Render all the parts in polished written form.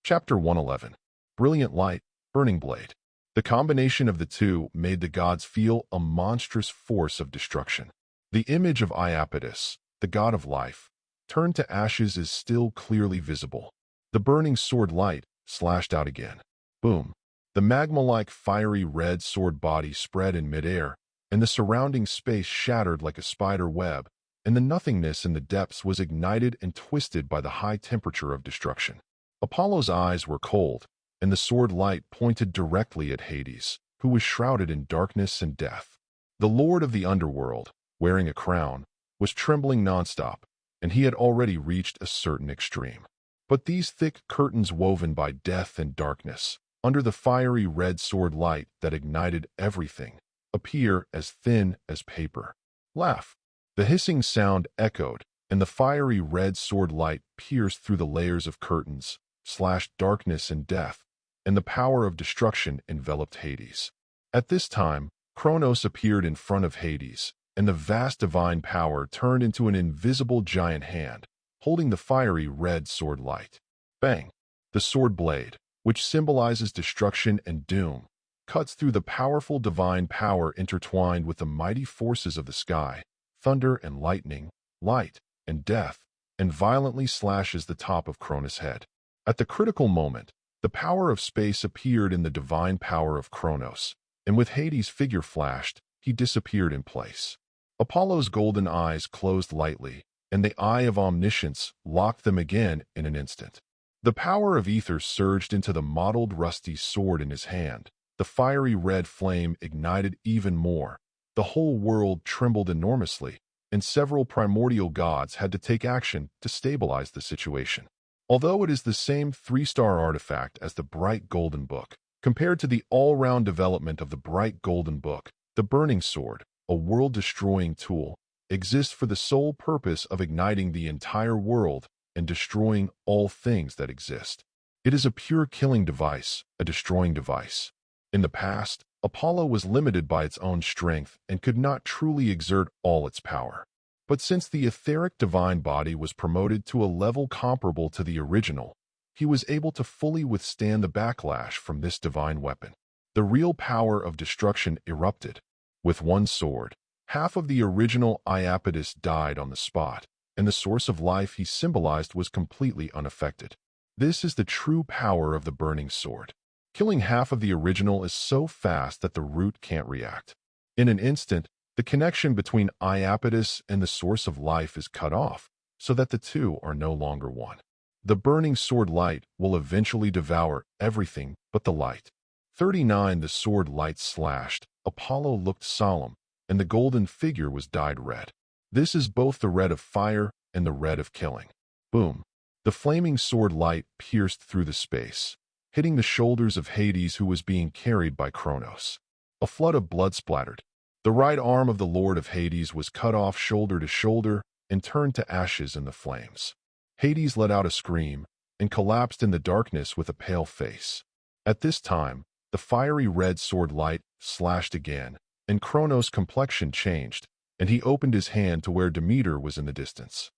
Chapter 111. Brilliant Light, Burning Blade. The combination of the two made the gods feel a monstrous force of destruction. The image of Iapetus, the god of life, turned to ashes is still clearly visible. The burning sword light slashed out again. Boom. The magma-like fiery red sword body spread in midair, and the surrounding space shattered like a spider web, and the nothingness in the depths was ignited and twisted by the high temperature of destruction. Apollo's eyes were cold, and the sword light pointed directly at Hades, who was shrouded in darkness and death. The lord of the underworld, wearing a crown, was trembling nonstop, and he had already reached a certain extreme. But these thick curtains woven by death and darkness, under the fiery red sword light that ignited everything, appear as thin as paper. Laugh. The hissing sound echoed, and the fiery red sword light pierced through the layers of curtains, slashed darkness and death, and the power of destruction enveloped Hades. At this time, Kronos appeared in front of Hades, and the vast divine power turned into an invisible giant hand, holding the fiery red sword light. Bang! The sword blade, which symbolizes destruction and doom, cuts through the powerful divine power intertwined with the mighty forces of the sky, thunder and lightning, light and death, and violently slashes the top of Kronos' head. At the critical moment, the power of space appeared in the divine power of Kronos, and with Hades' figure flashed, he disappeared in place. Apollo's golden eyes closed lightly, and the eye of omniscience locked them again in an instant. The power of ether surged into the mottled rusty sword in his hand. The fiery red flame ignited even more. The whole world trembled enormously, and several primordial gods had to take action to stabilize the situation. Although it is the same 3-star artifact as the Bright Golden Book, compared to the all-round development of the Bright Golden Book, the Burning Sword, a world-destroying tool, exists for the sole purpose of igniting the entire world and destroying all things that exist. It is a pure killing device, a destroying device. In the past, Apollo was limited by its own strength and could not truly exert all its power. But since the etheric divine body was promoted to a level comparable to the original, he was able to fully withstand the backlash from this divine weapon. The real power of destruction erupted. With one sword, half of the original Iapetus died on the spot, and the source of life he symbolized was completely unaffected. This is the true power of the burning sword. Killing half of the original is so fast that the root can't react. In an instant, the connection between Iapetus and the source of life is cut off, so that the two are no longer one. The burning sword light will eventually devour everything but the light. 39. The sword light slashed. Apollo looked solemn, and the golden figure was dyed red. This is both the red of fire and the red of killing. Boom! The flaming sword light pierced through the space, hitting the shoulders of Hades, who was being carried by Kronos. A flood of blood splattered. The right arm of the Lord of Hades was cut off shoulder to shoulder and turned to ashes in the flames. Hades let out a scream and collapsed in the darkness with a pale face. At this time, the fiery red sword light slashed again, and Kronos' complexion changed, and he opened his hand to where Demeter was in the distance.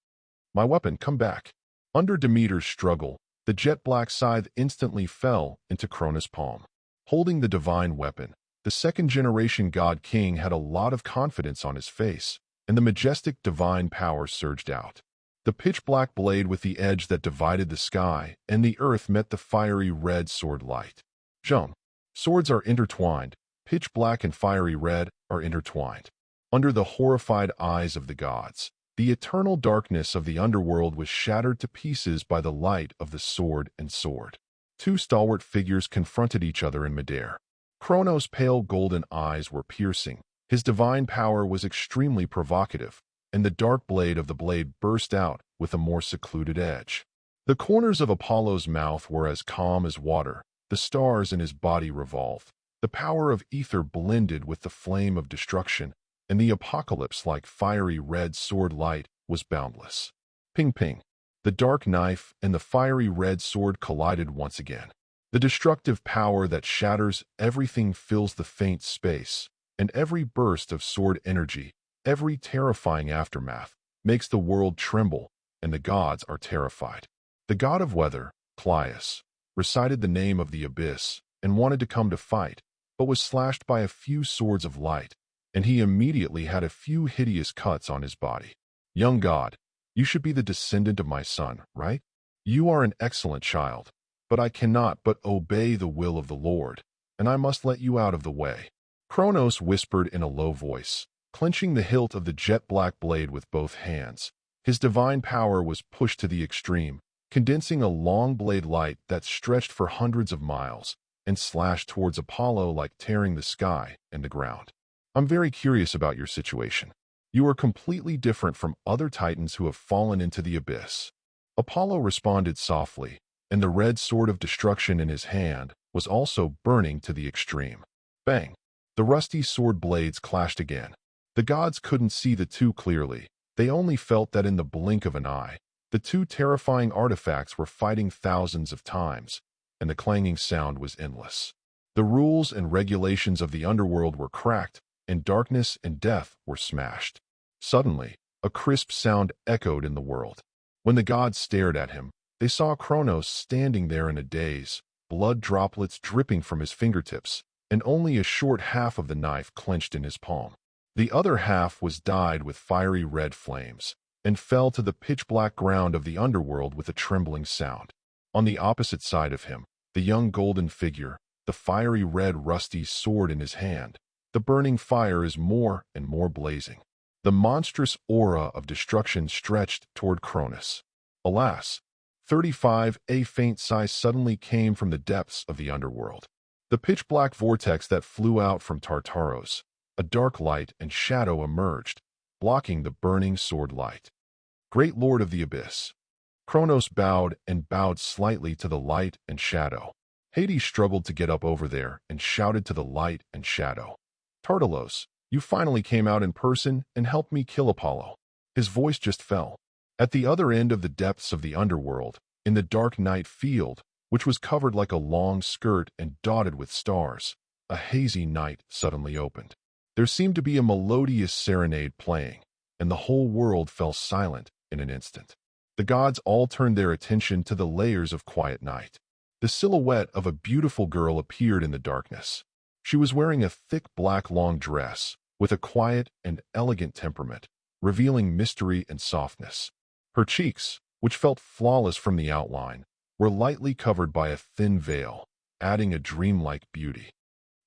"My weapon, come back." Under Demeter's struggle, the jet-black scythe instantly fell into Kronos' palm. Holding the divine weapon, the second-generation god king had a lot of confidence on his face, and the majestic divine power surged out. The pitch-black blade with the edge that divided the sky and the earth met the fiery red sword light. Jump. Swords are intertwined. Pitch black and fiery red are intertwined. Under the horrified eyes of the gods, the eternal darkness of the underworld was shattered to pieces by the light of the sword and sword. Two stalwart figures confronted each other in midair. Kronos' pale golden eyes were piercing. His divine power was extremely provocative, and the dark blade of the blade burst out with a more secluded edge. The corners of Apollo's mouth were as calm as water. The stars in his body revolved. The power of ether blended with the flame of destruction, and the apocalypse-like fiery red sword light was boundless. Ping ping. The dark knife and the fiery red sword collided once again. The destructive power that shatters everything fills the faint space, and every burst of sword energy, every terrifying aftermath, makes the world tremble, and the gods are terrified. The god of weather, Cleius, recited the name of the abyss, and wanted to come to fight, but was slashed by a few swords of light, and he immediately had a few hideous cuts on his body. Young god, you should be the descendant of my son, right? You are an excellent child, but I cannot but obey the will of the Lord, and I must let you out of the way. Kronos whispered in a low voice, clenching the hilt of the jet-black blade with both hands. His divine power was pushed to the extreme, condensing a long blade light that stretched for hundreds of miles and slashed towards Apollo like tearing the sky and the ground. I'm very curious about your situation. You are completely different from other titans who have fallen into the abyss. Apollo responded softly, and the red sword of destruction in his hand was also burning to the extreme. Bang! The rusty sword blades clashed again. The gods couldn't see the two clearly. They only felt that in the blink of an eye, the two terrifying artifacts were fighting thousands of times, and the clanging sound was endless. The rules and regulations of the underworld were cracked, and darkness and death were smashed. Suddenly, a crisp sound echoed in the world. When the gods stared at him, they saw Kronos standing there in a daze, blood droplets dripping from his fingertips, and only a short half of the knife clenched in his palm. The other half was dyed with fiery red flames, and fell to the pitch-black ground of the underworld with a trembling sound. On the opposite side of him, the young golden figure, the fiery red rusty sword in his hand, the burning fire is more and more blazing. The monstrous aura of destruction stretched toward Kronos. Alas! 35, a faint sigh suddenly came from the depths of the underworld. The pitch-black vortex that flew out from Tartarus, a dark light and shadow emerged, blocking the burning sword light. Great Lord of the Abyss. Kronos bowed and bowed slightly to the light and shadow. Hades struggled to get up over there and shouted to the light and shadow. Tartarus, you finally came out in person and helped me kill Apollo. His voice just fell. At the other end of the depths of the underworld, in the dark night field, which was covered like a long skirt and dotted with stars, a hazy night suddenly opened. There seemed to be a melodious serenade playing, and the whole world fell silent in an instant. The gods all turned their attention to the layers of quiet night. The silhouette of a beautiful girl appeared in the darkness. She was wearing a thick black long dress, with a quiet and elegant temperament, revealing mystery and softness. Her cheeks, which felt flawless from the outline, were lightly covered by a thin veil, adding a dreamlike beauty.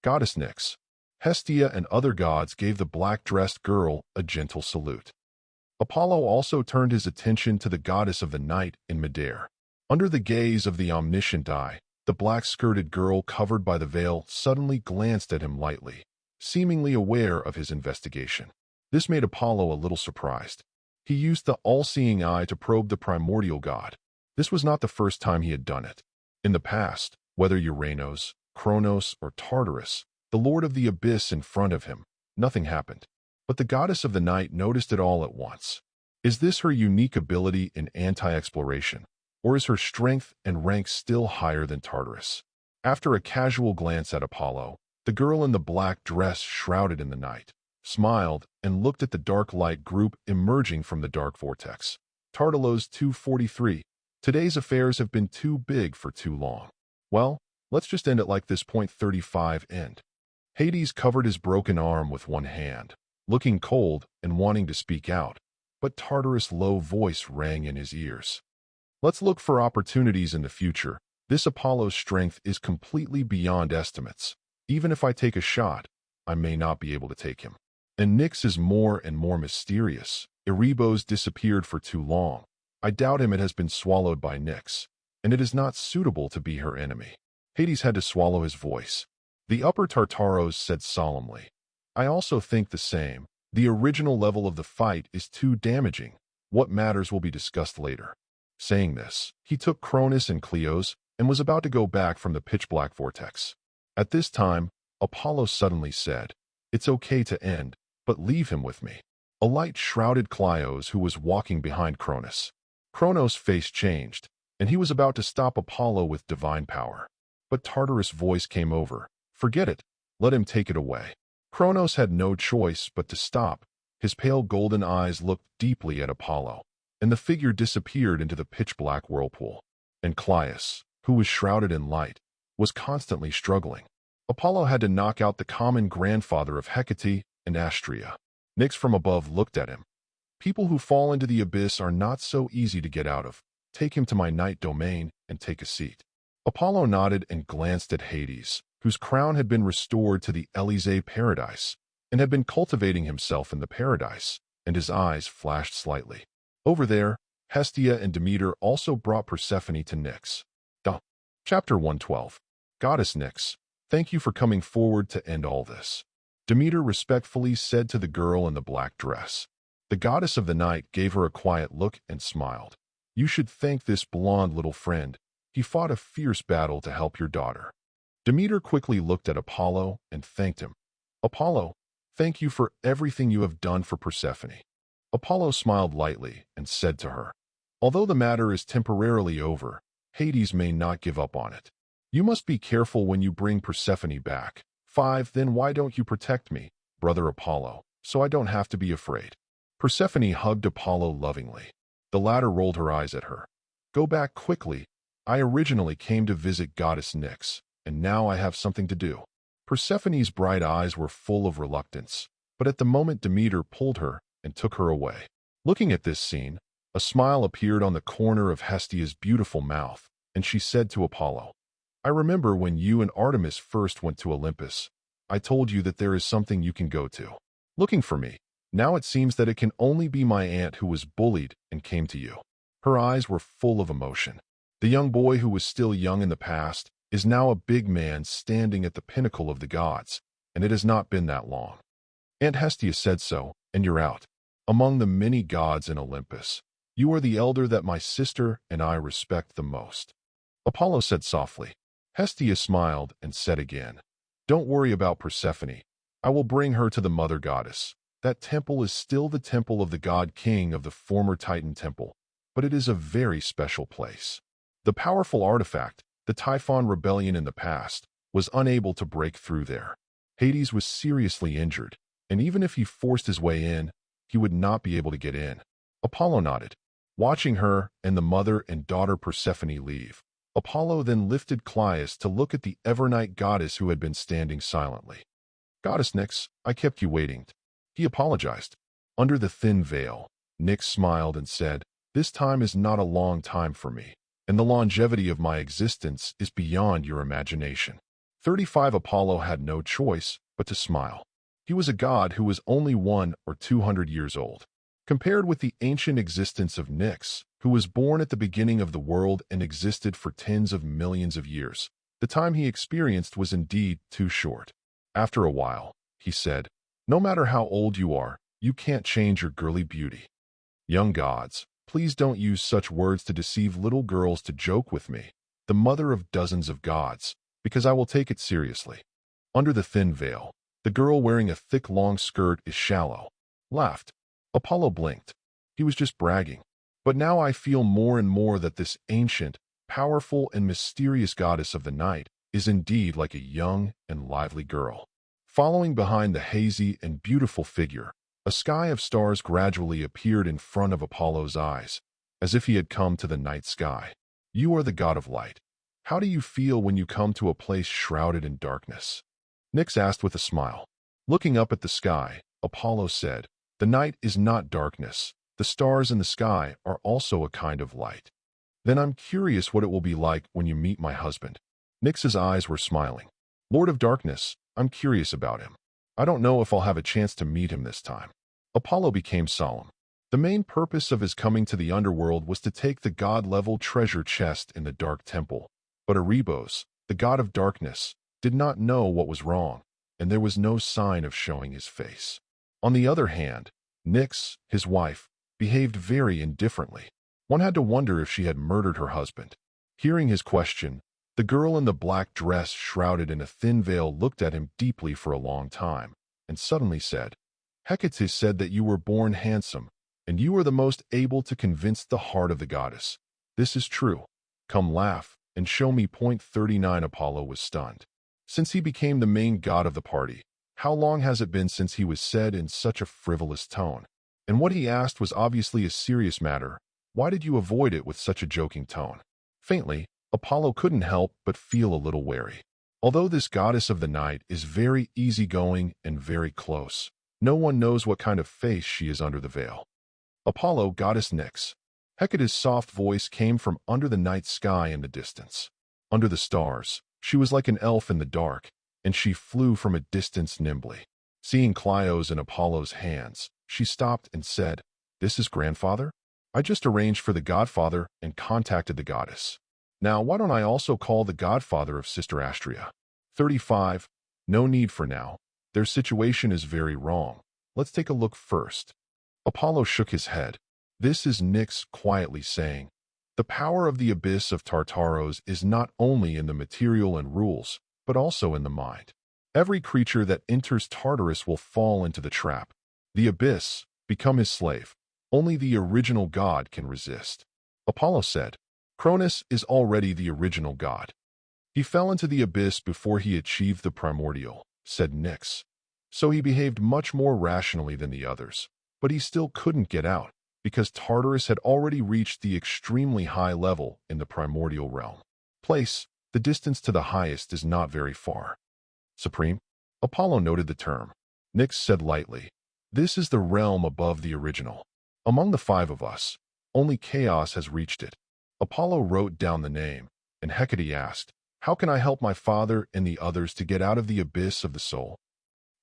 Goddess Nyx, Hestia and other gods gave the black-dressed girl a gentle salute. Apollo also turned his attention to the goddess of the night in midair. Under the gaze of the omniscient eye, the black-skirted girl covered by the veil suddenly glanced at him lightly, seemingly aware of his investigation. This made Apollo a little surprised. He used the all-seeing eye to probe the primordial god. This was not the first time he had done it. In the past, whether Uranos, Kronos, or Tartarus, the lord of the abyss in front of him, nothing happened. But the goddess of the night noticed it all at once. Is this her unique ability in anti-exploration, or is her strength and rank still higher than Tartarus? After a casual glance at Apollo, the girl in the black dress shrouded in the night, smiled, and looked at the dark light group emerging from the dark vortex. Tartarus 243. Today's affairs have been too big for too long. Well, let's just end it like this. Point 35 end. Hades covered his broken arm with one hand, looking cold and wanting to speak out, but Tartarus' low voice rang in his ears. Let's look for opportunities in the future. This Apollo's strength is completely beyond estimates. Even if I take a shot, I may not be able to take him. And Nyx is more and more mysterious. Erebos disappeared for too long. I doubt it has been swallowed by Nyx, and it is not suitable to be her enemy. Hades had to swallow his voice. The upper Tartarus said solemnly, I also think the same. The original level of the fight is too damaging. What matters will be discussed later. Saying this, he took Cronus and Cleos and was about to go back from the pitch-black vortex. At this time, Apollo suddenly said, It's okay to end, but leave him with me. A light shrouded Cleos who was walking behind Cronus. Kronos' face changed, and he was about to stop Apollo with divine power. But Tartarus' voice came over. Forget it. Let him take it away. Kronos had no choice but to stop. His pale golden eyes looked deeply at Apollo, and the figure disappeared into the pitch-black whirlpool. And Cleos, who was shrouded in light, was constantly struggling. Apollo had to knock out the common grandfather of Hecate and Astrea. Nyx from above looked at him. People who fall into the abyss are not so easy to get out of. Take him to my night domain and take a seat. Apollo nodded and glanced at Hades, whose crown had been restored to the Elysee paradise, and had been cultivating himself in the paradise, and his eyes flashed slightly. Over there, Hestia and Demeter also brought Persephone to Nyx. Chapter 112. Goddess Nyx, thank you for coming forward to end all this. Demeter respectfully said to the girl in the black dress. The goddess of the night gave her a quiet look and smiled. You should thank this blonde little friend. He fought a fierce battle to help your daughter. Demeter quickly looked at Apollo and thanked him. Apollo, thank you for everything you have done for Persephone. Apollo smiled lightly and said to her, although the matter is temporarily over, Hades may not give up on it. You must be careful when you bring Persephone back. 5. Then why don't you protect me, brother Apollo, so I don't have to be afraid? Persephone hugged Apollo lovingly. The latter rolled her eyes at her. Go back quickly. I originally came to visit goddess Nyx, and now I have something to do. Persephone's bright eyes were full of reluctance, but at the moment Demeter pulled her and took her away. Looking at this scene, a smile appeared on the corner of Hestia's beautiful mouth, and she said to Apollo, I remember when you and Artemis first went to Olympus. I told you that there is something you can go to. Looking for me. Now it seems that it can only be my aunt who was bullied and came to you. Her eyes were full of emotion. The young boy who was still young in the past is now a big man standing at the pinnacle of the gods, and it has not been that long. Aunt Hestia said so, and you're out. Among the many gods in Olympus, you are the elder that my sister and I respect the most. Apollo said softly. Hestia smiled and said again, don't worry about Persephone. I will bring her to the mother goddess. That temple is still the temple of the god king of the former Titan temple, but it is a very special place. The powerful artifact, the Typhon rebellion in the past, was unable to break through there. Hades was seriously injured, and even if he forced his way in, he would not be able to get in. Apollo nodded. Watching her and the mother and daughter Persephone leave, Apollo then lifted Cleius to look at the Evernight goddess who had been standing silently. Goddess Nyx, I kept you waiting. He apologized. Under the thin veil, Nyx smiled and said, this time is not a long time for me, and the longevity of my existence is beyond your imagination. 35 Apollo had no choice but to smile. He was a god who was only 100 or 200 years old. Compared with the ancient existence of Nyx, who was born at the beginning of the world and existed for tens of millions of years, the time he experienced was indeed too short. After a while, he said, no matter how old you are, you can't change your girly beauty. Young gods, please don't use such words to deceive little girls to joke with me, the mother of dozens of gods, because I will take it seriously. Under the thin veil, the girl wearing a thick long skirt is shallow. Laughed. Apollo blinked. He was just bragging. But now I feel more and more that this ancient, powerful, and mysterious goddess of the night is indeed like a young and lively girl. Following behind the hazy and beautiful figure, a sky of stars gradually appeared in front of Apollo's eyes, as if he had come to the night sky. You are the god of light. How do you feel when you come to a place shrouded in darkness? Nyx asked with a smile. Looking up at the sky, Apollo said, the night is not darkness. The stars in the sky are also a kind of light. Then I'm curious what it will be like when you meet my husband. Nyx's eyes were smiling. Lord of Darkness, I'm curious about him. I don't know if I'll have a chance to meet him this time. Apollo became solemn. The main purpose of his coming to the underworld was to take the god-level treasure chest in the dark temple. But Erebos, the god of darkness, did not know what was wrong, and there was no sign of showing his face. On the other hand, Nyx, his wife, behaved very indifferently. One had to wonder if she had murdered her husband. Hearing his question, the girl in the black dress shrouded in a thin veil looked at him deeply for a long time, and suddenly said, Hecate said that you were born handsome, and you are the most able to convince the heart of the goddess. This is true. Come laugh, and show me. 39 Apollo was stunned. Since he became the main god of the party, how long has it been since he was said in such a frivolous tone? And what he asked was obviously a serious matter. Why did you avoid it with such a joking tone? Faintly, Apollo couldn't help but feel a little wary. Although this goddess of the night is very easygoing and very close, no one knows what kind of face she is under the veil. Apollo, goddess Nyx. Hecate's soft voice came from under the night sky in the distance. Under the stars, she was like an elf in the dark, and she flew from a distance nimbly. Seeing Clio's and Apollo's hands, she stopped and said, "This is grandfather? I just arranged for the godfather and contacted the goddess. Now, why don't I also call the godfather of Sister Astrea?" 35. No need for now. Their situation is very wrong. Let's take a look first. Apollo shook his head. This is Nyx quietly saying, "The power of the abyss of Tartarus is not only in the material and rules, but also in the mind. Every creature that enters Tartarus will fall into the trap. The abyss, become his slave. Only the original god can resist." Apollo said, "Cronus is already the original god. He fell into the abyss before he achieved the primordial," said Nyx. "So he behaved much more rationally than the others, but he still couldn't get out, because Tartarus had already reached the extremely high level in the primordial realm. The distance to the highest is not very far." "Supreme?" Apollo noted the term. Nyx said lightly, "This is the realm above the original. Among the 5 of us, only Chaos has reached it." Apollo wrote down the name, and Hecate asked, "How can I help my father and the others to get out of the abyss of the soul?"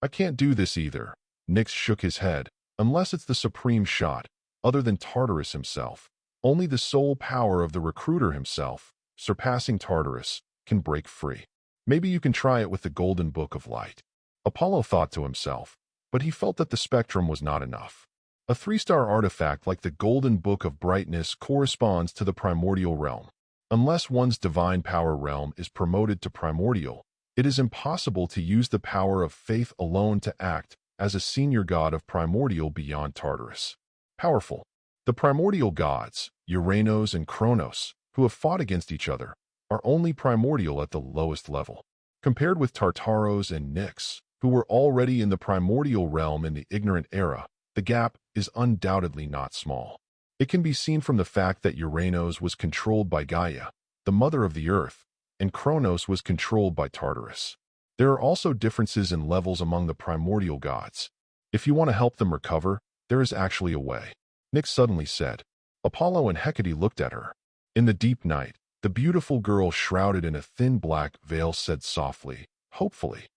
"I can't do this either." Nyx shook his head. "Unless it's the supreme shot, other than Tartarus himself. Only the soul power of the recruiter himself, surpassing Tartarus, can break free. Maybe you can try it with the golden book of light." Apollo thought to himself, but he felt that the spectrum was not enough. A 3-star artifact like the golden book of brightness corresponds to the primordial realm. Unless one's divine power realm is promoted to primordial, it is impossible to use the power of faith alone to act as a senior god of primordial beyond Tartarus. Powerful. The primordial gods, Uranos and Kronos, who have fought against each other, are only primordial at the lowest level. Compared with Tartarus and Nyx, who were already in the primordial realm in the ignorant era, the gap is undoubtedly not small. It can be seen from the fact that Uranos was controlled by Gaia, the mother of the earth, and Kronos was controlled by Tartarus. There are also differences in levels among the primordial gods. If you want to help them recover, there is actually a way." Nyx suddenly said. Apollo and Hecate looked at her. In the deep night, the beautiful girl shrouded in a thin black veil said softly, "Hopefully."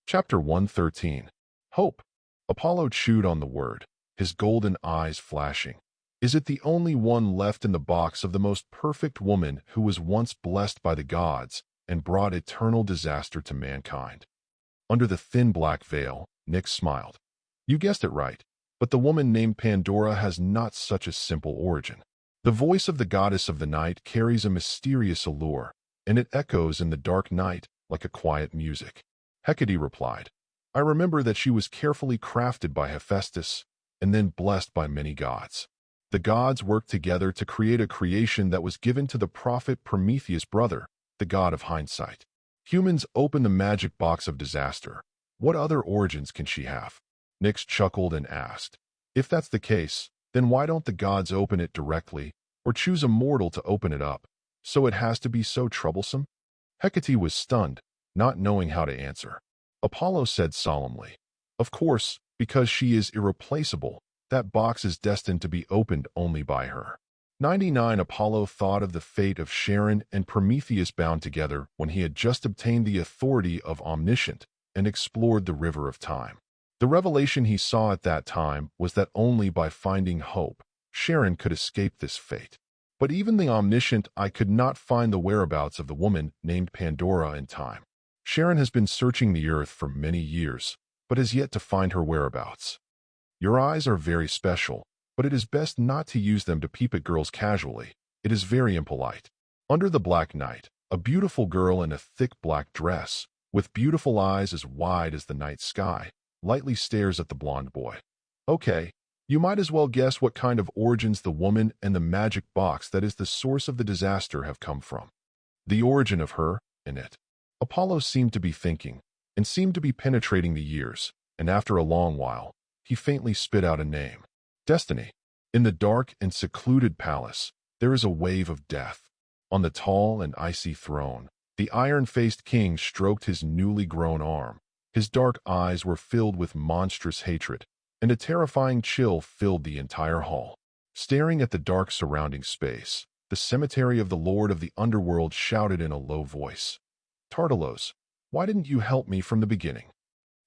Chapter 113. Hope. Apollo chewed on the word, his golden eyes flashing. Is it the only one left in the box of the most perfect woman who was once blessed by the gods and brought eternal disaster to mankind? Under the thin black veil, Nyx smiled. "You guessed it right, but the woman named Pandora has not such a simple origin. The voice of the goddess of the night carries a mysterious allure, and it echoes in the dark night like a quiet music." Hecate replied, "I remember that she was carefully crafted by Hephaestus and then blessed by many gods. The gods worked together to create a creation that was given to the prophet Prometheus' brother, the god of hindsight. Humans open the magic box of disaster. What other origins can she have?" Nyx chuckled and asked, "If that's the case, then why don't the gods open it directly or choose a mortal to open it up, so it has to be so troublesome?" Hecate was stunned, not knowing how to answer. Apollo said solemnly, "Of course, because she is irreplaceable, that box is destined to be opened only by her." 99. Apollo thought of the fate of Charon and Prometheus bound together when he had just obtained the authority of Omniscient and explored the river of time. The revelation he saw at that time was that only by finding hope, Charon could escape this fate. But even the Omniscient eye could not find the whereabouts of the woman named Pandora in time. Charon has been searching the earth for many years, but has yet to find her whereabouts. Your eyes are very special, but it is best not to use them to peep at girls casually. It is very impolite. Under the black night, a beautiful girl in a thick black dress, with beautiful eyes as wide as the night sky, lightly stares at the blonde boy. Okay, you might as well guess what kind of origins the woman and the magic box that is the source of the disaster have come from. The origin of her and it. Apollo seemed to be thinking, and seemed to be penetrating the years, and after a long while, he faintly spit out a name. Destiny. In the dark and secluded palace, there is a wave of death. On the tall and icy throne, the iron-faced king stroked his newly grown arm. His dark eyes were filled with monstrous hatred, and a terrifying chill filled the entire hall. Staring at the dark surrounding space, the cemetery of the Lord of the Underworld shouted in a low voice, "Tartarus, why didn't you help me from the beginning?"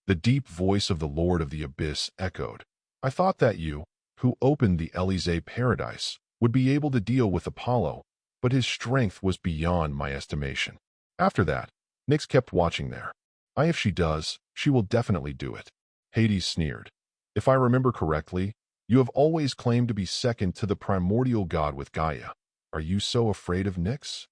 The deep voice of the Lord of the Abyss echoed, "I thought that you, who opened the Elysee paradise, would be able to deal with Apollo, but his strength was beyond my estimation." After that, Nyx kept watching there. If she does, she will definitely do it." Hades sneered. "If I remember correctly, you have always claimed to be second to the primordial god with Gaia. Are you so afraid of Nyx?"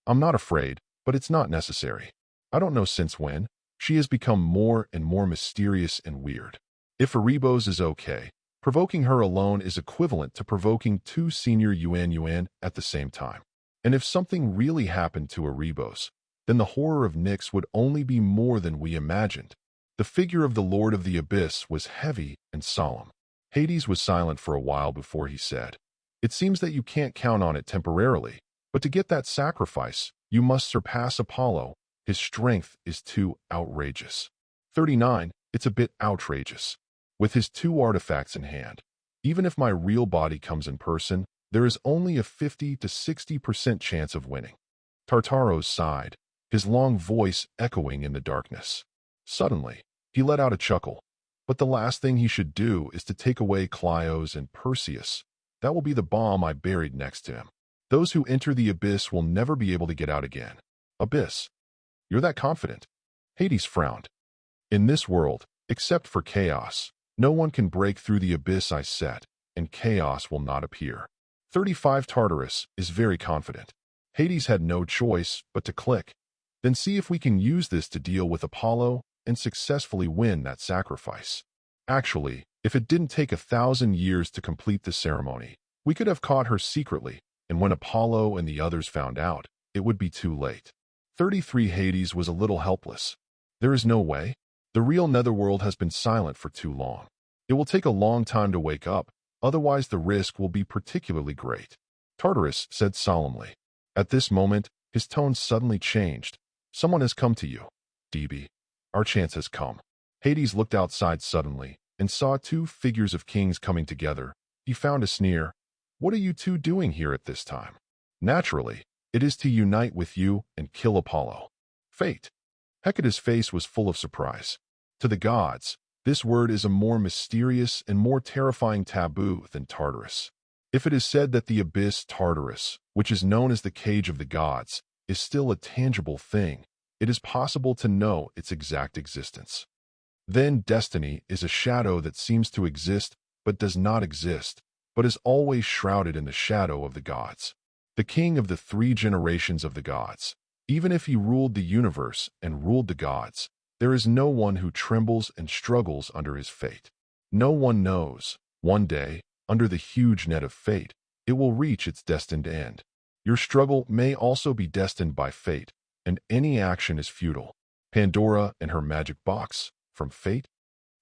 "I'm not afraid, but it's not necessary. I don't know since when. She has become more and more mysterious and weird. If Erebos is okay, provoking her alone is equivalent to provoking two senior Yuan at the same time. And if something really happened to Erebos, then the horror of Nyx would only be more than we imagined." The figure of the Lord of the Abyss was heavy and solemn. Hades was silent for a while before he said, "It seems that you can't count on it temporarily, but to get that sacrifice, you must surpass Apollo. His strength is too outrageous." 39. It's a bit outrageous. With his two artifacts in hand, even if my real body comes in person, there is only a 50 to 60% chance of winning. Tartarus sighed, his long voice echoing in the darkness. Suddenly, he let out a chuckle. "But the last thing he should do is to take away Cleos and Perseus. That will be the bomb I buried next to him. Those who enter the abyss will never be able to get out again." "Abyss? You're that confident?" Hades frowned. "In this world, except for chaos, no one can break through the abyss I set, and chaos will not appear." 35. Tartarus is very confident. Hades had no choice but to click. "Then see if we can use this to deal with Apollo and successfully win that sacrifice. Actually, if it didn't take 1,000 years to complete the ceremony, we could have caught her secretly, and when Apollo and the others found out, it would be too late." 33. Hades was a little helpless. "There is no way. The real netherworld has been silent for too long. It will take a long time to wake up, otherwise the risk will be particularly great." Tartarus said solemnly. At this moment, his tone suddenly changed. "Someone has come to you, DB. Our chance has come." Hades looked outside suddenly and saw two figures of kings coming together. He found a sneer. "What are you two doing here at this time?" "Naturally, it is to unite with you and kill Apollo." "Fate." Hecate's face was full of surprise. To the gods, this word is a more mysterious and more terrifying taboo than Tartarus. If it is said that the abyss Tartarus, which is known as the cage of the gods, is still a tangible thing, it is possible to know its exact existence. Then destiny is a shadow that seems to exist but does not exist, but is always shrouded in the shadow of the gods. The king of the 3 generations of the gods, even if he ruled the universe and ruled the gods, there is no one who trembles and struggles under his fate. No one knows, one day, under the huge net of fate, it will reach its destined end. Your struggle may also be destined by fate, and any action is futile. Pandora and her magic box, from fate?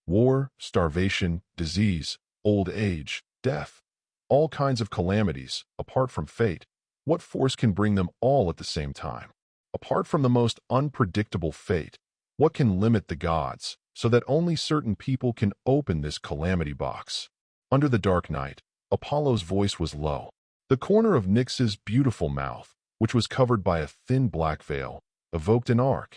War, starvation, disease, old age, death, all kinds of calamities, apart from fate. What force can bring them all at the same time? Apart from the most unpredictable fate, what can limit the gods, so that only certain people can open this calamity box? Under the dark night, Apollo's voice was low. The corner of Nyx's beautiful mouth, which was covered by a thin black veil, evoked an arc.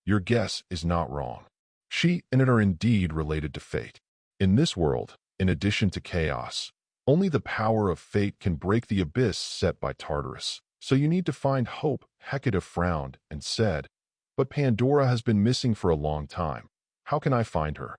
Your guess is not wrong. She and it are indeed related to fate. In this world, in addition to chaos, only the power of fate can break the abyss set by Tartarus. So you need to find hope. Hecate frowned and said, "But Pandora has been missing for a long time. How can I find her?"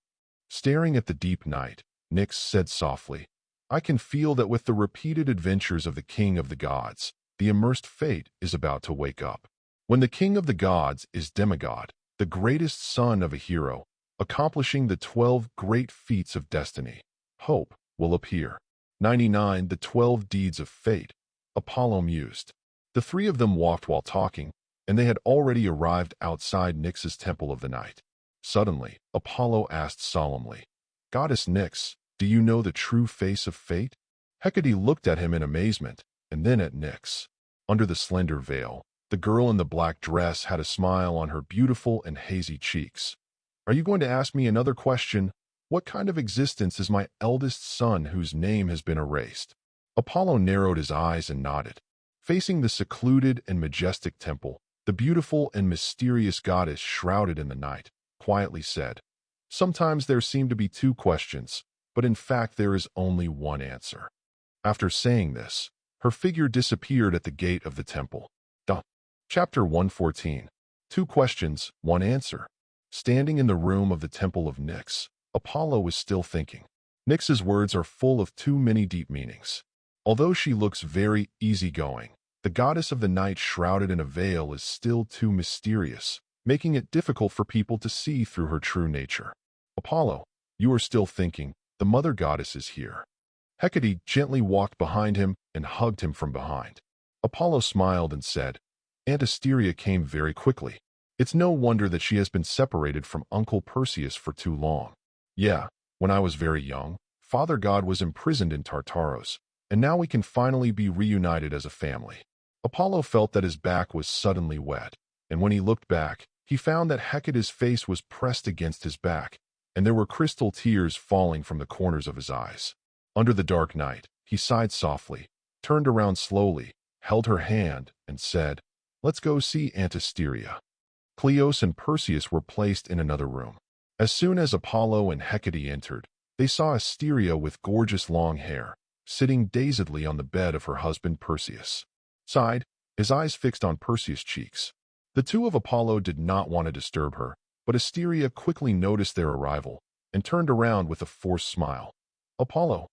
Staring at the deep night, Nyx said softly, "I can feel that with the repeated adventures of the king of the gods, the immersed fate is about to wake up. When the king of the gods is demigod, the greatest son of a hero, accomplishing the 12 great feats of destiny, hope will appear." 99. The 12 deeds of fate. Apollo mused. The 3 of them walked while talking, and they had already arrived outside Nyx's temple of the night. Suddenly, Apollo asked solemnly, "Goddess Nyx, do you know the true face of fate?" Hecate looked at him in amazement, and then at Nyx. Under the slender veil, the girl in the black dress had a smile on her beautiful and hazy cheeks. Are you going to ask me another question? What kind of existence is my eldest son whose name has been erased? Apollo narrowed his eyes and nodded. Facing the secluded and majestic temple, the beautiful and mysterious goddess shrouded in the night quietly said, "Sometimes there seem to be two questions, but in fact there is only one answer." After saying this, her figure disappeared at the gate of the temple. Chapter 114. Two questions, one answer. Standing in the room of the Temple of Nyx, Apollo was still thinking. Nyx's words are full of too many deep meanings. Although she looks very easygoing, the goddess of the night shrouded in a veil is still too mysterious, making it difficult for people to see through her true nature. Apollo, you are still thinking, the mother goddess is here. Hecate gently walked behind him and hugged him from behind. Apollo smiled and said, Aunt Asteria came very quickly. It's no wonder that she has been separated from Uncle Perseus for too long. Yeah, when I was very young, Father God was imprisoned in Tartarus, and now we can finally be reunited as a family. Apollo felt that his back was suddenly wet, and when he looked back, he found that Hecate's face was pressed against his back, and there were crystal tears falling from the corners of his eyes. Under the dark night, he sighed softly, turned around slowly, held her hand, and said, "Let's go see Aunt Asteria." Cleos and Perseus were placed in another room. As soon as Apollo and Hecate entered, they saw Asteria with gorgeous long hair, sitting dazedly on the bed of her husband Perseus. Sighed, his eyes fixed on Perseus' cheeks. The two of Apollo did not want to disturb her, but Asteria quickly noticed their arrival and turned around with a forced smile. "Apollo,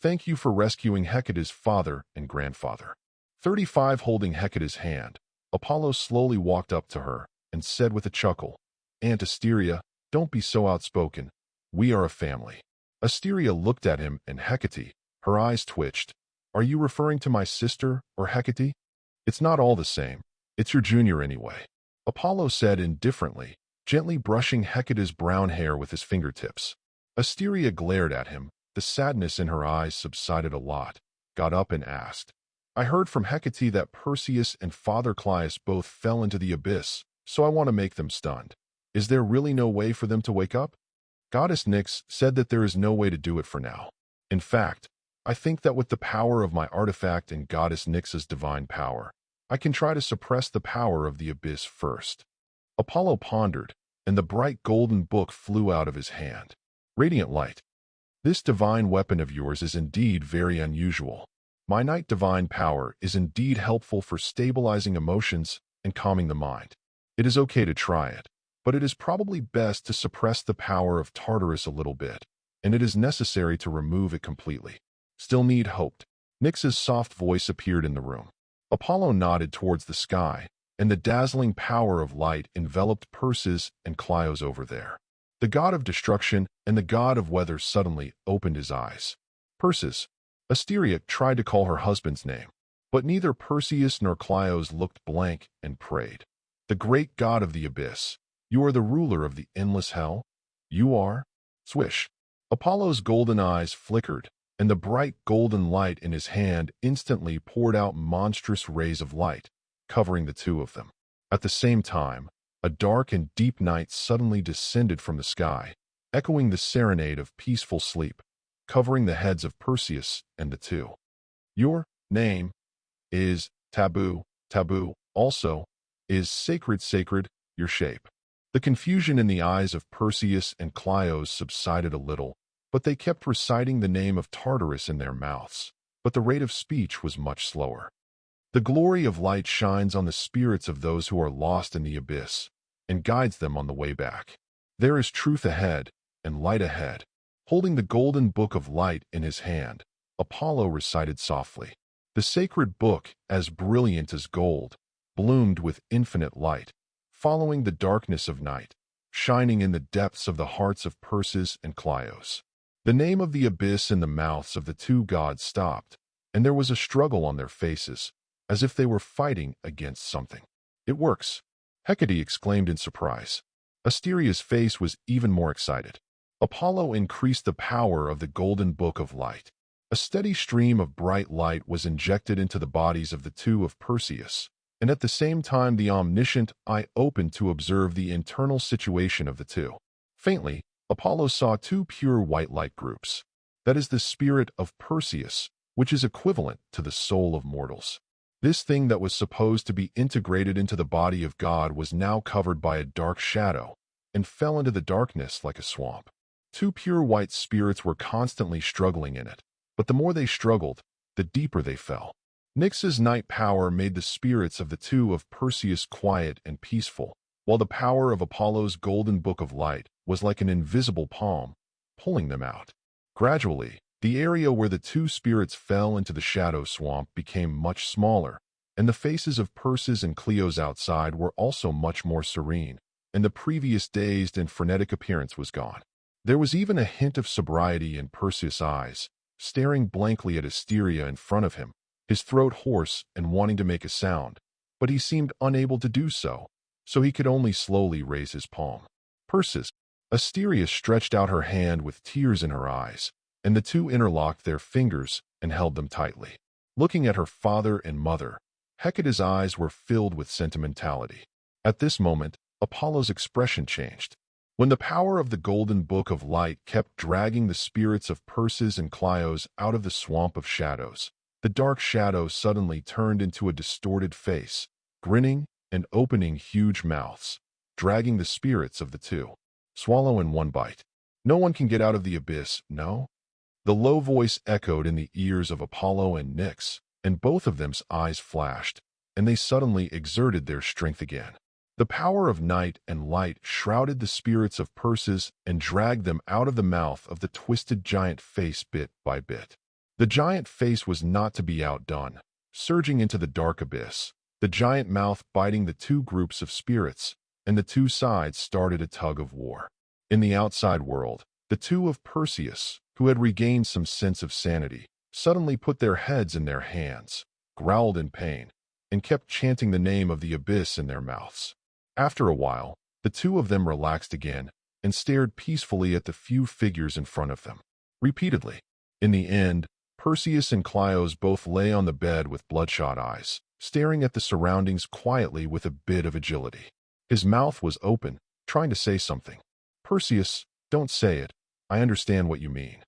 thank you for rescuing Hecate's father and grandfather." 35 Holding Hecate's hand, Apollo slowly walked up to her and said with a chuckle, "Aunt Asteria, don't be so outspoken. We are a family." Asteria looked at him and Hecate, her eyes twitched. "Are you referring to my sister or Hecate? It's not all the same. It's your junior anyway." Apollo said indifferently, gently brushing Hecate's brown hair with his fingertips. Asteria glared at him. The sadness in her eyes subsided a lot, got up and asked, "I heard from Hecate that Perseus and Father Cleis both fell into the abyss, so I want to make them stunned. Is there really no way for them to wake up?" Goddess Nyx said that there is no way to do it for now. "In fact, I think that with the power of my artifact and Goddess Nyx's divine power, I can try to suppress the power of the abyss first." Apollo pondered, and the bright golden book flew out of his hand. Radiant light. This divine weapon of yours is indeed very unusual. My night divine power is indeed helpful for stabilizing emotions and calming the mind. It is okay to try it, but it is probably best to suppress the power of Tartarus a little bit, and it is necessary to remove it completely. Still need hoped. Nyx's soft voice appeared in the room. Apollo nodded towards the sky, and the dazzling power of light enveloped Perseus and Cleis over there. The god of destruction and the god of weather suddenly opened his eyes. Perseus. Asteria tried to call her husband's name, but neither Perseus nor Cleis looked blank and prayed. "The great god of the abyss, you are the ruler of the endless hell? You are?" Swish. Apollo's golden eyes flickered, and the bright golden light in his hand instantly poured out monstrous rays of light, covering the two of them. At the same time, a dark and deep night suddenly descended from the sky, echoing the serenade of peaceful sleep, covering the heads of Perseus and the two. "Your name is taboo, taboo, also is sacred, sacred, your shape." The confusion in the eyes of Perseus and Cleis subsided a little, but they kept reciting the name of Tartarus in their mouths, but the rate of speech was much slower. The glory of light shines on the spirits of those who are lost in the abyss, and guides them on the way back. There is truth ahead, and light ahead. Holding the golden book of light in his hand, Apollo recited softly. The sacred book, as brilliant as gold, bloomed with infinite light, following the darkness of night, shining in the depths of the hearts of Perseus and Cleis. The name of the abyss in the mouths of the two gods stopped, and there was a struggle on their faces, as if they were fighting against something. "It works!" Hecate exclaimed in surprise. Asteria's face was even more excited. Apollo increased the power of the golden book of light. A steady stream of bright light was injected into the bodies of the two of Perseus, and at the same time the omniscient eye opened to observe the internal situation of the two. Faintly, Apollo saw two pure white light groups. That is the spirit of Perseus, which is equivalent to the soul of mortals. This thing that was supposed to be integrated into the body of God was now covered by a dark shadow and fell into the darkness like a swamp. Two pure white spirits were constantly struggling in it, but the more they struggled, the deeper they fell. Nyx's night power made the spirits of the two of Perseus quiet and peaceful, while the power of Apollo's golden book of light was like an invisible palm, pulling them out. Gradually, the area where the two spirits fell into the shadow swamp became much smaller, and the faces of Perseus and Cleos outside were also much more serene, and the previous dazed and frenetic appearance was gone. There was even a hint of sobriety in Perseus' eyes, staring blankly at Asteria in front of him, his throat hoarse and wanting to make a sound, but he seemed unable to do so, so he could only slowly raise his palm. Perseus, Asteria stretched out her hand with tears in her eyes, and the two interlocked their fingers and held them tightly. Looking at her father and mother, Hecate's eyes were filled with sentimentality. At this moment, Apollo's expression changed. When the power of the golden book of light kept dragging the spirits of Perseus and Cleos out of the swamp of shadows, the dark shadow suddenly turned into a distorted face, grinning and opening huge mouths, dragging the spirits of the two. Swallow in one bite. No one can get out of the abyss, no? The low voice echoed in the ears of Apollo and Nyx, and both of them's eyes flashed, and they suddenly exerted their strength again. The power of night and light shrouded the spirits of Perseus and dragged them out of the mouth of the twisted giant face bit by bit. The giant face was not to be outdone, surging into the dark abyss, the giant mouth biting the two groups of spirits, and the two sides started a tug of war. In the outside world, the two of Perseus, who had regained some sense of sanity, suddenly put their heads in their hands, growled in pain, and kept chanting the name of the abyss in their mouths. After a while, the two of them relaxed again and stared peacefully at the few figures in front of them. Repeatedly. In the end, Perseus and Cleos both lay on the bed with bloodshot eyes, staring at the surroundings quietly with a bit of agility. His mouth was open, trying to say something. Perseus, don't say it. I understand what you mean.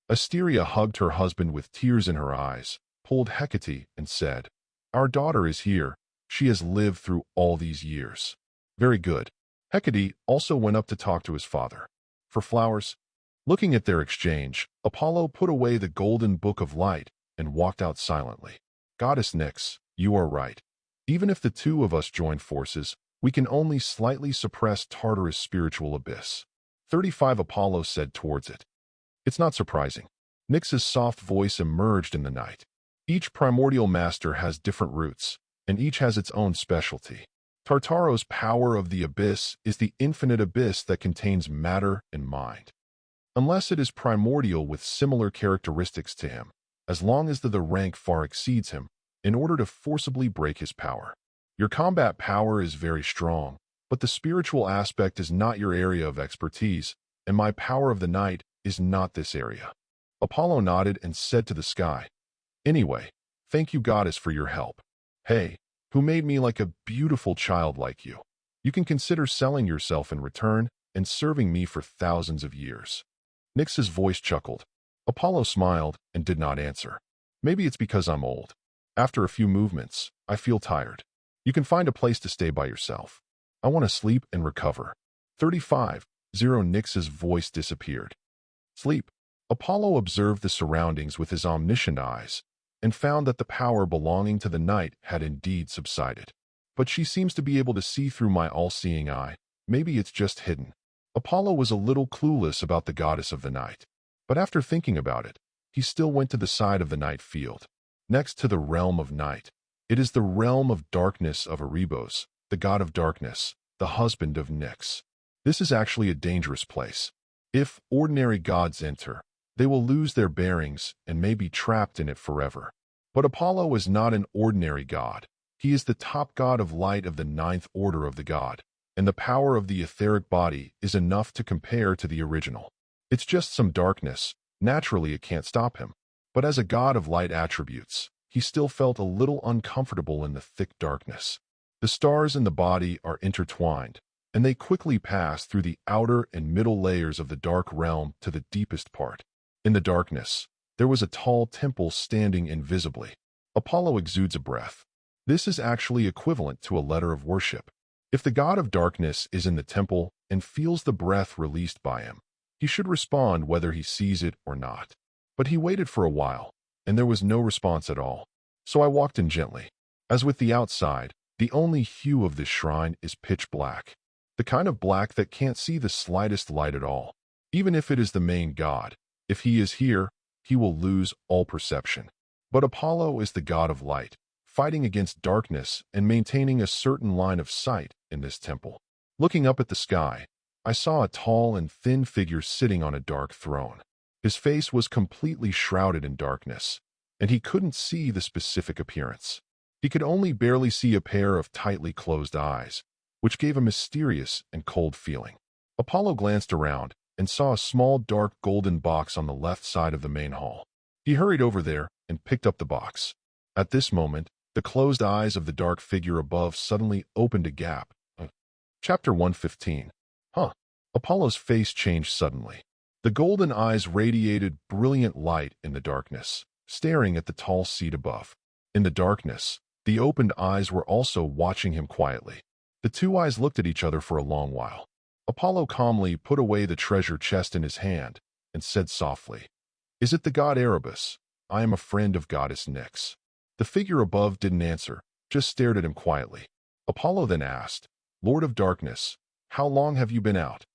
Asteria hugged her husband with tears in her eyes, pulled Hecate, and said, Our daughter is here. She has lived through all these years. Very good. Hecate also went up to talk to his father. For flowers? Looking at their exchange, Apollo put away the golden book of light and walked out silently. Goddess Nyx, you are right. Even if the two of us join forces, we can only slightly suppress Tartarus' spiritual abyss. 35 Apollo said towards it. It's not surprising. Nyx's soft voice emerged in the night. Each primordial master has different roots, and each has its own specialty. Tartarus' power of the abyss is the infinite abyss that contains matter and mind. Unless it is primordial with similar characteristics to him, as long as the rank far exceeds him, in order to forcibly break his power. Your combat power is very strong, but the spiritual aspect is not your area of expertise, and my power of the night is not this area. Apollo nodded and said to the sky, Anyway, thank you goddess for your help. Hey, who made me like a beautiful child like you. You can consider selling yourself in return and serving me for thousands of years. Nyx's voice chuckled. Apollo smiled and did not answer. Maybe it's because I'm old. After a few movements, I feel tired. You can find a place to stay by yourself. I want to sleep and recover. 35. Nyx's voice disappeared. Sleep. Apollo observed the surroundings with his omniscient eyes and found that the power belonging to the night had indeed subsided. But she seems to be able to see through my all-seeing eye. Maybe it's just hidden. Apollo was a little clueless about the goddess of the night. But after thinking about it, he still went to the side of the night field. Next to the realm of night, it is the realm of darkness of Erebos, the god of darkness, the husband of Nyx. This is actually a dangerous place. If ordinary gods enter, they will lose their bearings and may be trapped in it forever. But Apollo is not an ordinary god. He is the top god of light of the ninth order of the god, and the power of the etheric body is enough to compare to the original. It's just some darkness. Naturally, it can't stop him. But as a god of light attributes, he still felt a little uncomfortable in the thick darkness. The stars in the body are intertwined, and they quickly pass through the outer and middle layers of the dark realm to the deepest part. In the darkness, there was a tall temple standing invisibly. Apollo exudes a breath. This is actually equivalent to a letter of worship. If the god of darkness is in the temple and feels the breath released by him, he should respond whether he sees it or not. But he waited for a while, and there was no response at all. So I walked in gently. As with the outside, the only hue of this shrine is pitch black. The kind of black that can't see the slightest light at all. Even if it is the main god, if he is here, he will lose all perception. But Apollo is the god of light, fighting against darkness and maintaining a certain line of sight in this temple. Looking up at the sky, I saw a tall and thin figure sitting on a dark throne. His face was completely shrouded in darkness, and he couldn't see the specific appearance. He could only barely see a pair of tightly closed eyes, which gave a mysterious and cold feeling. Apollo glanced around and saw a small dark golden box on the left side of the main hall. He hurried over there and picked up the box. At this moment, the closed eyes of the dark figure above suddenly opened a gap. Chapter 115. Apollo's face changed suddenly. The golden eyes radiated brilliant light in the darkness, staring at the tall seat above. In the darkness, the opened eyes were also watching him quietly. The two eyes looked at each other for a long while. Apollo calmly put away the treasure chest in his hand and said softly, "Is it the god Erebus? I am a friend of goddess Nyx." The figure above didn't answer, just stared at him quietly. Apollo then asked, "Lord of Darkness, how long have you been out?"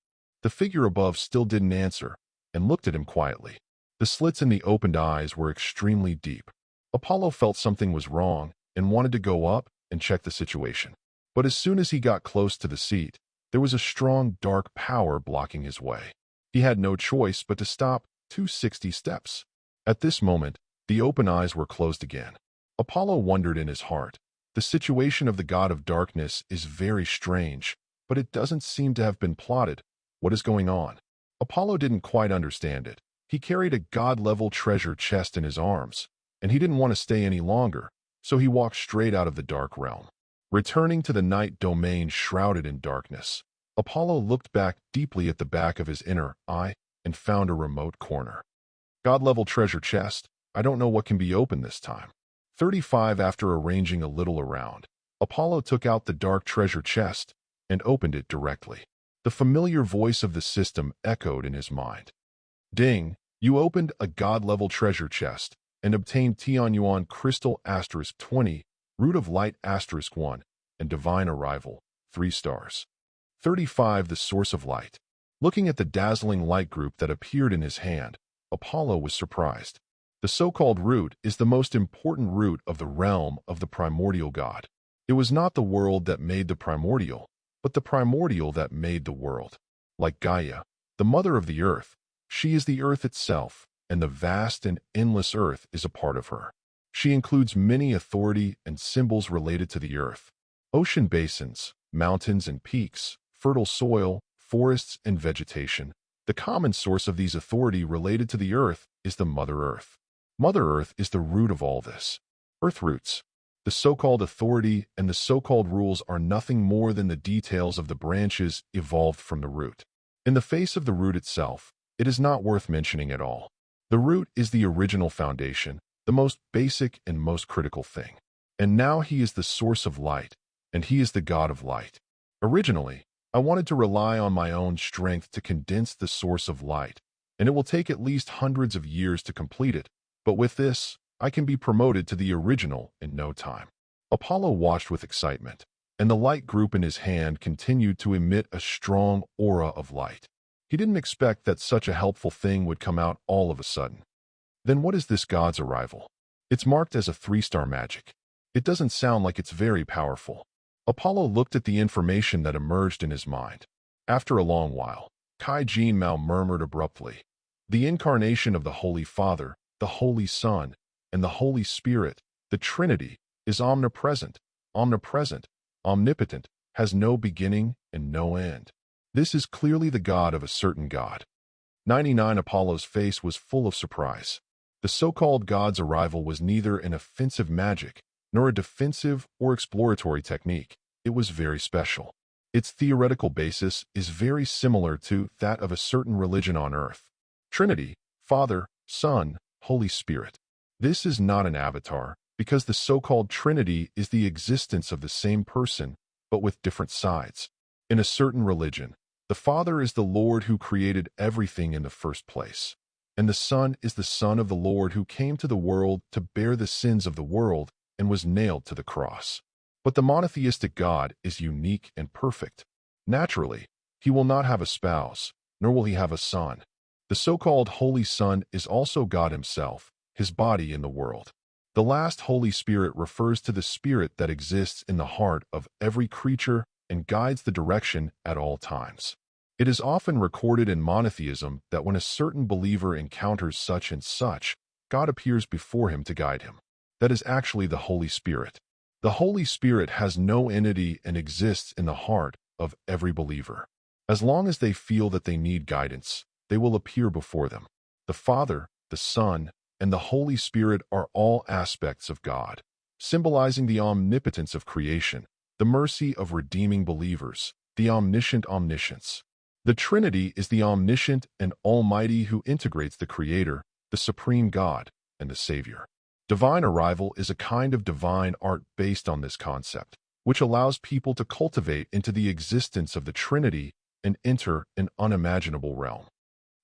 The figure above still didn't answer and looked at him quietly. The slits in the opened eyes were extremely deep. Apollo felt something was wrong and wanted to go up and check the situation. But as soon as he got close to the seat, there was a strong dark power blocking his way. He had no choice but to stop 260 steps. At this moment, the open eyes were closed again. Apollo wondered in his heart. The situation of the god of darkness is very strange, but it doesn't seem to have been plotted. What is going on? Apollo didn't quite understand it. He carried a god-level treasure chest in his arms, and he didn't want to stay any longer, so he walked straight out of the dark realm. Returning to the night domain shrouded in darkness, Apollo looked back deeply at the back of his inner eye and found a remote corner. God-level treasure chest. I don't know what can be opened this time. 35 After arranging a little around, Apollo took out the dark treasure chest and opened it directly. The familiar voice of the system echoed in his mind. Ding! You opened a god-level treasure chest and obtained Tianyuan Crystal *20, Root of Light *1, and Divine Arrival, 3 stars. 35 The Source of Light. Looking at the dazzling light group that appeared in his hand, Apollo was surprised. The so-called root is the most important root of the realm of the primordial god. It was not the world that made the primordial, but the primordial that made the world. Like Gaia, the mother of the earth, she is the earth itself, and the vast and endless earth is a part of her. She includes many authority and symbols related to the earth. Ocean basins, mountains and peaks, fertile soil, forests and vegetation. The common source of these authority related to the earth is the Mother Earth. Mother Earth is the root of all this. Earth roots. The so-called authority and the so-called rules are nothing more than the details of the branches evolved from the root. In the face of the root itself, it is not worth mentioning at all. The root is the original foundation, the most basic and most critical thing. And now he is the source of light, and he is the god of light. Originally, I wanted to rely on my own strength to condense the source of light, and it will take at least hundreds of years to complete it, but with this, I can be promoted to the original in no time. Apollo watched with excitement, and the light group in his hand continued to emit a strong aura of light. He didn't expect that such a helpful thing would come out all of a sudden. Then what is this god's arrival? It's marked as a 3-star magic. It doesn't sound like it's very powerful. Apollo looked at the information that emerged in his mind. After a long while, Kai Jin Mao murmured abruptly, "The incarnation of the Holy Father, the Holy Son, and the Holy Spirit, the Trinity, is omnipresent, omnipotent, has no beginning and no end. This is clearly the god of a certain god." 99 Apollo's face was full of surprise. The so-called god's arrival was neither an offensive magic nor a defensive or exploratory technique. It was very special. Its theoretical basis is very similar to that of a certain religion on earth. Trinity, Father, Son, Holy Spirit. This is not an avatar, because the so-called Trinity is the existence of the same person, but with different sides. In a certain religion, the Father is the Lord who created everything in the first place, and the Son is the Son of the Lord who came to the world to bear the sins of the world and was nailed to the cross. But the monotheistic God is unique and perfect. Naturally, he will not have a spouse, nor will he have a son. The so-called Holy Son is also God himself, his body in the world. The last Holy Spirit refers to the spirit that exists in the heart of every creature and guides the direction at all times. It is often recorded in monotheism that when a certain believer encounters such and such, God appears before him to guide him. That is actually the Holy Spirit. The Holy Spirit has no entity and exists in the heart of every believer. As long as they feel that they need guidance, they will appear before them. The Father, the Son, and the Holy Spirit are all aspects of God, symbolizing the omnipotence of creation, the mercy of redeeming believers, the omniscient omniscience. The Trinity is the omniscient and almighty who integrates the Creator, the Supreme God, and the Savior. Divine arrival is a kind of divine art based on this concept, which allows people to cultivate into the existence of the Trinity and enter an unimaginable realm.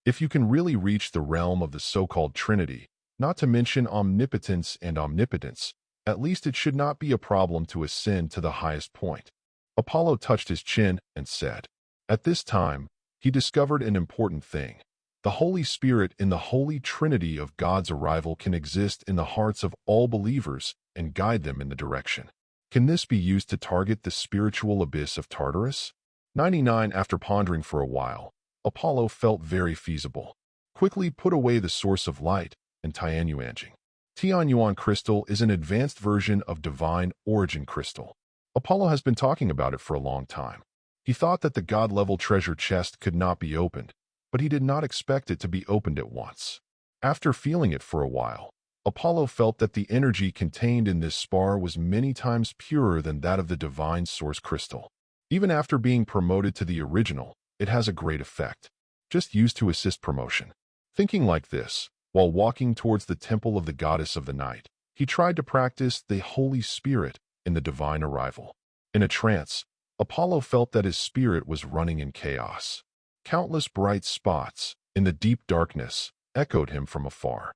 If you can really reach the realm of the so-called Trinity, not to mention omnipotence and omnipotence, at least it should not be a problem to ascend to the highest point. Apollo touched his chin and said, at this time, he discovered an important thing. The Holy Spirit in the Holy Trinity of God's arrival can exist in the hearts of all believers and guide them in the direction. Can this be used to target the spiritual abyss of Tartarus? 99. After pondering for a while, Apollo felt very feasible. Quickly put away the source of light and Tianyuanjing. Tianyuan crystal is an advanced version of divine origin crystal. Apollo has been talking about it for a long time. He thought that the god-level treasure chest could not be opened, but he did not expect it to be opened at once. After feeling it for a while, Apollo felt that the energy contained in this spar was many times purer than that of the divine source crystal. Even after being promoted to the original, it has a great effect, just used to assist promotion. Thinking like this, while walking towards the temple of the goddess of the night, he tried to practice the Holy Spirit in the divine arrival. In a trance, Apollo felt that his spirit was running in chaos. Countless bright spots, in the deep darkness, echoed him from afar.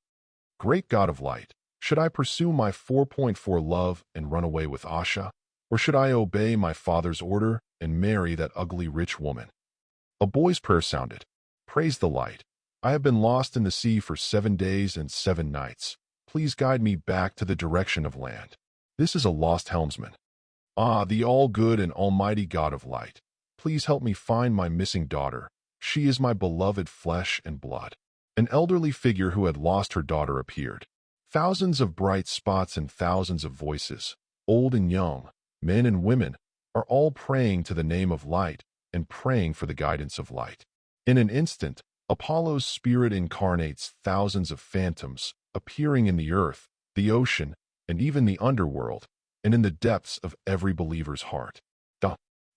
Great God of light, should I pursue my 4.4 love and run away with Asha? Or should I obey my father's order and marry that ugly rich woman? A boy's prayer sounded. Praise the light. I have been lost in the sea for 7 days and 7 nights. Please guide me back to the direction of land. This is a lost helmsman. Ah, the all-good and almighty God of light, please help me find my missing daughter. She is my beloved flesh and blood. An elderly figure who had lost her daughter appeared. Thousands of bright spots and thousands of voices, old and young, men and women, are all praying to the name of light and praying for the guidance of light. In an instant, Apollo's spirit incarnates thousands of phantoms, appearing in the earth, the ocean, and even the underworld, and in the depths of every believer's heart.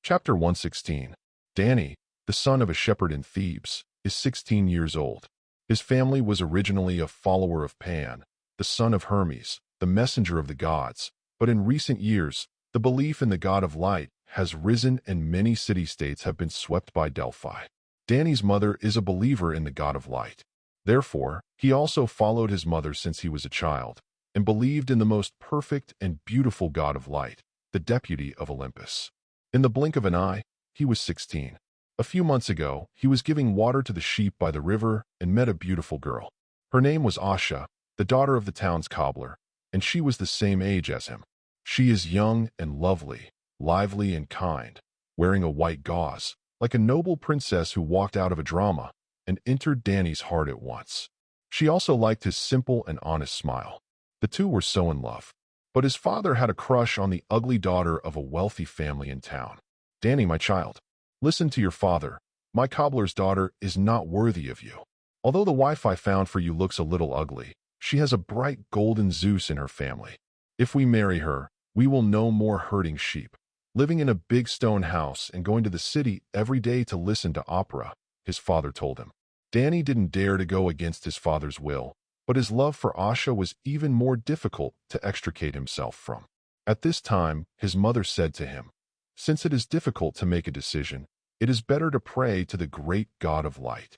Chapter 116. Danny, the son of a shepherd in Thebes, is 16 years old. His family was originally a follower of Pan, the son of Hermes, the messenger of the gods, but in recent years, the belief in the god of light has risen and many city-states have been swept by Delphi. Danny's mother is a believer in the god of light. Therefore, he also followed his mother since he was a child, and believed in the most perfect and beautiful god of light, the deputy of Olympus. In the blink of an eye, he was 16. A few months ago, he was giving water to the sheep by the river and met a beautiful girl. Her name was Asha, the daughter of the town's cobbler, and she was the same age as him. She is young and lovely, lively and kind, wearing a white gauze, like a noble princess who walked out of a drama and entered Danny's heart at once. She also liked his simple and honest smile. The two were so in love. But his father had a crush on the ugly daughter of a wealthy family in town. Danny, my child, listen to your father. My cobbler's daughter is not worthy of you. Although the wife I found for you looks a little ugly, She has a bright golden Zeus in her family. If we marry her, we will no more herding sheep, living in a big stone house and going to the city every day to listen to opera," his father told him. Danny didn't dare to go against his father's will, but his love for Asha was even more difficult to extricate himself from. At this time, his mother said to him, "Since it is difficult to make a decision, it is better to pray to the great God of light.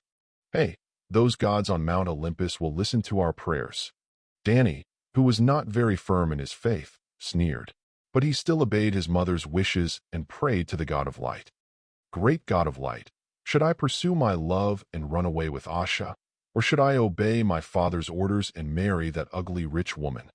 Hey, those gods on Mount Olympus will listen to our prayers." Danny, who was not very firm in his faith, sneered. But he still obeyed his mother's wishes and prayed to the God of light. "Great God of light, should I pursue my love and run away with Asha, or should I obey my father's orders and marry that ugly rich woman?"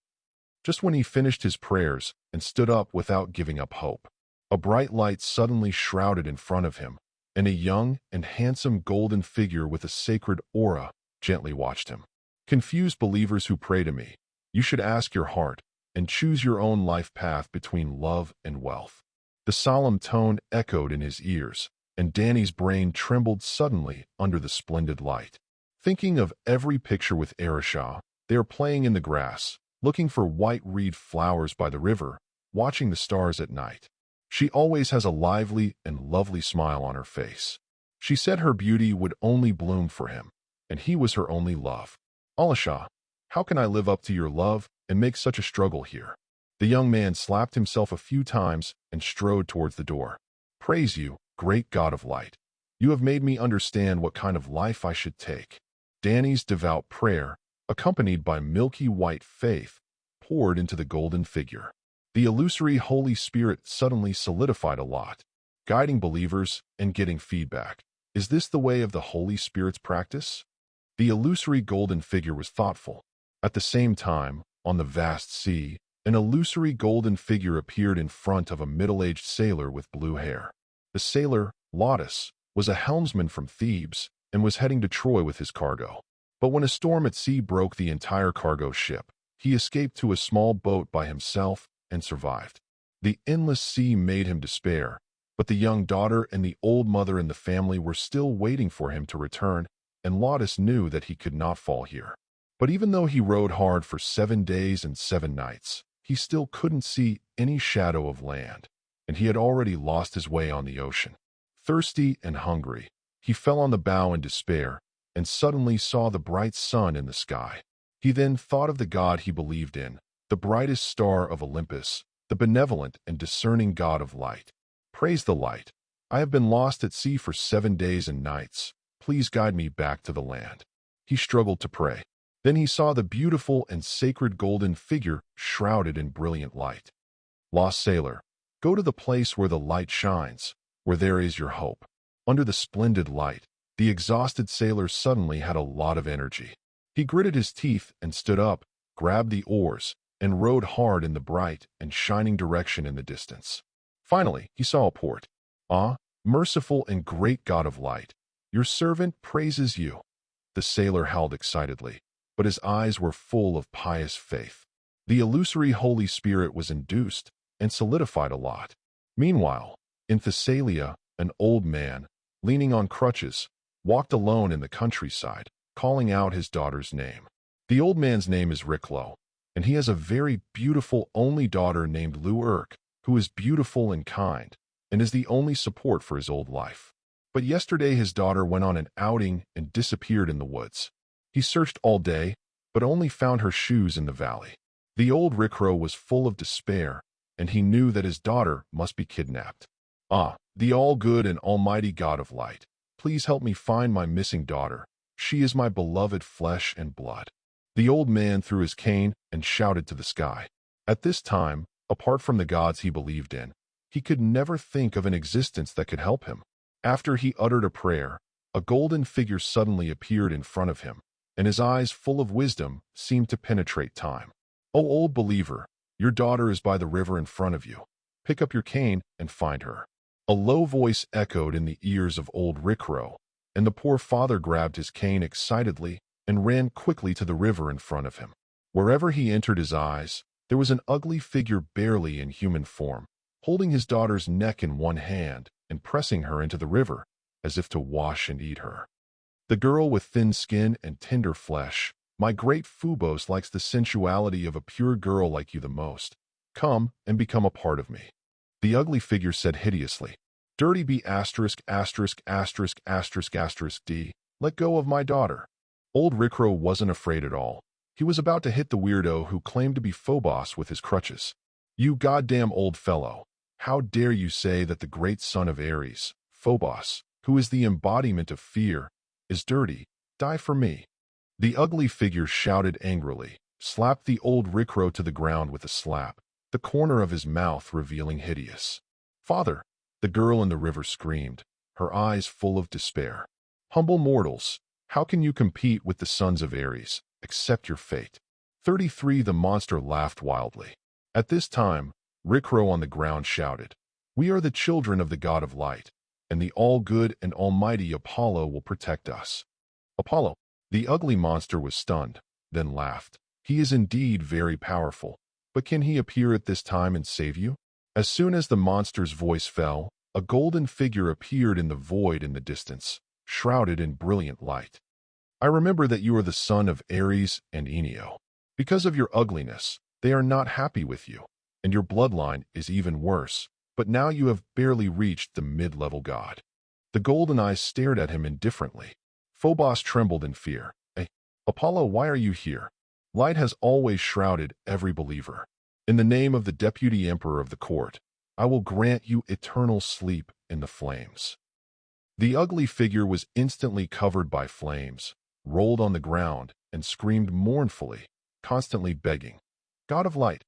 Just when he finished his prayers and stood up without giving up hope, a bright light suddenly shrouded in front of him, and a young and handsome golden figure with a sacred aura gently watched him. "Confused believers who pray to me, you should ask your heart and choose your own life path between love and wealth." The solemn tone echoed in his ears, and Danny's brain trembled suddenly under the splendid light. Thinking of every picture with Arisha, they are playing in the grass, looking for white reed flowers by the river, watching the stars at night. She always has a lively and lovely smile on her face. She said her beauty would only bloom for him, and he was her only love. "Alisha, how can I live up to your love and make such a struggle here?" The young man slapped himself a few times and strode towards the door. "Praise you, great God of light. You have made me understand what kind of life I should take." Danny's devout prayer, accompanied by milky white faith, poured into the golden figure. The illusory Holy Spirit suddenly solidified a lot, guiding believers and getting feedback. Is this the way of the Holy Spirit's practice? The illusory golden figure was thoughtful. At the same time, on the vast sea, an illusory golden figure appeared in front of a middle-aged sailor with blue hair. The sailor, Lotus, was a helmsman from Thebes and was heading to Troy with his cargo. But when a storm at sea broke the entire cargo ship, he escaped to a small boat by himself and survived. The endless sea made him despair, but the young daughter and the old mother in the family were still waiting for him to return, and Lotus knew that he could not fall here. But even though he rowed hard for 7 days and 7 nights, he still couldn't see any shadow of land, and he had already lost his way on the ocean. Thirsty and hungry, he fell on the bow in despair and suddenly saw the bright sun in the sky. He then thought of the God he believed in, the brightest star of Olympus, the benevolent and discerning God of light. "Praise the light. I have been lost at sea for 7 days and nights. Please guide me back to the land." He struggled to pray. Then he saw the beautiful and sacred golden figure shrouded in brilliant light. "Lost sailor, go to the place where the light shines, where there is your hope." Under the splendid light, the exhausted sailor suddenly had a lot of energy. He gritted his teeth and stood up, grabbed the oars, and rowed hard in the bright and shining direction in the distance. Finally, he saw a port. "Ah, merciful and great God of light, your servant praises you." The sailor howled excitedly, but his eyes were full of pious faith. The illusory Holy Spirit was induced and solidified a lot. Meanwhile, in Thessalia, an old man, leaning on crutches, walked alone in the countryside, calling out his daughter's name. The old man's name is Riklo, and he has a very beautiful only daughter named Luurk, who is beautiful and kind, and is the only support for his old life. But yesterday his daughter went on an outing and disappeared in the woods. He searched all day, but only found her shoes in the valley. The old Rikro was full of despair, and he knew that his daughter must be kidnapped. "Ah, the all-good and almighty God of light, please help me find my missing daughter. She is my beloved flesh and blood." The old man threw his cane and shouted to the sky. At this time, apart from the gods he believed in, he could never think of an existence that could help him. After he uttered a prayer, a golden figure suddenly appeared in front of him, and his eyes full of wisdom seemed to penetrate time. "O old believer, your daughter is by the river in front of you. Pick up your cane and find her." A low voice echoed in the ears of old Rikro, and the poor father grabbed his cane excitedly and ran quickly to the river in front of him. Wherever he entered his eyes, there was an ugly figure barely in human form, holding his daughter's neck in one hand and pressing her into the river, as if to wash and eat her. The girl with thin skin and tender flesh, My great Phobos likes the sensuality of a pure girl like you the most. Come and become a part of me." The ugly figure said hideously, "Dirty B asterisk asterisk asterisk asterisk asterisk D. Let go of my daughter." Old Rickrow wasn't afraid at all. He was about to hit the weirdo who claimed to be Phobos with his crutches. "You goddamn old fellow. How dare you say that the great son of Ares, Phobos, who is the embodiment of fear, is dirty? Die for me." The ugly figure shouted angrily, slapped the old Rickrow to the ground with a slap, the corner of his mouth revealing hideous. "Father!" the girl in the river screamed, her eyes full of despair. "Humble mortals, how can you compete with the sons of Ares? Accept your fate." 33 The monster laughed wildly. At this time, Rickrow on the ground shouted, "We are the children of the god of light, and the all-good and almighty Apollo will protect us." "Apollo?" The ugly monster was stunned, then laughed. "He is indeed very powerful, but can he appear at this time and save you?" As soon as the monster's voice fell, a golden figure appeared in the void in the distance, shrouded in brilliant light. "I remember that you are the son of Ares and Enio. Because of your ugliness, they are not happy with you, and your bloodline is even worse, but now you have barely reached the mid-level god." The golden eyes stared at him indifferently. Phobos trembled in fear. "Hey, Apollo, why are you here? Light has always shrouded every believer. In the name of the deputy emperor of the court, I will grant you eternal sleep in the flames." The ugly figure was instantly covered by flames, rolled on the ground, and screamed mournfully, constantly begging, "God of light,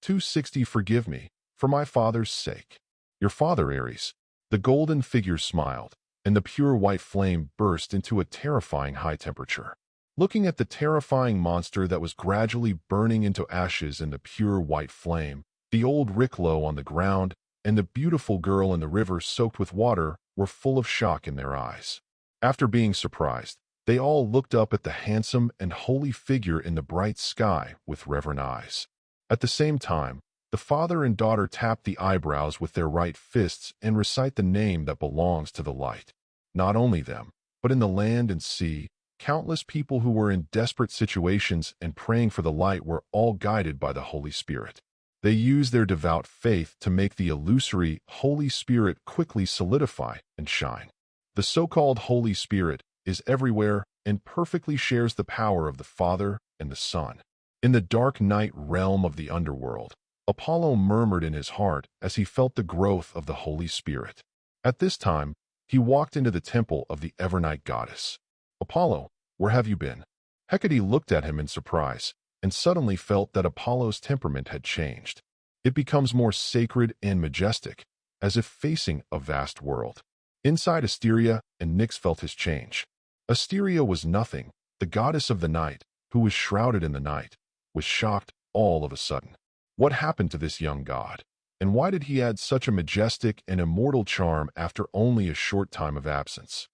260, forgive me, for my father's sake." "Your father, Ares." The golden figure smiled, and the pure white flame burst into a terrifying high temperature. Looking at the terrifying monster that was gradually burning into ashes in the pure white flame, the old Ricklow on the ground and the beautiful girl in the river soaked with water were full of shock in their eyes. After being surprised, they all looked up at the handsome and holy figure in the bright sky with reverent eyes. At the same time, the father and daughter tap the eyebrows with their right fists and recite the name that belongs to the light. Not only them, but in the land and sea, countless people who were in desperate situations and praying for the light were all guided by the Holy Spirit. They used their devout faith to make the illusory Holy Spirit quickly solidify and shine. The so-called Holy Spirit is everywhere and perfectly shares the power of the Father and the Son. In the dark night realm of the underworld, Apollo murmured in his heart as he felt the growth of the Holy Spirit. At this time, he walked into the temple of the Evernight goddess. "Apollo, where have you been?" Hecate looked at him in surprise, and suddenly felt that Apollo's temperament had changed. It becomes more sacred and majestic, as if facing a vast world. Inside Asteria, and Nyx felt his change. Asteria was nothing, the goddess of the night, who was shrouded in the night, was shocked all of a sudden. What happened to this young god? And why did he add such a majestic and immortal charm after only a short time of absence?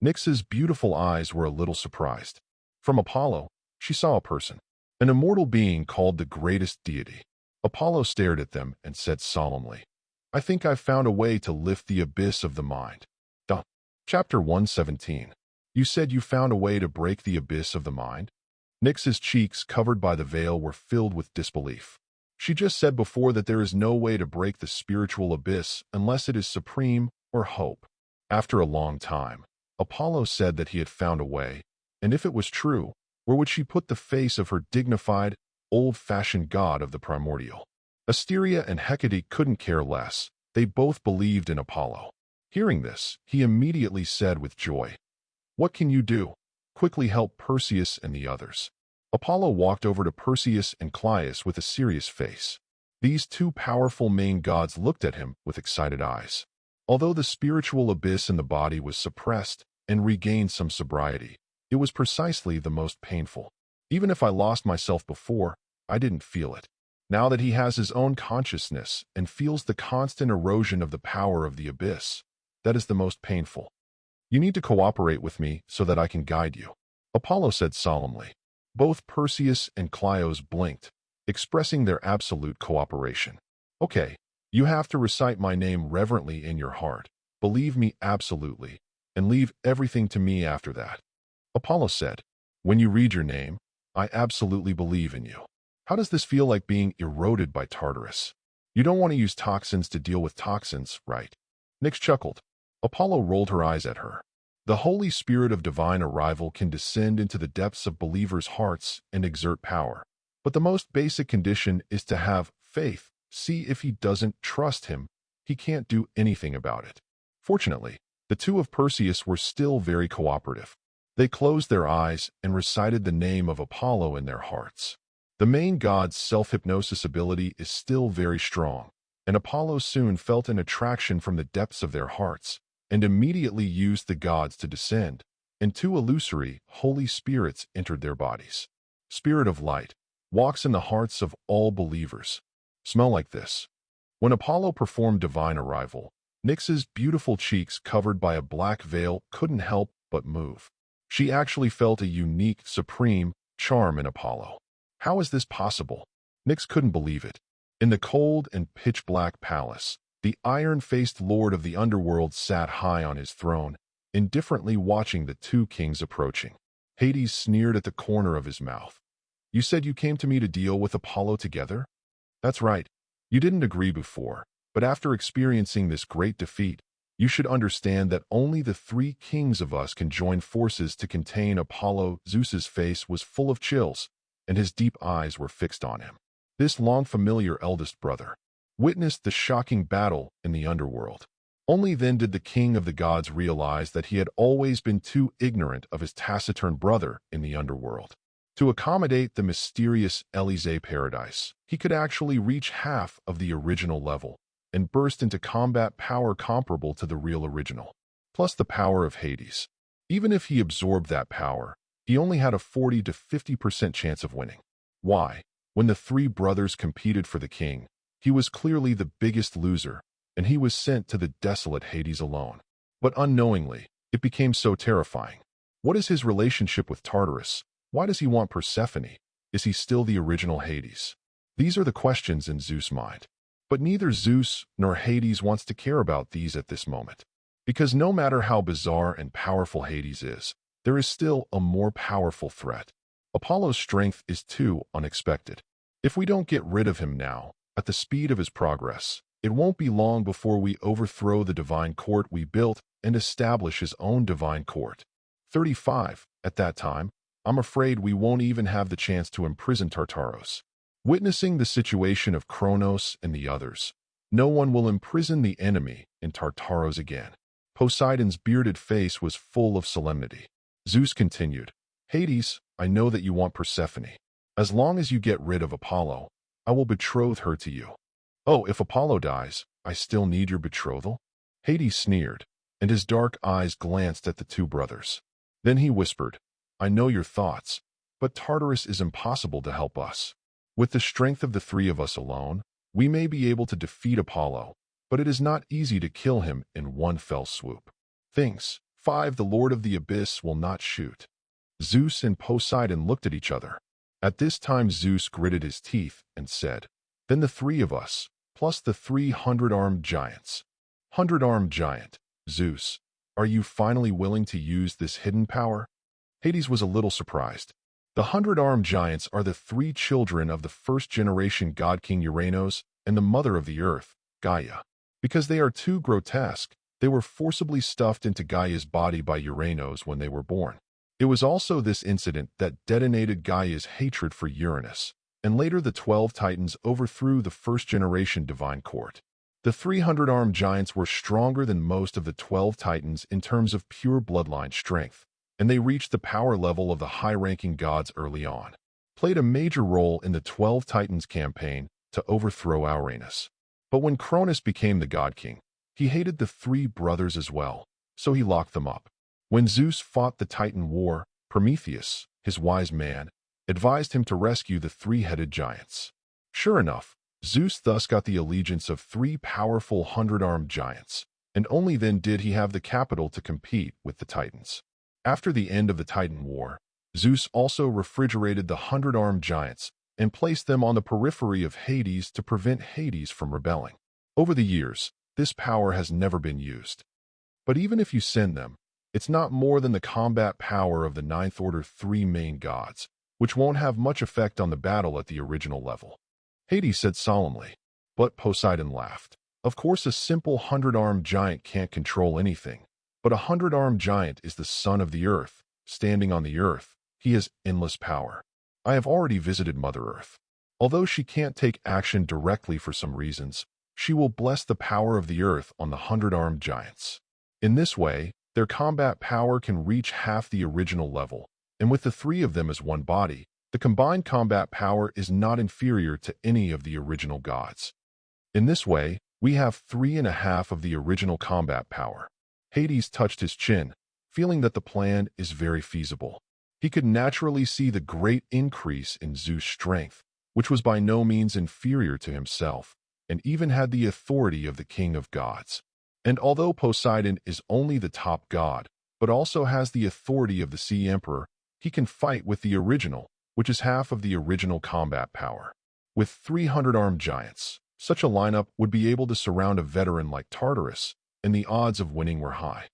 Nyx's beautiful eyes were a little surprised. From Apollo, she saw a person, an immortal being called the greatest deity. Apollo stared at them and said solemnly, "I think I've found a way to lift the abyss of the mind." Chapter 117. You said you found a way to break the abyss of the mind? Nyx's cheeks, covered by the veil, were filled with disbelief. She just said before that there is no way to break the spiritual abyss unless it is supreme or hope. After a long time, Apollo said that he had found a way, and if it was true, where would she put the face of her dignified, old-fashioned god of the primordial? Asteria and Hecate couldn't care less. They both believed in Apollo. Hearing this, he immediately said with joy, "What can you do? Quickly help Perseus and the others." Apollo walked over to Perseus and Cleius with a serious face. These two powerful main gods looked at him with excited eyes. Although the spiritual abyss in the body was suppressed and regained some sobriety, it was precisely the most painful. Even if I lost myself before, I didn't feel it. Now that he has his own consciousness and feels the constant erosion of the power of the abyss, that is the most painful. You need to cooperate with me so that I can guide you," Apollo said solemnly. Both Perseus and Cleios blinked, expressing their absolute cooperation. "Okay, you have to recite my name reverently in your heart, believe me absolutely, and leave everything to me after that," Apollo said. "When you read your name, I absolutely believe in you. How does this feel like being eroded by Tartarus? You don't want to use toxins to deal with toxins, right? Nyx chuckled. Apollo rolled her eyes at her. The Holy Spirit of divine arrival can descend into the depths of believers' hearts and exert power. But the most basic condition is to have faith. See, if he doesn't trust him, he can't do anything about it. Fortunately, the two of Perseus were still very cooperative. They closed their eyes and recited the name of Apollo in their hearts. The main god's self-hypnosis ability is still very strong, and Apollo soon felt an attraction from the depths of their hearts, and immediately used the gods to descend, and two illusory, holy spirits entered their bodies. Spirit of light walks in the hearts of all believers. Smell like this. When Apollo performed divine arrival, Nyx's beautiful cheeks covered by a black veil couldn't help but move. She actually felt a unique, supreme charm in Apollo. How is this possible? Nyx couldn't believe it. In the cold and pitch-black palace, the iron-faced lord of the underworld sat high on his throne, indifferently watching the two kings approaching. Hades sneered at the corner of his mouth. You said you came to me to deal with Apollo together? That's right. You didn't agree before, but after experiencing this great defeat, you should understand that only the three kings of us can join forces to contain Apollo. Zeus's face was full of chills, and his deep eyes were fixed on him. This long-familiar eldest brother witnessed the shocking battle in the underworld. Only then did the king of the gods realize that he had always been too ignorant of his taciturn brother in the underworld. To accommodate the mysterious Elysee paradise, he could actually reach half of the original level and burst into combat power comparable to the real original, plus the power of Hades. Even if he absorbed that power, he only had a 40 to 50% chance of winning. Why? When the three brothers competed for the king, he was clearly the biggest loser, and he was sent to the desolate Hades alone. But unknowingly, it became so terrifying. What is his relationship with Tartarus? Why does he want Persephone? Is he still the original Hades? These are the questions in Zeus' mind. But neither Zeus nor Hades wants to care about these at this moment. Because no matter how bizarre and powerful Hades is, there is still a more powerful threat. Apollo's strength is too unexpected. If we don't get rid of him now, at the speed of his progress, it won't be long before we overthrow the divine court we built and establish his own divine court. 35. At that time, I'm afraid we won't even have the chance to imprison Tartarus. Witnessing the situation of Kronos and the others, no one will imprison the enemy in Tartarus again. Poseidon's bearded face was full of solemnity. Zeus continued, Hades, I know that you want Persephone. As long as you get rid of Apollo, I will betroth her to you. Oh, if Apollo dies, I still need your betrothal? Hades sneered, and his dark eyes glanced at the two brothers. Then he whispered, I know your thoughts, but Tartarus is impossible to help us. With the strength of the three of us alone, we may be able to defeat Apollo, but it is not easy to kill him in one fell swoop. Things. 5. The Lord of the Abyss will not shoot. Zeus and Poseidon looked at each other. At this time Zeus gritted his teeth and said, Then the three of us, plus the 300-armed giants. 100-armed giant, Zeus, are you finally willing to use this hidden power? Hades was a little surprised. The 100-armed giants are the three children of the first-generation god king Uranos and the mother of the earth, Gaia. Because they are too grotesque, they were forcibly stuffed into Gaia's body by Uranos when they were born. It was also this incident that detonated Gaia's hatred for Uranus, and later the 12 Titans overthrew the first-generation divine court. The 300-armed giants were stronger than most of the 12 Titans in terms of pure bloodline strength, and they reached the power level of the high-ranking gods early on. Played a major role in the 12 Titans campaign to overthrow Uranus. But when Cronus became the god king, he hated the three brothers as well, so he locked them up. When Zeus fought the Titan war, Prometheus, his wise man, advised him to rescue the three-headed giants. Sure enough, Zeus thus got the allegiance of three powerful 100-armed giants, and only then did he have the capital to compete with the Titans. After the end of the Titan war, Zeus also refrigerated the 100-armed giants and placed them on the periphery of Hades to prevent Hades from rebelling. Over the years, this power has never been used. But even if you send them, it's not more than the combat power of the Ninth Order three main gods, which won't have much effect on the battle at the original level. Hades said solemnly. But Poseidon laughed. Of course, a simple 100-armed giant can't control anything. But a 100-armed giant is the son of the earth. Standing on the earth, he has endless power. I have already visited Mother Earth. Although she can't take action directly for some reasons, she will bless the power of the earth on the 100-armed giants. In this way, their combat power can reach half the original level, and with the three of them as one body, the combined combat power is not inferior to any of the original gods. In this way, we have 3.5 of the original combat power. Hades touched his chin, feeling that the plan is very feasible. He could naturally see the great increase in Zeus' strength, which was by no means inferior to himself, and even had the authority of the king of gods. And although Poseidon is only the top god, but also has the authority of the sea emperor, he can fight with the original, which is half of the original combat power. With 300 armed giants, such a lineup would be able to surround a veteran like Tartarus, and the odds of winning were high.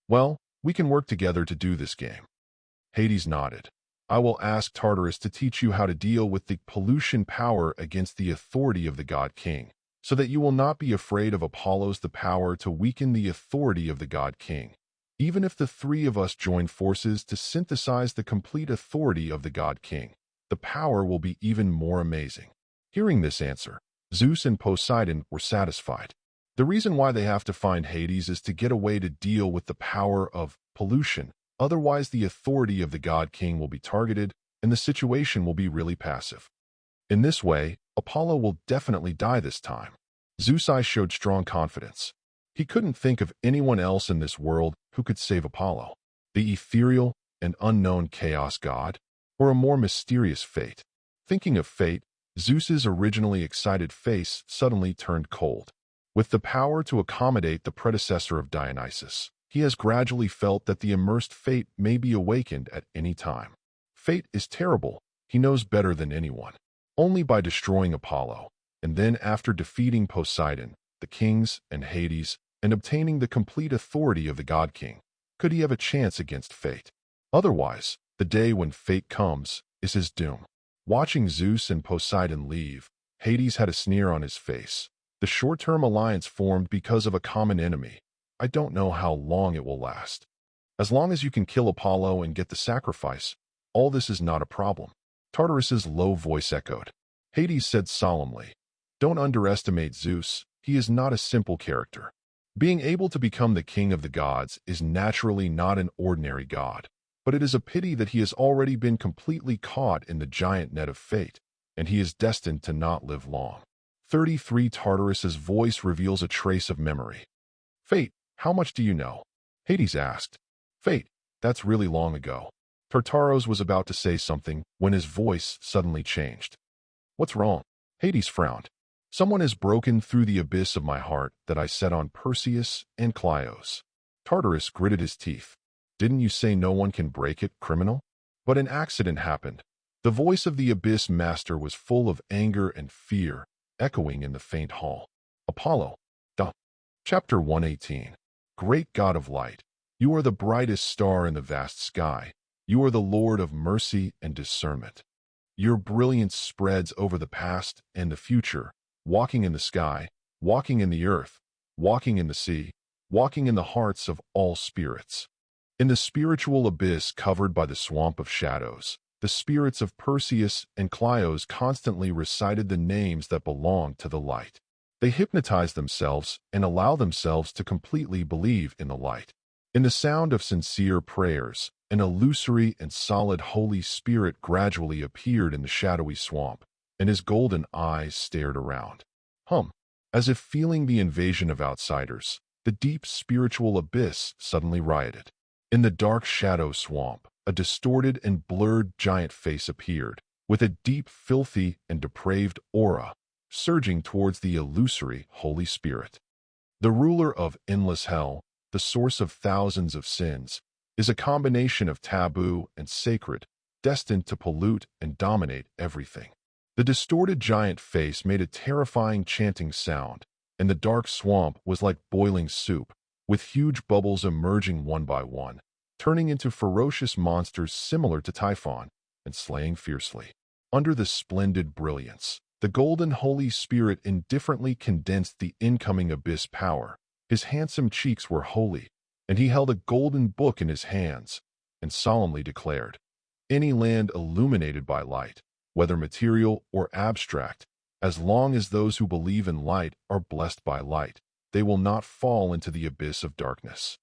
Well, we can work together to do this game. Hades nodded. I will ask Tartarus to teach you how to deal with the pollution power against the authority of the god king, so that you will not be afraid of Apollo's the power to weaken the authority of the god king. Even if the three of us join forces to synthesize the complete authority of the god king, the power will be even more amazing. Hearing this answer, Zeus and Poseidon were satisfied. The reason why they have to find Hades is to get a way to deal with the power of pollution. Otherwise, the authority of the god king will be targeted, and the situation will be really passive. In this way, Apollo will definitely die this time. Zeus' eyes showed strong confidence. He couldn't think of anyone else in this world who could save Apollo. The ethereal and unknown chaos god, or a more mysterious fate. Thinking of fate, Zeus's originally excited face suddenly turned cold. With the power to accommodate the predecessor of Dionysus, he has gradually felt that the immersed fate may be awakened at any time. Fate is terrible, he knows better than anyone. Only by destroying Apollo, and then after defeating Poseidon, the kings, and Hades, and obtaining the complete authority of the god king, could he have a chance against fate. Otherwise, the day when fate comes is his doom. Watching Zeus and Poseidon leave, Hades had a sneer on his face. The short-term alliance formed because of a common enemy. I don't know how long it will last. As long as you can kill Apollo and get the sacrifice, all this is not a problem. Tartarus's low voice echoed. Hades said solemnly, Don't underestimate Zeus, he is not a simple character. Being able to become the king of the gods is naturally not an ordinary god, but it is a pity that he has already been completely caught in the giant net of fate, and he is destined to not live long. 33 Tartarus's voice reveals a trace of memory. Fate, how much do you know? Hades asked. Fate, that's really long ago. Tartarus was about to say something when his voice suddenly changed. What's wrong? Hades frowned. Someone has broken through the abyss of my heart that I set on Perseus and Cleios. Tartarus gritted his teeth. Didn't you say no one can break it, criminal? But an accident happened. The voice of the abyss master was full of anger and fear, echoing in the faint hall. Apollo. Chapter 118. Great God of light, you are the brightest star in the vast sky. You are the Lord of mercy and discernment. Your brilliance spreads over the past and the future, walking in the sky, walking in the earth, walking in the sea, walking in the hearts of all spirits. In the spiritual abyss covered by the swamp of shadows, the spirits of Perseus and Cleios constantly recited the names that belonged to the light. They hypnotize themselves and allow themselves to completely believe in the light. In the sound of sincere prayers, an illusory and solid Holy Spirit gradually appeared in the shadowy swamp, and his golden eyes stared around. As if feeling the invasion of outsiders, the deep spiritual abyss suddenly rioted. In the dark shadow swamp, a distorted and blurred giant face appeared, with a deep, filthy, and depraved aura, surging towards the illusory Holy Spirit. The ruler of endless hell, the source of thousands of sins, is a combination of taboo and sacred, destined to pollute and dominate everything. The distorted giant face made a terrifying chanting sound, and the dark swamp was like boiling soup, with huge bubbles emerging one by one, turning into ferocious monsters similar to Typhon, and slaying fiercely. Under the splendid brilliance, the golden Holy Spirit indifferently condensed the incoming abyss power. His handsome cheeks were holy, and he held a golden book in his hands, and solemnly declared, "Any land illuminated by light, whether material or abstract, as long as those who believe in light are blessed by light, they will not fall into the abyss of darkness."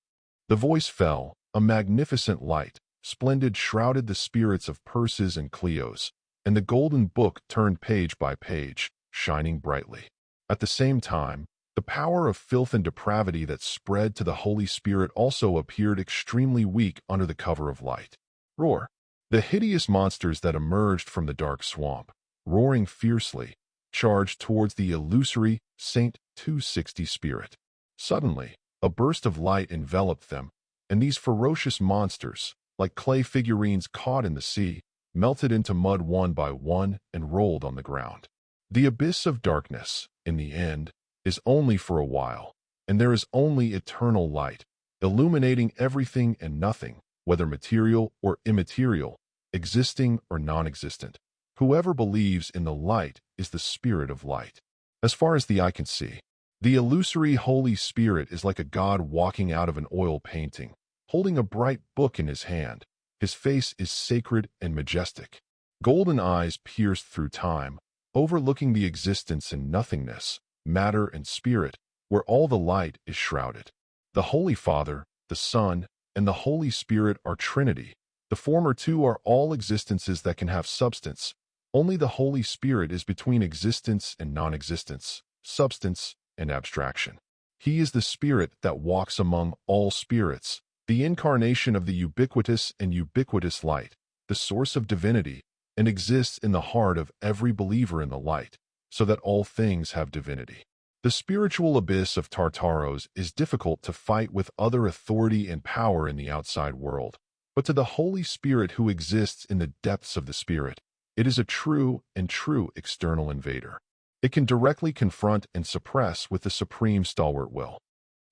The voice fell, a magnificent light, splendid shrouded the spirits of Perses and Cleos, and the golden book turned page by page, shining brightly. At the same time, the power of filth and depravity that spread to the Holy Spirit also appeared extremely weak under the cover of light. Roar! The hideous monsters that emerged from the dark swamp, roaring fiercely, charged towards the illusory Saint 260 spirit. Suddenly, a burst of light enveloped them, and these ferocious monsters, like clay figurines caught in the sea, melted into mud one by one and rolled on the ground. The abyss of darkness, in the end, is only for a while, and there is only eternal light, illuminating everything and nothing, whether material or immaterial, existing or non-existent. Whoever believes in the light is the spirit of light. As far as the eye can see, the illusory Holy Spirit is like a god walking out of an oil painting, holding a bright book in his hand. His face is sacred and majestic. Golden eyes pierced through time, overlooking the existence and nothingness, matter and spirit, where all the light is shrouded. The Holy Father, the Son, and the Holy Spirit are Trinity. The former two are all existences that can have substance. Only the Holy Spirit is between existence and non-existence, substance and abstraction. He is the Spirit that walks among all spirits, the incarnation of the ubiquitous and ubiquitous light, the source of divinity, and exists in the heart of every believer in the light, so that all things have divinity. The spiritual abyss of Tartarus is difficult to fight with other authority and power in the outside world, but to the Holy Spirit who exists in the depths of the Spirit, it is a true external invader. It can directly confront and suppress with the supreme stalwart will.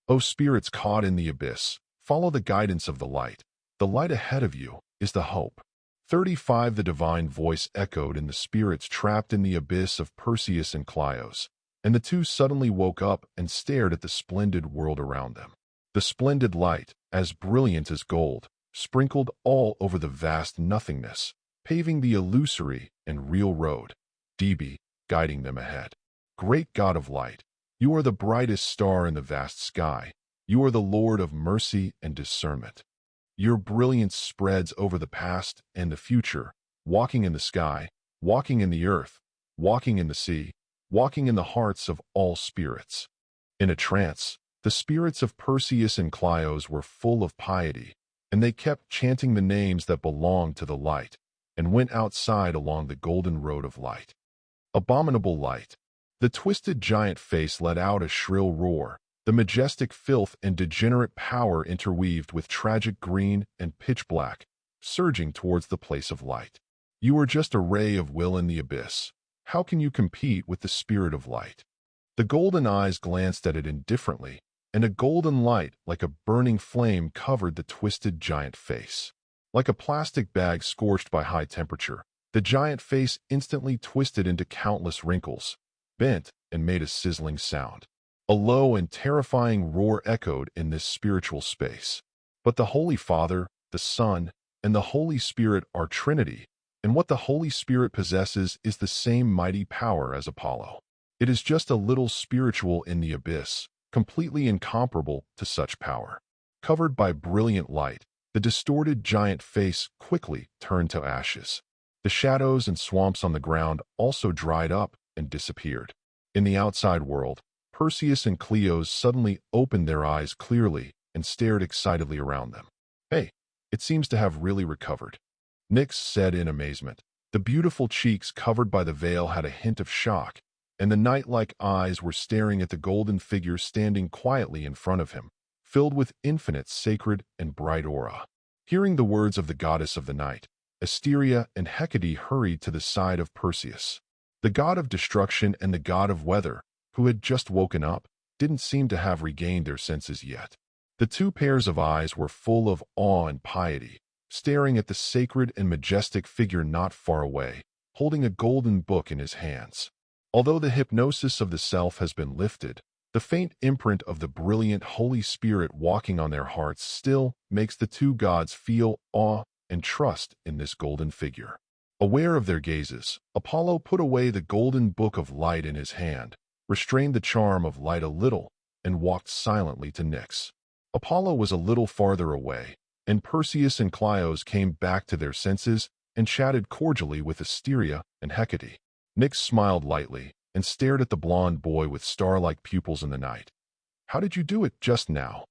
O spirits caught in the abyss, follow the guidance of the light. The light ahead of you is the hope. 35 The divine voice echoed in the spirits trapped in the abyss of Perseus and Cleos, and the two suddenly woke up and stared at the splendid world around them. The splendid light, as brilliant as gold, sprinkled all over the vast nothingness, paving the illusory and real road, DB, guiding them ahead. Great God of light, you are the brightest star in the vast sky. You are the Lord of mercy and discernment. Your brilliance spreads over the past and the future, walking in the sky, walking in the earth, walking in the sea, walking in the hearts of all spirits. In a trance, the spirits of Perseus and Cleos were full of piety, and they kept chanting the names that belonged to the light, and went outside along the golden road of light. Abominable light. The twisted giant face let out a shrill roar, the majestic filth and degenerate power interweaved with tragic green and pitch black, surging towards the place of light. You are just a ray of will in the abyss. How can you compete with the spirit of light? The golden eyes glanced at it indifferently, and a golden light like a burning flame covered the twisted giant face. Like a plastic bag scorched by high temperature, the giant face instantly twisted into countless wrinkles, bent, and made a sizzling sound. A low and terrifying roar echoed in this spiritual space. But the Holy Father, the Son, and the Holy Spirit are Trinity, and what the Holy Spirit possesses is the same mighty power as Apollo. It is just a little spiritual in the abyss, completely incomparable to such power. Covered by brilliant light, the distorted giant face quickly turned to ashes. The shadows and swamps on the ground also dried up and disappeared. In the outside world, Perseus and Cleos suddenly opened their eyes clearly and stared excitedly around them. Hey, it seems to have really recovered, Nyx said in amazement. The beautiful cheeks covered by the veil had a hint of shock, and the night-like eyes were staring at the golden figure standing quietly in front of him, filled with infinite sacred and bright aura. Hearing the words of the goddess of the night, Asteria and Hecate hurried to the side of Perseus. The god of destruction and the god of weather, who had just woken up, didn't seem to have regained their senses yet. The two pairs of eyes were full of awe and piety, staring at the sacred and majestic figure not far away, holding a golden book in his hands. Although the hypnosis of the self has been lifted, the faint imprint of the brilliant Holy Spirit walking on their hearts still makes the two gods feel awe and trust in this golden figure. Aware of their gazes, Apollo put away the golden book of light in his hand, restrained the charm of light a little, and walked silently to Nyx. Apollo was a little farther away, and Perseus and Cleios came back to their senses and chatted cordially with Asteria and Hecate. Nyx smiled lightly and stared at the blond boy with star-like pupils in the night. "How did you do it just now?"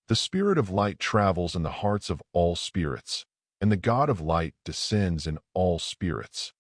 "The spirit of light travels in the hearts of all spirits, and the god of light descends in all spirits,"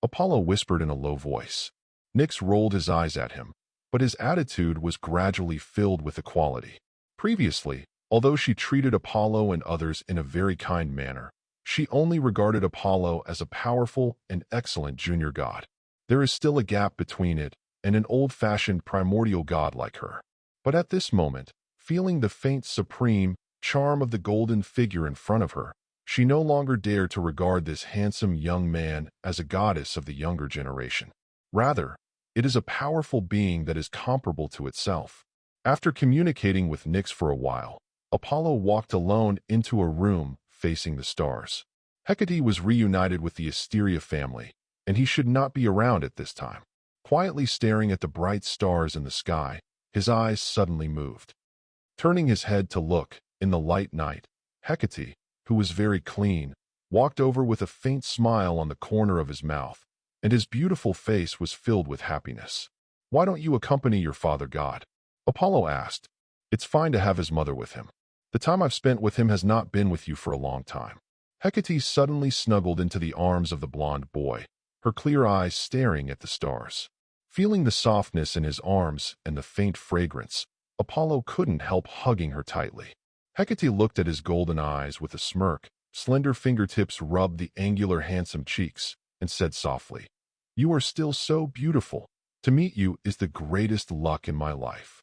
Apollo whispered in a low voice. Nyx rolled his eyes at him, but his attitude was gradually filled with equality. Previously, although she treated Apollo and others in a very kind manner, she only regarded Apollo as a powerful and excellent junior god. There is still a gap between it and an old-fashioned primordial god like her. But at this moment, feeling the faint supreme charm of the golden figure in front of her, she no longer dared to regard this handsome young man as a goddess of the younger generation. Rather, it is a powerful being that is comparable to itself. After communicating with Nyx for a while, Apollo walked alone into a room facing the stars. Hecate was reunited with the Asteria family, and he should not be around at this time. Quietly staring at the bright stars in the sky, his eyes suddenly moved. Turning his head to look, in the light night, Hecate, who was very clean, walked over with a faint smile on the corner of his mouth, and his beautiful face was filled with happiness. "Why don't you accompany your father god?" Apollo asked. "It's fine to have his mother with him. The time I've spent with him has not been with you for a long time." Hecate suddenly snuggled into the arms of the blond boy, her clear eyes staring at the stars. Feeling the softness in his arms and the faint fragrance, Apollo couldn't help hugging her tightly. Hecate looked at his golden eyes with a smirk, slender fingertips rubbed the angular handsome cheeks, and said softly, "You are still so beautiful. To meet you is the greatest luck in my life.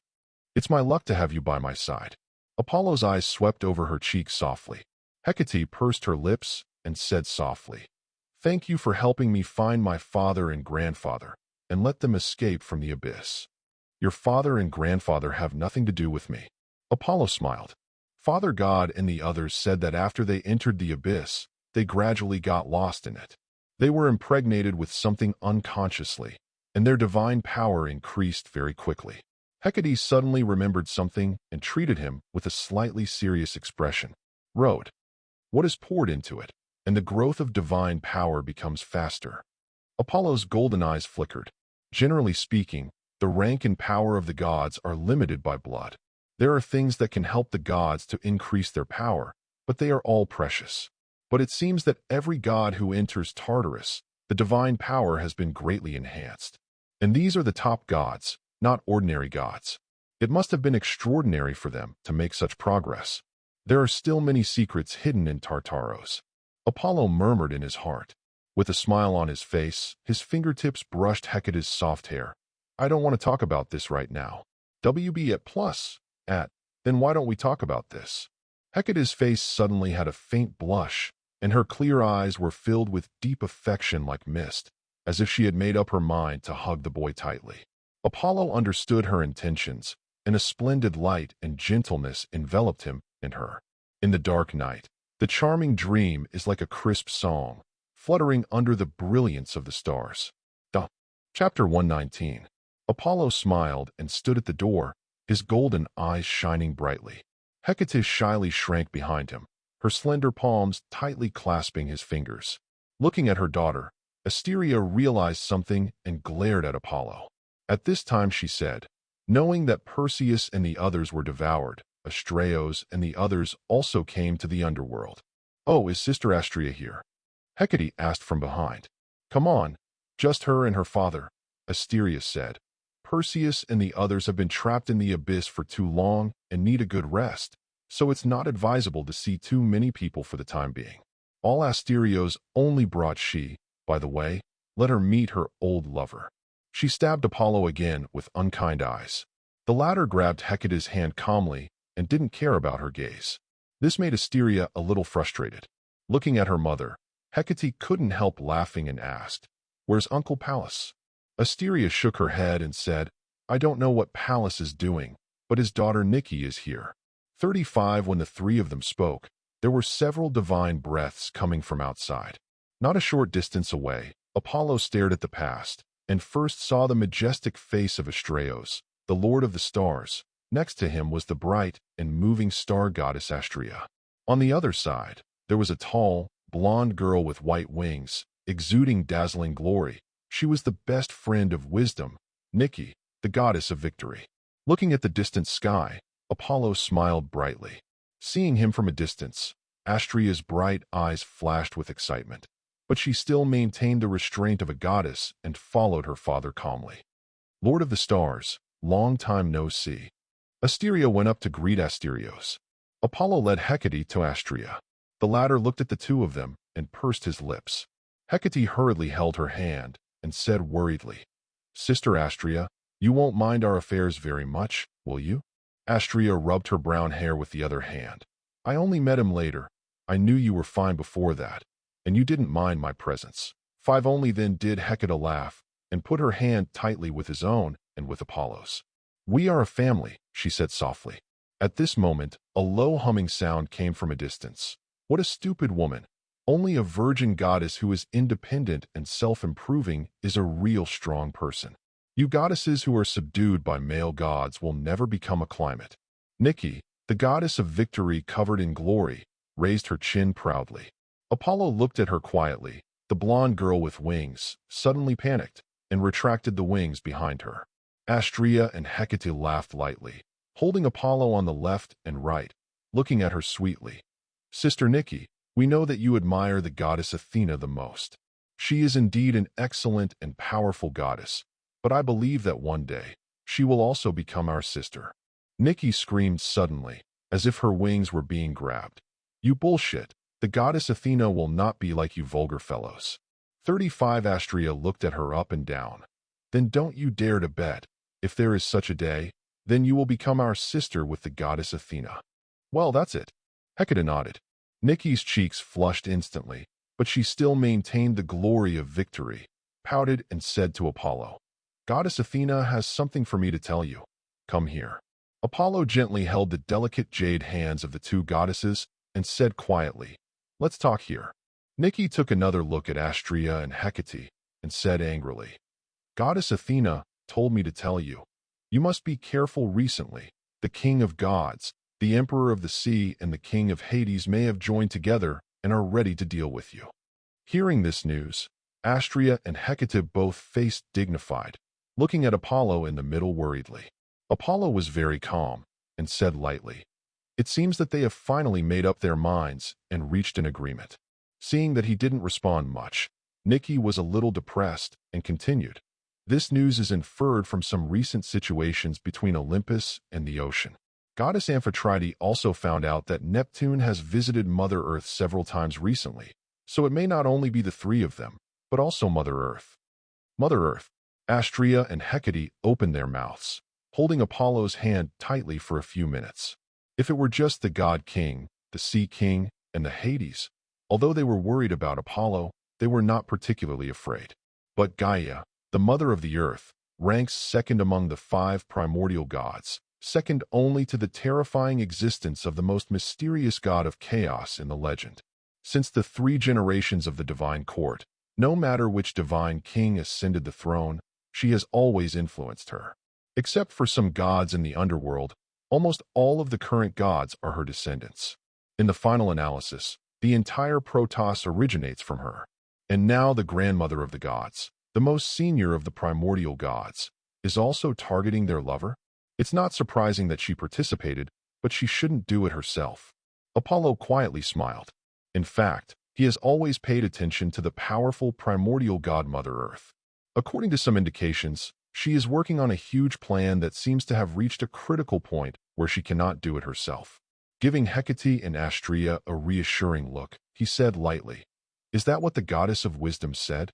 It's my luck to have you by my side." Apollo's eyes swept over her cheeks softly. Hecate pursed her lips and said softly, "Thank you for helping me find my father and grandfather, and let them escape from the abyss." "Your father and grandfather have nothing to do with me." Apollo smiled. Father God and the others said that after they entered the abyss, they gradually got lost in it. They were impregnated with something unconsciously, and their divine power increased very quickly. Hecate suddenly remembered something and treated him with a slightly serious expression. "Road. What is poured into it, and the growth of divine power becomes faster." Apollo's golden eyes flickered. Generally speaking, the rank and power of the gods are limited by blood. There are things that can help the gods to increase their power, but they are all precious. But it seems that every god who enters Tartarus, the divine power has been greatly enhanced. And these are the top gods, not ordinary gods. It must have been extraordinary for them to make such progress. There are still many secrets hidden in Tartarus, Apollo murmured in his heart. With a smile on his face, his fingertips brushed Hecate's soft hair. "I don't want to talk about this right now." WB at plus, at, "Then why don't we talk about this?" Hecate's face suddenly had a faint blush, and her clear eyes were filled with deep affection like mist, as if she had made up her mind to hug the boy tightly. Apollo understood her intentions, and a splendid light and gentleness enveloped him and her. In the dark night, the charming dream is like a crisp song, fluttering under the brilliance of the stars. Chapter 119. Apollo smiled and stood at the door, his golden eyes shining brightly. Hecate shyly shrank behind him, her slender palms tightly clasping his fingers. Looking at her daughter, Asteria realized something and glared at Apollo. At this time she said, "Knowing that Perseus and the others were devoured, Astraeos and the others also came to the underworld." "Oh, is Sister Asteria here?" Hecate asked from behind. "Come on, just her and her father," Asteria said. "Perseus and the others have been trapped in the abyss for too long and need a good rest, so it's not advisable to see too many people for the time being." All Asterios only brought she, by the way, let her meet her old lover. She stabbed Apollo again with unkind eyes. The latter grabbed Hecate's hand calmly and didn't care about her gaze. This made Asteria a little frustrated. Looking at her mother, Hecate couldn't help laughing and asked, "Where's Uncle Pallas?" Asteria shook her head and said, "I don't know what Pallas is doing, but his daughter Nike is here." 35 When the three of them spoke, there were several divine breaths coming from outside. Not a short distance away, Apollo stared at the past, and first saw the majestic face of Astraeus, the lord of the stars. Next to him was the bright and moving star goddess Astrea. On the other side, there was a tall, blonde girl with white wings, exuding dazzling glory. She was the best friend of wisdom, Nike, the goddess of victory. Looking at the distant sky, Apollo smiled brightly. Seeing him from a distance, Astrea's bright eyes flashed with excitement, but she still maintained the restraint of a goddess and followed her father calmly. "Lord of the stars, long time no see." Asteria went up to greet Asterios. Apollo led Hecate to Astrea. The latter looked at the two of them and pursed his lips. Hecate hurriedly held her hand and said worriedly, "Sister Astrea, you won't mind our affairs very much, will you?" Astrea rubbed her brown hair with the other hand. "I only met him later. I knew you were fine before that, and you didn't mind my presence." 5 Only then did Hecate laugh and put her hand tightly with his own and with Apollo's. "We are a family," she said softly. At this moment, a low humming sound came from a distance. What a stupid woman! Only a virgin goddess who is independent and self-improving is a real strong person. You goddesses who are subdued by male gods will never become a climate. Nike, the goddess of victory covered in glory, raised her chin proudly. Apollo looked at her quietly. The blonde girl with wings suddenly panicked and retracted the wings behind her. Astrea and Hecate laughed lightly, holding Apollo on the left and right, looking at her sweetly. "Sister Nike, we know that you admire the goddess Athena the most. She is indeed an excellent and powerful goddess, but I believe that one day she will also become our sister." Nike screamed suddenly, as if her wings were being grabbed. "You bullshit. The goddess Athena will not be like you vulgar fellows." 35 Astrea looked at her up and down. "Then don't you dare to bet. If there is such a day, then you will become our sister with the goddess Athena." "Well, that's it." Hecate nodded. Niki's cheeks flushed instantly, but she still maintained the glory of victory, pouted and said to Apollo, "Goddess Athena has something for me to tell you. Come here." Apollo gently held the delicate jade hands of the two goddesses and said quietly, "Let's talk here." Nike took another look at Astrea and Hecate and said angrily, "Goddess Athena told me to tell you. You must be careful recently. The king of gods, the emperor of the sea, and the king of Hades may have joined together and are ready to deal with you." Hearing this news, Astrea and Hecate both faced dignified, looking at Apollo in the middle worriedly. Apollo was very calm and said lightly, "It seems that they have finally made up their minds and reached an agreement." Seeing that he didn't respond much, Nike was a little depressed and continued, "This news is inferred from some recent situations between Olympus and the ocean. Goddess Amphitrite also found out that Neptune has visited Mother Earth several times recently, so it may not only be the three of them, but also Mother Earth." Mother Earth. Astrea and Hecate opened their mouths, holding Apollo's hand tightly for a few minutes. If it were just the God King, the Sea King, and the Hades, although they were worried about Apollo, they were not particularly afraid. But Gaia, the mother of the earth, ranks second among the 5 primordial gods, second only to the terrifying existence of the most mysterious god of chaos in the legend. Since the 3 generations of the divine court, no matter which divine king ascended the throne, she has always influenced her. Except for some gods in the underworld, almost all of the current gods are her descendants. In the final analysis, the entire Protoss originates from her. And now the grandmother of the gods, the most senior of the primordial gods, is also targeting their lover? It's not surprising that she participated, but she shouldn't do it herself. Apollo quietly smiled. In fact, he has always paid attention to the powerful primordial god Mother Earth. According to some indications, she is working on a huge plan that seems to have reached a critical point where she cannot do it herself. Giving Hecate and Astrea a reassuring look, he said lightly, "Is that what the goddess of wisdom said?"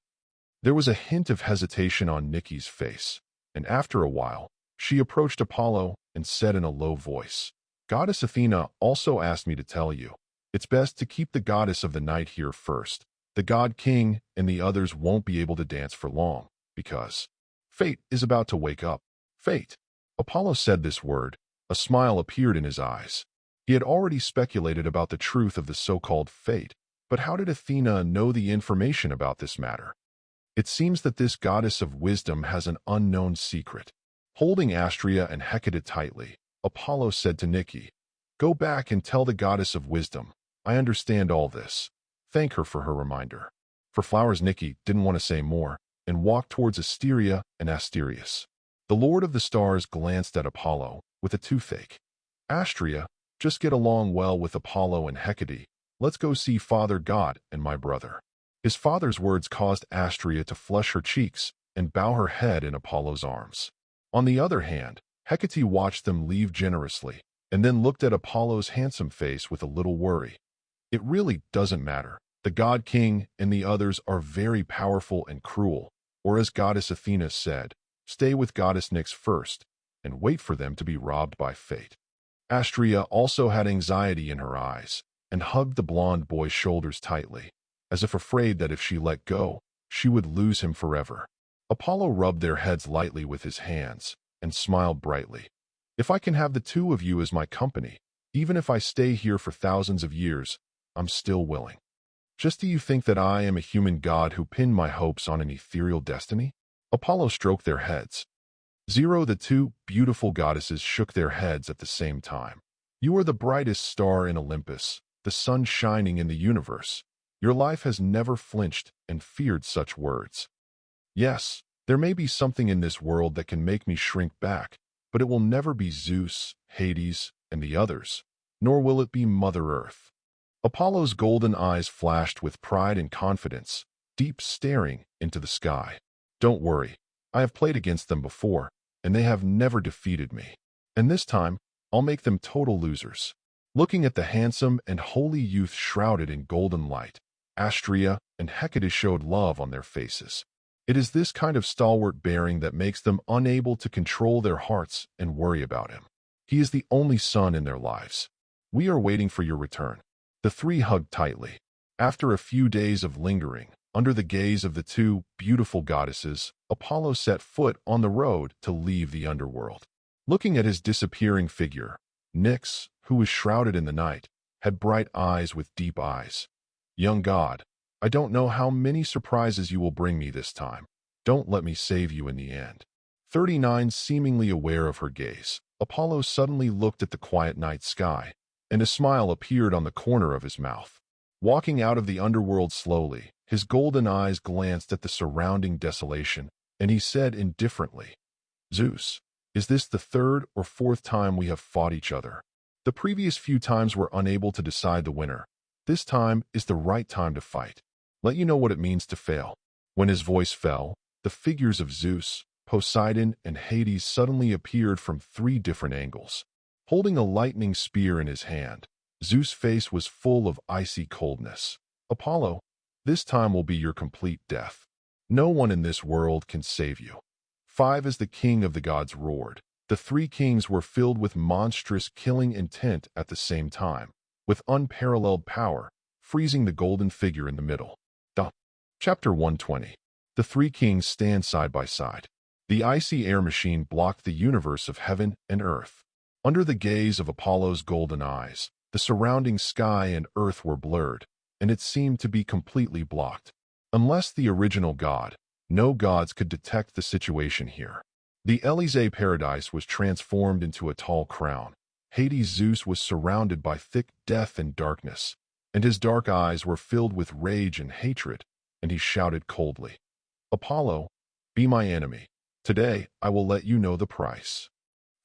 There was a hint of hesitation on Niki's face, and after a while, she approached Apollo and said in a low voice, "Goddess Athena also asked me to tell you. It's best to keep the goddess of the night here first. The god king and the others won't be able to dance for long, because fate is about to wake up. Fate. Apollo said this word. A smile appeared in his eyes. He had already speculated about the truth of the so-called fate, but how did Athena know the information about this matter? It seems that this goddess of wisdom has an unknown secret. Holding Astrea and Hecate tightly, Apollo said to Nike, "Go back and tell the goddess of wisdom, I understand all this. Thank her for her reminder." For flowers, Nike didn't want to say more and walked towards Asteria and Asterius. The Lord of the Stars glanced at Apollo with a toothache. "Astrea, just get along well with Apollo and Hecate. Let's go see Father God and my brother." His father's words caused Astrea to flush her cheeks and bow her head in Apollo's arms. On the other hand, Hecate watched them leave generously and then looked at Apollo's handsome face with a little worry. It really doesn't matter. The god king and the others are very powerful and cruel, or as goddess Athena said, stay with goddess Nyx first and wait for them to be robbed by fate. Astrea also had anxiety in her eyes and hugged the blonde boy's shoulders tightly, as if afraid that if she let go, she would lose him forever. Apollo rubbed their heads lightly with his hands and smiled brightly. "If I can have the two of you as my company, even if I stay here for thousands of years, I'm still willing. Just do you think that I am a human god who pinned my hopes on an ethereal destiny?" Apollo stroked their heads. The two beautiful goddesses shook their heads at the same time. "You are the brightest star in Olympus, the sun shining in the universe. Your life has never flinched and feared such words. Yes, there may be something in this world that can make me shrink back, but it will never be Zeus, Hades, and the others, nor will it be Mother Earth." Apollo's golden eyes flashed with pride and confidence, deep staring into the sky. "Don't worry, I have played against them before, and they have never defeated me. And this time, I'll make them total losers." Looking at the handsome and holy youth shrouded in golden light, Astrea and Hecate showed love on their faces. It is this kind of stalwart bearing that makes them unable to control their hearts and worry about him. He is the only son in their lives. "We are waiting for your return." The three hugged tightly. After a few days of lingering, under the gaze of the two beautiful goddesses, Apollo set foot on the road to leave the underworld. Looking at his disappearing figure, Nyx, who was shrouded in the night, had bright eyes with deep eyes. "Young god, I don't know how many surprises you will bring me this time. Don't let me save you in the end." 39 Seemingly aware of her gaze, Apollo suddenly looked at the quiet night sky, and a smile appeared on the corner of his mouth. Walking out of the underworld slowly, his golden eyes glanced at the surrounding desolation, and he said indifferently, "Zeus, is this the third or fourth time we have fought each other? The previous few times were unable to decide the winner. This time is the right time to fight. Let you know what it means to fail." When his voice fell, the figures of Zeus, Poseidon, and Hades suddenly appeared from 3 different angles. Holding a lightning spear in his hand, Zeus' face was full of icy coldness. "Apollo, this time will be your complete death. No one in this world can save you." 5 As the king of the gods roared, the 3 kings were filled with monstrous killing intent at the same time, with unparalleled power, freezing the golden figure in the middle. Chapter 120. The 3 kings stand side by side. The icy air machine blocked the universe of heaven and earth. Under the gaze of Apollo's golden eyes, the surrounding sky and earth were blurred, and it seemed to be completely blocked. Unless the original god, no gods could detect the situation here. The Elysee paradise was transformed into a tall crown. Hades' Zeus was surrounded by thick death and darkness, and his dark eyes were filled with rage and hatred, and he shouted coldly, "Apollo, be my enemy. Today I will let you know the price."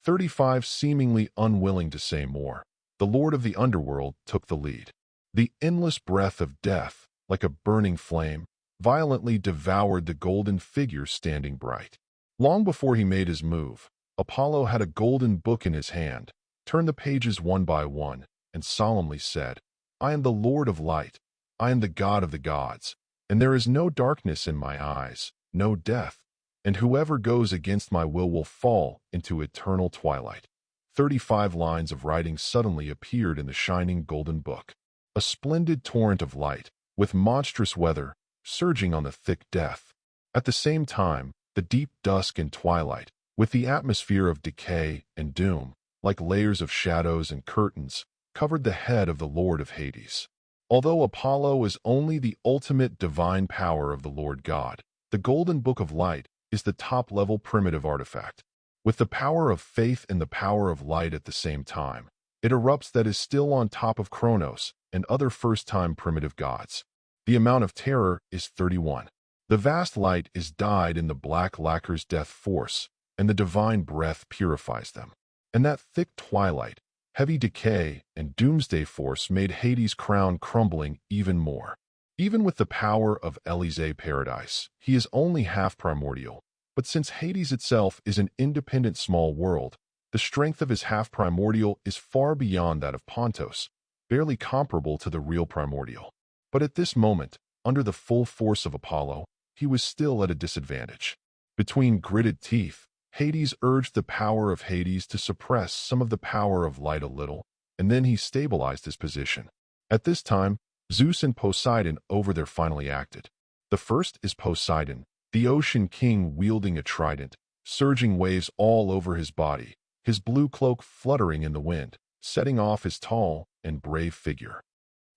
35 Seemingly unwilling to say more, the lord of the underworld took the lead. The endless breath of death, like a burning flame, violently devoured the golden figure standing bright. Long before he made his move, Apollo had a golden book in his hand, turned the pages one by one, and solemnly said, "I am the Lord of Light. I am the God of the gods, and there is no darkness in my eyes, no death, and whoever goes against my will fall into eternal twilight." 35 lines of writing suddenly appeared in the shining golden book. a splendid torrent of light, with monstrous weather, surging on the thick death. At the same time, the deep dusk and twilight, with the atmosphere of decay and doom, like layers of shadows and curtains, covered the head of the Lord of Hades. Although Apollo is only the ultimate divine power of the Lord God, the Golden Book of Light is the top-level primitive artifact. With the power of faith and the power of light at the same time, it erupts that is still on top of Kronos and other first-time primitive gods. The amount of terror is 31. The vast light is dyed in the black lacquer's death force, and the divine breath purifies them. And that thick twilight, heavy decay, and doomsday force made Hades' crown crumbling even more. Even with the power of Elysee Paradise, he is only half primordial. But since Hades itself is an independent small world, the strength of his half-primordial is far beyond that of Pontos, barely comparable to the real primordial. But at this moment, under the full force of Apollo, he was still at a disadvantage. Between gritted teeth, Hades urged the power of Hades to suppress some of the power of light a little, and then he stabilized his position. At this time, Zeus and Poseidon over there finally acted. The first is Poseidon, the ocean king wielding a trident, surging waves all over his body, his blue cloak fluttering in the wind, setting off his tall and brave figure.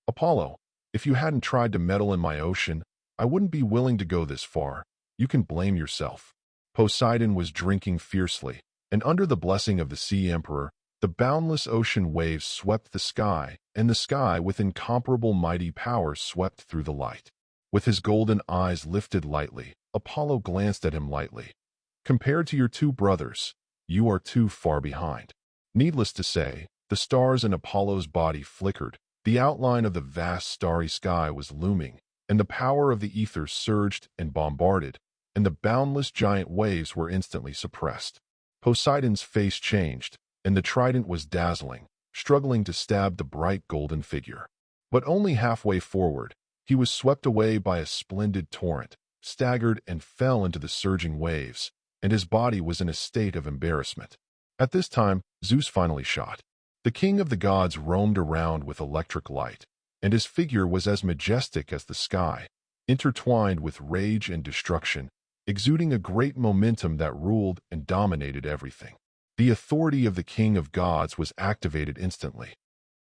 Apollo, if you hadn't tried to meddle in my ocean, I wouldn't be willing to go this far. You can blame yourself. Poseidon was drinking fiercely, and under the blessing of the Sea Emperor, the boundless ocean waves swept the sky, and the sky with incomparable mighty power swept through the light. With his golden eyes lifted lightly, Apollo glanced at him lightly. Compared to your two brothers, you are too far behind. Needless to say, the stars in Apollo's body flickered, the outline of the vast starry sky was looming, and the power of the ether surged and bombarded, and the boundless giant waves were instantly suppressed. Poseidon's face changed, and the trident was dazzling, struggling to stab the bright golden figure. But only halfway forward, he was swept away by a splendid torrent, staggered and fell into the surging waves, and his body was in a state of embarrassment. At this time, Zeus finally shot. The king of the gods roamed around with electric light, and his figure was as majestic as the sky, intertwined with rage and destruction, exuding a great momentum that ruled and dominated everything. The authority of the king of gods was activated instantly.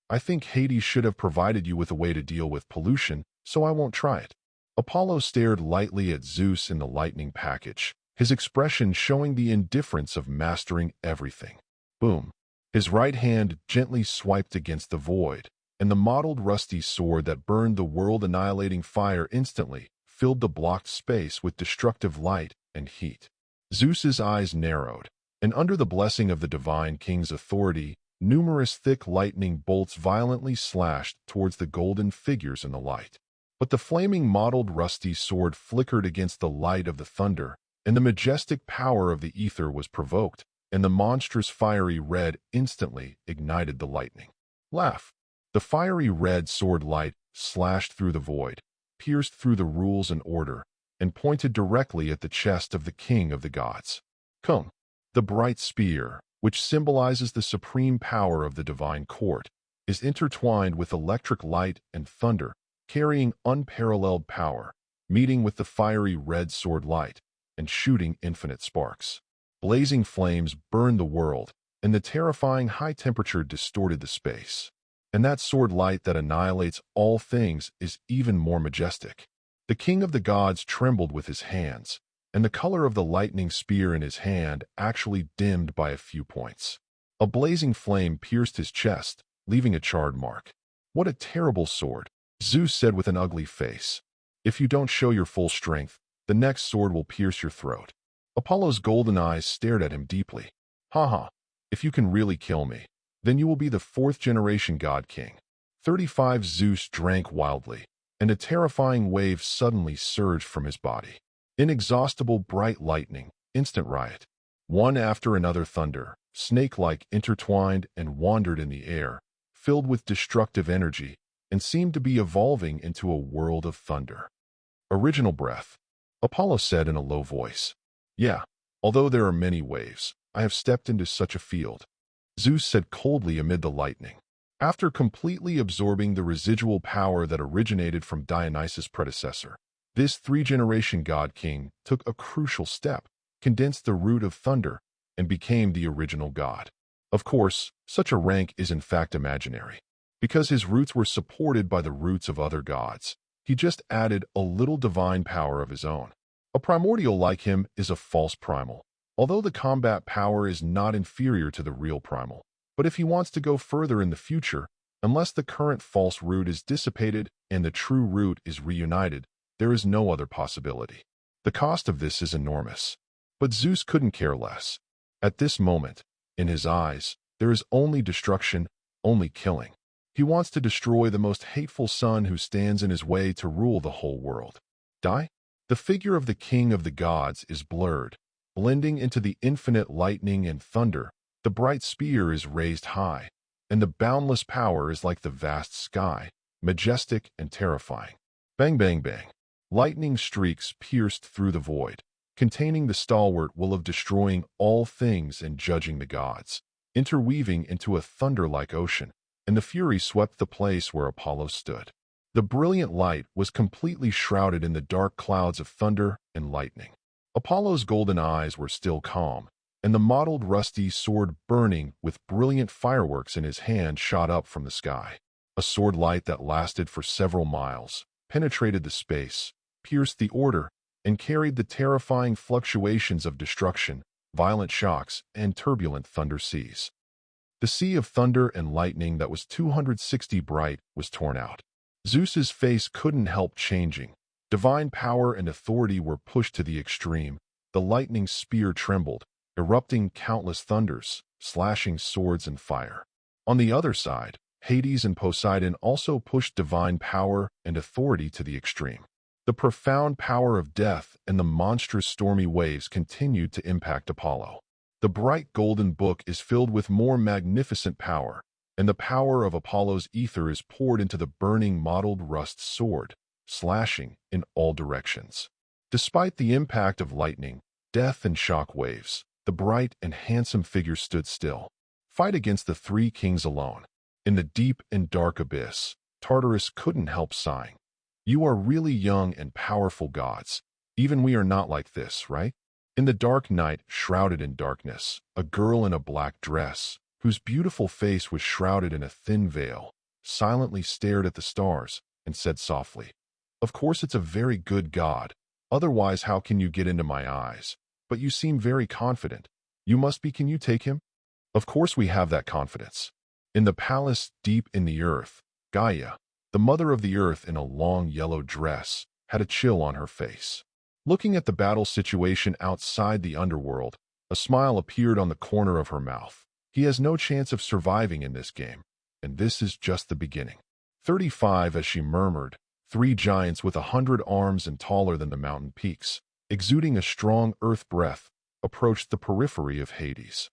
I think Hades should have provided you with a way to deal with pollution, so I won't try it. Apollo stared lightly at Zeus in the lightning package, his expression showing the indifference of mastering everything. Boom. His right hand gently swiped against the void, and the mottled rusty sword that burned the world-annihilating fire instantly filled the blocked space with destructive light and heat. Zeus's eyes narrowed, and under the blessing of the divine king's authority, numerous thick lightning bolts violently slashed towards the golden figures in the light. But the flaming mottled rusty sword flickered against the light of the thunder, and the majestic power of the ether was provoked, and the monstrous fiery red instantly ignited the lightning. Laugh! The fiery red sword light slashed through the void, pierced through the rules and order, and pointed directly at the chest of the king of the gods. Come! The bright spear, which symbolizes the supreme power of the divine court, is intertwined with electric light and thunder, carrying unparalleled power, meeting with the fiery red sword light, and shooting infinite sparks. Blazing flames burned the world, and the terrifying high temperature distorted the space. And that sword light that annihilates all things is even more majestic. The king of the gods trembled with his hands, and the color of the lightning spear in his hand actually dimmed by a few points. A blazing flame pierced his chest, leaving a charred mark. What a terrible sword, Zeus said with an ugly face. If you don't show your full strength, the next sword will pierce your throat. Apollo's golden eyes stared at him deeply. Ha! If you can really kill me, then you will be the fourth-generation god king. 35 Zeus drank wildly, and a terrifying wave suddenly surged from his body. Inexhaustible bright lightning, instant riot. One after another thunder, snake-like intertwined and wandered in the air, filled with destructive energy, and seemed to be evolving into a world of thunder. Original breath, Apollo said in a low voice. Yeah, although there are many waves, I have stepped into such a field. Zeus said coldly amid the lightning. After completely absorbing the residual power that originated from Dionysus' predecessor, this three-generation god-king took a crucial step, condensed the root of thunder, and became the original god. Of course, such a rank is in fact imaginary. Because his roots were supported by the roots of other gods, he just added a little divine power of his own. A primordial like him is a false primal, although the combat power is not inferior to the real primal. But if he wants to go further in the future, unless the current false root is dissipated and the true root is reunited, there is no other possibility. The cost of this is enormous. But Zeus couldn't care less. At this moment, in his eyes, there is only destruction, only killing. He wants to destroy the most hateful son who stands in his way to rule the whole world. Die? The figure of the king of the gods is blurred, blending into the infinite lightning and thunder. The bright spear is raised high, and the boundless power is like the vast sky, majestic and terrifying. Bang, bang, bang. Lightning streaks pierced through the void, containing the stalwart will of destroying all things and judging the gods, interweaving into a thunder-like ocean, and the fury swept the place where Apollo stood. The brilliant light was completely shrouded in the dark clouds of thunder and lightning. Apollo's golden eyes were still calm, and the mottled rusty sword burning with brilliant fireworks in his hand shot up from the sky. A sword light that lasted for several miles, penetrated the space, pierced the order, and carried the terrifying fluctuations of destruction, violent shocks, and turbulent thunder seas. The sea of thunder and lightning that was 260 bright was torn out. Zeus's face couldn't help changing. Divine power and authority were pushed to the extreme. The lightning spear trembled, erupting countless thunders, slashing swords and fire. On the other side, Hades and Poseidon also pushed divine power and authority to the extreme. The profound power of death and the monstrous stormy waves continued to impact Apollo. The bright golden book is filled with more magnificent power, and the power of Apollo's ether is poured into the burning mottled rust sword, slashing in all directions. Despite the impact of lightning, death, and shock waves, the bright and handsome figure stood still. Fight against the three kings alone. In the deep and dark abyss, Tartarus couldn't help sighing. You are really young and powerful gods. Even we are not like this, right? In the dark night, shrouded in darkness, a girl in a black dress, whose beautiful face was shrouded in a thin veil, silently stared at the stars and said softly, "Of course it's a very good god. Otherwise, how can you get into my eyes? But you seem very confident. You must be. Can you take him?" Of course we have that confidence. In the palace deep in the earth, Gaia, the mother of the earth in a long yellow dress, had a chill on her face. Looking at the battle situation outside the underworld, a smile appeared on the corner of her mouth. He has no chance of surviving in this game, and this is just the beginning. 35, as she murmured, three giants with 100 arms and taller than the mountain peaks, exuding a strong earth breath, approached the periphery of Hades.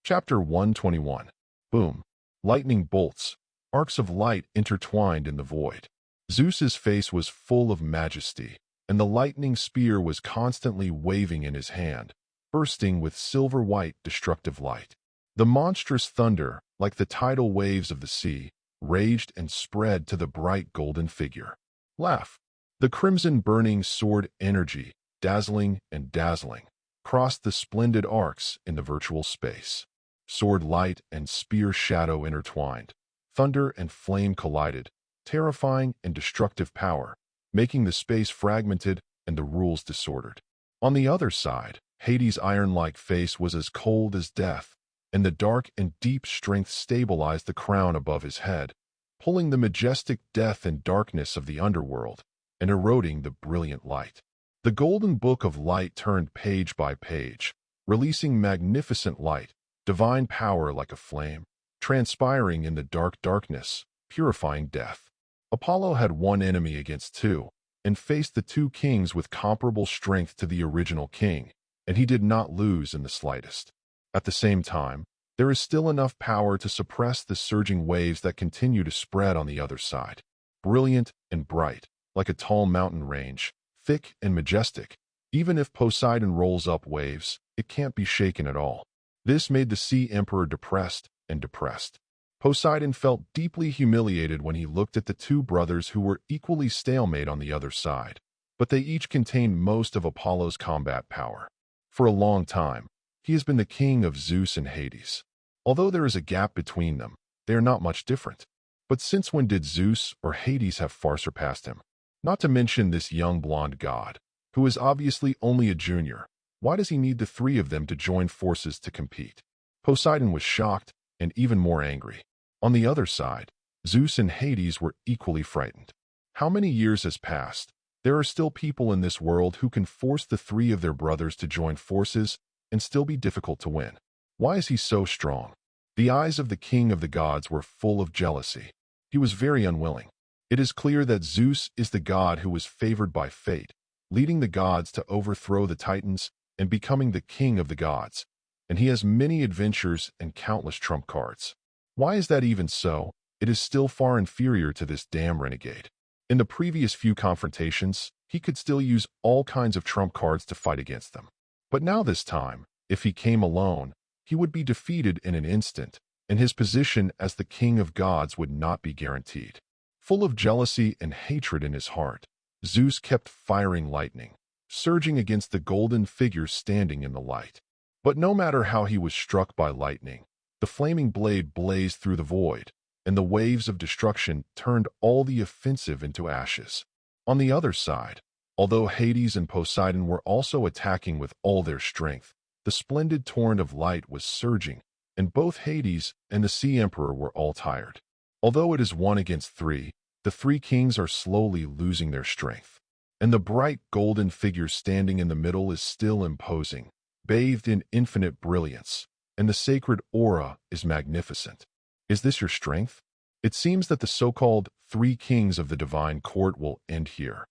Chapter 121. Boom. Lightning bolts, arcs of light intertwined in the void. Zeus's face was full of majesty, and the lightning spear was constantly waving in his hand, bursting with silver-white destructive light. The monstrous thunder, like the tidal waves of the sea, raged and spread to the bright golden figure. Laugh. The crimson burning sword energy, dazzling and dazzling, crossed the splendid arcs in the virtual space. Sword light and spear shadow intertwined. Thunder and flame collided, terrifying and destructive power, making the space fragmented and the rules disordered. On the other side, Hades' iron-like face was as cold as death, and the dark and deep strength stabilized the crown above his head, pulling the majestic death and darkness of the underworld and eroding the brilliant light. The golden book of light turned page by page, releasing magnificent light, divine power like a flame, transpiring in the dark darkness, purifying death. Apollo had one enemy against two, and faced the two kings with comparable strength to the original king, and he did not lose in the slightest. At the same time, there is still enough power to suppress the surging waves that continue to spread on the other side. Brilliant and bright, like a tall mountain range, thick and majestic. Even if Poseidon rolls up waves, it can't be shaken at all. This made the Sea Emperor depressed and depressed. Poseidon felt deeply humiliated when he looked at the two brothers who were equally stalemate on the other side, but they each contained most of Apollo's combat power. For a long time, he has been the king of Zeus and Hades. Although there is a gap between them, they are not much different. But since when did Zeus or Hades have far surpassed him? Not to mention this young blonde god, who is obviously only a junior. Why does he need the three of them to join forces to compete? Poseidon was shocked and even more angry. On the other side, Zeus and Hades were equally frightened. How many years has passed? There are still people in this world who can force the three of their brothers to join forces and still be difficult to win. Why is he so strong? The eyes of the king of the gods were full of jealousy. He was very unwilling. It is clear that Zeus is the god who was favored by fate, leading the gods to overthrow the Titans and becoming the king of the gods, and he has many adventures and countless trump cards. Why is that even so? It is still far inferior to this damn renegade. In the previous few confrontations, he could still use all kinds of trump cards to fight against them. But now this time, if he came alone, he would be defeated in an instant, and his position as the king of gods would not be guaranteed. Full of jealousy and hatred in his heart, Zeus kept firing lightning, surging against the golden figure standing in the light. But no matter how he was struck by lightning, the flaming blade blazed through the void, and the waves of destruction turned all the offensive into ashes. On the other side, although Hades and Poseidon were also attacking with all their strength, the splendid torrent of light was surging, and both Hades and the Sea Emperor were all tired. Although it is 1 against 3, the three kings are slowly losing their strength, and the bright golden figure standing in the middle is still imposing, bathed in infinite brilliance, and the sacred aura is magnificent. Is this your strength? It seems that the so-called three kings of the divine court will end here.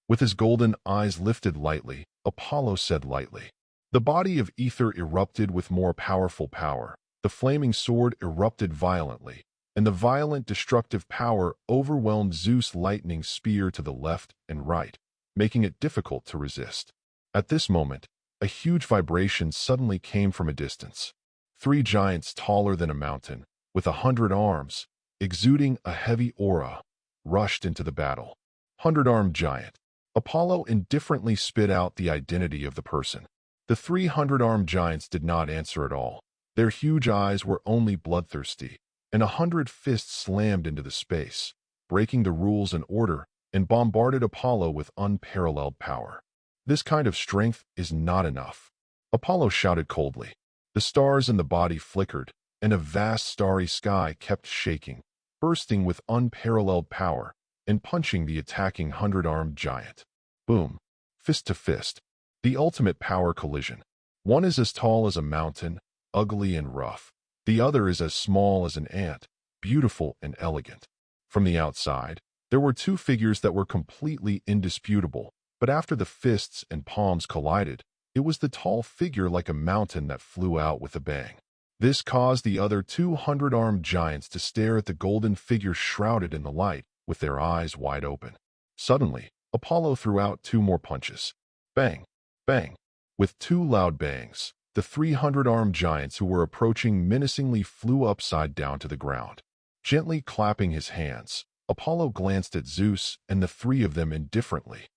With his golden eyes lifted lightly, Apollo said lightly. The body of ether erupted with more powerful power. The flaming sword erupted violently, and the violent destructive power overwhelmed Zeus' lightning spear to the left and right, making it difficult to resist. At this moment, a huge vibration suddenly came from a distance. 3 giants taller than a mountain, with 100 arms, exuding a heavy aura, rushed into the battle. 100-armed giant. Apollo indifferently spit out the identity of the person. The 300-armed giants did not answer at all. Their huge eyes were only bloodthirsty, and 100 fists slammed into the space, breaking the rules and order, and bombarded Apollo with unparalleled power. This kind of strength is not enough. Apollo shouted coldly. The stars in the body flickered, and a vast starry sky kept shaking, bursting with unparalleled power, and punching the attacking 100-armed giant. Boom. Fist to fist. The ultimate power collision. One is as tall as a mountain, ugly and rough. The other is as small as an ant, beautiful and elegant. From the outside, there were 2 figures that were completely indisputable, but after the fists and palms collided, it was the tall figure like a mountain that flew out with a bang. This caused the other 200-armed giants to stare at the golden figure shrouded in the light, with their eyes wide open. Suddenly, Apollo threw out 2 more punches. Bang! Bang! With 2 loud bangs, the 300-armed giants who were approaching menacingly flew upside down to the ground. Gently clapping his hands, Apollo glanced at Zeus and the 3 of them indifferently.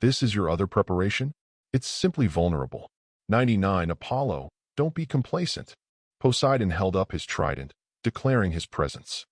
This is your other preparation? It's simply vulnerable. 99 Apollo, don't be complacent. Poseidon held up his trident, declaring his presence.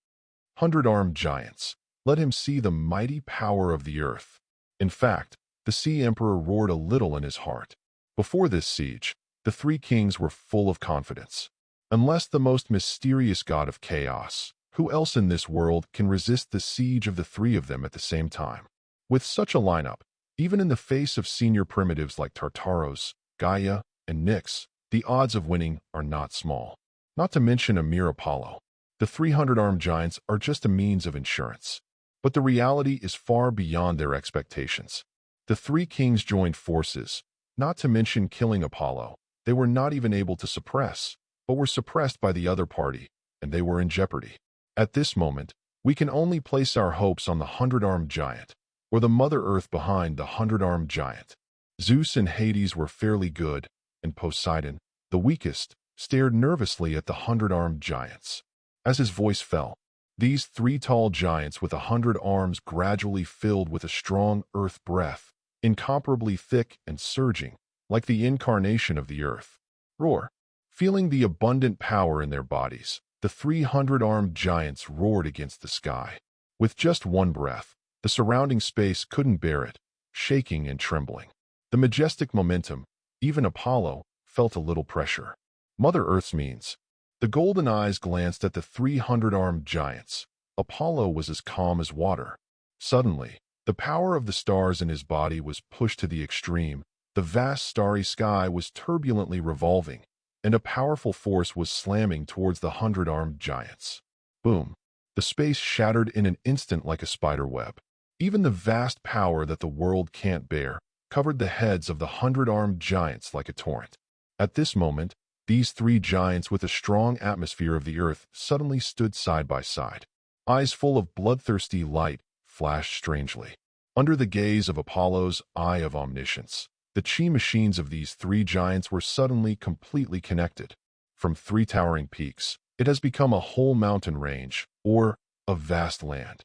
100-armed giants, let him see the mighty power of the earth. In fact, the Sea Emperor roared a little in his heart. Before this siege, the 3 kings were full of confidence. Unless the most mysterious god of chaos, who else in this world can resist the siege of the 3 of them at the same time? With such a lineup, even in the face of senior primitives like Tartarus, Gaia, and Nyx, the odds of winning are not small. Not to mention a mere Apollo. The 300-armed giants are just a means of insurance. But the reality is far beyond their expectations. The 3 kings joined forces, not to mention killing Apollo. They were not even able to suppress, but were suppressed by the other party, and they were in jeopardy. At this moment, we can only place our hopes on the 100-armed giant, or the Mother Earth behind the 100-armed giant. Zeus and Hades were fairly good, and Poseidon, the weakest, stared nervously at the 100-armed giants. As his voice fell, these three tall giants with 100 arms gradually filled with a strong earth breath, incomparably thick and surging, like the incarnation of the earth. Roar. Feeling the abundant power in their bodies, the 300-armed giants roared against the sky. With just one breath, the surrounding space couldn't bear it, shaking and trembling. The majestic momentum, even Apollo, felt a little pressure. Mother Earth's means. The golden eyes glanced at the 300-armed giants. Apollo was as calm as water. Suddenly, the power of the stars in his body was pushed to the extreme. The vast starry sky was turbulently revolving, and a powerful force was slamming towards the 100-armed giants. Boom! The space shattered in an instant like a spider web. Even the vast power that the world can't bear covered the heads of the 100-armed giants like a torrent. At this moment, these three giants with a strong atmosphere of the earth suddenly stood side by side. Eyes full of bloodthirsty light flashed strangely. Under the gaze of Apollo's eye of omniscience, the chi machines of these three giants were suddenly completely connected. From three towering peaks, it has become a whole mountain range, or a vast land.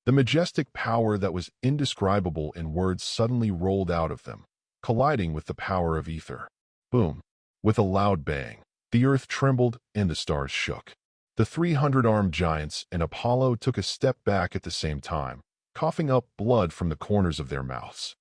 The majestic power that was indescribable in words suddenly rolled out of them, colliding with the power of ether. Boom! With a loud bang, the earth trembled and the stars shook. The 300-armed giants and Apollo took a step back at the same time, coughing up blood from the corners of their mouths.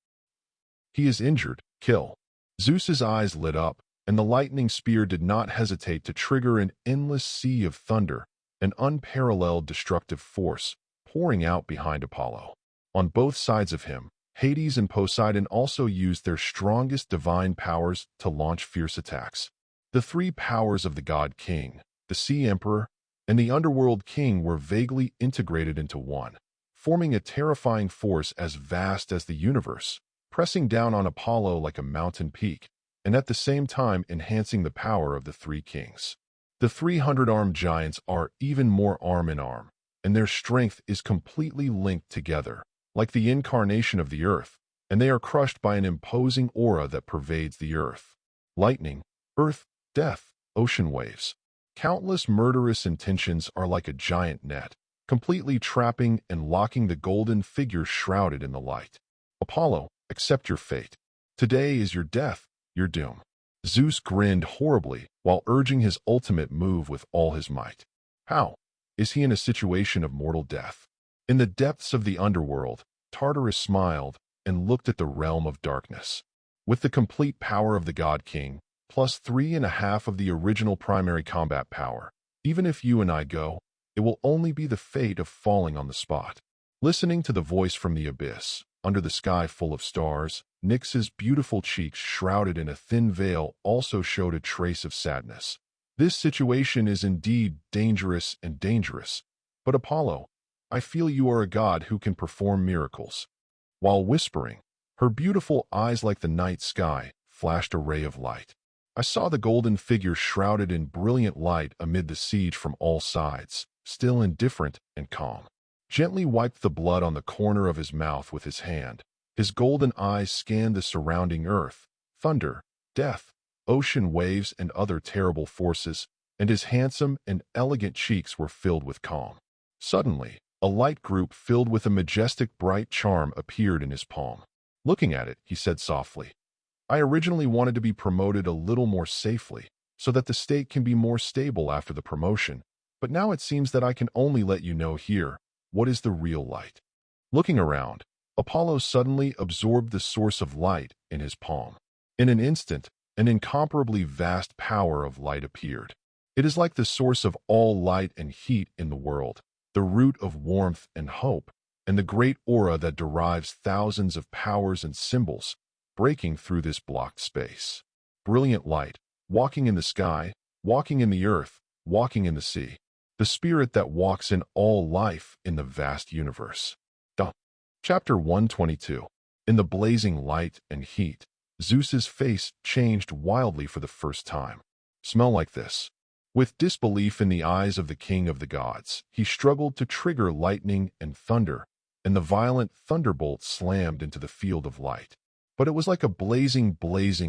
He is injured. Kill. Zeus's eyes lit up, and the lightning spear did not hesitate to trigger an endless sea of thunder, an unparalleled destructive force, pouring out behind Apollo. On both sides of him, Hades and Poseidon also used their strongest divine powers to launch fierce attacks. The three powers of the god king, the sea emperor, and the underworld king were vaguely integrated into one, forming a terrifying force as vast as the universe, pressing down on Apollo like a mountain peak, and at the same time enhancing the power of the three kings. The 300-armed giants are even more arm in arm, and their strength is completely linked together, like the incarnation of the earth, and they are crushed by an imposing aura that pervades the earth. Lightning, earth, death, ocean waves. Countless murderous intentions are like a giant net, completely trapping and locking the golden figure shrouded in the light. Apollo, accept your fate. Today is your death, your doom. Zeus grinned horribly while urging his ultimate move with all his might. How? Is he in a situation of mortal death? In the depths of the underworld, Tartarus smiled and looked at the realm of darkness. With the complete power of the God King, plus 3.5 of the original primary combat power, even if you and I go, it will only be the fate of falling on the spot. Listening to the voice from the abyss, under the sky full of stars, Nyx's beautiful cheeks shrouded in a thin veil also showed a trace of sadness. This situation is indeed dangerous and dangerous, but Apollo, I feel you are a god who can perform miracles. While whispering, her beautiful eyes like the night sky flashed a ray of light. I saw the golden figure shrouded in brilliant light amid the siege from all sides, still indifferent and calm. Gently wiped the blood on the corner of his mouth with his hand. His golden eyes scanned the surrounding earth, thunder, death, ocean waves, and other terrible forces, and his handsome and elegant cheeks were filled with calm. Suddenly, a light group filled with a majestic bright charm appeared in his palm. Looking at it, he said softly, I originally wanted to be promoted a little more safely, so that the state can be more stable after the promotion, but now it seems that I can only let you know here what is the real light. Looking around, Apollo suddenly absorbed the source of light in his palm. In an instant, an incomparably vast power of light appeared. It is like the source of all light and heat in the world, the root of warmth and hope, and the great aura that derives thousands of powers and symbols, breaking through this blocked space. Brilliant light, walking in the sky, walking in the earth, walking in the sea. The spirit that walks in all life in the vast universe. Chapter 122. In the blazing light and heat, Zeus's face changed wildly for the first time. Smell like this. With disbelief in the eyes of the king of the gods, he struggled to trigger lightning and thunder, and the violent thunderbolt slammed into the field of light. But it was like a blazing,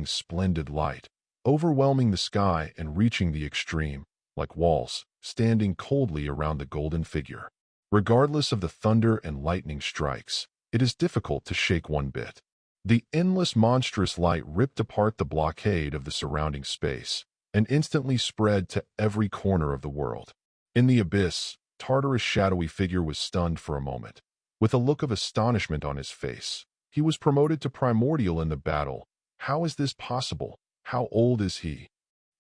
splendid light, overwhelming the sky and reaching the extreme, like walls, standing coldly around the golden figure. Regardless of the thunder and lightning strikes, it is difficult to shake one bit. The endless monstrous light ripped apart the blockade of the surrounding space and instantly spread to every corner of the world. In the abyss, Tartarus' shadowy figure was stunned for a moment. With a look of astonishment on his face, he was promoted to primordial in the battle. How is this possible? How old is he?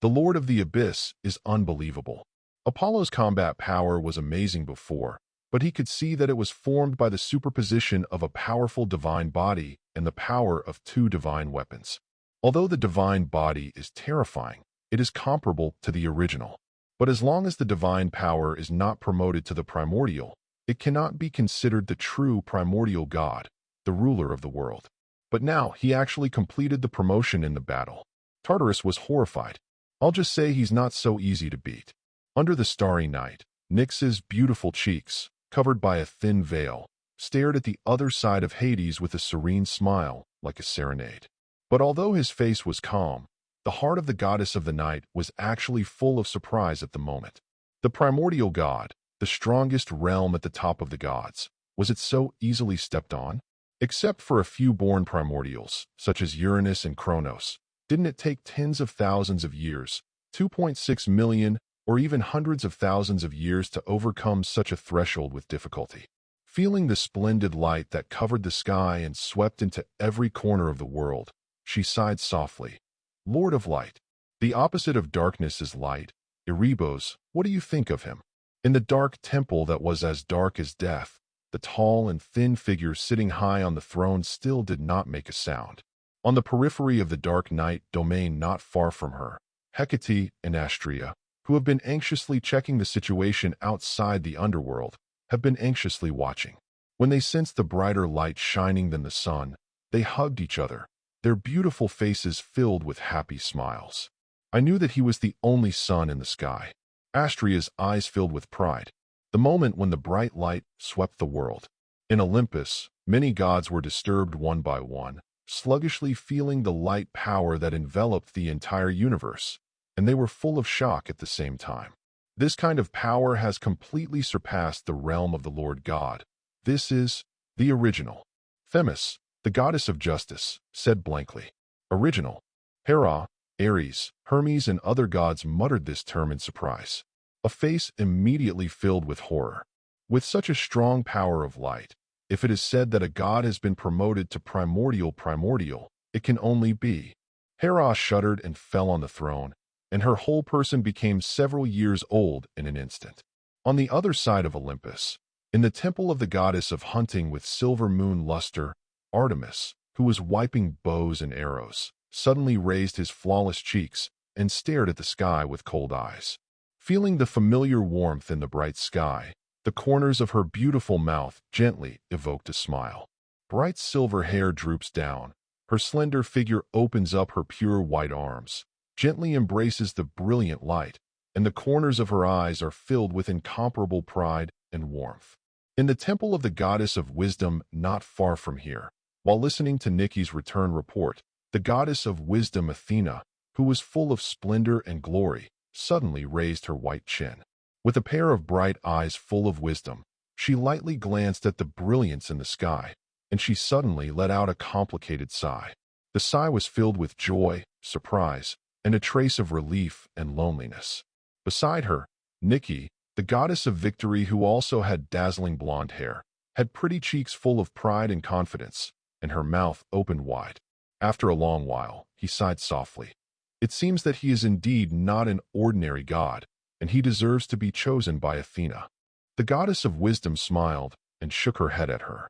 The Lord of the Abyss is unbelievable. Apollo's combat power was amazing before, but he could see that it was formed by the superposition of a powerful divine body and the power of two divine weapons. Although the divine body is terrifying, it is comparable to the original. But as long as the divine power is not promoted to the primordial, it cannot be considered the true primordial god, the ruler of the world. But now he actually completed the promotion in the battle. Tartarus was horrified. I'll just say he's not so easy to beat. Under the starry night, Nyx's beautiful cheeks, covered by a thin veil, stared at the other side of Hades with a serene smile, like a serenade. But although his face was calm, the heart of the goddess of the night was actually full of surprise at the moment. The primordial god, the strongest realm at the top of the gods, was it so easily stepped on? Except for a few born primordials, such as Uranus and Kronos, didn't it take tens of thousands of years, 2.6 million, or even hundreds of thousands of years to overcome such a threshold with difficulty? Feeling the splendid light that covered the sky and swept into every corner of the world, she sighed softly. Lord of light. The opposite of darkness is light. Erebos, what do you think of him? In the dark temple that was as dark as death, the tall and thin figure sitting high on the throne still did not make a sound. On the periphery of the dark night domain not far from her, Hecate and Astrea, who have been anxiously checking the situation outside the underworld, have been anxiously watching. When they sensed the brighter light shining than the sun, they hugged each other, their beautiful faces filled with happy smiles. I knew that he was the only sun in the sky. Astrea's eyes filled with pride, the moment when the bright light swept the world. In Olympus, many gods were disturbed one by one, sluggishly feeling the light power that enveloped the entire universe, and they were full of shock at the same time. This kind of power has completely surpassed the realm of the Lord God. This is the original. Themis, the goddess of justice, said blankly. Original. Hera, Ares, Hermes, and other gods muttered this term in surprise. A face immediately filled with horror. With such a strong power of light, if it is said that a god has been promoted to primordial, it can only be. Hera shuddered and fell on the throne, and her whole person became several years old in an instant. On the other side of Olympus, in the temple of the goddess of hunting with silver moon luster, Artemis, who was wiping bows and arrows, suddenly raised his flawless cheeks and stared at the sky with cold eyes. Feeling the familiar warmth in the bright sky, the corners of her beautiful mouth gently evoked a smile. Bright silver hair droops down, her slender figure opens up her pure white arms, gently embraces the brilliant light, and the corners of her eyes are filled with incomparable pride and warmth. In the temple of the goddess of wisdom not far from here, while listening to Nikki's return report, the goddess of wisdom Athena, who was full of splendor and glory, suddenly raised her white chin. With a pair of bright eyes full of wisdom, she lightly glanced at the brilliance in the sky, and she suddenly let out a complicated sigh. The sigh was filled with joy, surprise, and a trace of relief and loneliness. Beside her, Nikki, the goddess of victory who also had dazzling blonde hair, had pretty cheeks full of pride and confidence, and her mouth opened wide. After a long while, he sighed softly. It seems that he is indeed not an ordinary god, and he deserves to be chosen by Athena. The goddess of wisdom smiled and shook her head at her.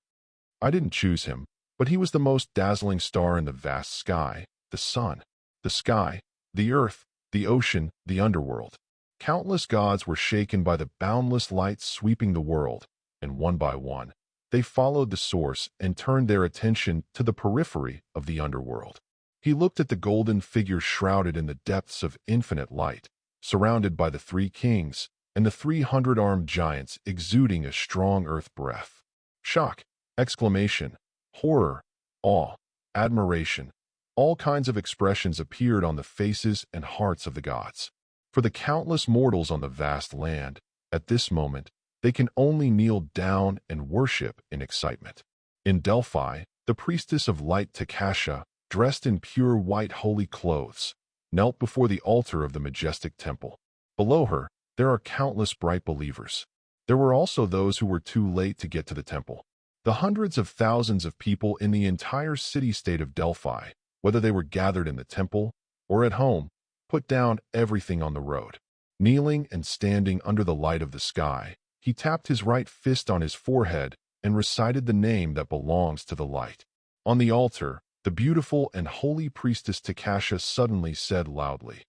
I didn't choose him, but he was the most dazzling star in the vast sky, the sun, the sky, the earth, the ocean, the underworld. Countless gods were shaken by the boundless light sweeping the world, and one by one, they followed the source and turned their attention to the periphery of the underworld. He looked at the golden figure shrouded in the depths of infinite light, surrounded by the three kings and the 300-armed giants exuding a strong earth breath. Shock, exclamation, horror, awe, admiration, all kinds of expressions appeared on the faces and hearts of the gods. For the countless mortals on the vast land, at this moment, they can only kneel down and worship in excitement. In Delphi, the priestess of light Takasha, dressed in pure white holy clothes, knelt before the altar of the majestic temple. Below her, there are countless bright believers. There were also those who were too late to get to the temple. The hundreds of thousands of people in the entire city-state of Delphi, whether they were gathered in the temple or at home, put down everything on the road. Kneeling and standing under the light of the sky, he tapped his right fist on his forehead and recited the name that belongs to the light. On the altar, the beautiful and holy priestess Takasha suddenly said loudly,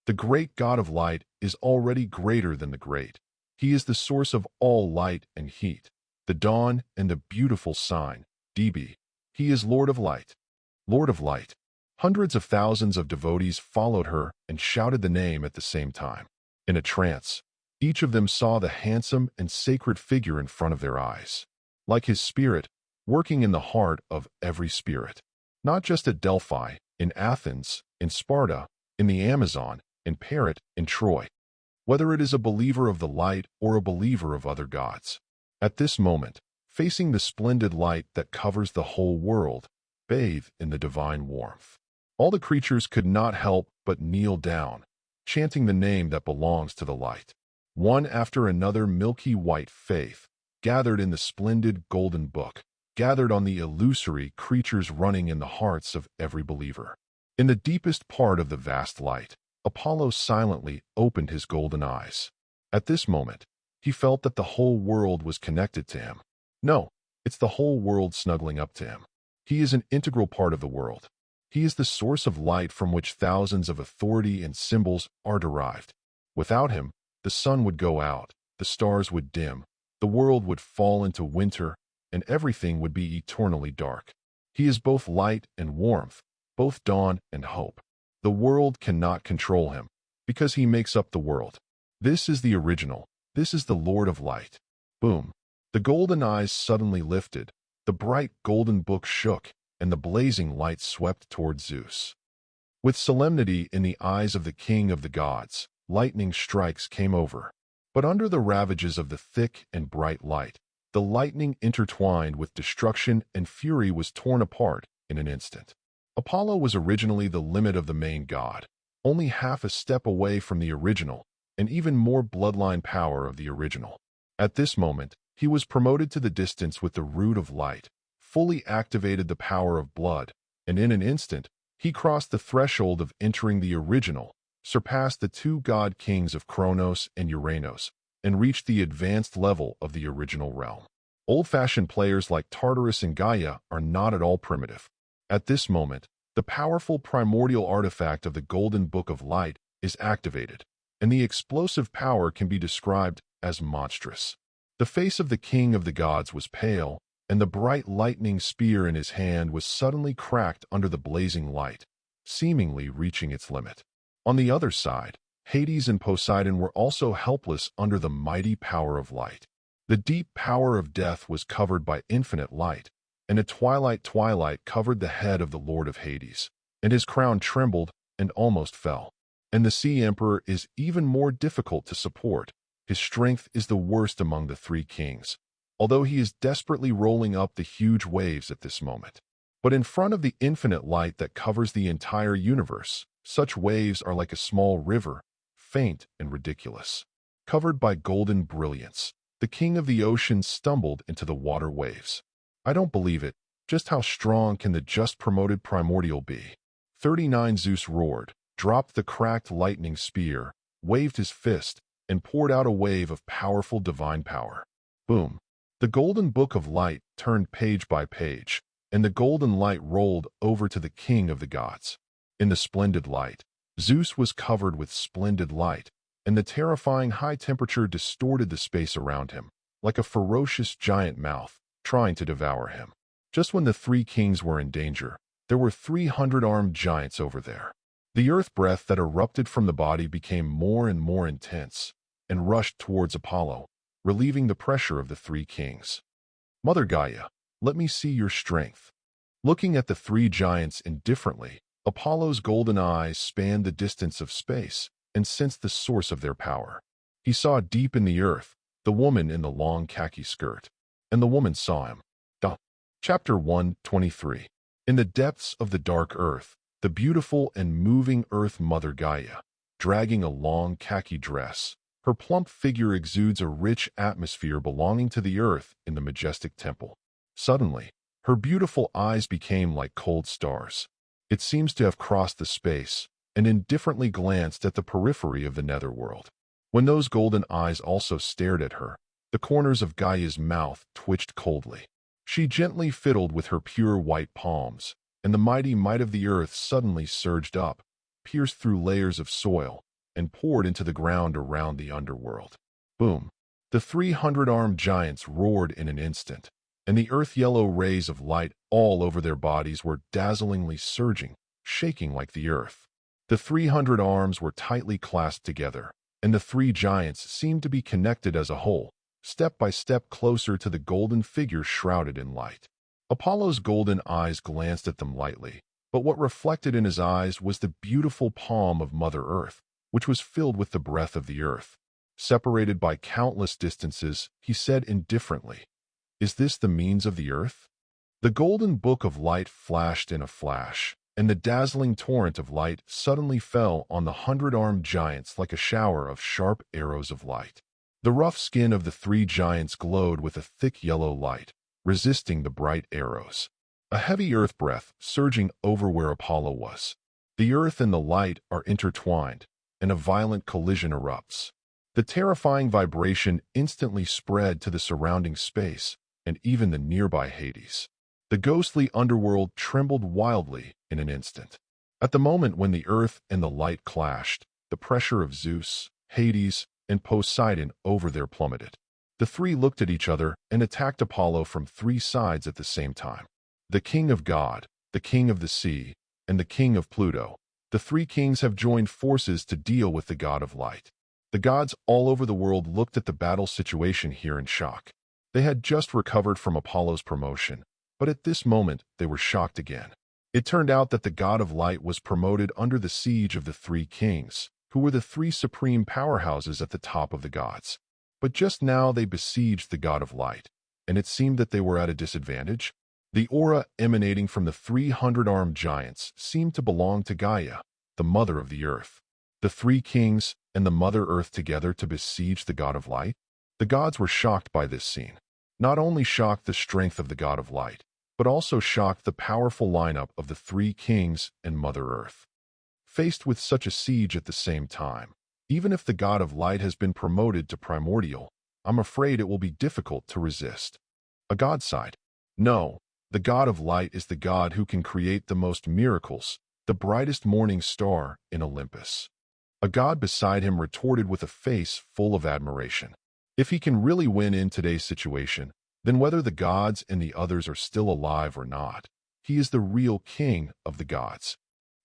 "The great God of light is already greater than the great. He is the source of all light and heat, the dawn and the beautiful sign, DB. He is Lord of Light. Lord of Light." Hundreds of thousands of devotees followed her and shouted the name at the same time. In a trance, each of them saw the handsome and sacred figure in front of their eyes, like his spirit, working in the heart of every spirit. Not just at Delphi, in Athens, in Sparta, in the Amazon, in Parrot, in Troy. Whether it is a believer of the light or a believer of other gods. At this moment, facing the splendid light that covers the whole world, bathe in the divine warmth. All the creatures could not help but kneel down, chanting the name that belongs to the light. One after another milky white faith, gathered in the splendid golden book, gathered on the illusory creatures running in the hearts of every believer. In the deepest part of the vast light, Apollo silently opened his golden eyes. At this moment, he felt that the whole world was connected to him. No, it's the whole world snuggling up to him. He is an integral part of the world. He is the source of light from which thousands of authority and symbols are derived. Without him, the sun would go out, the stars would dim, the world would fall into winter, and everything would be eternally dark. He is both light and warmth, both dawn and hope. The world cannot control him, because he makes up the world. This is the original. This is the Lord of Light. Boom. The golden eyes suddenly lifted, the bright golden book shook, and the blazing light swept toward Zeus. With solemnity in the eyes of the king of the gods, lightning strikes came over. But under the ravages of the thick and bright light, the lightning intertwined with destruction and fury was torn apart in an instant. Apollo was originally the limit of the main god, only half a step away from the original, and even more bloodline power of the original. At this moment, he was promoted to the distance with the root of light, fully activated the power of blood, and in an instant, he crossed the threshold of entering the original, surpassed the two god kings of Kronos and Uranos, and reached the advanced level of the original realm. Old-fashioned players like Tartarus and Gaia are not at all primitive. At this moment, the powerful primordial artifact of the Golden Book of Light is activated, and the explosive power can be described as monstrous. The face of the king of the gods was pale, and the bright lightning spear in his hand was suddenly cracked under the blazing light, seemingly reaching its limit. On the other side, Hades and Poseidon were also helpless under the mighty power of light. The deep power of death was covered by infinite light, and a twilight covered the head of the Lord of Hades, and his crown trembled and almost fell. And the Sea Emperor is even more difficult to support. His strength is the worst among the three kings, although he is desperately rolling up the huge waves at this moment. But in front of the infinite light that covers the entire universe, such waves are like a small river, faint and ridiculous. Covered by golden brilliance, the king of the ocean stumbled into the water waves. I don't believe it. Just how strong can the just promoted primordial be? 39 Zeus roared, dropped the cracked lightning spear, waved his fist, and poured out a wave of powerful divine power. Boom. The golden book of light turned page by page, and the golden light rolled over to the king of the gods. In the splendid light, Zeus was covered with splendid light, and the terrifying high temperature distorted the space around him, like a ferocious giant mouth trying to devour him. Just when the three kings were in danger, there were 300 armed giants over there. The earth breath that erupted from the body became more and more intense, and rushed towards Apollo, relieving the pressure of the three kings. Mother Gaia, let me see your strength. Looking at the three giants indifferently, Apollo's golden eyes spanned the distance of space, and sensed the source of their power. He saw deep in the earth the woman in the long khaki skirt, and the woman saw him. Chapter 123. In the depths of the dark earth, the beautiful and moving Earth Mother Gaia, dragging a long khaki dress, her plump figure exudes a rich atmosphere belonging to the earth in the majestic temple. Suddenly, her beautiful eyes became like cold stars. It seems to have crossed the space and indifferently glanced at the periphery of the netherworld. When those golden eyes also stared at her, the corners of Gaia's mouth twitched coldly. She gently fiddled with her pure white palms, and the mighty might of the earth suddenly surged up, pierced through layers of soil, and poured into the ground around the underworld. Boom! The 300-armed giants roared in an instant, and the earth-yellow rays of light all over their bodies were dazzlingly surging, shaking like the earth. The 300 arms were tightly clasped together, and the three giants seemed to be connected as a whole, step by step closer to the golden figure shrouded in light. Apollo's golden eyes glanced at them lightly, but what reflected in his eyes was the beautiful palm of Mother Earth, which was filled with the breath of the earth. Separated by countless distances, he said indifferently, "Is this the means of the earth?" The golden book of light flashed in a flash, and the dazzling torrent of light suddenly fell on the 100-armed giants like a shower of sharp arrows of light. The rough skin of the three giants glowed with a thick yellow light, resisting the bright arrows. A heavy earth breath surging over where Apollo was. The earth and the light are intertwined, and a violent collision erupts. The terrifying vibration instantly spread to the surrounding space and even the nearby Hades. The ghostly underworld trembled wildly in an instant. At the moment when the earth and the light clashed, the pressure of Zeus, Hades, and Poseidon over there plummeted. The three looked at each other and attacked Apollo from three sides at the same time. The king of God, the king of the sea, and the king of Pluto. The three kings have joined forces to deal with the god of light. The gods all over the world looked at the battle situation here in shock. They had just recovered from Apollo's promotion, but at this moment they were shocked again. It turned out that the god of light was promoted under the siege of the three kings, who were the three supreme powerhouses at the top of the gods. But just now they besieged the god of light, and it seemed that they were at a disadvantage. The aura emanating from the 300-armed giants seemed to belong to Gaia, the mother of the earth. The three kings and the Mother Earth together to besiege the god of light? The gods were shocked by this scene. Not only shocked the strength of the god of light, but also shocked the powerful lineup of the three kings and Mother Earth. Faced with such a siege at the same time, even if the god of light has been promoted to primordial, I'm afraid it will be difficult to resist. A god sighed. No, the god of light is the god who can create the most miracles, the brightest morning star in Olympus. A god beside him retorted with a face full of admiration. If he can really win in today's situation, then whether the gods and the others are still alive or not, he is the real king of the gods.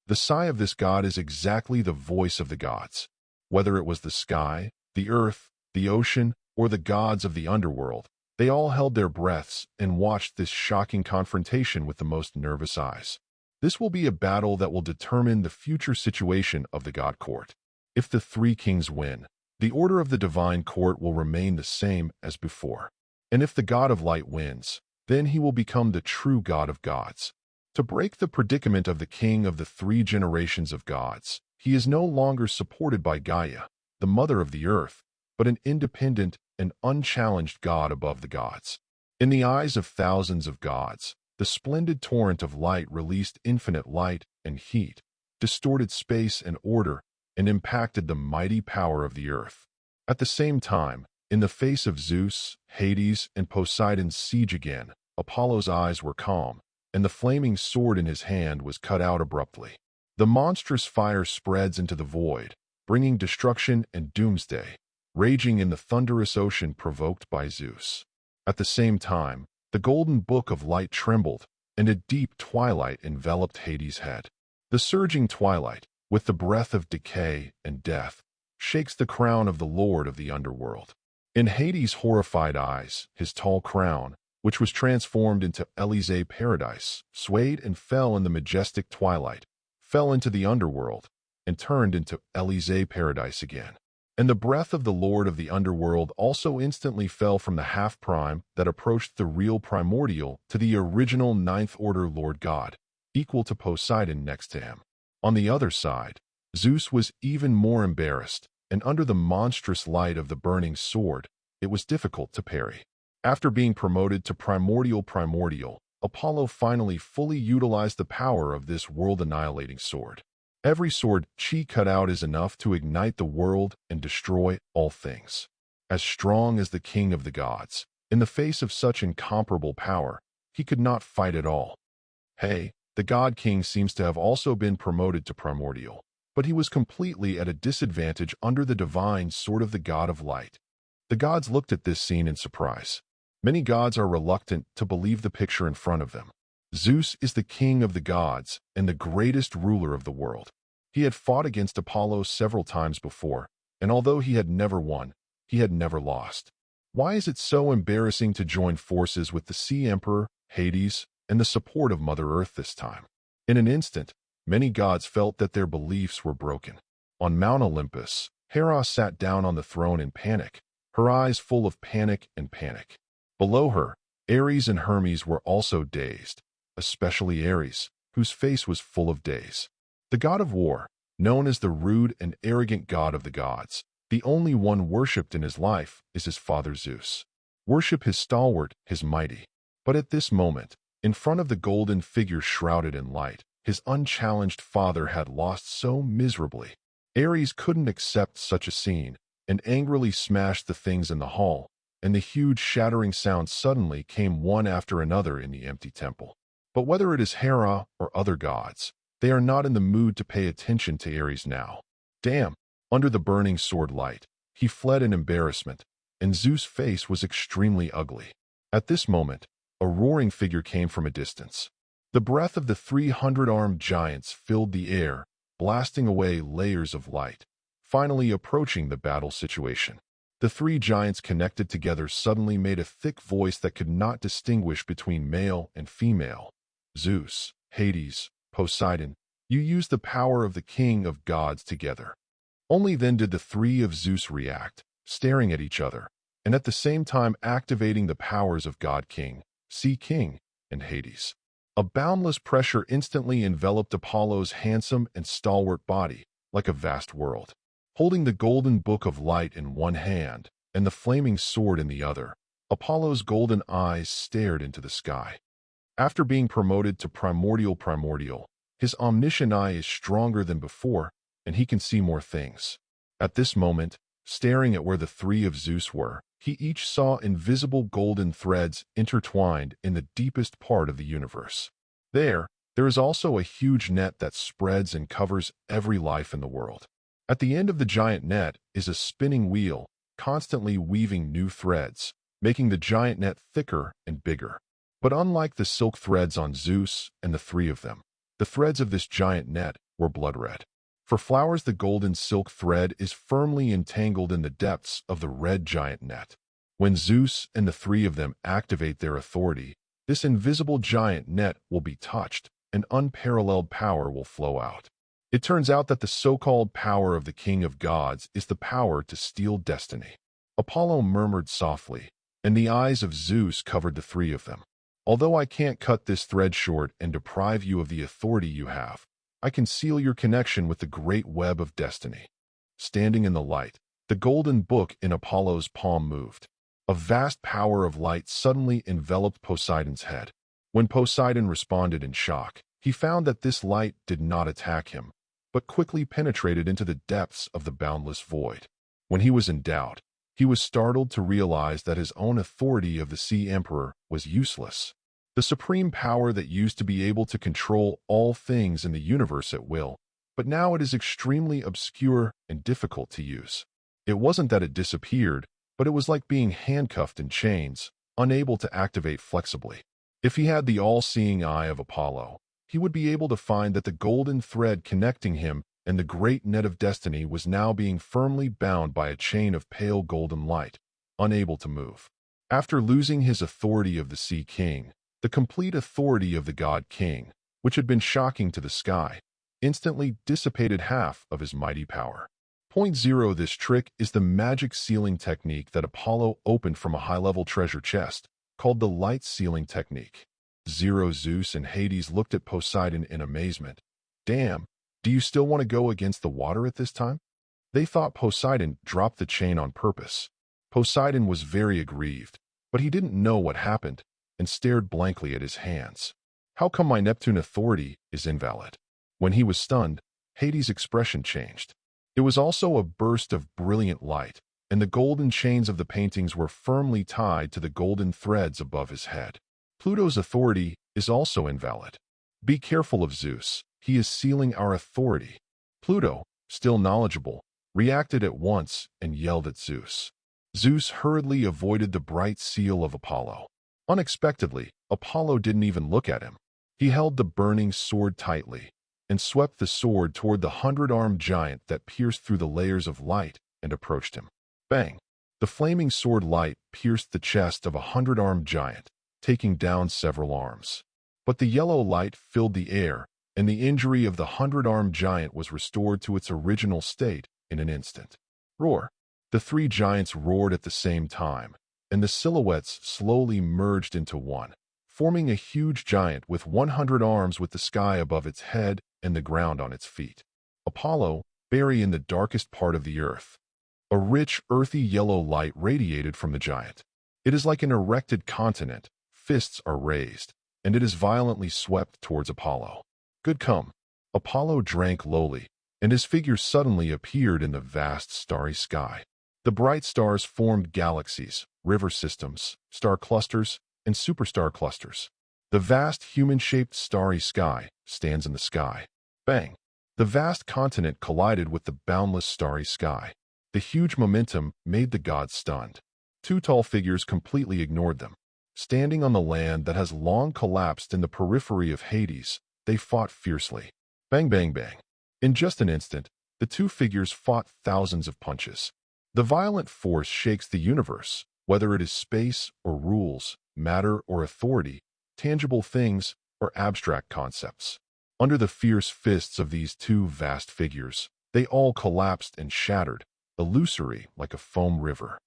The sigh of this god is exactly the voice of the gods. Whether it was the sky, the earth, the ocean, or the gods of the underworld, they all held their breaths and watched this shocking confrontation with the most nervous eyes. This will be a battle that will determine the future situation of the god court. If the three kings win, the order of the divine court will remain the same as before. And if the god of light wins, then he will become the true god of gods. To break the predicament of the king of the three generations of gods, he is no longer supported by Gaia, the mother of the earth, but an independent and unchallenged god above the gods. In the eyes of thousands of gods, the splendid torrent of light released infinite light and heat, distorted space and order, and impacted the mighty power of the earth. At the same time, in the face of Zeus, Hades, and Poseidon's siege again, Apollo's eyes were calm, and the flaming sword in his hand was cut out abruptly. The monstrous fire spreads into the void, bringing destruction and doomsday, raging in the thunderous ocean provoked by Zeus. At the same time, the golden book of light trembled, and a deep twilight enveloped Hades' head. The surging twilight, with the breath of decay and death, shakes the crown of the Lord of the underworld. In Hades' horrified eyes, his tall crown, which was transformed into Elysee paradise, swayed and fell in the majestic twilight, fell into the underworld, and turned into Elysee paradise again. And the breath of the Lord of the underworld also instantly fell from the half-prime that approached the real primordial to the original ninth-order Lord God, equal to Poseidon next to him. On the other side, Zeus was even more embarrassed, and under the monstrous light of the burning sword, it was difficult to parry. After being promoted to primordial, Apollo finally fully utilized the power of this world-annihilating sword. Every sword Qi cut out is enough to ignite the world and destroy all things. As strong as the king of the gods, in the face of such incomparable power, he could not fight at all. Hey, the god king seems to have also been promoted to primordial, but he was completely at a disadvantage under the divine sword of the god of light. The gods looked at this scene in surprise. Many gods are reluctant to believe the picture in front of them. Zeus is the king of the gods and the greatest ruler of the world. He had fought against Apollo several times before, and although he had never won, he had never lost. Why is it so embarrassing to join forces with the Sea Emperor, Hades, and the support of Mother Earth this time? In an instant, many gods felt that their beliefs were broken. On Mount Olympus, Hera sat down on the throne in panic, her eyes full of panic. Below her, Ares and Hermes were also dazed, especially Ares, whose face was full of daze. The god of war, known as the rude and arrogant god of the gods, the only one worshipped in his life, is his father Zeus. Worship his stalwart, his mighty. But at this moment, in front of the golden figure shrouded in light, his unchallenged father had lost so miserably. Ares couldn't accept such a scene, and angrily smashed the things in the hall, and the huge shattering sounds suddenly came one after another in the empty temple. But whether it is Hera or other gods, they are not in the mood to pay attention to Ares now. Damn! Under the burning sword light, he fled in embarrassment, and Zeus' face was extremely ugly. At this moment, a roaring figure came from a distance. The breath of the 300-armed giants filled the air, blasting away layers of light, finally approaching the battle situation. The three giants connected together suddenly made a thick voice that could not distinguish between male and female. Zeus, Hades, Poseidon, you used the power of the king of gods together. Only then did the three of Zeus react, staring at each other, and at the same time activating the powers of God King, Sea King, and Hades. A boundless pressure instantly enveloped Apollo's handsome and stalwart body, like a vast world. Holding the golden book of light in one hand and the flaming sword in the other, Apollo's golden eyes stared into the sky. After being promoted to primordial, his omniscient eye is stronger than before, and he can see more things. At this moment, staring at where the three of Zeus were, he each saw invisible golden threads intertwined in the deepest part of the universe. There is also a huge net that spreads and covers every life in the world. At the end of the giant net is a spinning wheel, constantly weaving new threads, making the giant net thicker and bigger. But unlike the silk threads on Zeus and the three of them, the threads of this giant net were blood red. For flowers, the golden silk thread is firmly entangled in the depths of the red giant net. When Zeus and the three of them activate their authority, this invisible giant net will be touched, and unparalleled power will flow out. It turns out that the so-called power of the king of gods is the power to steal destiny. Apollo murmured softly, and the eyes of Zeus covered the three of them. Although I can't cut this thread short and deprive you of the authority you have, I can seal your connection with the great web of destiny. Standing in the light, the golden book in Apollo's palm moved. A vast power of light suddenly enveloped Poseidon's head. When Poseidon responded in shock, he found that this light did not attack him, but quickly penetrated into the depths of the boundless void. When he was in doubt, he was startled to realize that his own authority of the Sea Emperor was useless. The supreme power that used to be able to control all things in the universe at will, but now it is extremely obscure and difficult to use. It wasn't that it disappeared, but it was like being handcuffed in chains, unable to activate flexibly. If he had the all-seeing eye of Apollo, he would be able to find that the golden thread connecting him and the great net of destiny was now being firmly bound by a chain of pale golden light, unable to move. After losing his authority of the Sea King, the complete authority of the God King, which had been shocking to the sky, instantly dissipated half of his mighty power. Point zero. This trick is the magic sealing technique that Apollo opened from a high-level treasure chest, called the light sealing technique. Zero. Zeus and Hades looked at Poseidon in amazement. Damn, do you still want to go against the water at this time? They thought Poseidon dropped the chain on purpose. Poseidon was very aggrieved, but he didn't know what happened and stared blankly at his hands. How come my Neptune authority is invalid? When he was stunned, Hades' expression changed. It was also a burst of brilliant light, and the golden chains of the paintings were firmly tied to the golden threads above his head. Pluto's authority is also invalid. Be careful of Zeus. He is sealing our authority. Pluto, still knowledgeable, reacted at once and yelled at Zeus. Zeus hurriedly avoided the bright seal of Apollo. Unexpectedly, Apollo didn't even look at him. He held the burning sword tightly and swept the sword toward the 100-armed giant that pierced through the layers of light and approached him. Bang! The flaming sword light pierced the chest of a 100-armed giant, taking down several arms. But the yellow light filled the air, and the injury of the 100-armed giant was restored to its original state in an instant. Roar! The three giants roared at the same time, and the silhouettes slowly merged into one, forming a huge giant with 100 arms with the sky above its head and the ground on its feet. Apollo, buried in the darkest part of the earth. A rich, earthy yellow light radiated from the giant. It is like an erected continent, fists are raised, and it is violently swept towards Apollo. Good come. Apollo drank lowly, and his figure suddenly appeared in the vast starry sky. The bright stars formed galaxies, river systems, star clusters, and superstar clusters. The vast human-shaped starry sky stands in the sky. Bang! The vast continent collided with the boundless starry sky. The huge momentum made the gods stunned. Two tall figures completely ignored them. Standing on the land that has long collapsed in the periphery of Hades, they fought fiercely. Bang, bang, bang. In just an instant, the two figures fought thousands of punches. The violent force shakes the universe, whether it is space or rules, matter or authority, tangible things or abstract concepts. Under the fierce fists of these two vast figures, they all collapsed and shattered, illusory like a foam river.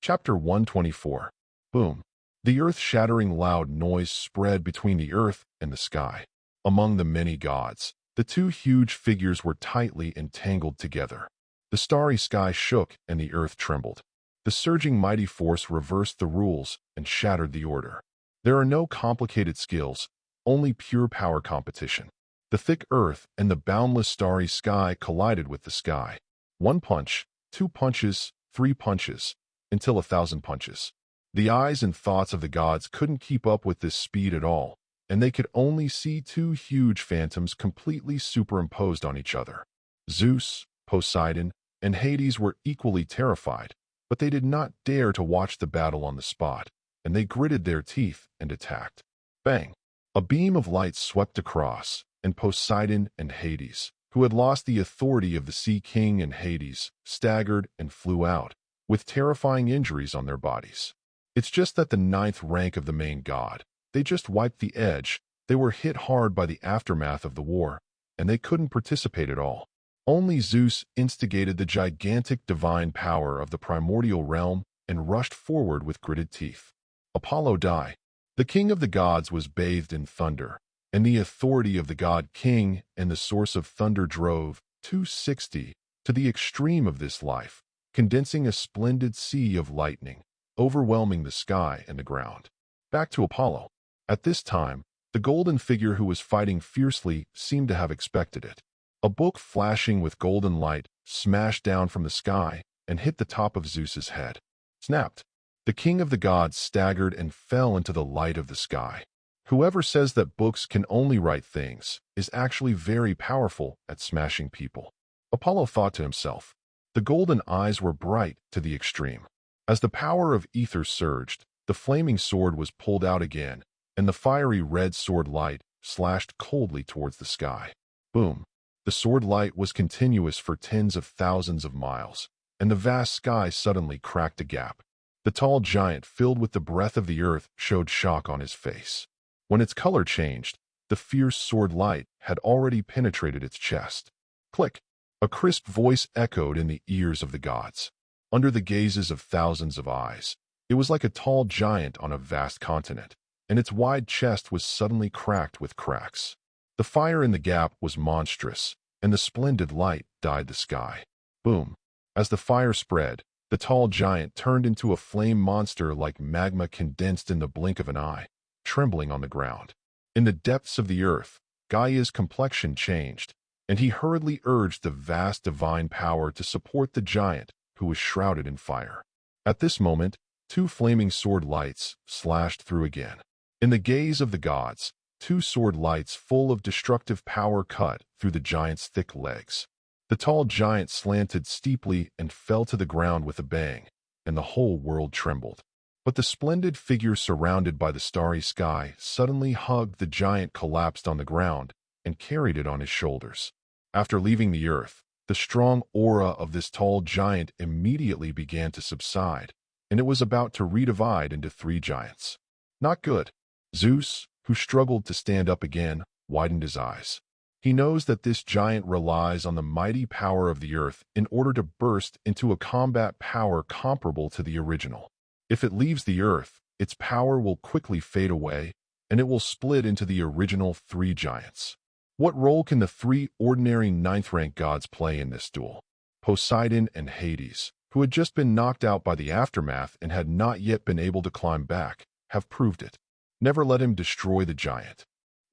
Chapter 124. Boom. The earth-shattering loud noise spread between the earth and the sky. Among the many gods, the two huge figures were tightly entangled together. The starry sky shook and the earth trembled. The surging mighty force reversed the rules and shattered the order. There are no complicated skills, only pure power competition. The thick earth and the boundless starry sky collided with the sky. One punch, two punches, three punches, until 1,000 punches. The eyes and thoughts of the gods couldn't keep up with this speed at all, and they could only see two huge phantoms completely superimposed on each other. Zeus, Poseidon, and Hades were equally terrified, but they did not dare to watch the battle on the spot, and they gritted their teeth and attacked. Bang! A beam of light swept across, and Poseidon and Hades, who had lost the authority of the Sea King and Hades, staggered and flew out, with terrifying injuries on their bodies. It's just that the 9th rank of the main god. They just wiped the edge. They were hit hard by the aftermath of the war, and they couldn't participate at all. Only Zeus instigated the gigantic divine power of the primordial realm and rushed forward with gritted teeth. Apollo died. The king of the gods was bathed in thunder, and the authority of the god king and the source of thunder drove 260 to the extreme of this life, condensing a splendid sea of lightning, overwhelming the sky and the ground. Back to Apollo. At this time, the golden figure who was fighting fiercely seemed to have expected it. A book flashing with golden light smashed down from the sky and hit the top of Zeus's head. Snapped. The king of the gods staggered and fell into the light of the sky. Whoever says that books can only write things is actually very powerful at smashing people. Apollo thought to himself. The golden eyes were bright to the extreme. As the power of ether surged, the flaming sword was pulled out again, and the fiery red sword light slashed coldly towards the sky. Boom! The sword light was continuous for tens of thousands of miles, and the vast sky suddenly cracked a gap. The tall giant, filled with the breath of the earth, showed shock on his face. When its color changed, the the fierce sword light had already penetrated its chest. Click! A crisp voice echoed in the ears of the gods. Under the gazes of thousands of eyes, it was like a tall giant on a vast continent, and its wide chest was suddenly cracked with cracks. The fire in the gap was monstrous, and the splendid light dyed the sky. Boom! As the fire spread, the tall giant turned into a flame monster like magma condensed in the blink of an eye, trembling on the ground. In the depths of the earth, Gaia's complexion changed, and he hurriedly urged the vast divine power to support the giant who was shrouded in fire. At this moment, two flaming sword lights slashed through again. In the gaze of the gods, two sword lights full of destructive power cut through the giant's thick legs. The tall giant slanted steeply and fell to the ground with a bang, and the whole world trembled. But the splendid figure surrounded by the starry sky suddenly hugged the giant, collapsed on the ground, and carried it on his shoulders. After leaving the earth, the strong aura of this tall giant immediately began to subside, and it was about to redivide into three giants. Not good. Zeus, who struggled to stand up again, widened his eyes. He knows that this giant relies on the mighty power of the earth in order to burst into a combat power comparable to the original. If it leaves the earth, its power will quickly fade away, and it will split into the original three giants. What role can the three ordinary ninth-rank gods play in this duel? Poseidon and Hades, who had just been knocked out by the aftermath and had not yet been able to climb back, have proved it. Never let him destroy the giant.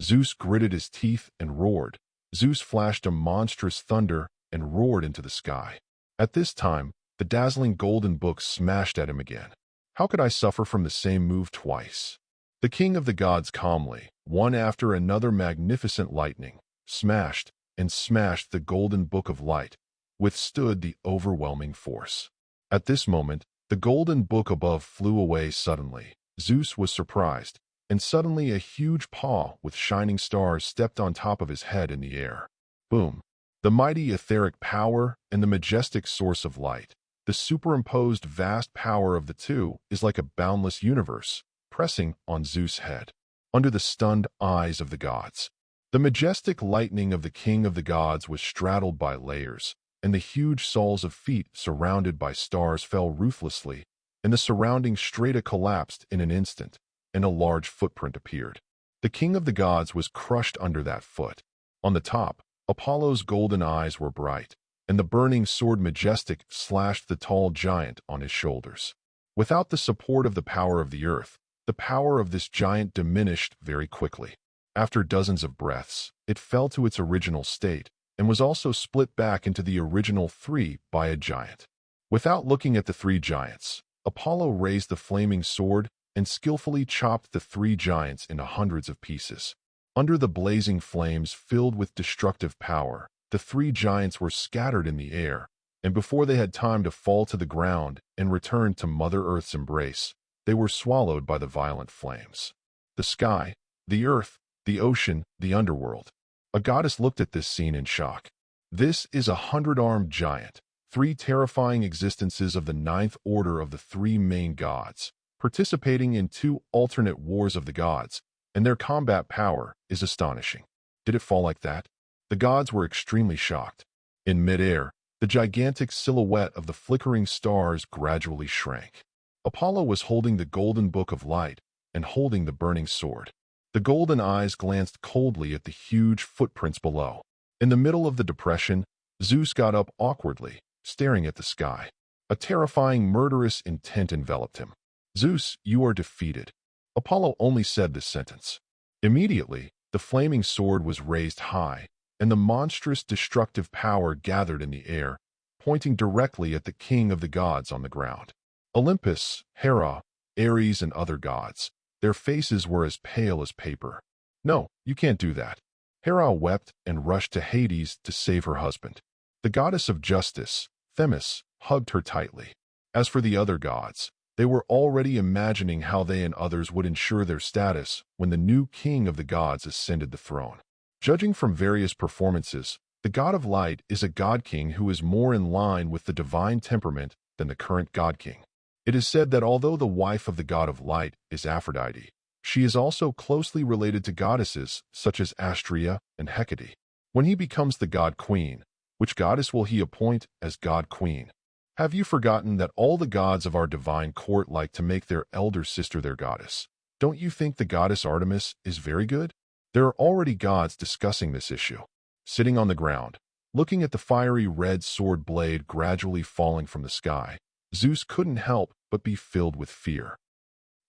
Zeus gritted his teeth and roared. Zeus flashed a monstrous thunder and roared into the sky. At this time, the dazzling golden book smashed at him again. How could I suffer from the same move twice? The king of the gods calmly, one after another magnificent lightning, smashed and smashed the golden book of light, withstood the overwhelming force. At this moment, the golden book above flew away suddenly. Zeus was surprised, and suddenly a huge paw with shining stars stepped on top of his head in the air. Boom! The mighty etheric power and the majestic source of light, the superimposed vast power of the two, is like a boundless universe, pressing on Zeus' head. Under the stunned eyes of the gods, the majestic lightning of the king of the gods was straddled by layers, and the huge soles of feet surrounded by stars fell ruthlessly, and the surrounding strata collapsed in an instant, and a large footprint appeared. The king of the gods was crushed under that foot. On the top, Apollo's golden eyes were bright, and the burning sword majestic slashed the tall giant on his shoulders. Without the support of the power of the earth, the power of this giant diminished very quickly. After dozens of breaths, it fell to its original state, and was also split back into the original three by a giant. Without looking at the three giants, Apollo raised the flaming sword and skillfully chopped the three giants into hundreds of pieces. Under the blazing flames filled with destructive power, the three giants were scattered in the air, and before they had time to fall to the ground and return to Mother Earth's embrace, they were swallowed by the violent flames. The sky, the earth, the ocean, the underworld. A goddess looked at this scene in shock. This is a 100-armed giant, three terrifying existences of the ninth order of the three main gods, participating in two alternate wars of the gods, and their combat power is astonishing. Did it fall like that? The gods were extremely shocked. In midair, the gigantic silhouette of the flickering stars gradually shrank. Apollo was holding the golden book of light and holding the burning sword. The golden eyes glanced coldly at the huge footprints below. In the middle of the depression, Zeus got up awkwardly, staring at the sky. A terrifying, murderous intent enveloped him. "Zeus, you are defeated." Apollo only said this sentence. Immediately, the flaming sword was raised high, and the monstrous destructive power gathered in the air, pointing directly at the king of the gods on the ground. Olympus, Hera, Ares, and other gods. Their faces were as pale as paper. "No, you can't do that." Hera wept and rushed to Hades to save her husband. The goddess of justice, Themis, hugged her tightly. As for the other gods, they were already imagining how they and others would ensure their status when the new king of the gods ascended the throne. Judging from various performances, the god of light is a god-king who is more in line with the divine temperament than the current god-king. It is said that although the wife of the god of light is Aphrodite, She is also closely related to goddesses such as Astrea and Hecate. When he becomes the god queen, which goddess will he appoint as god queen? Have you forgotten that all the gods of our divine court like to make their elder sister their goddess? Don't you think the goddess Artemis is very good? There are already gods discussing this issue. Sitting on the ground, looking at the fiery red sword blade gradually falling from the sky, Zeus couldn't help but be filled with fear.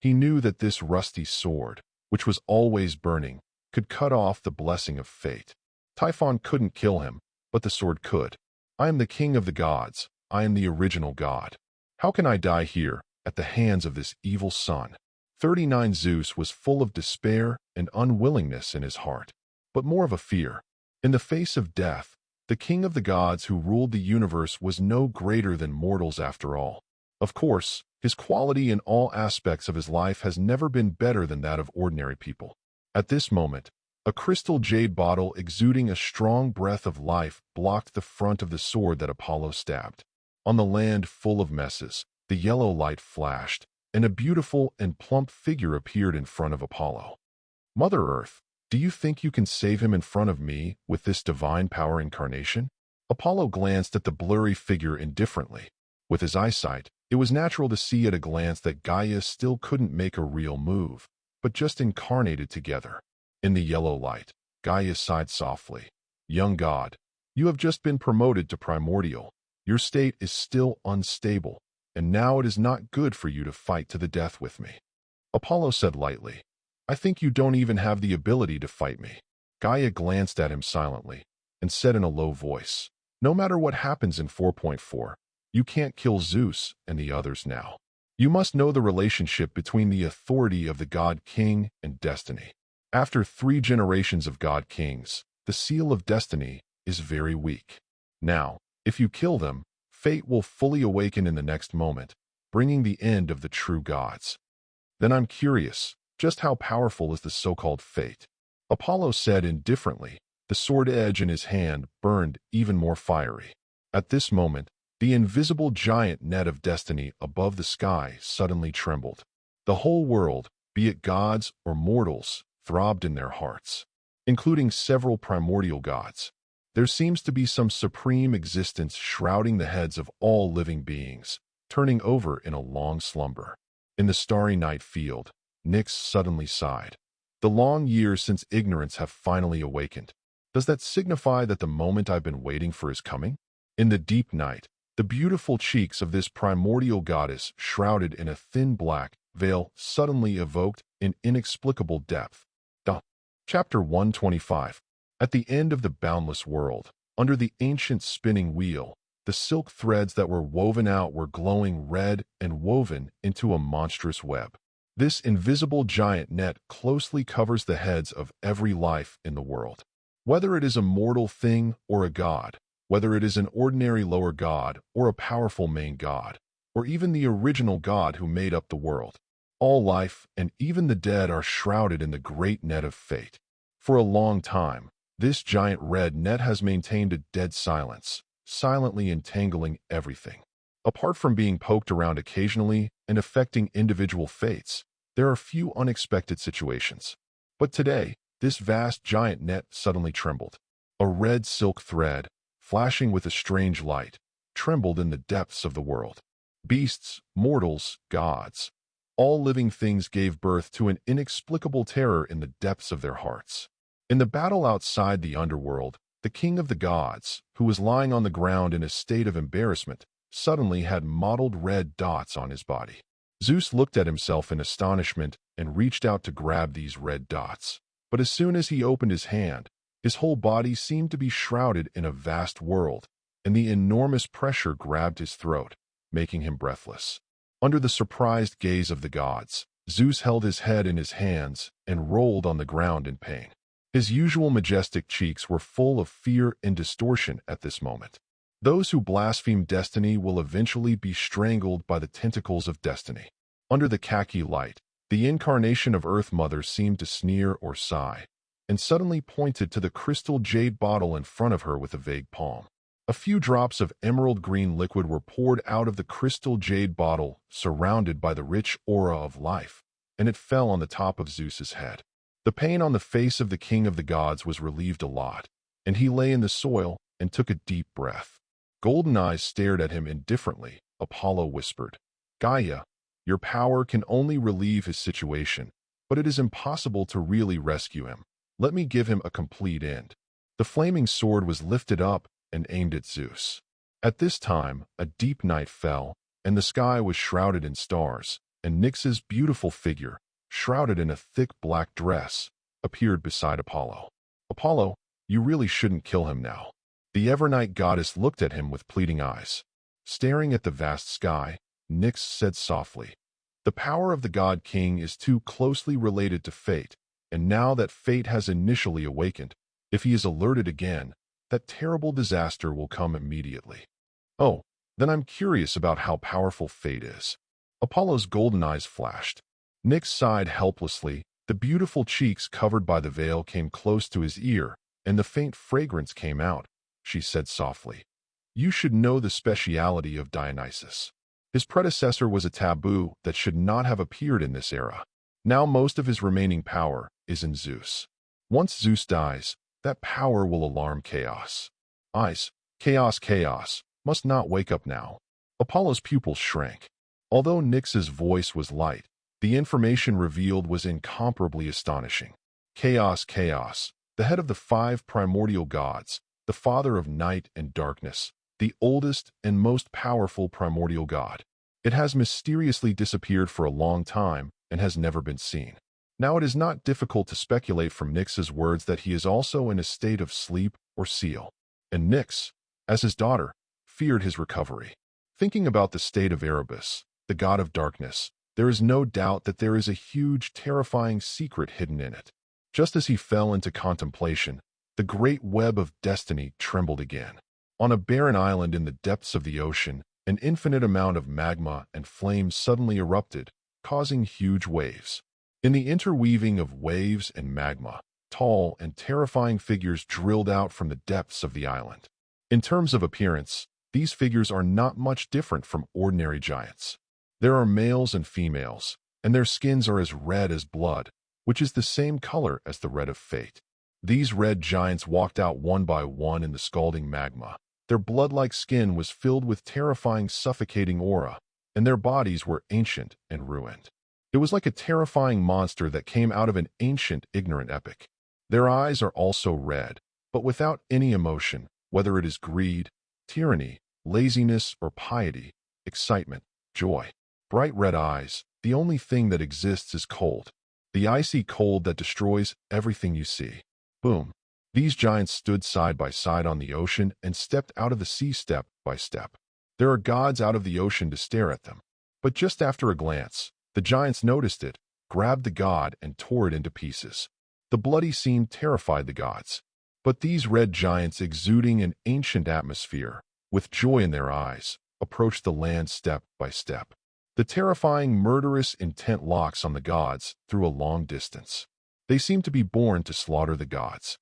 He knew that this rusty sword, which was always burning, could cut off the blessing of fate. Typhon couldn't kill him, but the sword could. I am the king of the gods. I am the original god. How can I die here, at the hands of this evil son? 39 Zeus was full of despair and unwillingness in his heart, but more of a fear. In the face of death, the king of the gods who ruled the universe was no greater than mortals after all. Of course, his quality in all aspects of his life has never been better than that of ordinary people. At this moment, a crystal jade bottle exuding a strong breath of life blocked the front of the sword that Apollo stabbed. On the land full of messes, the yellow light flashed, and a beautiful and plump figure appeared in front of Apollo. Mother Earth, do you think you can save him in front of me with this divine power incarnation? Apollo glanced at the blurry figure indifferently. With his eyesight, it was natural to see at a glance that Gaia still couldn't make a real move, but just incarnated together. In the yellow light, Gaia sighed softly. Young god, you have just been promoted to primordial. Your state is still unstable, and now it is not good for you to fight to the death with me. Apollo said lightly, I think you don't even have the ability to fight me. Gaia glanced at him silently and said in a low voice, no matter what happens in 4.4, you can't kill Zeus and the others now. You must know the relationship between the authority of the god king and destiny. After 3 generations of god kings, the seal of destiny is very weak. Now, if you kill them, fate will fully awaken in the next moment, bringing the end of the true gods. Then I'm curious, just how powerful is the so-called fate? Apollo said indifferently. The sword edge in his hand burned even more fiery. At this moment, the invisible giant net of destiny above the sky suddenly trembled. The whole world, be it gods or mortals, throbbed in their hearts, including several primordial gods. There seems to be some supreme existence shrouding the heads of all living beings, turning over in a long slumber. In the starry night field, Nyx suddenly sighed. The long years since ignorance have finally awakened. Does that signify that the moment I've been waiting for is coming? In the deep night, the beautiful cheeks of this primordial goddess, shrouded in a thin black veil, suddenly evoked an inexplicable depth. Chapter 125. At the end of the boundless world, under the ancient spinning wheel, the silk threads that were woven out were glowing red and woven into a monstrous web. This invisible giant net closely covers the heads of every life in the world. Whether it is a mortal thing or a god, whether it is an ordinary lower god or a powerful main god, or even the original god who made up the world, all life and even the dead are shrouded in the great net of fate. For a long time, this giant red net has maintained a dead silence, silently entangling everything. Apart from being poked around occasionally and affecting individual fates, there are few unexpected situations. But today, this vast giant net suddenly trembled. A red silk thread, flashing with a strange light, trembled in the depths of the world. Beasts, mortals, gods, all living things gave birth to an inexplicable terror in the depths of their hearts. In the battle outside the underworld, the king of the gods, who was lying on the ground in a state of embarrassment, suddenly had mottled red dots on his body. Zeus looked at himself in astonishment and reached out to grab these red dots. But as soon as he opened his hand, his whole body seemed to be shrouded in a vast world, and the enormous pressure grabbed his throat, making him breathless. Under the surprised gaze of the gods, Zeus held his head in his hands and rolled on the ground in pain. His usual majestic cheeks were full of fear and distortion at this moment. Those who blaspheme destiny will eventually be strangled by the tentacles of destiny. Under the khaki light, the incarnation of Earth Mother seemed to sneer or sigh, and suddenly pointed to the crystal jade bottle in front of her with a vague palm. A few drops of emerald green liquid were poured out of the crystal jade bottle, surrounded by the rich aura of life. and it fell on the top of Zeus's head. The pain on the face of the king of the gods was relieved a lot, and he lay in the soil and took a deep breath. Golden eyes stared at him indifferently. Apollo whispered, "Gaia, your power can only relieve his situation, but it is impossible to really rescue him. Let me give him a complete end." The flaming sword was lifted up and aimed at Zeus. At this time, a deep night fell, and the sky was shrouded in stars, and Nyx's beautiful figure, shrouded in a thick black dress, appeared beside Apollo. "Apollo, you really shouldn't kill him now." The Evernight goddess looked at him with pleading eyes. Staring at the vast sky, Nyx said softly, "The power of the god king is too closely related to fate, and now that fate has initially awakened, if he is alerted again, that terrible disaster will come immediately." "Oh, then I'm curious about how powerful fate is." Apollo's golden eyes flashed. Nyx sighed helplessly. The beautiful cheeks covered by the veil came close to his ear, and the faint fragrance came out. She said softly, "You should know the speciality of Dionysus. His predecessor was a taboo that should not have appeared in this era. Now most of his remaining power is in Zeus. Once Zeus dies, that power will alarm chaos. Chaos must not wake up now." Apollo's pupils shrank. Although Nyx's voice was light, the information revealed was incomparably astonishing. Chaos, the head of the 5 primordial gods, the father of night and darkness, the oldest and most powerful primordial god. It has mysteriously disappeared for a long time and has never been seen. Now it is not difficult to speculate from Nyx's words that he is also in a state of sleep or seal, and Nyx, as his daughter, feared his recovery. Thinking about the state of Erebus, the god of darkness, there is no doubt that there is a huge, terrifying secret hidden in it. Just as he fell into contemplation, the great web of destiny trembled again. On a barren island in the depths of the ocean, an infinite amount of magma and flames suddenly erupted, causing huge waves. In the interweaving of waves and magma, tall and terrifying figures drilled out from the depths of the island. In terms of appearance, these figures are not much different from ordinary giants. There are males and females, and their skins are as red as blood, which is the same color as the red of fate. These red giants walked out one by one in the scalding magma. Their blood-like skin was filled with terrifying, suffocating aura, and their bodies were ancient and ruined. It was like a terrifying monster that came out of an ancient, ignorant epic. Their eyes are also red, but without any emotion, whether it is greed, tyranny, laziness, or piety, excitement, joy. Bright red eyes, the only thing that exists is cold. The icy cold that destroys everything you see. Boom. These giants stood side by side on the ocean and stepped out of the sea step by step. There are gods out of the ocean to stare at them. But just after a glance, the giants noticed it, grabbed the god, and tore it into pieces. The bloody scene terrified the gods. But these red giants, exuding an ancient atmosphere, with joy in their eyes, approached the land step by step. The terrifying, murderous intent locks on the gods through a long distance. They seemed to be born to slaughter the gods.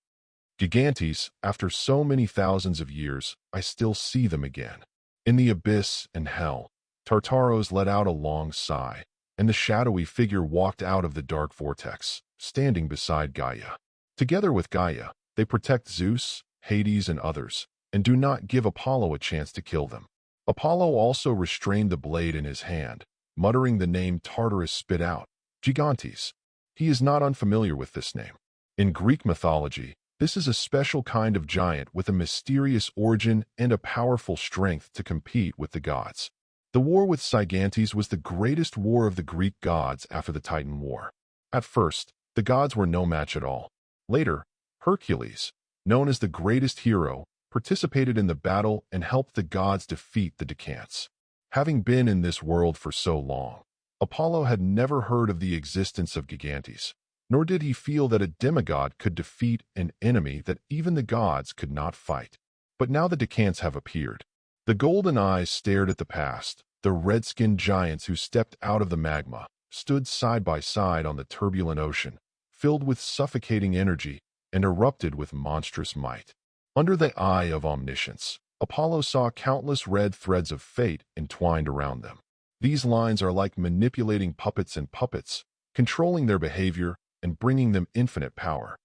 Gigantes, after so many thousands of years, I still see them again. In the abyss and hell, Tartarus let out a long sigh, and the shadowy figure walked out of the dark vortex, standing beside Gaia. Together with Gaia, they protect Zeus, Hades, and others, and do not give Apollo a chance to kill them. Apollo also restrained the blade in his hand, muttering the name Tartarus spit out, Gigantes. He is not unfamiliar with this name. In Greek mythology, this is a special kind of giant with a mysterious origin and a powerful strength to compete with the gods. The war with Gigantes was the greatest war of the Greek gods after the Titan War. At first, the gods were no match at all. Later, Hercules, known as the greatest hero, participated in the battle and helped the gods defeat the Decants. Having been in this world for so long, Apollo had never heard of the existence of Gigantes, nor did he feel that a demigod could defeat an enemy that even the gods could not fight. But now the Decants have appeared. The golden eyes stared at the past. The red-skinned giants who stepped out of the magma stood side by side on the turbulent ocean, filled with suffocating energy and erupted with monstrous might. Under the eye of omniscience, Apollo saw countless red threads of fate entwined around them. These lines are like manipulating puppets, and puppets, controlling their behavior and bringing them infinite power.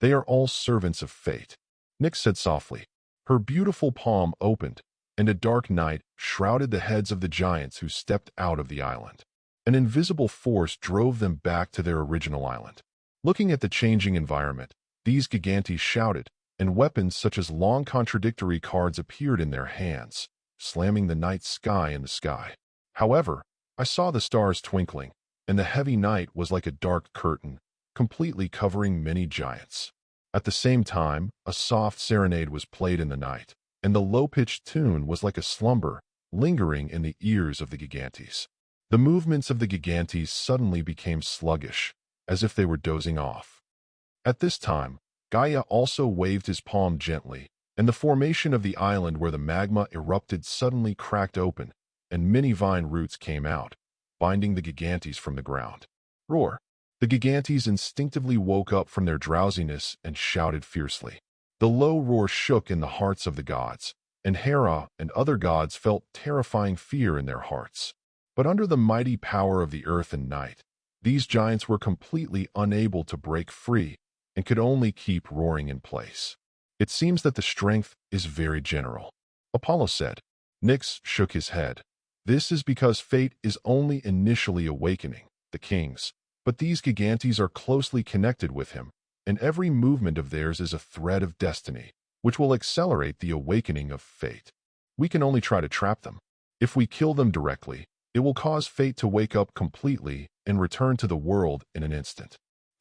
They are all servants of fate. Nyx said softly. Her beautiful palm opened, and a dark night shrouded the heads of the giants who stepped out of the island. An invisible force drove them back to their original island. Looking at the changing environment, these gigantes shouted, and weapons such as long contradictory cards appeared in their hands, slamming the night sky in the sky. However, I saw the stars twinkling, and the heavy night was like a dark curtain, completely covering many giants. At the same time, a soft serenade was played in the night, and the low-pitched tune was like a slumber, lingering in the ears of the gigantes. The movements of the gigantes suddenly became sluggish, as if they were dozing off. At this time, Gaia also waved his palm gently, and the formation of the island where the magma erupted suddenly cracked open, and many vine roots came out, binding the gigantes from the ground. Roar! The gigantes instinctively woke up from their drowsiness and shouted fiercely. The low roar shook in the hearts of the gods, and Hera and other gods felt terrifying fear in their hearts. But under the mighty power of the earth and night, these giants were completely unable to break free and could only keep roaring in place. It seems that the strength is very general, Apollo said. Nyx shook his head. This is because fate is only initially awakening the kings, but these gigantes are closely connected with him, and every movement of theirs is a thread of destiny, which will accelerate the awakening of fate. We can only try to trap them. If we kill them directly, it will cause fate to wake up completely and return to the world in an instant.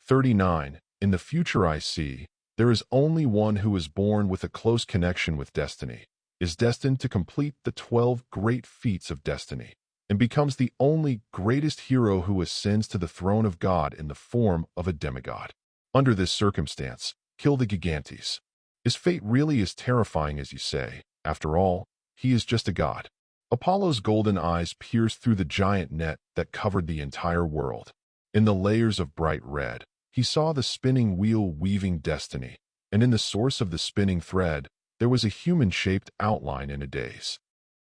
39. In the future I see, there is only one who is born with a close connection with destiny, is destined to complete the 12 great feats of destiny, and becomes the only greatest hero who ascends to the throne of God in the form of a demigod. Under this circumstance, kill the gigantes. Is fate really as terrifying as you say? After all, he is just a god. Apollo's golden eyes pierced through the giant net that covered the entire world. In the layers of bright red, he saw the spinning wheel weaving destiny, and in the source of the spinning thread, there was a human-shaped outline in a daze.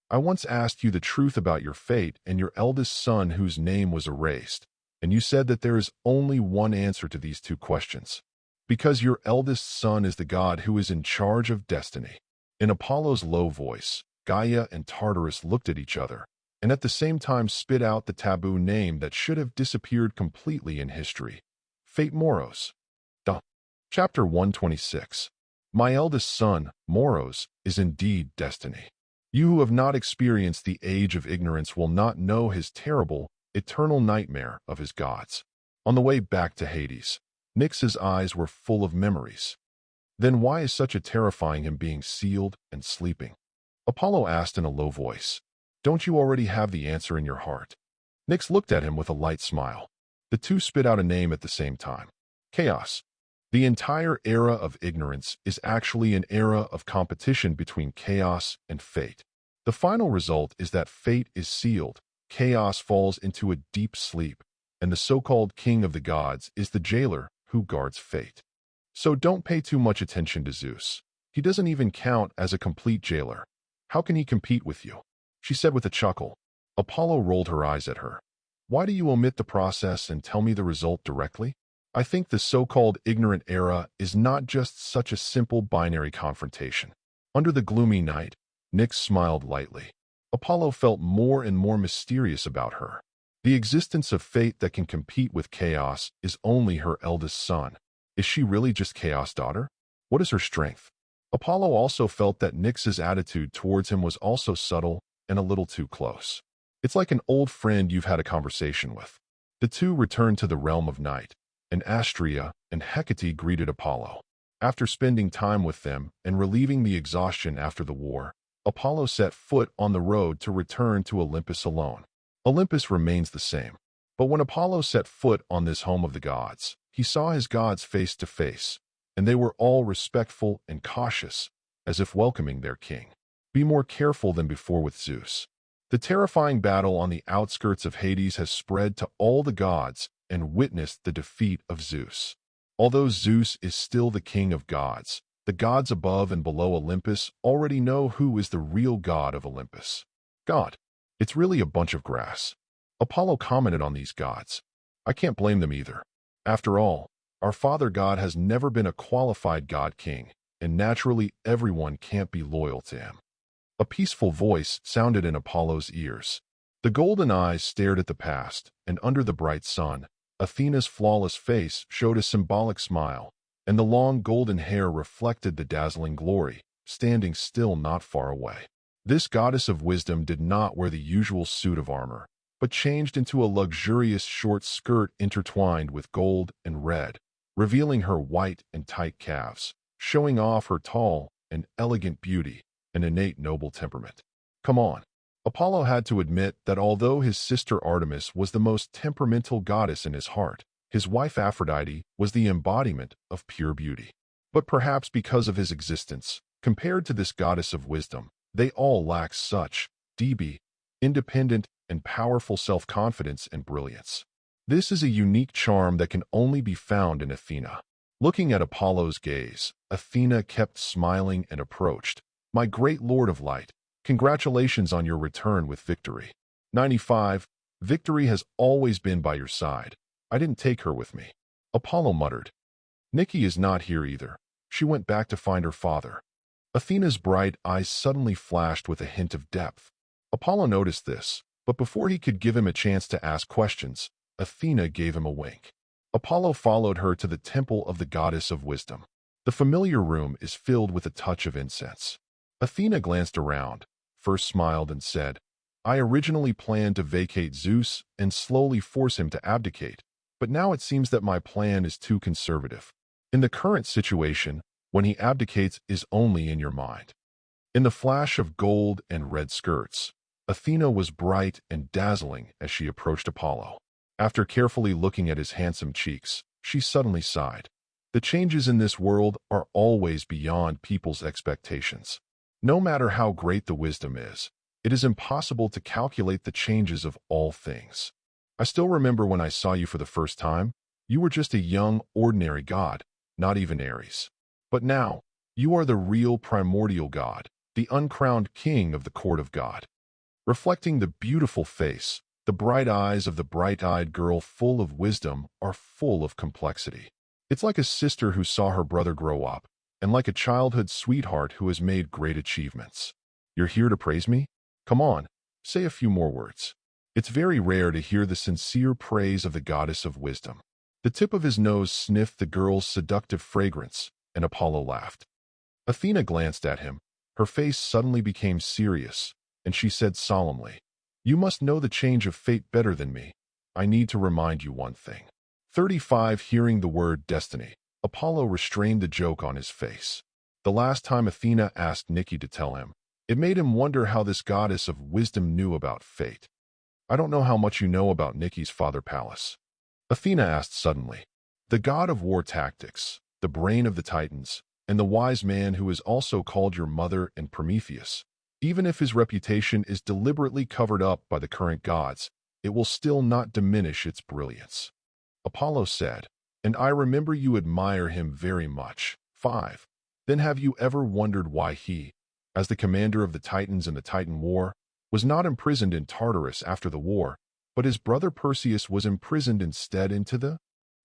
I once asked you the truth about your fate and your eldest son whose name was erased, and you said that there is only one answer to these two questions. Because your eldest son is the god who is in charge of destiny. In Apollo's low voice, Gaia and Tartarus looked at each other, and at the same time spit out the taboo name that should have disappeared completely in history. Fate Moros. Chapter 126. My eldest son, Moros, is indeed destiny. You who have not experienced the age of ignorance will not know his terrible, eternal nightmare of his gods. On the way back to Hades, Nyx's eyes were full of memories. Then why is such a terrifying him being sealed and sleeping? Apollo asked in a low voice. Don't you already have the answer in your heart? Nyx looked at him with a light smile. The two spit out a name at the same time. Chaos. The entire era of ignorance is actually an era of competition between chaos and fate. The final result is that fate is sealed, chaos falls into a deep sleep, and the so-called king of the gods is the jailer who guards fate. So don't pay too much attention to Zeus. He doesn't even count as a complete jailer. How can he compete with you? She said with a chuckle. Apollo rolled her eyes at her. Why do you omit the process and tell me the result directly? I think the so-called ignorant era is not just such a simple binary confrontation. Under the gloomy night, Nyx smiled lightly. Apollo felt more and more mysterious about her. The existence of fate that can compete with chaos is only her eldest son. Is she really just Chaos' daughter? What is her strength? Apollo also felt that Nyx's attitude towards him was also subtle and a little too close. It's like an old friend you've had a conversation with. The two returned to the realm of night, and Astrea and Hecate greeted Apollo. After spending time with them and relieving the exhaustion after the war, Apollo set foot on the road to return to Olympus alone. Olympus remains the same, but when Apollo set foot on this home of the gods, he saw his gods face to face, and they were all respectful and cautious, as if welcoming their king. Be more careful than before with Zeus. The terrifying battle on the outskirts of Hades has spread to all the gods and witnessed the defeat of Zeus. Although Zeus is still the king of gods, the gods above and below Olympus already know who is the real god of Olympus. God. It's really a bunch of grass. Apollo commented on these gods. I can't blame them either. After all, our Father God has never been a qualified God-king, and naturally everyone can't be loyal to him. A peaceful voice sounded in Apollo's ears. The golden eyes stared at the past, and under the bright sun, Athena's flawless face showed a symbolic smile, and the long golden hair reflected the dazzling glory, standing still not far away. This goddess of wisdom did not wear the usual suit of armor, but changed into a luxurious short skirt intertwined with gold and red, revealing her white and tight calves, showing off her tall and elegant beauty and innate noble temperament. Come on. Apollo had to admit that although his sister Artemis was the most temperamental goddess in his heart, his wife Aphrodite was the embodiment of pure beauty. But perhaps because of his existence, compared to this goddess of wisdom, they all lack such deep, independent, and powerful self-confidence and brilliance. This is a unique charm that can only be found in Athena. Looking at Apollo's gaze, Athena kept smiling and approached. My great lord of light, congratulations on your return with victory. 95. Victory has always been by your side. I didn't take her with me. Apollo muttered. Nikki is not here either. She went back to find her father. Athena's bright eyes suddenly flashed with a hint of depth. Apollo noticed this, but before he could give him a chance to ask questions, Athena gave him a wink. Apollo followed her to the temple of the goddess of wisdom. The familiar room is filled with a touch of incense. Athena glanced around, first smiled and said, I originally planned to vacate Zeus and slowly force him to abdicate, but now it seems that my plan is too conservative. In the current situation, when he abdicates is only in your mind. In the flash of gold and red skirts, Athena was bright and dazzling as she approached Apollo. After carefully looking at his handsome cheeks, she suddenly sighed. The changes in this world are always beyond people's expectations. No matter how great the wisdom is, it is impossible to calculate the changes of all things. I still remember when I saw you for the first time, you were just a young, ordinary god, not even Ares. But now, you are the real primordial god, the uncrowned king of the court of God. Reflecting the beautiful face, the bright eyes of the bright-eyed girl full of wisdom are full of complexity. It's like a sister who saw her brother grow up, and like a childhood sweetheart who has made great achievements. You're here to praise me? Come on, say a few more words. It's very rare to hear the sincere praise of the goddess of wisdom. The tip of his nose sniffed the girl's seductive fragrance, and Apollo laughed. Athena glanced at him. Her face suddenly became serious, and she said solemnly, You must know the change of fate better than me. I need to remind you one thing. 35. Hearing the word destiny, Apollo restrained the joke on his face. The last time Athena asked Nikki to tell him, it made him wonder how this goddess of wisdom knew about fate. I don't know how much you know about Nikki's father Pallas. Athena asked suddenly. The god of war tactics, the brain of the Titans, and the wise man who is also called your mother and Prometheus. Even if his reputation is deliberately covered up by the current gods, it will still not diminish its brilliance. Apollo said, and I remember you admire him very much. 5. Then have you ever wondered why he, as the commander of the Titans in the Titan War, was not imprisoned in Tartarus after the war, but his brother Perseus was imprisoned instead into the?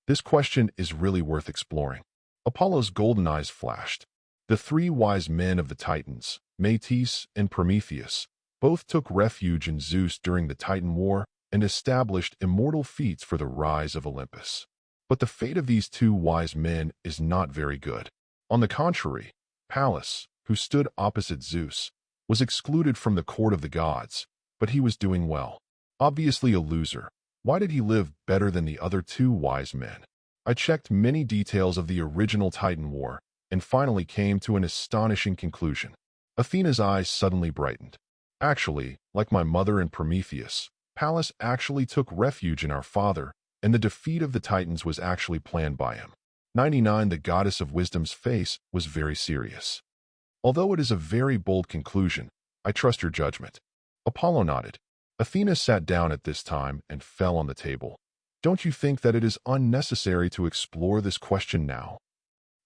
This question is really worth exploring. Apollo's golden eyes flashed. The three wise men of the Titans, Metis and Prometheus, both took refuge in Zeus during the Titan War and established immortal feats for the rise of Olympus. But the fate of these two wise men is not very good. On the contrary, Pallas, who stood opposite Zeus, was excluded from the court of the gods, but he was doing well. Obviously a loser. Why did he live better than the other two wise men? I checked many details of the original Titan War and finally came to an astonishing conclusion. Athena's eyes suddenly brightened. Actually, like my mother and Prometheus, Pallas actually took refuge in our father, and the defeat of the Titans was actually planned by him. 99. The goddess of wisdom's face was very serious. Although it is a very bold conclusion, I trust your judgment. Apollo nodded. Athena sat down at this time and fell on the table. Don't you think that it is unnecessary to explore this question now?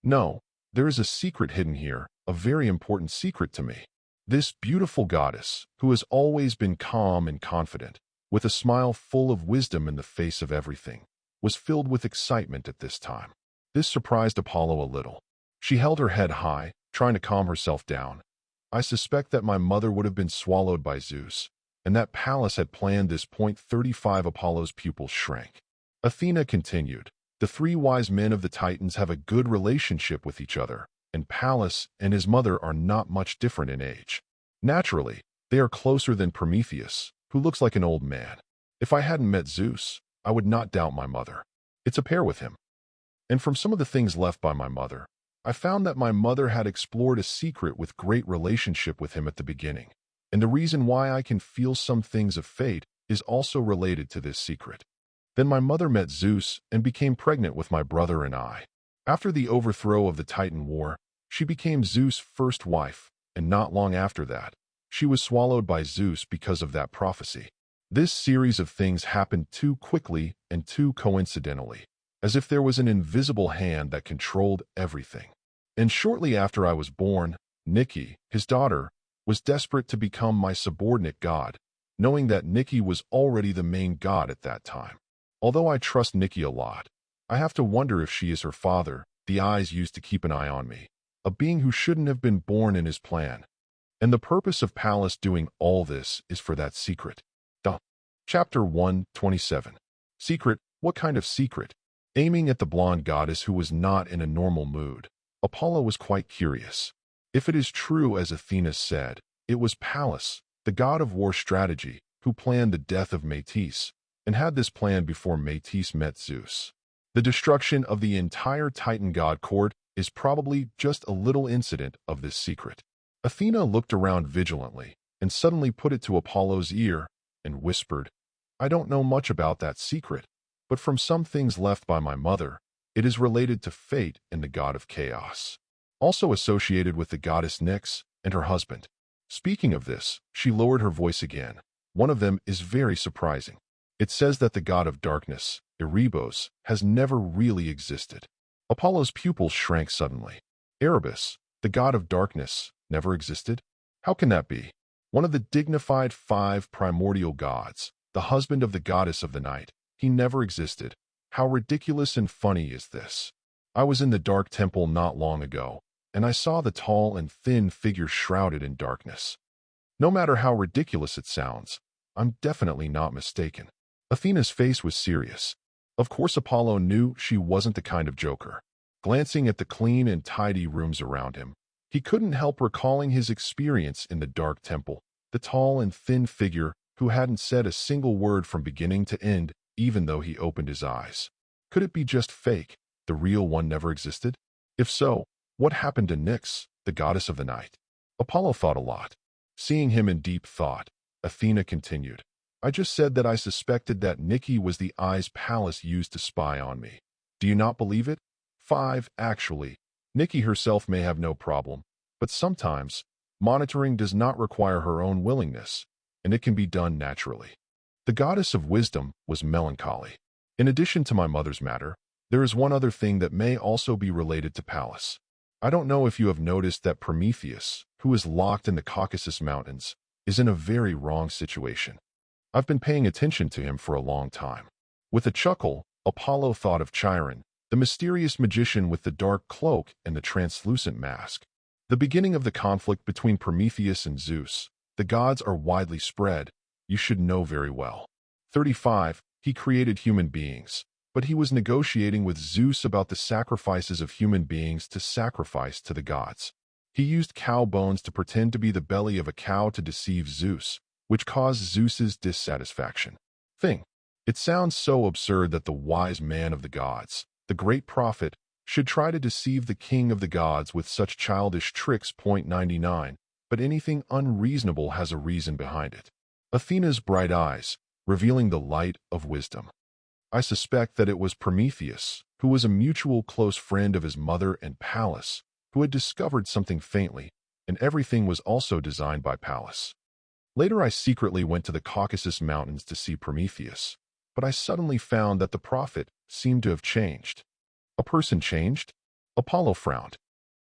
No, there is a secret hidden here, a very important secret to me. This beautiful goddess, who has always been calm and confident, with a smile full of wisdom in the face of everything, was filled with excitement at this time. This surprised Apollo a little. She held her head high, trying to calm herself down. I suspect that my mother would have been swallowed by Zeus, and that Pallas had planned this. 35 Apollo's pupils shrank. Athena continued, the three wise men of the Titans have a good relationship with each other, and Pallas and his mother are not much different in age. Naturally, they are closer than Prometheus, who looks like an old man. If I hadn't met Zeus, I would not doubt my mother. It's a pair with him. And from some of the things left by my mother, I found that my mother had explored a secret with great relationship with him at the beginning. And the reason why I can feel some things of fate is also related to this secret. Then my mother met Zeus and became pregnant with my brother and I. After the overthrow of the Titan War, she became Zeus' first wife, and not long after that, she was swallowed by Zeus because of that prophecy. This series of things happened too quickly and too coincidentally, as if there was an invisible hand that controlled everything. And shortly after I was born, Nikki, his daughter, was desperate to become my subordinate god, knowing that Nikki was already the main god at that time. Although I trust Nikki a lot, I have to wonder if she is her father, the eyes used to keep an eye on me, a being who shouldn't have been born in his plan. And the purpose of Pallas doing all this is for that secret. Chapter 127. Secret? What kind of secret? Aiming at the blonde goddess who was not in a normal mood, Apollo was quite curious. If it is true as Athena said, it was Pallas, the god of war strategy, who planned the death of Metis, and had this plan before Metis met Zeus. The destruction of the entire Titan god court is probably just a little incident of this secret. Athena looked around vigilantly and suddenly put it to Apollo's ear and whispered, I don't know much about that secret, but from some things left by my mother, it is related to fate and the god of chaos, also associated with the goddess Nyx and her husband. Speaking of this, she lowered her voice again. One of them is very surprising. It says that the god of darkness, Erebos, has never really existed. Apollo's pupils shrank suddenly. Erebus, the god of darkness, never existed? How can that be? One of the dignified 5 primordial gods, the husband of the goddess of the night, he never existed. How ridiculous and funny is this? I was in the dark temple not long ago, and I saw the tall and thin figure shrouded in darkness. No matter how ridiculous it sounds, I'm definitely not mistaken. Athena's face was serious. Of course Apollo knew she wasn't the kind of joker. Glancing at the clean and tidy rooms around him, he couldn't help recalling his experience in the dark temple, the tall and thin figure who hadn't said a single word from beginning to end, even though he opened his eyes. Could it be just fake? The real one never existed? If so, what happened to Nyx, the goddess of the night? Apollo thought a lot. Seeing him in deep thought, Athena continued, I just said that I suspected that Nikki was the eyes Pallas used to spy on me. Do you not believe it? 5. Actually, Nikki herself may have no problem, but sometimes, monitoring does not require her own willingness, and it can be done naturally. The goddess of wisdom was melancholy. In addition to my mother's matter, there is one other thing that may also be related to Pallas. I don't know if you have noticed that Prometheus, who is locked in the Caucasus Mountains, is in a very wrong situation. I've been paying attention to him for a long time. With a chuckle, Apollo thought of Chiron, the mysterious magician with the dark cloak and the translucent mask. The beginning of the conflict between Prometheus and Zeus. The gods are widely spread, you should know very well. 35. He created human beings, but he was negotiating with Zeus about the sacrifices of human beings to sacrifice to the gods. He used cow bones to pretend to be the belly of a cow to deceive Zeus, which caused Zeus's dissatisfaction. It sounds so absurd that the wise man of the gods, the great prophet, should try to deceive the king of the gods with such childish tricks. 99. But anything unreasonable has a reason behind it. Athena's bright eyes, revealing the light of wisdom. I suspect that it was Prometheus, who was a mutual close friend of his mother and Pallas, who had discovered something faintly, and everything was also designed by Pallas. Later I secretly went to the Caucasus Mountains to see Prometheus, but I suddenly found that the prophet seemed to have changed. A person changed? Apollo frowned.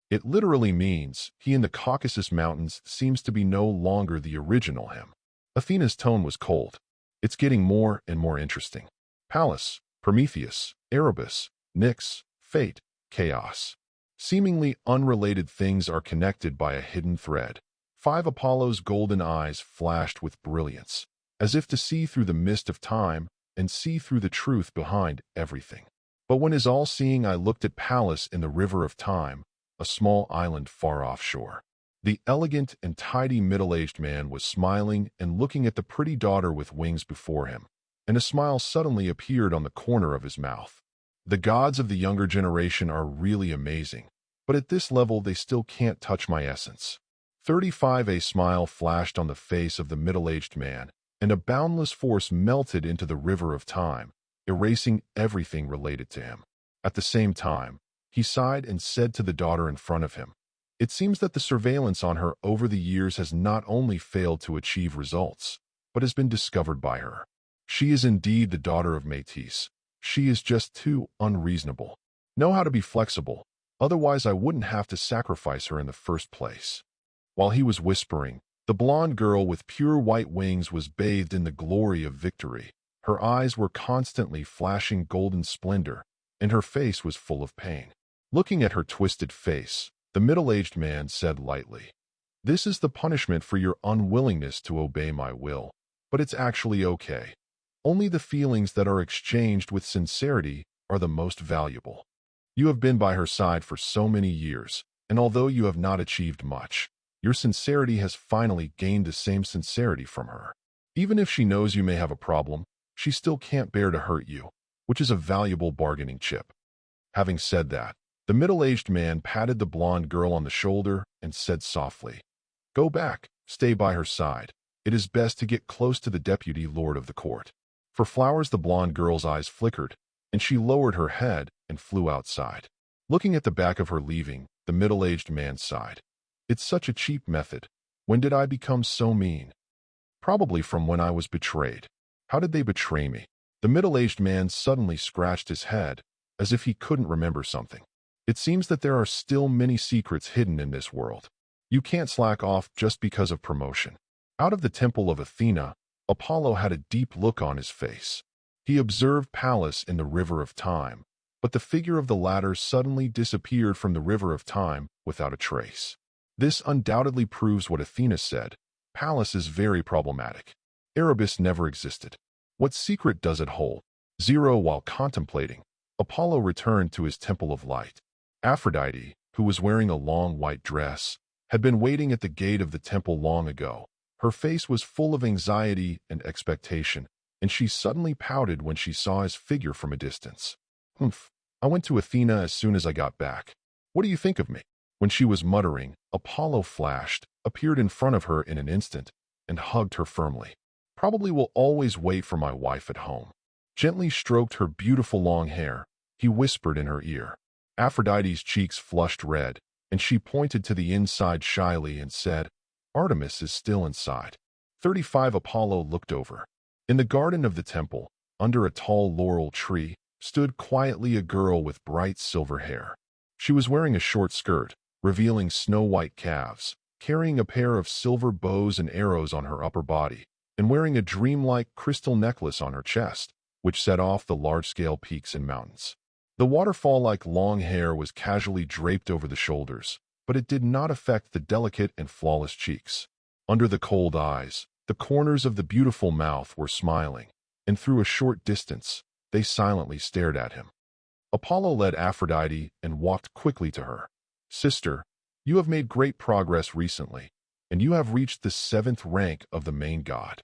It literally means he in the Caucasus Mountains seems to be no longer the original him. Athena's tone was cold. It's getting more and more interesting. Pallas, Prometheus, Erebus, Nyx, Fate, Chaos. Seemingly unrelated things are connected by a hidden thread. 5 Apollo's golden eyes flashed with brilliance, as if to see through the mist of time and see through the truth behind everything. But when his all-seeing eye looked at Pallas in the river of time, a small island far offshore. The elegant and tidy middle-aged man was smiling and looking at the pretty daughter with wings before him, and a smile suddenly appeared on the corner of his mouth. The gods of the younger generation are really amazing, but at this level they still can't touch my essence. 35 A smile flashed on the face of the middle-aged man, and a boundless force melted into the river of time, erasing everything related to him. At the same time, he sighed and said to the daughter in front of him, "It seems that the surveillance on her over the years has not only failed to achieve results, but has been discovered by her. She is indeed the daughter of Métis. She is just too unreasonable. Know how to be flexible, otherwise I wouldn't have to sacrifice her in the first place." While he was whispering, the blonde girl with pure white wings was bathed in the glory of victory. Her eyes were constantly flashing golden splendor, and her face was full of pain. Looking at her twisted face, the middle-aged man said lightly, "This is the punishment for your unwillingness to obey my will, but it's actually okay. Only the feelings that are exchanged with sincerity are the most valuable. You have been by her side for so many years, and although you have not achieved much, your sincerity has finally gained the same sincerity from her. Even if she knows you may have a problem, she still can't bear to hurt you, which is a valuable bargaining chip." Having said that, the middle-aged man patted the blonde girl on the shoulder and said softly, "Go back, stay by her side. It is best to get close to the deputy lord of the court." For flowers, the blonde girl's eyes flickered, and she lowered her head and flew outside. Looking at the back of her leaving, the middle-aged man sighed. "It's such a cheap method. When did I become so mean? Probably from when I was betrayed. How did they betray me?" The middle-aged man suddenly scratched his head, as if he couldn't remember something. "It seems that there are still many secrets hidden in this world. You can't slack off just because of promotion." Out of the temple of Athena, Apollo had a deep look on his face. He observed Pallas in the river of time, but the figure of the latter suddenly disappeared from the river of time without a trace. This undoubtedly proves what Athena said. Pallas is very problematic. Erebus never existed. What secret does it hold? 0 While contemplating, Apollo returned to his temple of light. Aphrodite, who was wearing a long white dress, had been waiting at the gate of the temple long ago. Her face was full of anxiety and expectation, and she suddenly pouted when she saw his figure from a distance. "Humph, I went to Athena as soon as I got back. What do you think of me?" When she was muttering, Apollo flashed, appeared in front of her in an instant, and hugged her firmly. "Probably will always wait for my wife at home." Gently stroked her beautiful long hair, he whispered in her ear. Aphrodite's cheeks flushed red, and she pointed to the inside shyly and said, "Artemis is still inside." 35 Apollo looked over. In the garden of the temple, under a tall laurel tree, stood quietly a girl with bright silver hair. She was wearing a short skirt, revealing snow-white calves, carrying a pair of silver bows and arrows on her upper body, and wearing a dreamlike crystal necklace on her chest, which set off the large-scale peaks and mountains. The waterfall-like long hair was casually draped over the shoulders, but it did not affect the delicate and flawless cheeks. Under the cold eyes, the corners of the beautiful mouth were smiling, and through a short distance, they silently stared at him. Apollo led Aphrodite and walked quickly to her. "Sister, you have made great progress recently, and you have reached the 7th rank of the main god,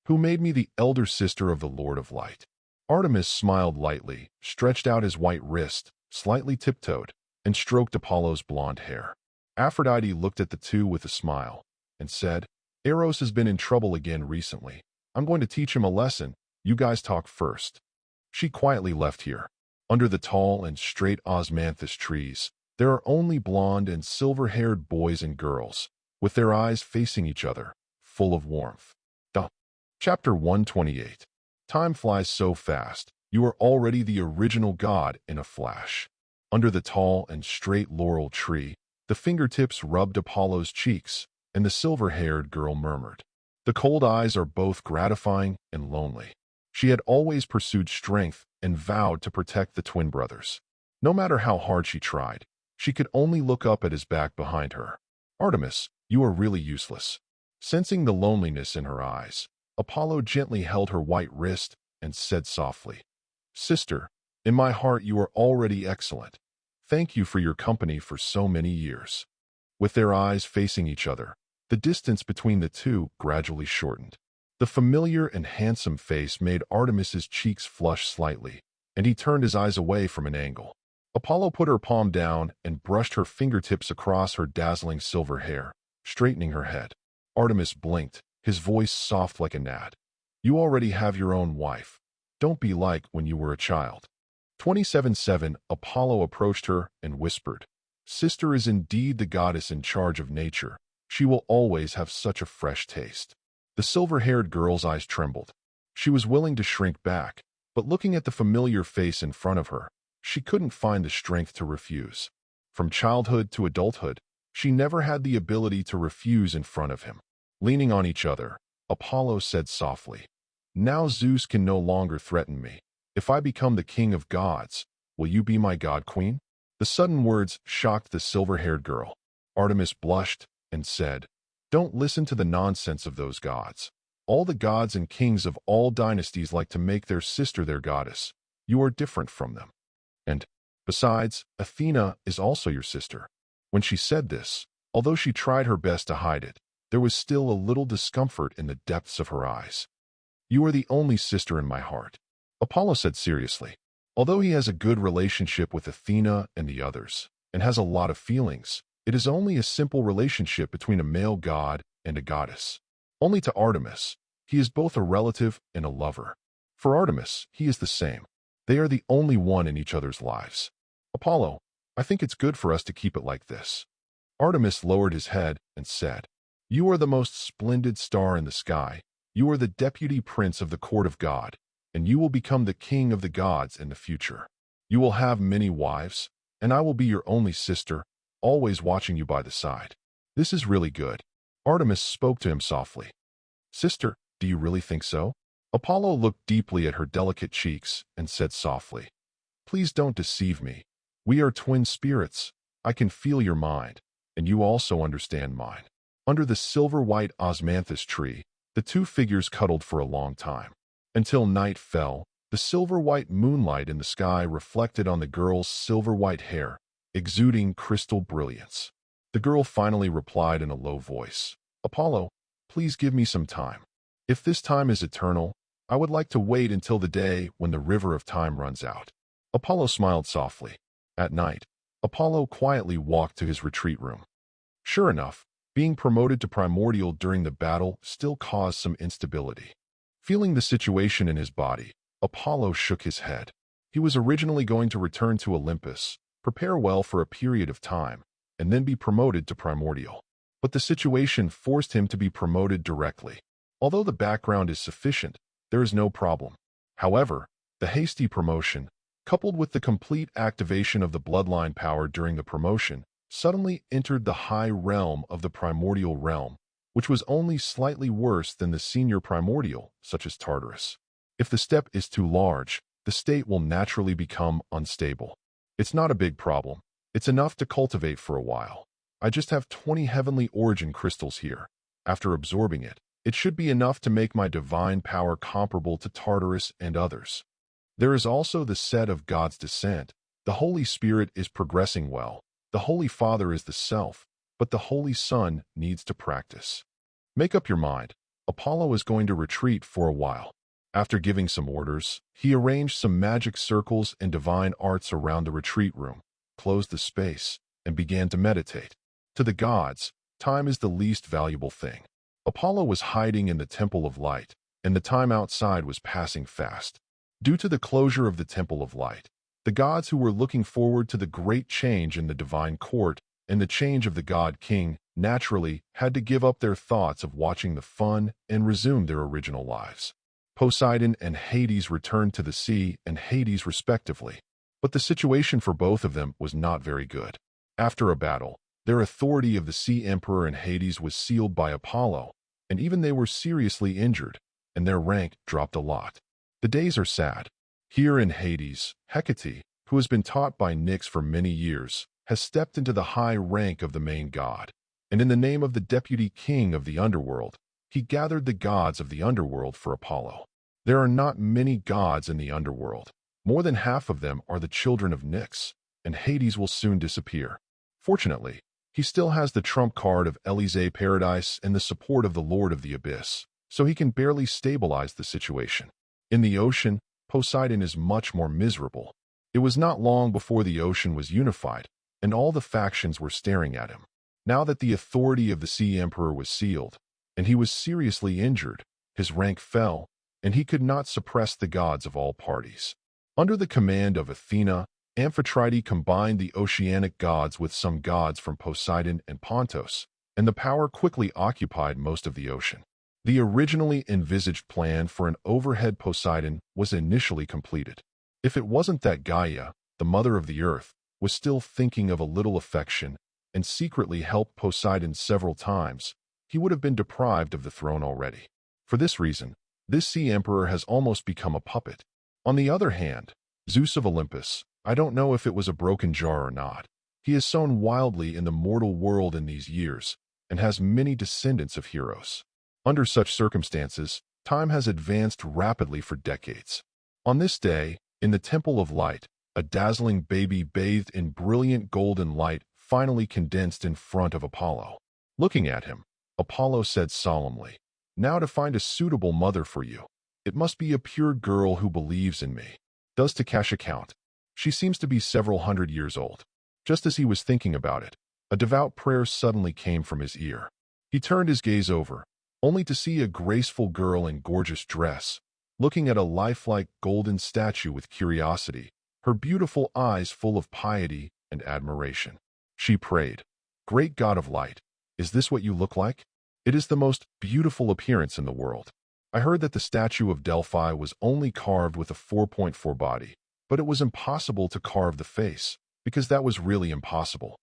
who made me the elder sister of the Lord of Light." Artemis smiled lightly, stretched out his white wrist, slightly tiptoed, and stroked Apollo's blonde hair. Aphrodite looked at the two with a smile, and said, "Eros has been in trouble again recently. I'm going to teach him a lesson. You guys talk first." She quietly left here. Under the tall and straight osmanthus trees, there are only blonde and silver-haired boys and girls, with their eyes facing each other, full of warmth. Chapter 128. Time flies so fast, you are already the original god in a flash. Under the tall and straight laurel tree, the fingertips rubbed Apollo's cheeks, and the silver-haired girl murmured. The cold eyes are both gratifying and lonely. She had always pursued strength and vowed to protect the twin brothers. No matter how hard she tried, she could only look up at his back behind her. Artemis, you are really useless. Sensing the loneliness in her eyes, Apollo gently held her white wrist and said softly, Sister, in my heart you are already excellent. Thank you for your company for so many years. With their eyes facing each other, the distance between the two gradually shortened. The familiar and handsome face made Artemis's cheeks flush slightly, and he turned his eyes away from an angle. Apollo put her palm down and brushed her fingertips across her dazzling silver hair, straightening her head. Artemis blinked, his voice soft like a gnat. You already have your own wife. Don't be like when you were a child. 27:7 Apollo approached her and whispered, Sister is indeed the goddess in charge of nature. She will always have such a fresh taste. The silver-haired girl's eyes trembled. She was willing to shrink back, but looking at the familiar face in front of her, she couldn't find the strength to refuse. From childhood to adulthood, she never had the ability to refuse in front of him. Leaning on each other, Apollo said softly, Now Zeus can no longer threaten me. If I become the king of gods, will you be my god queen? The sudden words shocked the silver-haired girl. Artemis blushed and said, Don't listen to the nonsense of those gods. All the gods and kings of all dynasties like to make their sister their goddess. You are different from them. And, besides, Athena is also your sister. When she said this, although she tried her best to hide it, there was still a little discomfort in the depths of her eyes. You are the only sister in my heart, Apollo said seriously. Although he has a good relationship with Athena and the others, and has a lot of feelings, it is only a simple relationship between a male god and a goddess. Only to Artemis, he is both a relative and a lover. For Artemis, he is the same. They are the only one in each other's lives. Apollo, I think it's good for us to keep it like this. Artemis lowered his head and said, You are the most splendid star in the sky. You are the deputy prince of the court of God, and you will become the king of the gods in the future. You will have many wives, and I will be your only sister, always watching you by the side. This is really good. Artemis spoke to him softly. Sister, do you really think so? Apollo looked deeply at her delicate cheeks and said softly, Please don't deceive me. We are twin spirits. I can feel your mind, and you also understand mine. Under the silver-white osmanthus tree, the two figures cuddled for a long time. Until night fell, the silver-white moonlight in the sky reflected on the girl's silver-white hair, exuding crystal brilliance. The girl finally replied in a low voice, Apollo, please give me some time. If this time is eternal, I would like to wait until the day when the river of time runs out. Apollo smiled softly. At night, Apollo quietly walked to his retreat room. Sure enough, being promoted to primordial during the battle still caused some instability. Feeling the situation in his body, Apollo shook his head. He was originally going to return to Olympus, prepare well for a period of time, and then be promoted to primordial. But the situation forced him to be promoted directly. Although the background is sufficient, there is no problem. However, the hasty promotion, coupled with the complete activation of the bloodline power during the promotion, suddenly entered the high realm of the primordial realm, which was only slightly worse than the senior primordial, such as Tartarus. If the step is too large, the state will naturally become unstable. It's not a big problem. It's enough to cultivate for a while. I just have 20 heavenly origin crystals here. After absorbing it, it should be enough to make my divine power comparable to Tartarus and others. There is also the set of God's descent. The Holy Spirit is progressing well. The Holy Father is the Self, but the Holy Son needs to practice. Make up your mind. Apollo is going to retreat for a while. After giving some orders, he arranged some magic circles and divine arts around the retreat room, closed the space, and began to meditate. To the gods, time is the least valuable thing. Apollo was hiding in the Temple of Light, and the time outside was passing fast. Due to the closure of the Temple of Light, the gods who were looking forward to the great change in the divine court and the change of the god king naturally had to give up their thoughts of watching the fun and resume their original lives. Poseidon and Hades returned to the sea and Hades respectively, but the situation for both of them was not very good. After a battle, their authority of the Sea Emperor and Hades was sealed by Apollo, and even they were seriously injured, and their rank dropped a lot. The days are sad. Here in Hades, Hecate, who has been taught by Nyx for many years, has stepped into the high rank of the main god. And in the name of the deputy king of the underworld, he gathered the gods of the underworld for Apollo. There are not many gods in the underworld. More than half of them are the children of Nyx, and Hades will soon disappear. Fortunately, he still has the trump card of Elysee Paradise and the support of the Lord of the Abyss, so he can barely stabilize the situation. In the ocean, Poseidon is much more miserable. It was not long before the ocean was unified, and all the factions were staring at him. Now that the authority of the Sea Emperor was sealed, and he was seriously injured, his rank fell, and he could not suppress the gods of all parties. Under the command of Athena, Amphitrite combined the oceanic gods with some gods from Poseidon and Pontus, and the power quickly occupied most of the ocean. The originally envisaged plan for an overhead Poseidon was initially completed. If it wasn't that Gaia, the mother of the earth, was still thinking of a little affection and secretly helped Poseidon several times, he would have been deprived of the throne already. For this reason, this sea emperor has almost become a puppet. On the other hand, Zeus of Olympus, I don't know if it was a broken jar or not. He has sown wildly in the mortal world in these years and has many descendants of heroes. Under such circumstances, time has advanced rapidly for decades. On this day, in the Temple of Light, a dazzling baby bathed in brilliant golden light finally condensed in front of Apollo. Looking at him, Apollo said solemnly, "Now to find a suitable mother for you. It must be a pure girl who believes in me. Does Takasha count? She seems to be several hundred years old." Just as he was thinking about it, a devout prayer suddenly came from his ear. He turned his gaze over, only to see a graceful girl in gorgeous dress, looking at a lifelike golden statue with curiosity, her beautiful eyes full of piety and admiration. She prayed, "Great God of light, is this what you look like? It is the most beautiful appearance in the world. I heard that the statue of Delphi was only carved with a 4.4 body, but it was impossible to carve the face, because that was really impossible.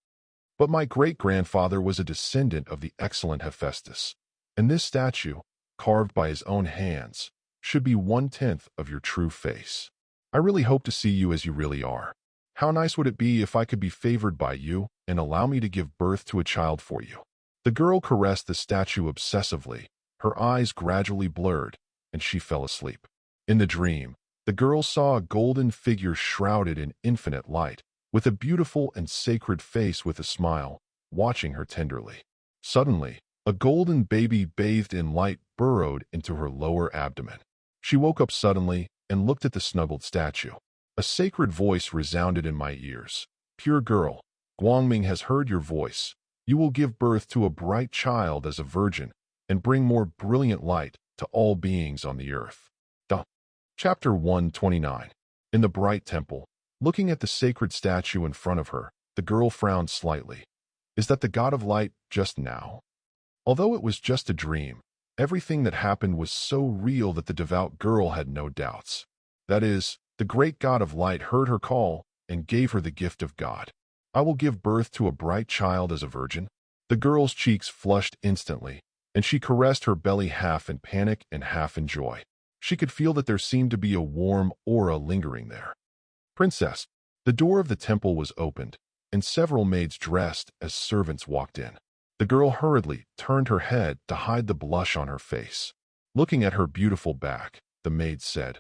But my great-grandfather was a descendant of the excellent Hephaestus, and this statue, carved by his own hands, should be 1/10 of your true face. I really hope to see you as you really are. How nice would it be if I could be favored by you and allow me to give birth to a child for you?" The girl caressed the statue obsessively, her eyes gradually blurred, and she fell asleep. In the dream, the girl saw a golden figure shrouded in infinite light, with a beautiful and sacred face with a smile, watching her tenderly. Suddenly, a golden baby bathed in light burrowed into her lower abdomen. She woke up suddenly and looked at the snuggled statue. A sacred voice resounded in my ears. "Pure girl, Guangming has heard your voice. You will give birth to a bright child as a virgin and bring more brilliant light to all beings on the earth." Chapter 129. In the bright temple, looking at the sacred statue in front of her, the girl frowned slightly. Is that the god of light just now? Although it was just a dream, everything that happened was so real that the devout girl had no doubts. That is, the great god of light heard her call and gave her the gift of God. "I will give birth to a bright child as a virgin." The girl's cheeks flushed instantly, and she caressed her belly half in panic and half in joy. She could feel that there seemed to be a warm aura lingering there. "Princess." The door of the temple was opened, and several maids dressed as servants walked in. The girl hurriedly turned her head to hide the blush on her face. Looking at her beautiful back, the maids said,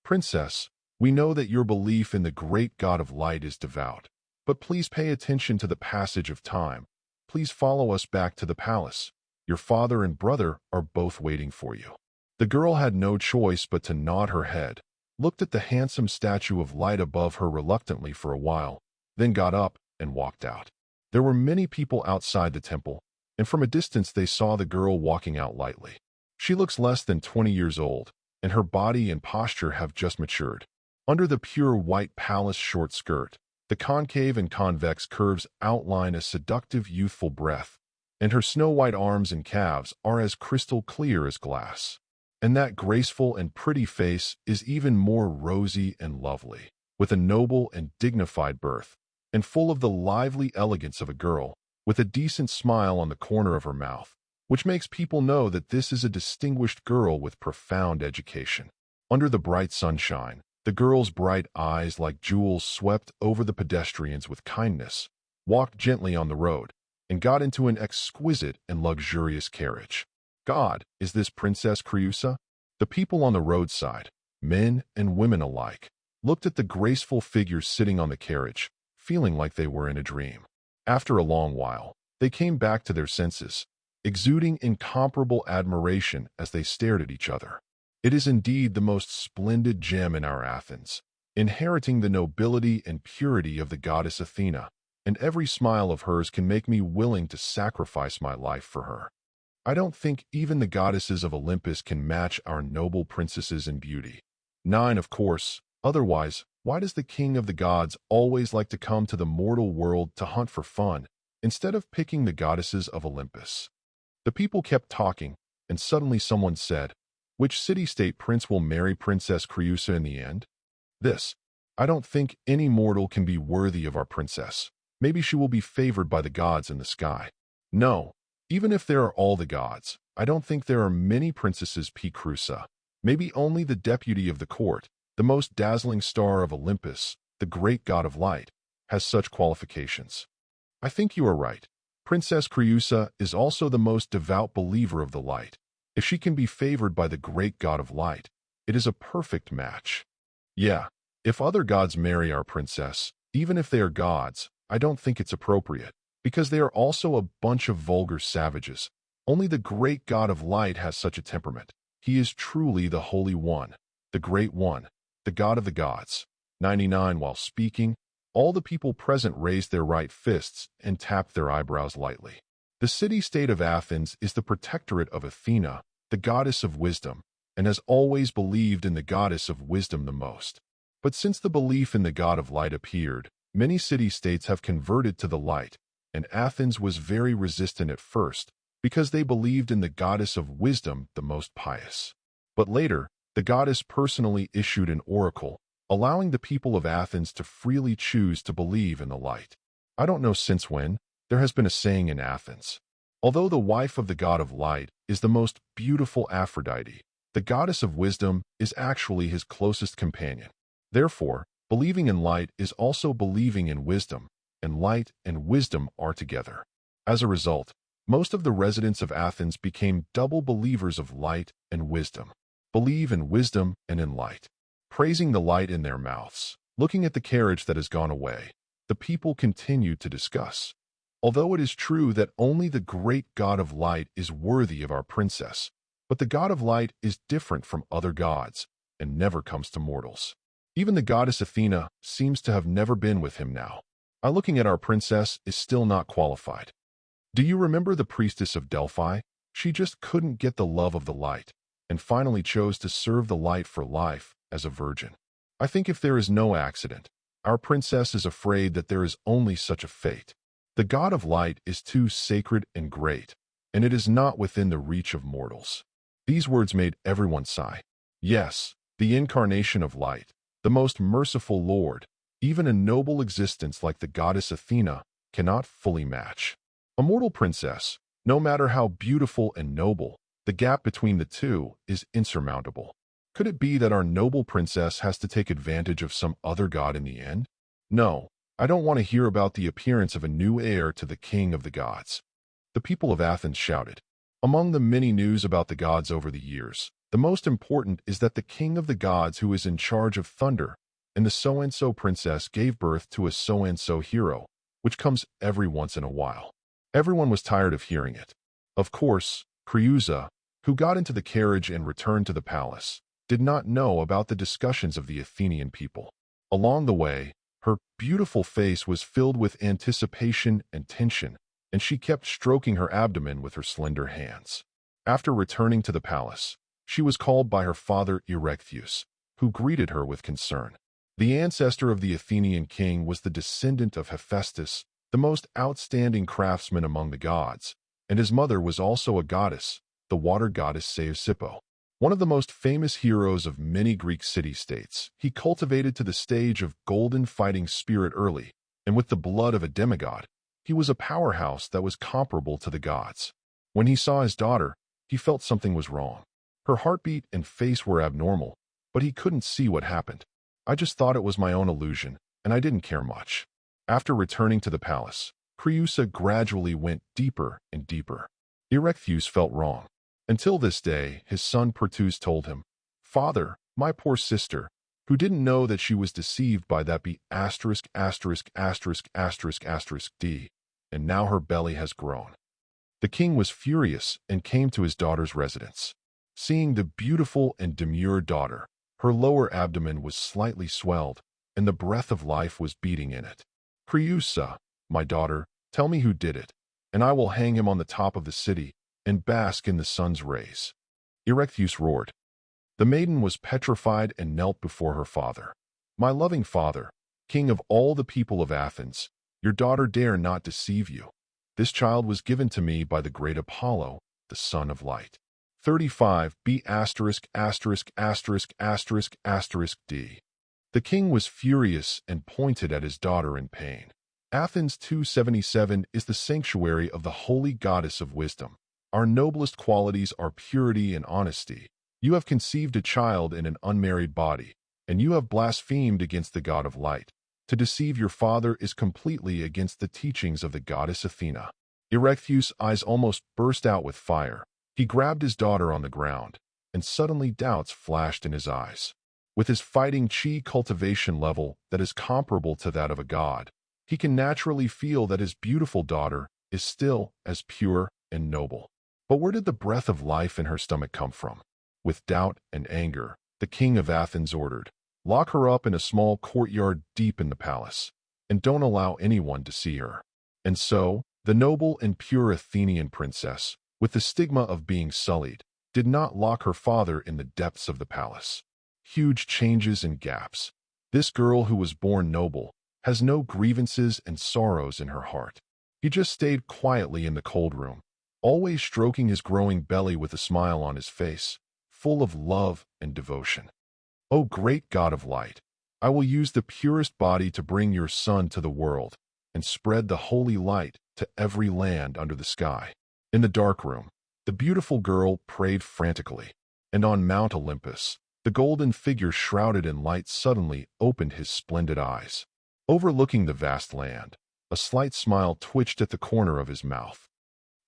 "Princess, we know that your belief in the great god of light is devout, but please pay attention to the passage of time. Please follow us back to the palace. Your father and brother are both waiting for you." The girl had no choice but to nod her head, looked at the handsome statue of light above her reluctantly for a while, then got up and walked out. There were many people outside the temple, and from a distance they saw the girl walking out lightly. She looks less than 20 years old, and her body and posture have just matured. Under the pure white palace short skirt, the concave and convex curves outline a seductive youthful breath, and her snow-white arms and calves are as crystal clear as glass. And that graceful and pretty face is even more rosy and lovely, with a noble and dignified birth, and full of the lively elegance of a girl, with a decent smile on the corner of her mouth, which makes people know that this is a distinguished girl with profound education. Under the bright sunshine, the girl's bright eyes like jewels swept over the pedestrians with kindness, walked gently on the road, and got into an exquisite and luxurious carriage. God, is this Princess Creusa? The people on the roadside, men and women alike, looked at the graceful figure sitting on the carriage, feeling like they were in a dream. After a long while, they came back to their senses, exuding incomparable admiration as they stared at each other. It is indeed the most splendid gem in our Athens, inheriting the nobility and purity of the goddess Athena, and every smile of hers can make me willing to sacrifice my life for her. I don't think even the goddesses of Olympus can match our noble princesses in beauty. 9, of course. Otherwise, why does the king of the gods always like to come to the mortal world to hunt for fun, instead of picking the goddesses of Olympus? The people kept talking, and suddenly someone said, "Which city-state prince will marry Princess Creusa in the end?" This. I don't think any mortal can be worthy of our princess. Maybe she will be favored by the gods in the sky. No, even if there are all the gods, I don't think there are many princesses P. Creusa. Maybe only the deputy of the court, the most dazzling star of Olympus, the great god of light, has such qualifications. I think you are right. Princess Creusa is also the most devout believer of the light. If she can be favored by the great god of light, it is a perfect match. Yeah, if other gods marry our princess, even if they are gods, I don't think it's appropriate, because they are also a bunch of vulgar savages. Only the great god of light has such a temperament. He is truly the Holy One, the Great One, the God of the gods. 99. While speaking, all the people present raised their right fists and tapped their eyebrows lightly. The city-state of Athens is the protectorate of Athena, the goddess of wisdom, and has always believed in the goddess of wisdom the most. But since the belief in the god of light appeared, many city-states have converted to the light, and Athens was very resistant at first because they believed in the goddess of wisdom the most pious. But later, the goddess personally issued an oracle, allowing the people of Athens to freely choose to believe in the light. I don't know since when, there has been a saying in Athens. Although the wife of the god of light is the most beautiful Aphrodite, the goddess of wisdom is actually his closest companion. Therefore, believing in light is also believing in wisdom, and light and wisdom are together. As a result, most of the residents of Athens became double believers of light and wisdom. Believe in wisdom and in light. Praising the light in their mouths, looking at the carriage that has gone away, the people continued to discuss. Although it is true that only the great god of light is worthy of our princess, but the god of light is different from other gods and never comes to mortals. Even the goddess Athena seems to have never been with him now. Looking at our princess is still not qualified. Do you remember the priestess of Delphi? She just couldn't get the love of the light, and finally chose to serve the light for life as a virgin. I think if there is no accident, our princess is afraid that there is only such a fate. The god of light is too sacred and great, and it is not within the reach of mortals. These words made everyone sigh. Yes, the incarnation of light, the most merciful Lord, even a noble existence like the goddess Athena cannot fully match. A mortal princess, no matter how beautiful and noble, the gap between the two is insurmountable. Could it be that our noble princess has to take advantage of some other god in the end? No, I don't want to hear about the appearance of a new heir to the king of the gods. The people of Athens shouted. Among the many news about the gods over the years, the most important is that the king of the gods who is in charge of thunder and the so-and-so princess gave birth to a so-and-so hero, which comes every once in a while. Everyone was tired of hearing it. Of course, Creusa, who got into the carriage and returned to the palace, did not know about the discussions of the Athenian people. Along the way, her beautiful face was filled with anticipation and tension, and she kept stroking her abdomen with her slender hands. After returning to the palace, she was called by her father Erechtheus, who greeted her with concern. The ancestor of the Athenian king was the descendant of Hephaestus, the most outstanding craftsman among the gods, and his mother was also a goddess, the water goddess Saeusippe. One of the most famous heroes of many Greek city-states, he cultivated to the stage of golden fighting spirit early, and with the blood of a demigod, he was a powerhouse that was comparable to the gods. When he saw his daughter, he felt something was wrong. Her heartbeat and face were abnormal, but he couldn't see what happened. I just thought it was my own illusion, and I didn't care much. After returning to the palace, Creusa gradually went deeper and deeper. Erechtheus felt wrong. Until this day, his son Pertus told him, "Father, my poor sister, who didn't know that she was deceived by that be asterisk asterisk asterisk asterisk asterisk d, and now her belly has grown." The king was furious and came to his daughter's residence. Seeing the beautiful and demure daughter, her lower abdomen was slightly swelled, and the breath of life was beating in it. "Creusa, my daughter, tell me who did it, and I will hang him on the top of the city and bask in the sun's rays." Erechtheus roared. The maiden was petrified and knelt before her father. "My loving father, king of all the people of Athens, your daughter dare not deceive you. This child was given to me by the great Apollo, the son of light." 35 B asterisk asterisk asterisk asterisk asterisk D. The king was furious and pointed at his daughter in pain. Athens 277 is the sanctuary of the holy goddess of wisdom. Our noblest qualities are purity and honesty. You have conceived a child in an unmarried body, and you have blasphemed against the god of light. To deceive your father is completely against the teachings of the goddess Athena. Erechtheus' eyes almost burst out with fire. He grabbed his daughter on the ground, and suddenly doubts flashed in his eyes. With his fighting chi cultivation level that is comparable to that of a god, he can naturally feel that his beautiful daughter is still as pure and noble. But where did the breath of life in her stomach come from? With doubt and anger, the king of Athens ordered, "Lock her up in a small courtyard deep in the palace, and don't allow anyone to see her." And so, the noble and pure Athenian princess, with the stigma of being sullied, did not lock her father in the depths of the palace. Huge changes and gaps. This girl who was born noble has no grievances and sorrows in her heart. He just stayed quietly in the cold room, always stroking his growing belly with a smile on his face, full of love and devotion. "O great God of light, I will use the purest body to bring your son to the world and spread the holy light to every land under the sky." In the dark room, the beautiful girl prayed frantically, and on Mount Olympus, the golden figure shrouded in light suddenly opened his splendid eyes. Overlooking the vast land, a slight smile twitched at the corner of his mouth.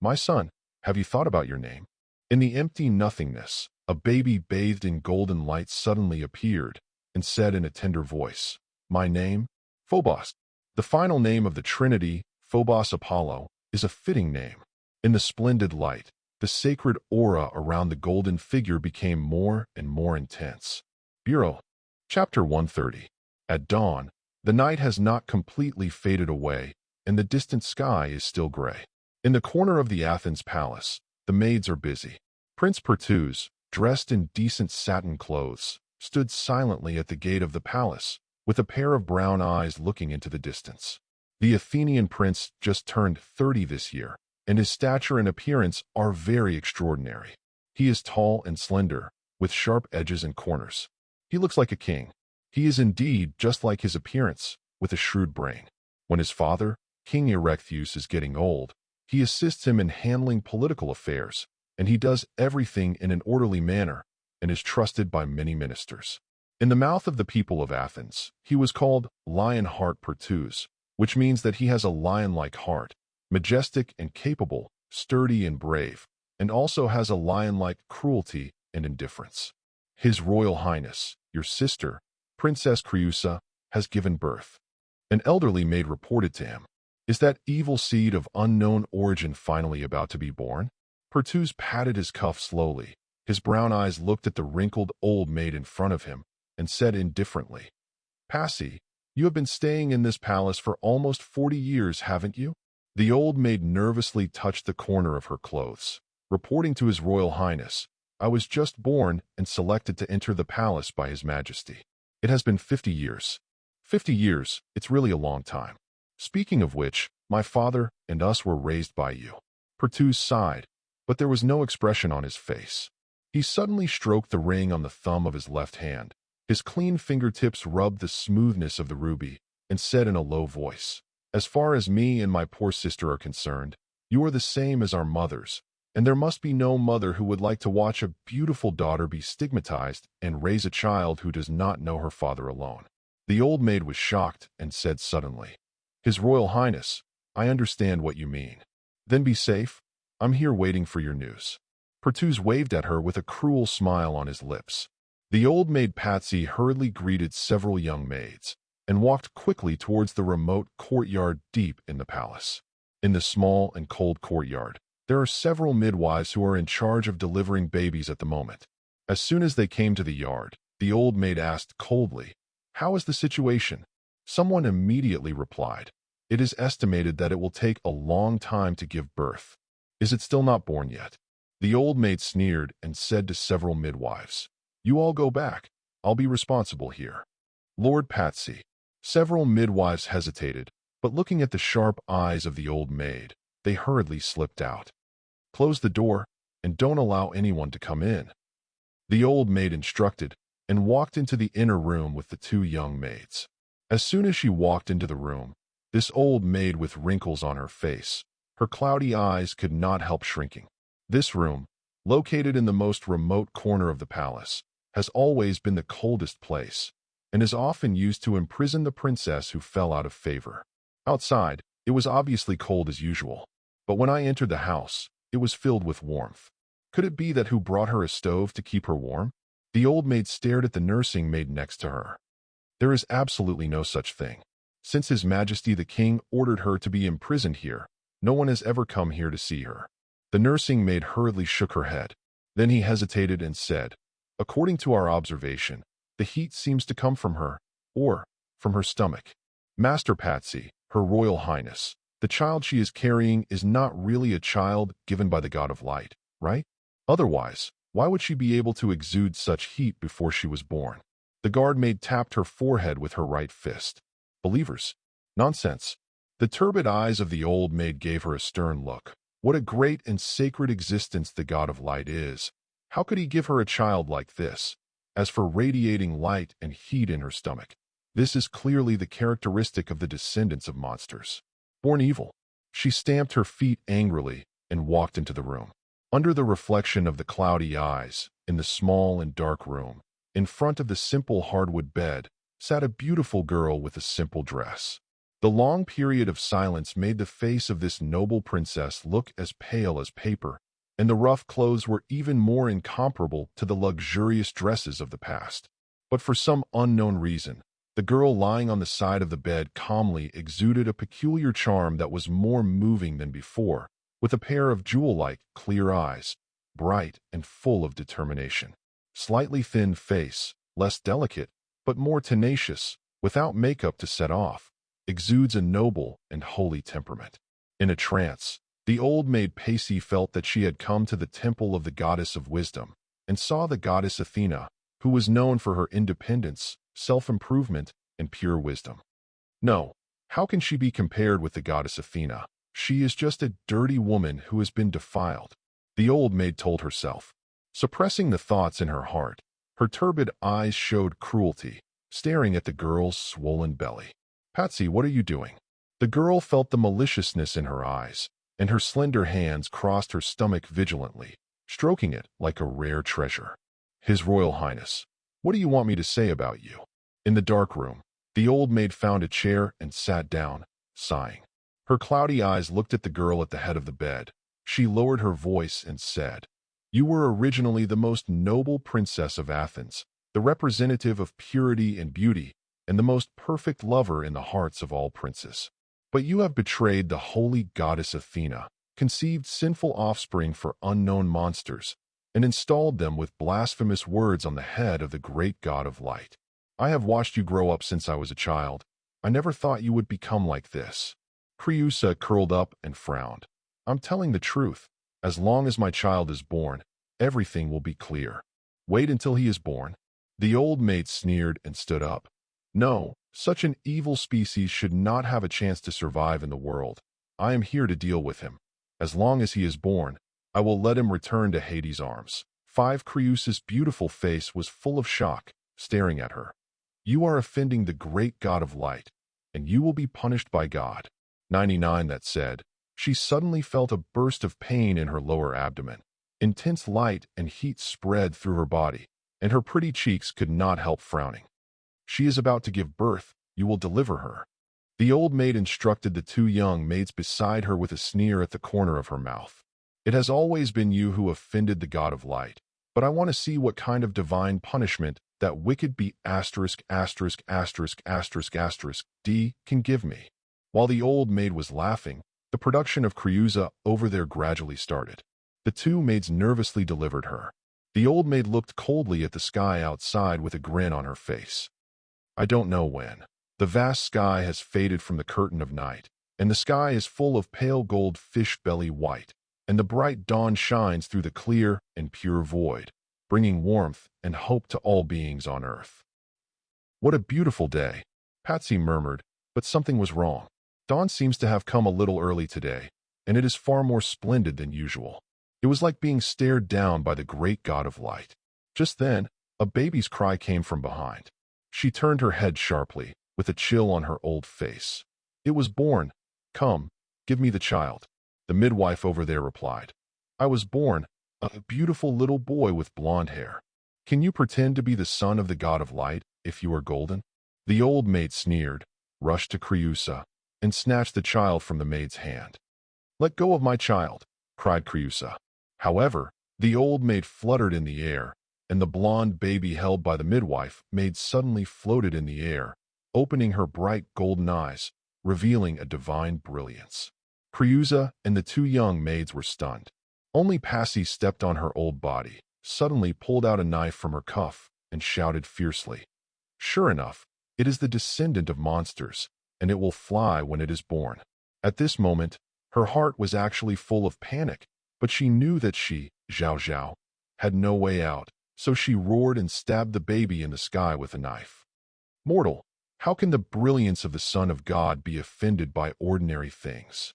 "My son, have you thought about your name?" In the empty nothingness, a baby bathed in golden light suddenly appeared and said in a tender voice, "My name? Phobos." The final name of the Trinity, Phobos Apollo, is a fitting name. In the splendid light, the sacred aura around the golden figure became more and more intense. Bureau. Chapter 130. At dawn, the night has not completely faded away, and the distant sky is still gray. In the corner of the Athens palace, the maids are busy. Prince Pertus, dressed in decent satin clothes, stood silently at the gate of the palace, with a pair of brown eyes looking into the distance. The Athenian prince just turned 30 this year, and his stature and appearance are very extraordinary. He is tall and slender, with sharp edges and corners. He looks like a king. He is indeed just like his appearance, with a shrewd brain. When his father, King Erechtheus, is getting old, he assists him in handling political affairs, and he does everything in an orderly manner and is trusted by many ministers. In the mouth of the people of Athens, he was called Lionheart Pertus, which means that he has a lion-like heart, majestic and capable, sturdy and brave, and also has a lion-like cruelty and indifference. His Royal Highness, your sister, Princess Creusa, has given birth. An elderly maid reported to him. Is that evil seed of unknown origin finally about to be born? Pertus patted his cuff slowly. His brown eyes looked at the wrinkled old maid in front of him and said indifferently, "Passy, you have been staying in this palace for almost 40 years, haven't you?" The old maid nervously touched the corner of her clothes, reporting to His Royal Highness, "I was just born and selected to enter the palace by His Majesty. It has been 50 years. 50 years, it's really a long time. Speaking of which, my father and us were raised by you." Pertus sighed, but there was no expression on his face. He suddenly stroked the ring on the thumb of his left hand. His clean fingertips rubbed the smoothness of the ruby and said in a low voice, "As far as me and my poor sister are concerned, you are the same as our mothers, and there must be no mother who would like to watch a beautiful daughter be stigmatized and raise a child who does not know her father alone. The old maid was shocked and said suddenly, "His Royal Highness, I understand what you mean. Then be safe. I'm here waiting for your news." Pertuz waved at her with a cruel smile on his lips. The old maid Patsy hurriedly greeted several young maids and walked quickly towards the remote courtyard deep in the palace. In the small and cold courtyard, there are several midwives who are in charge of delivering babies at the moment. As soon as they came to the yard, the old maid asked coldly, "How is the situation?" Someone immediately replied, "It is estimated that it will take a long time to give birth. Is it still not born yet?" The old maid sneered and said to several midwives, "You all go back. I'll be responsible here." Lord Patsy. Several midwives hesitated, but looking at the sharp eyes of the old maid, they hurriedly slipped out. "Close the door, and don't allow anyone to come in," the old maid instructed, and walked into the inner room with the two young maids. As soon as she walked into the room, this old maid with wrinkles on her face, her cloudy eyes could not help shrinking. This room, located in the most remote corner of the palace, has always been the coldest place, and is often used to imprison the princess who fell out of favor. Outside, it was obviously cold as usual, but when I entered the house, it was filled with warmth. Could it be that who brought her a stove to keep her warm? The old maid stared at the nursing maid next to her. There is absolutely no such thing. Since His Majesty the King ordered her to be imprisoned here, no one has ever come here to see her. The nursing maid hurriedly shook her head. Then he hesitated and said, "According to our observation, the heat seems to come from her, or from her stomach. Master Patsy, Her Royal Highness, the child she is carrying is not really a child given by the God of Light, right? Otherwise, why would she be able to exude such heat before she was born?" The guard maid tapped her forehead with her right fist. "Believers, nonsense." The turbid eyes of the old maid gave her a stern look. What a great and sacred existence the God of Light is. How could he give her a child like this? As for radiating light and heat in her stomach, this is clearly the characteristic of the descendants of monsters. Born evil. She stamped her feet angrily and walked into the room. Under the reflection of the cloudy eyes, in the small and dark room, in front of the simple hardwood bed, sat a beautiful girl with a simple dress. The long period of silence made the face of this noble princess look as pale as paper, and the rough clothes were even more incomparable to the luxurious dresses of the past. But for some unknown reason, the girl lying on the side of the bed calmly exuded a peculiar charm that was more moving than before, with a pair of jewel-like, clear eyes, bright and full of determination. Slightly thin face, less delicate, but more tenacious, without makeup to set off, exudes a noble and holy temperament. In a trance, the old maid Pacey felt that she had come to the temple of the goddess of wisdom, and saw the goddess Athena, who was known for her independence, self-improvement, and pure wisdom. No, how can she be compared with the goddess Athena? She is just a dirty woman who has been defiled, the old maid told herself. Suppressing the thoughts in her heart, her turbid eyes showed cruelty, staring at the girl's swollen belly. "Patsy, what are you doing?" The girl felt the maliciousness in her eyes, and her slender hands crossed her stomach vigilantly, stroking it like a rare treasure. "His Royal Highness, what do you want me to say about you?" In the dark room, the old maid found a chair and sat down, sighing. Her cloudy eyes looked at the girl at the head of the bed. She lowered her voice and said, "You were originally the most noble princess of Athens, the representative of purity and beauty, and the most perfect lover in the hearts of all princes. But you have betrayed the holy goddess Athena, conceived sinful offspring for unknown monsters, and installed them with blasphemous words on the head of the great god of light. I have watched you grow up since I was a child. I never thought you would become like this." Creusa curled up and frowned. "I'm telling the truth. As long as my child is born, everything will be clear." "Wait until he is born?" The old maid sneered and stood up. "No, such an evil species should not have a chance to survive in the world. I am here to deal with him. As long as he is born, I will let him return to Hades' arms." Creusa's beautiful face was full of shock, staring at her. "You are offending the great god of light, and you will be punished by God." 99 That said, She suddenly felt a burst of pain in her lower abdomen. Intense light and heat spread through her body, and her pretty cheeks could not help frowning. She is about to give birth. You will deliver her. The old maid instructed the two young maids beside her with a sneer at the corner of her mouth. It has always been you who offended the god of light, but I want to see what kind of divine punishment that wicked D can give me. While the old maid was laughing, the production of Creusa over there gradually started. The two maids nervously delivered her. The old maid looked coldly at the sky outside with a grin on her face. I don't know when. The vast sky has faded from the curtain of night, and the sky is full of pale gold fish belly white, and the bright dawn shines through the clear and pure void, bringing warmth and hope to all beings on earth. What a beautiful day, Patsy murmured, but something was wrong. Dawn seems to have come a little early today, and it is far more splendid than usual. It was like being stared down by the great god of light. Just then, a baby's cry came from behind. She turned her head sharply, with a chill on her old face. It was born. Come, give me the child. The midwife over there replied. I was born, a beautiful little boy with blonde hair. Can you pretend to be the son of the god of light if you are golden? The old maid sneered, rushed to Creusa, and snatched the child from the maid's hand. Let go of my child, cried Creusa. However, the old maid fluttered in the air, and the blonde baby held by the midwife maid suddenly floated in the air, opening her bright golden eyes, revealing a divine brilliance. Creusa and the two young maids were stunned. Only Patsy stepped on her old body, suddenly pulled out a knife from her cuff, and shouted fiercely. Sure enough, it is the descendant of monsters, and it will fly when it is born. At this moment, her heart was actually full of panic, but she knew that she, Zhao, had no way out, so she roared and stabbed the baby in the sky with a knife. Mortal, how can the brilliance of the Son of God be offended by ordinary things?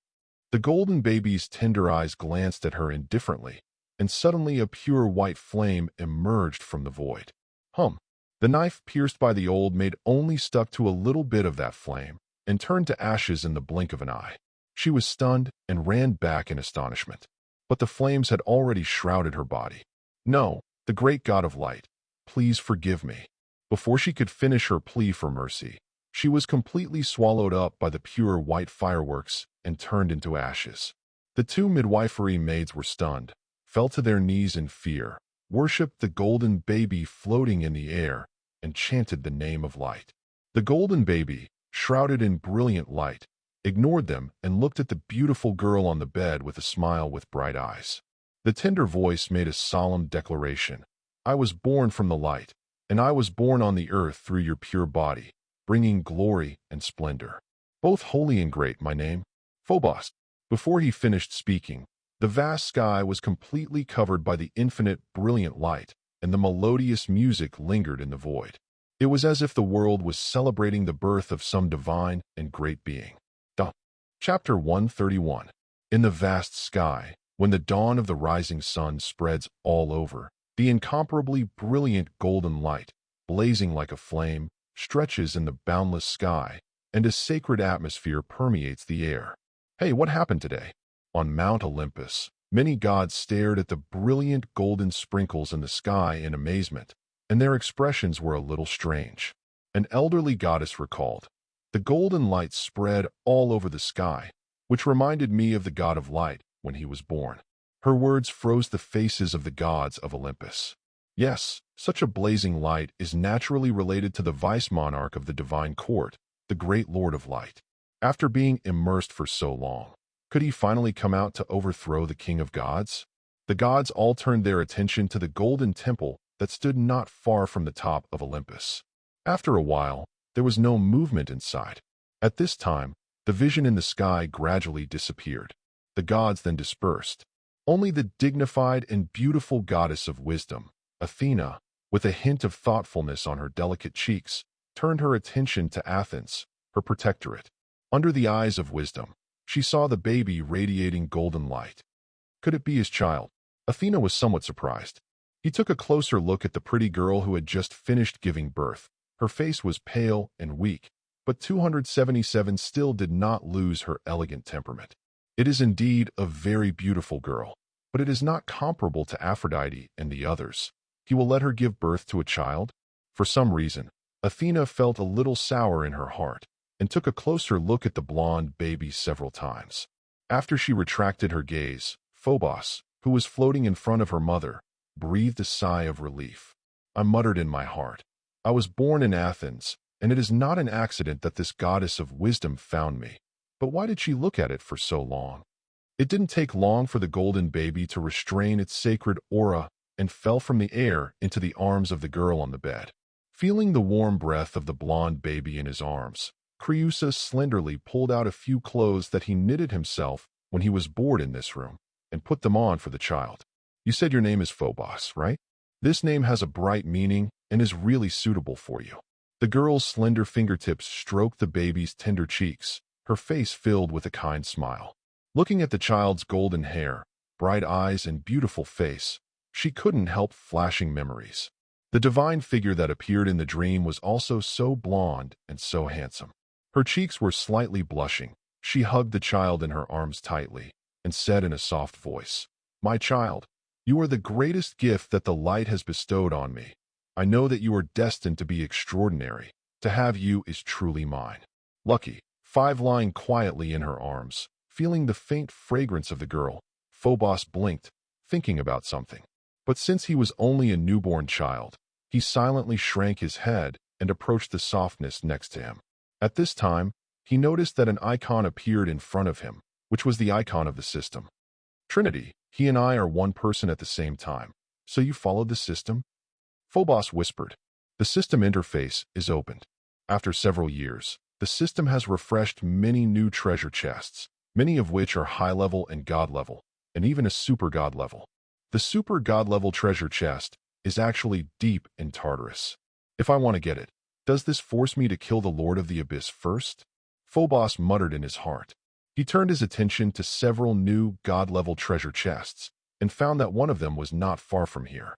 The golden baby's tender eyes glanced at her indifferently, and suddenly a pure white flame emerged from the void. The knife pierced by the old maid only stuck to a little bit of that flame, and turned to ashes in the blink of an eye. She was stunned and ran back in astonishment. But the flames had already shrouded her body. No, the great god of light, please forgive me. Before she could finish her plea for mercy, she was completely swallowed up by the pure white fireworks and turned into ashes. The two midwifery maids were stunned, fell to their knees in fear, worshipped the golden baby floating in the air, and chanted the name of light. The golden baby, shrouded in brilliant light, ignored them and looked at the beautiful girl on the bed with a smile with bright eyes. The tender voice made a solemn declaration. I was born from the light, and I was born on the earth through your pure body, bringing glory and splendor. Both holy and great, my name, Phobos. Before he finished speaking, the vast sky was completely covered by the infinite brilliant light, and the melodious music lingered in the void. It was as if the world was celebrating the birth of some divine and great being. Chapter 131. In the vast sky, when the dawn of the rising sun spreads all over, the incomparably brilliant golden light, blazing like a flame, stretches in the boundless sky, and a sacred atmosphere permeates the air. Hey, what happened today? On Mount Olympus, many gods stared at the brilliant golden sprinkles in the sky in amazement, and their expressions were a little strange. An elderly goddess recalled, the golden light spread all over the sky, which reminded me of the god of light when he was born. Her words froze the faces of the gods of Olympus. Yes, such a blazing light is naturally related to the vice-monarch of the divine court, the great Lord of Light. After being immersed for so long, could he finally come out to overthrow the king of gods? The gods all turned their attention to the golden temple that stood not far from the top of Olympus. After a while, there was no movement inside. At this time, the vision in the sky gradually disappeared. The gods then dispersed. Only the dignified and beautiful goddess of wisdom, Athena, with a hint of thoughtfulness on her delicate cheeks, turned her attention to Athens, her protectorate. Under the eyes of wisdom, she saw the baby radiating golden light. Could it be his child? Athena was somewhat surprised. He took a closer look at the pretty girl who had just finished giving birth. Her face was pale and weak, but 277 still did not lose her elegant temperament. It is indeed a very beautiful girl, but it is not comparable to Aphrodite and the others. He will let her give birth to a child? For some reason, Athena felt a little sour in her heart and took a closer look at the blonde baby several times. After she retracted her gaze, Phobos, who was floating in front of her mother, breathed a sigh of relief. I muttered in my heart, I was born in Athens, and it is not an accident that this goddess of wisdom found me. But why did she look at it for so long? It didn't take long for the golden baby to restrain its sacred aura and fell from the air into the arms of the girl on the bed. Feeling the warm breath of the blonde baby in his arms, Creusa slenderly pulled out a few clothes that he knitted himself when he was bored in this room and put them on for the child. You said your name is Phobos, right? This name has a bright meaning and is really suitable for you. The girl's slender fingertips stroked the baby's tender cheeks, her face filled with a kind smile. Looking at the child's golden hair, bright eyes, and beautiful face, she couldn't help flashing memories. The divine figure that appeared in the dream was also so blonde and so handsome. Her cheeks were slightly blushing. She hugged the child in her arms tightly and said in a soft voice, "My child, you are the greatest gift that the light has bestowed on me. I know that you are destined to be extraordinary. To have you is truly mine." Lucky, lying quietly in her arms, feeling the faint fragrance of the girl, Phobos blinked, thinking about something. But since he was only a newborn child, he silently shrank his head and approached the softness next to him. At this time, he noticed that an icon appeared in front of him, which was the icon of the system. Trinity, he and I are one person at the same time. So you followed the system? Phobos whispered. The system interface is opened. After several years, the system has refreshed many new treasure chests, many of which are high-level and god-level, and even a super-god level. The super-god level treasure chest is actually deep in Tartarus. If I want to get it, does this force me to kill the Lord of the Abyss first? Phobos muttered in his heart. He turned his attention to several new god-level treasure chests and found that one of them was not far from here.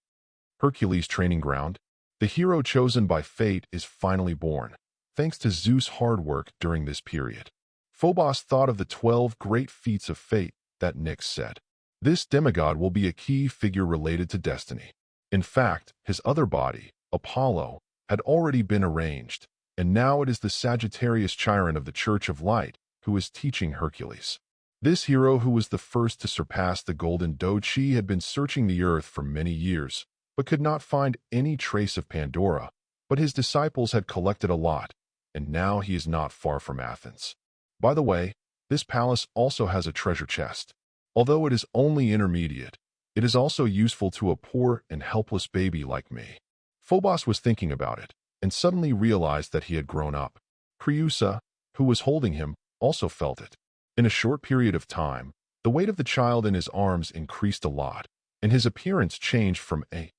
Hercules' training ground. The hero chosen by fate is finally born, thanks to Zeus' hard work during this period. Phobos thought of the 12 great feats of fate that Nyx said. This demigod will be a key figure related to destiny. In fact, his other body, Apollo, had already been arranged, and now it is the Sagittarius Chiron of the Church of Light who is teaching Hercules. This hero, who was the first to surpass the golden Dochi, had been searching the earth for many years, but could not find any trace of Pandora. But his disciples had collected a lot, and now he is not far from Athens. By the way, this palace also has a treasure chest. Although it is only intermediate, it is also useful to a poor and helpless baby like me. Phobos was thinking about it, and suddenly realized that he had grown up. Creusa, who was holding him, also felt it. In a short period of time, the weight of the child in his arms increased a lot, and his appearance changed from a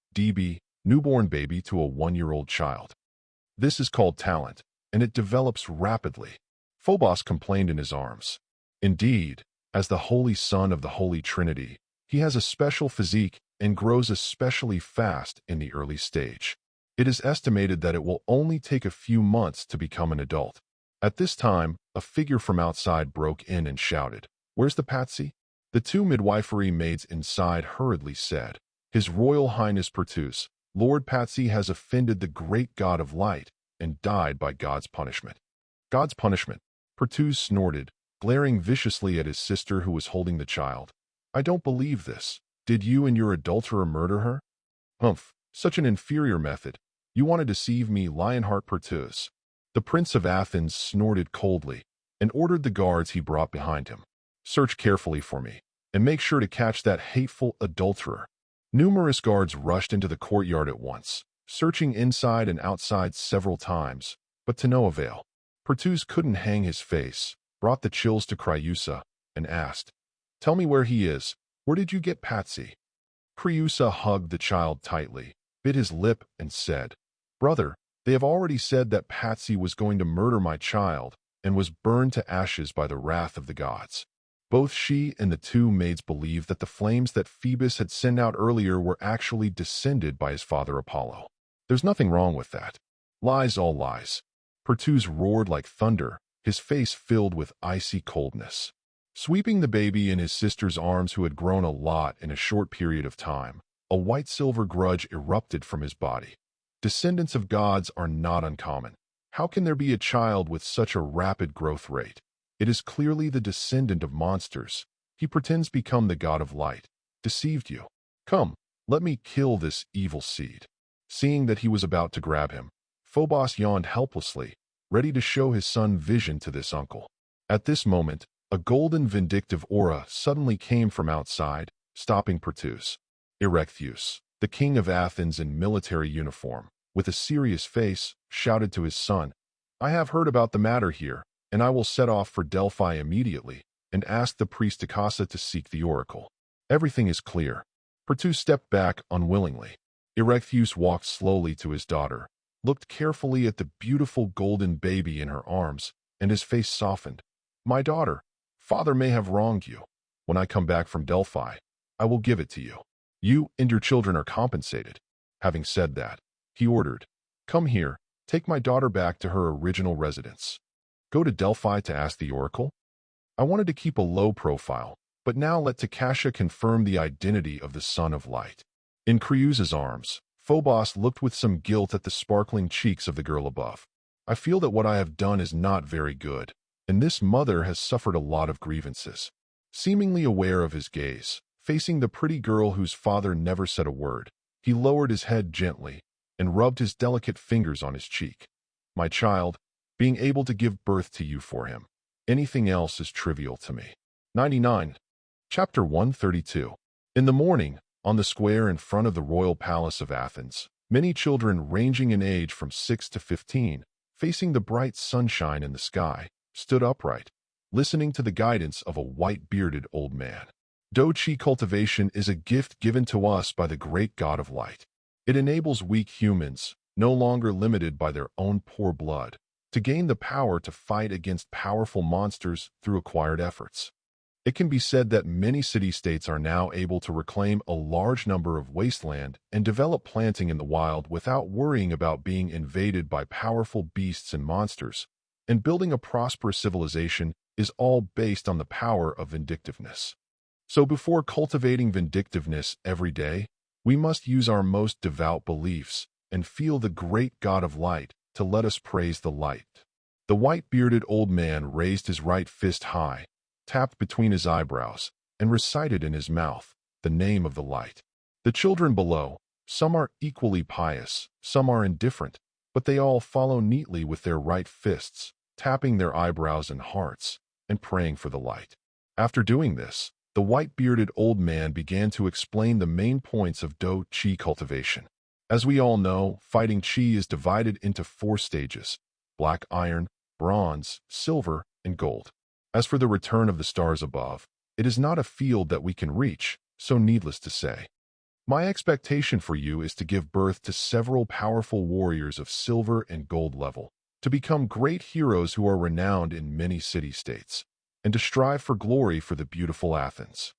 newborn baby to a 1-year-old child. This is called talent, and it develops rapidly. Phobos complained in his arms. Indeed, as the Holy Son of the Holy Trinity, he has a special physique and grows especially fast in the early stage. It is estimated that it will only take a few months to become an adult. At this time, a figure from outside broke in and shouted, "Where's the patsy?" The 2 midwifery maids inside hurriedly said, "His Royal Highness Pertus, Lord Patsy has offended the great god of light and died by God's punishment." God's punishment? Pertus snorted, glaring viciously at his sister who was holding the child. "I don't believe this. Did you and your adulterer murder her?" "Humph, such an inferior method. You want to deceive me, Lionheart Pertus." The Prince of Athens snorted coldly and ordered the guards he brought behind him, "Search carefully for me, and make sure to catch that hateful adulterer." Numerous guards rushed into the courtyard at once, searching inside and outside several times, but to no avail. Pertus couldn't hang his face, brought the chills to Creusa, and asked, "Tell me where he is. Where did you get Patsy?" Creusa hugged the child tightly, bit his lip, and said, "Brother, they have already said that Patsy was going to murder my child and was burned to ashes by the wrath of the gods." Both she and the 2 maids believed that the flames that Phoebus had sent out earlier were actually descended by his father Apollo. There's nothing wrong with that. Lies, all lies. Pertus roared like thunder, his face filled with icy coldness. Sweeping the baby in his sister's arms who had grown a lot in a short period of time, a white-silver grudge erupted from his body. Descendants of gods are not uncommon. How can there be a child with such a rapid growth rate? It is clearly the descendant of monsters. He pretends become the god of light. Deceived you. Come, let me kill this evil seed. Seeing that he was about to grab him, Phobos yawned helplessly, ready to show his son vision to this uncle. At this moment, a golden vindictive aura suddenly came from outside, stopping Pertus. Erechtheus, the king of Athens in military uniform, with a serious face, shouted to his son, "I have heard about the matter here, and I will set off for Delphi immediately and ask the priest Akasa to seek the oracle. Everything is clear." Pertus stepped back unwillingly. Erechtheus walked slowly to his daughter, looked carefully at the beautiful golden baby in her arms, and his face softened. "My daughter, father may have wronged you. When I come back from Delphi, I will give it to you. You and your children are compensated." Having said that, he ordered, "Come here, take my daughter back to her original residence." Go to Delphi to ask the oracle? I wanted to keep a low profile, but now let Takasha confirm the identity of the Son of Light. In Creus's arms, Phobos looked with some guilt at the sparkling cheeks of the girl above. "I feel that what I have done is not very good, and this mother has suffered a lot of grievances." Seemingly aware of his gaze, facing the pretty girl whose father never said a word, he lowered his head gently and rubbed his delicate fingers on his cheek. "My child, being able to give birth to you for him. Anything else is trivial to me." 99. Chapter 132. In the morning, on the square in front of the royal palace of Athens, many children ranging in age from 6 to 15, facing the bright sunshine in the sky, stood upright, listening to the guidance of a white-bearded old man. Do-chi cultivation is a gift given to us by the great god of light. It enables weak humans, no longer limited by their own poor blood, to gain the power to fight against powerful monsters through acquired efforts. It can be said that many city-states are now able to reclaim a large number of wasteland and develop planting in the wild without worrying about being invaded by powerful beasts and monsters, and building a prosperous civilization is all based on the power of vindictiveness. So before cultivating vindictiveness every day, we must use our most devout beliefs and feel the great God of light to let us praise the light. The white-bearded old man raised his right fist high, tapped between his eyebrows, and recited in his mouth the name of the light. The children below, some are equally pious, some are indifferent, but they all follow neatly with their right fists, tapping their eyebrows and hearts, and praying for the light. After doing this, the white-bearded old man began to explain the main points of Do-chi cultivation. As we all know, fighting chi is divided into 4 stages: black iron, bronze, silver, and gold. As for the return of the stars above, it is not a field that we can reach, so needless to say. My expectation for you is to give birth to several powerful warriors of silver and gold level, to become great heroes who are renowned in many city-states, and to strive for glory for the beautiful Athens.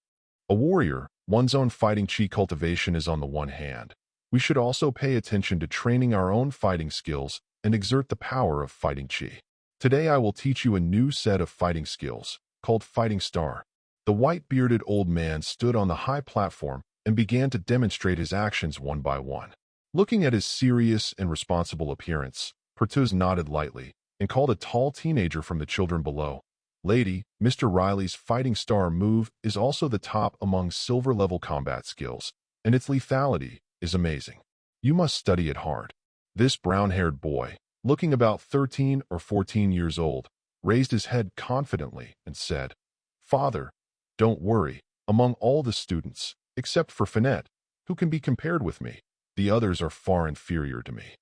A warrior, one's own fighting chi cultivation is on the one hand. We should also pay attention to training our own fighting skills and exert the power of fighting chi. Today I will teach you a new set of fighting skills, called Fighting Star. The white-bearded old man stood on the high platform and began to demonstrate his actions one by one. Looking at his serious and responsible appearance, Pertus nodded lightly and called a tall teenager from the children below. "Lady, Mr. Riley's Fighting Star move is also the top among silver-level combat skills, and its lethality is amazing. You must study it hard." This brown-haired boy, looking about 13 or 14 years old, raised his head confidently and said, "Father, don't worry. Among all the students, except for Finette, who can be compared with me, the others are far inferior to me."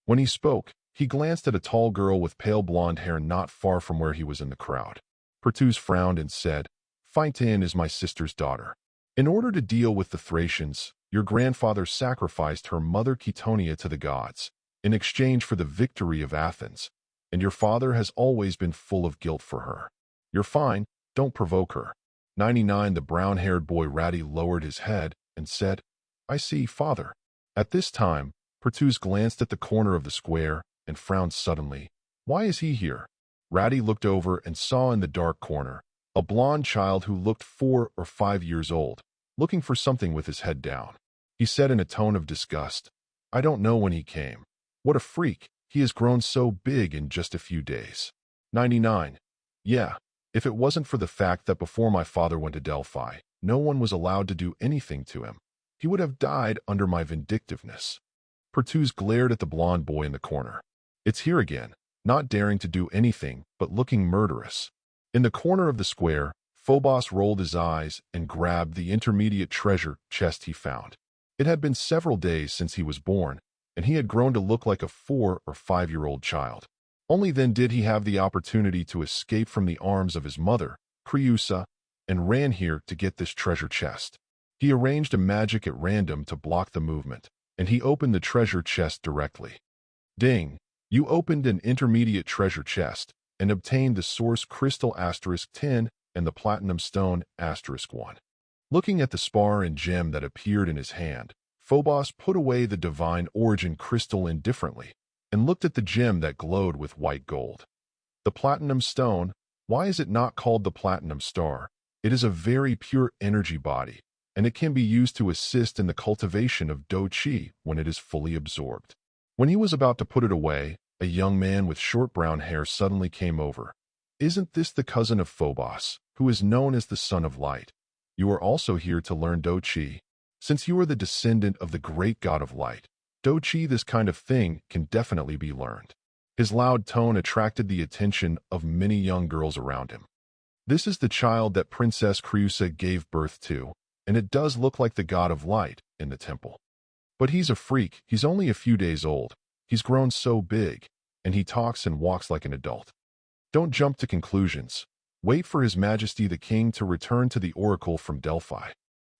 When he spoke, he glanced at a tall girl with pale blonde hair not far from where he was in the crowd. Pertus frowned and said, "Phaeton is my sister's daughter. In order to deal with the Thracians, your grandfather sacrificed her mother Chetonia to the gods, in exchange for the victory of Athens, and your father has always been full of guilt for her. You're fine, don't provoke her." 99. The brown-haired boy Ratty lowered his head and said, "I see, father." At this time, Pertus glanced at the corner of the square and frowned suddenly. Why is he here? Ratty looked over and saw in the dark corner a blond child who looked 4 or 5 years old, looking for something with his head down. He said in a tone of disgust, "I don't know when he came. What a freak, he has grown so big in just a few days." 99. Yeah, if it wasn't for the fact that before my father went to Delphi, no one was allowed to do anything to him, he would have died under my vindictiveness. Pertuse glared at the blond boy in the corner. It's here again, not daring to do anything, but looking murderous. In the corner of the square, Phobos rolled his eyes and grabbed the intermediate treasure chest he found. It had been several days since he was born, and he had grown to look like a 4 or 5-year-old child. Only then did he have the opportunity to escape from the arms of his mother, Creusa, and ran here to get this treasure chest. He arranged a magic at random to block the movement, and he opened the treasure chest directly. Ding! You opened an intermediate treasure chest and obtained the source crystal *10 and the platinum stone *1. Looking at the spar and gem that appeared in his hand, Phobos put away the divine origin crystal indifferently and looked at the gem that glowed with white gold. The platinum stone, why is it not called the platinum star? It is a very pure energy body, and it can be used to assist in the cultivation of Do Qi when it is fully absorbed. When he was about to put it away, a young man with short brown hair suddenly came over. Isn't this the cousin of Phobos, who is known as the Son of Light? You are also here to learn Do Qi. Since you are the descendant of the great god of light, Do Qi, this kind of thing can definitely be learned. His loud tone attracted the attention of many young girls around him. This is the child that Princess Creusa gave birth to, and it does look like the god of light in the temple. But he's a freak, he's only a few days old, he's grown so big, and he talks and walks like an adult. Don't jump to conclusions. Wait for His Majesty the King to return to the oracle from Delphi.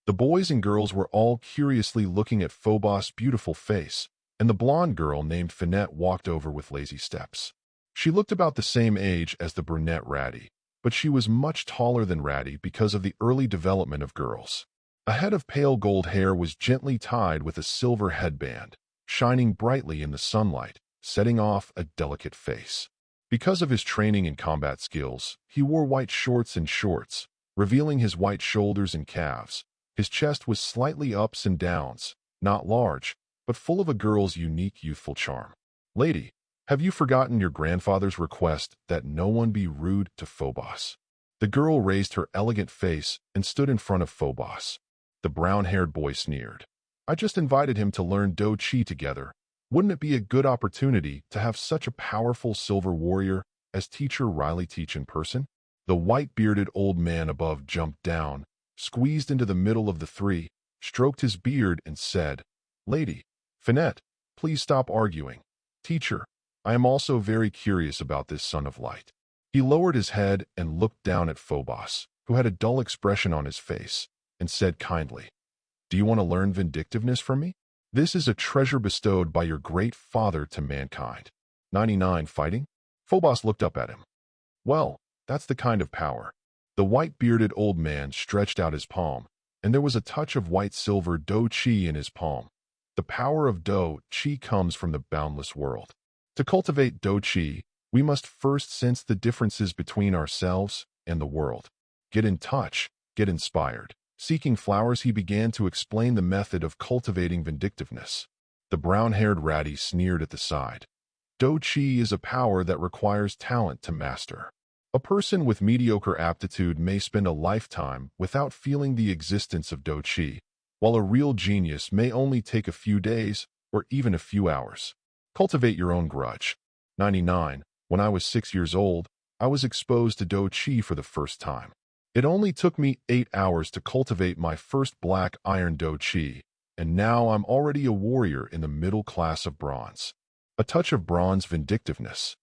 The boys and girls were all curiously looking at Phobos' beautiful face, and the blonde girl named Finette walked over with lazy steps. She looked about the same age as the brunette Ratty, but she was much taller than Ratty because of the early development of girls. A head of pale gold hair was gently tied with a silver headband, shining brightly in the sunlight, setting off a delicate face. Because of his training and combat skills, he wore white shorts and shorts, revealing his white shoulders and calves. His chest was slightly ups and downs, not large, but full of a girl's unique youthful charm. Lady, have you forgotten your grandfather's request that no one be rude to Phobos? The girl raised her elegant face and stood in front of Phobos. The brown-haired boy sneered. I just invited him to learn Do Qi together. Wouldn't it be a good opportunity to have such a powerful silver warrior as Teacher Riley teach in person? The white-bearded old man above jumped down, squeezed into the middle of the three, stroked his beard and said, Lady, Finette, please stop arguing. Teacher, I am also very curious about this Son of Light. He lowered his head and looked down at Phobos, who had a dull expression on his face, and said kindly, Do you want to learn vindictiveness from me? This is a treasure bestowed by your great father to mankind. 99 fighting? Phobos looked up at him. Well, that's the kind of power. The white-bearded old man stretched out his palm, and there was a touch of white-silver Do Qi in his palm. The power of Do Qi comes from the boundless world. To cultivate Do Qi, we must first sense the differences between ourselves and the world. Get in touch, get inspired. Seeking flowers, he began to explain the method of cultivating vindictiveness. The brown-haired Ratty sneered at the side. Do Qi is a power that requires talent to master. A person with mediocre aptitude may spend a lifetime without feeling the existence of Do Qi, while a real genius may only take a few days or even a few hours. Cultivate your own grudge. 99. When I was 6 years old, I was exposed to Do Qi for the first time. It only took me 8 hours to cultivate my first black iron Do Qi, and now I'm already a warrior in the middle class of bronze. A touch of bronze vindictiveness.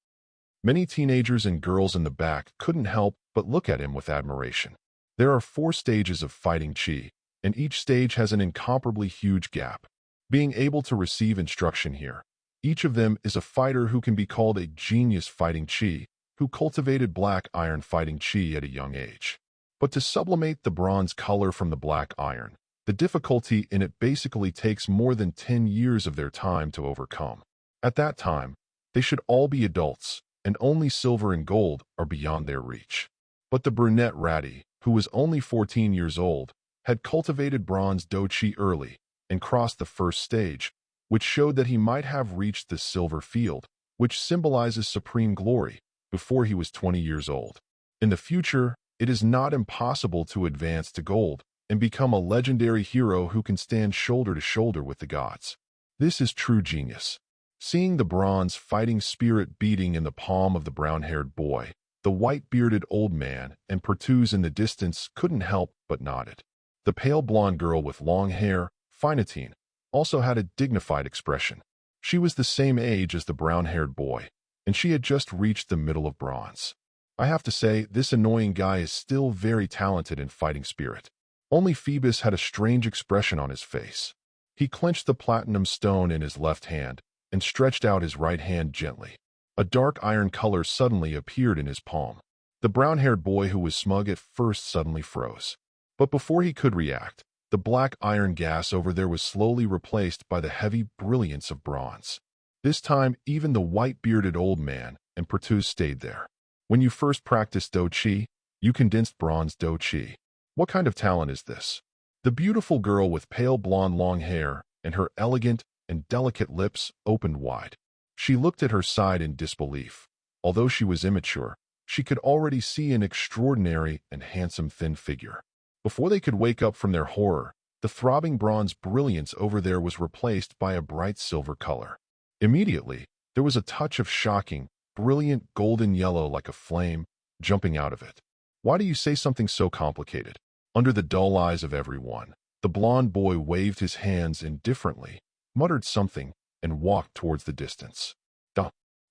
Many teenagers and girls in the back couldn't help but look at him with admiration. There are 4 stages of fighting Qi, and each stage has an incomparably huge gap. Being able to receive instruction here, each of them is a fighter who can be called a genius fighting Qi, who cultivated black iron fighting Qi at a young age. But to sublimate the bronze color from the black iron, the difficulty in it basically takes more than 10 years of their time to overcome. At that time, they should all be adults, and only silver and gold are beyond their reach. But the brunette Ratty, who was only 14 years old, had cultivated bronze do chi early and crossed the first stage, which showed that he might have reached the silver field, which symbolizes supreme glory, before he was 20 years old. In the future, it is not impossible to advance to gold and become a legendary hero who can stand shoulder to shoulder with the gods. This is true genius. Seeing the bronze fighting spirit beating in the palm of the brown-haired boy, the white-bearded old man and Pertuse in the distance couldn't help but nodded. The pale blonde girl with long hair, Finatine, also had a dignified expression. She was the same age as the brown-haired boy, and she had just reached the middle of bronze. I have to say, this annoying guy is still very talented in fighting spirit. Only Phoebus had a strange expression on his face. He clenched the platinum stone in his left hand and stretched out his right hand gently. A dark iron color suddenly appeared in his palm. The brown-haired boy, who was smug at first, suddenly froze. But before he could react, the black iron gas over there was slowly replaced by the heavy brilliance of bronze. This time, even the white-bearded old man and Pertuse stayed there. When you first practiced do chi, you condensed bronze do chi. What kind of talent is this? The beautiful girl with pale blonde long hair and her elegant and delicate lips opened wide. She looked at her side in disbelief. Although she was immature, she could already see an extraordinary and handsome thin figure. Before they could wake up from their horror, the throbbing bronze brilliance over there was replaced by a bright silver color. Immediately, there was a touch of shocking, brilliant golden yellow like a flame jumping out of it. Why do you say something so complicated? Under the dull eyes of everyone, the blond boy waved his hands indifferently, muttered something, and walked towards the distance.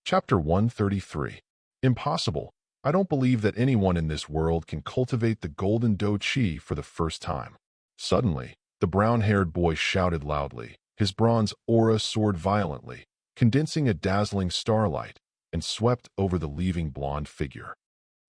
Chapter 133. Impossible. I don't believe that anyone in this world can cultivate the golden do chi for the first time. Suddenly, the brown-haired boy shouted loudly. His bronze aura soared violently, condensing a dazzling starlight, and swept over the leaving blonde figure.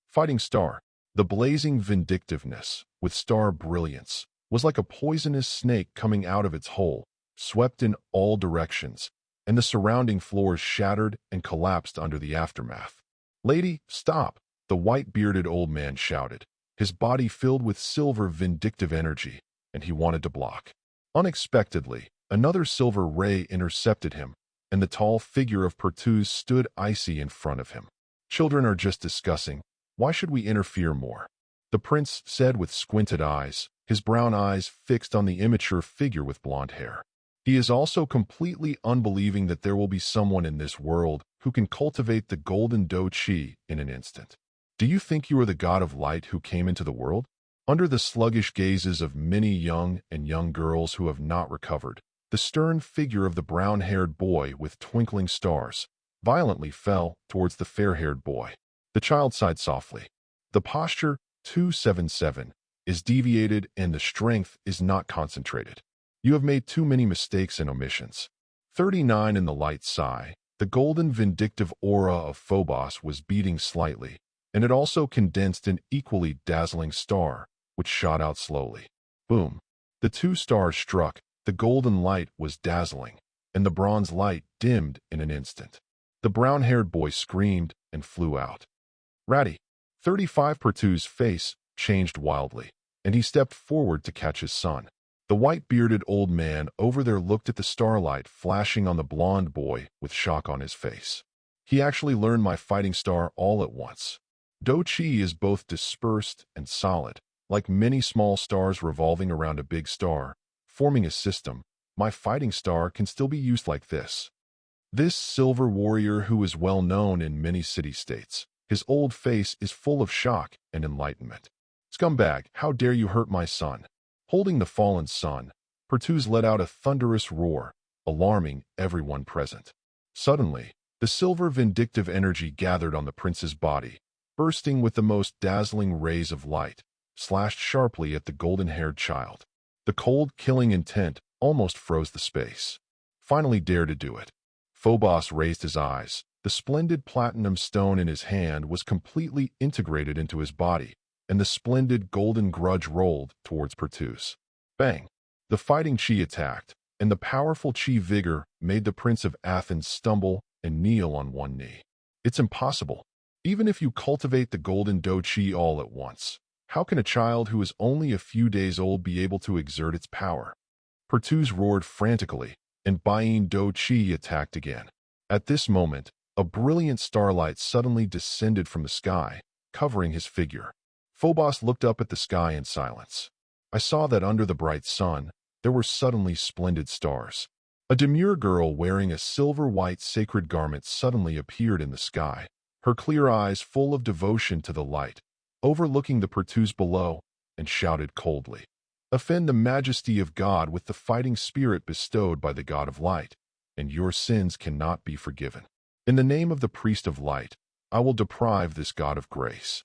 Fighting star. The blazing vindictiveness, with star brilliance, was like a poisonous snake coming out of its hole, swept in all directions, and the surrounding floors shattered and collapsed under the aftermath. "Lady, stop!" the white-bearded old man shouted, his body filled with silver vindictive energy, and he wanted to block. Unexpectedly, another silver ray intercepted him, and the tall figure of Pertuse stood icy in front of him. "Children are just discussing. Why should we interfere more?" the prince said with squinted eyes, his brown eyes fixed on the immature figure with blonde hair. He is also completely unbelieving that there will be someone in this world who can cultivate the golden do chi in an instant. Do you think you are the god of light who came into the world? Under the sluggish gazes of many young girls who have not recovered, the stern figure of the brown-haired boy with twinkling stars violently fell towards the fair-haired boy. The child sighed softly. The posture, 277, is deviated and the strength is not concentrated. You have made too many mistakes and omissions. 39 in the light sigh. The golden vindictive aura of Phobos was beating slightly, and it also condensed an equally dazzling star, which shot out slowly. Boom. The two stars struck, the golden light was dazzling, and the bronze light dimmed in an instant. The brown-haired boy screamed and flew out. Ratty. 35 Pertuse's face changed wildly, and he stepped forward to catch his son. The white-bearded old man over there looked at the starlight flashing on the blonde boy with shock on his face. He actually learned my fighting star all at once. Do chi is both dispersed and solid, like many small stars revolving around a big star, forming a system. My fighting star can still be used like this. This silver warrior, who is well known in many city-states, his old face is full of shock and enlightenment. "Scumbag, how dare you hurt my son?" Holding the fallen son, Pertuse let out a thunderous roar, alarming everyone present. Suddenly, the silver vindictive energy gathered on the prince's body, bursting with the most dazzling rays of light, slashed sharply at the golden-haired child. The cold, killing intent almost froze the space. Finally dared to do it. Phobos raised his eyes. The splendid platinum stone in his hand was completely integrated into his body, and the splendid golden grudge rolled towards Pertuse. Bang! The fighting chi attacked, and the powerful chi vigor made the Prince of Athens stumble and kneel on one knee. "It's impossible. Even if you cultivate the golden qi all at once, how can a child who is only a few days old be able to exert its power? Pertuz roared frantically, and Bain qi attacked again. At this moment, a brilliant starlight suddenly descended from the sky, covering his figure. Phobos looked up at the sky in silence. I saw that under the bright sun, there were suddenly splendid stars. A demure girl wearing a silver-white sacred garment suddenly appeared in the sky, her clear eyes full of devotion to the light, overlooking the Pertuz below, and shouted coldly, "Offend the majesty of God with the fighting spirit bestowed by the God of light, and your sins cannot be forgiven. In the name of the priest of light, I will deprive this God of grace."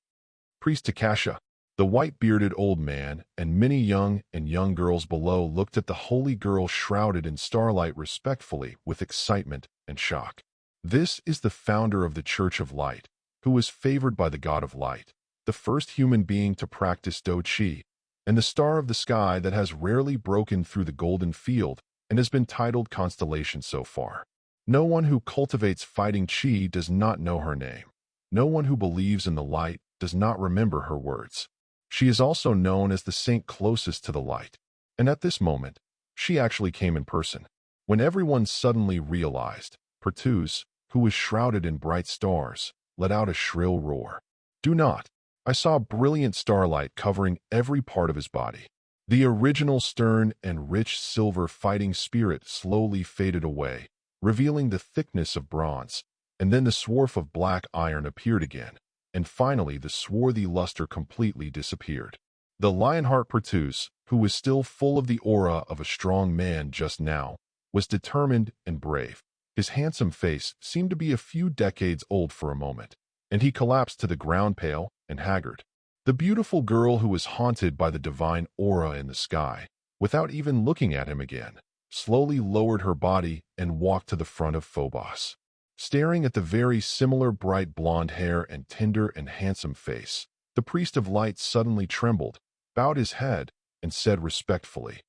Priest Takasha, the white-bearded old man, and many young girls below looked at the holy girl shrouded in starlight respectfully with excitement and shock. This is the founder of the Church of Light, who was favored by the God of Light, the first human being to practice Do Qi, and the star of the sky that has rarely broken through the golden field and has been titled Constellation so far. No one who cultivates fighting Qi does not know her name. No one who believes in the light does not remember her words. She is also known as the saint closest to the light. And at this moment, she actually came in person. When everyone suddenly realized, Pertuz, who was shrouded in bright stars, let out a shrill roar. "Do not!" I saw brilliant starlight covering every part of his body. The original stern and rich silver fighting spirit slowly faded away, revealing the thickness of bronze, and then the swarf of black iron appeared again, and finally the swarthy luster completely disappeared. The Lionheart Pertuz, who was still full of the aura of a strong man just now, was determined and brave. His handsome face seemed to be a few decades old for a moment, and he collapsed to the ground pale and haggard. The beautiful girl who was haunted by the divine aura in the sky, without even looking at him again, slowly lowered her body and walked to the front of Phobos. Staring at the very similar bright blonde hair and tender and handsome face, the priest of light suddenly trembled, bowed his head, and said respectfully,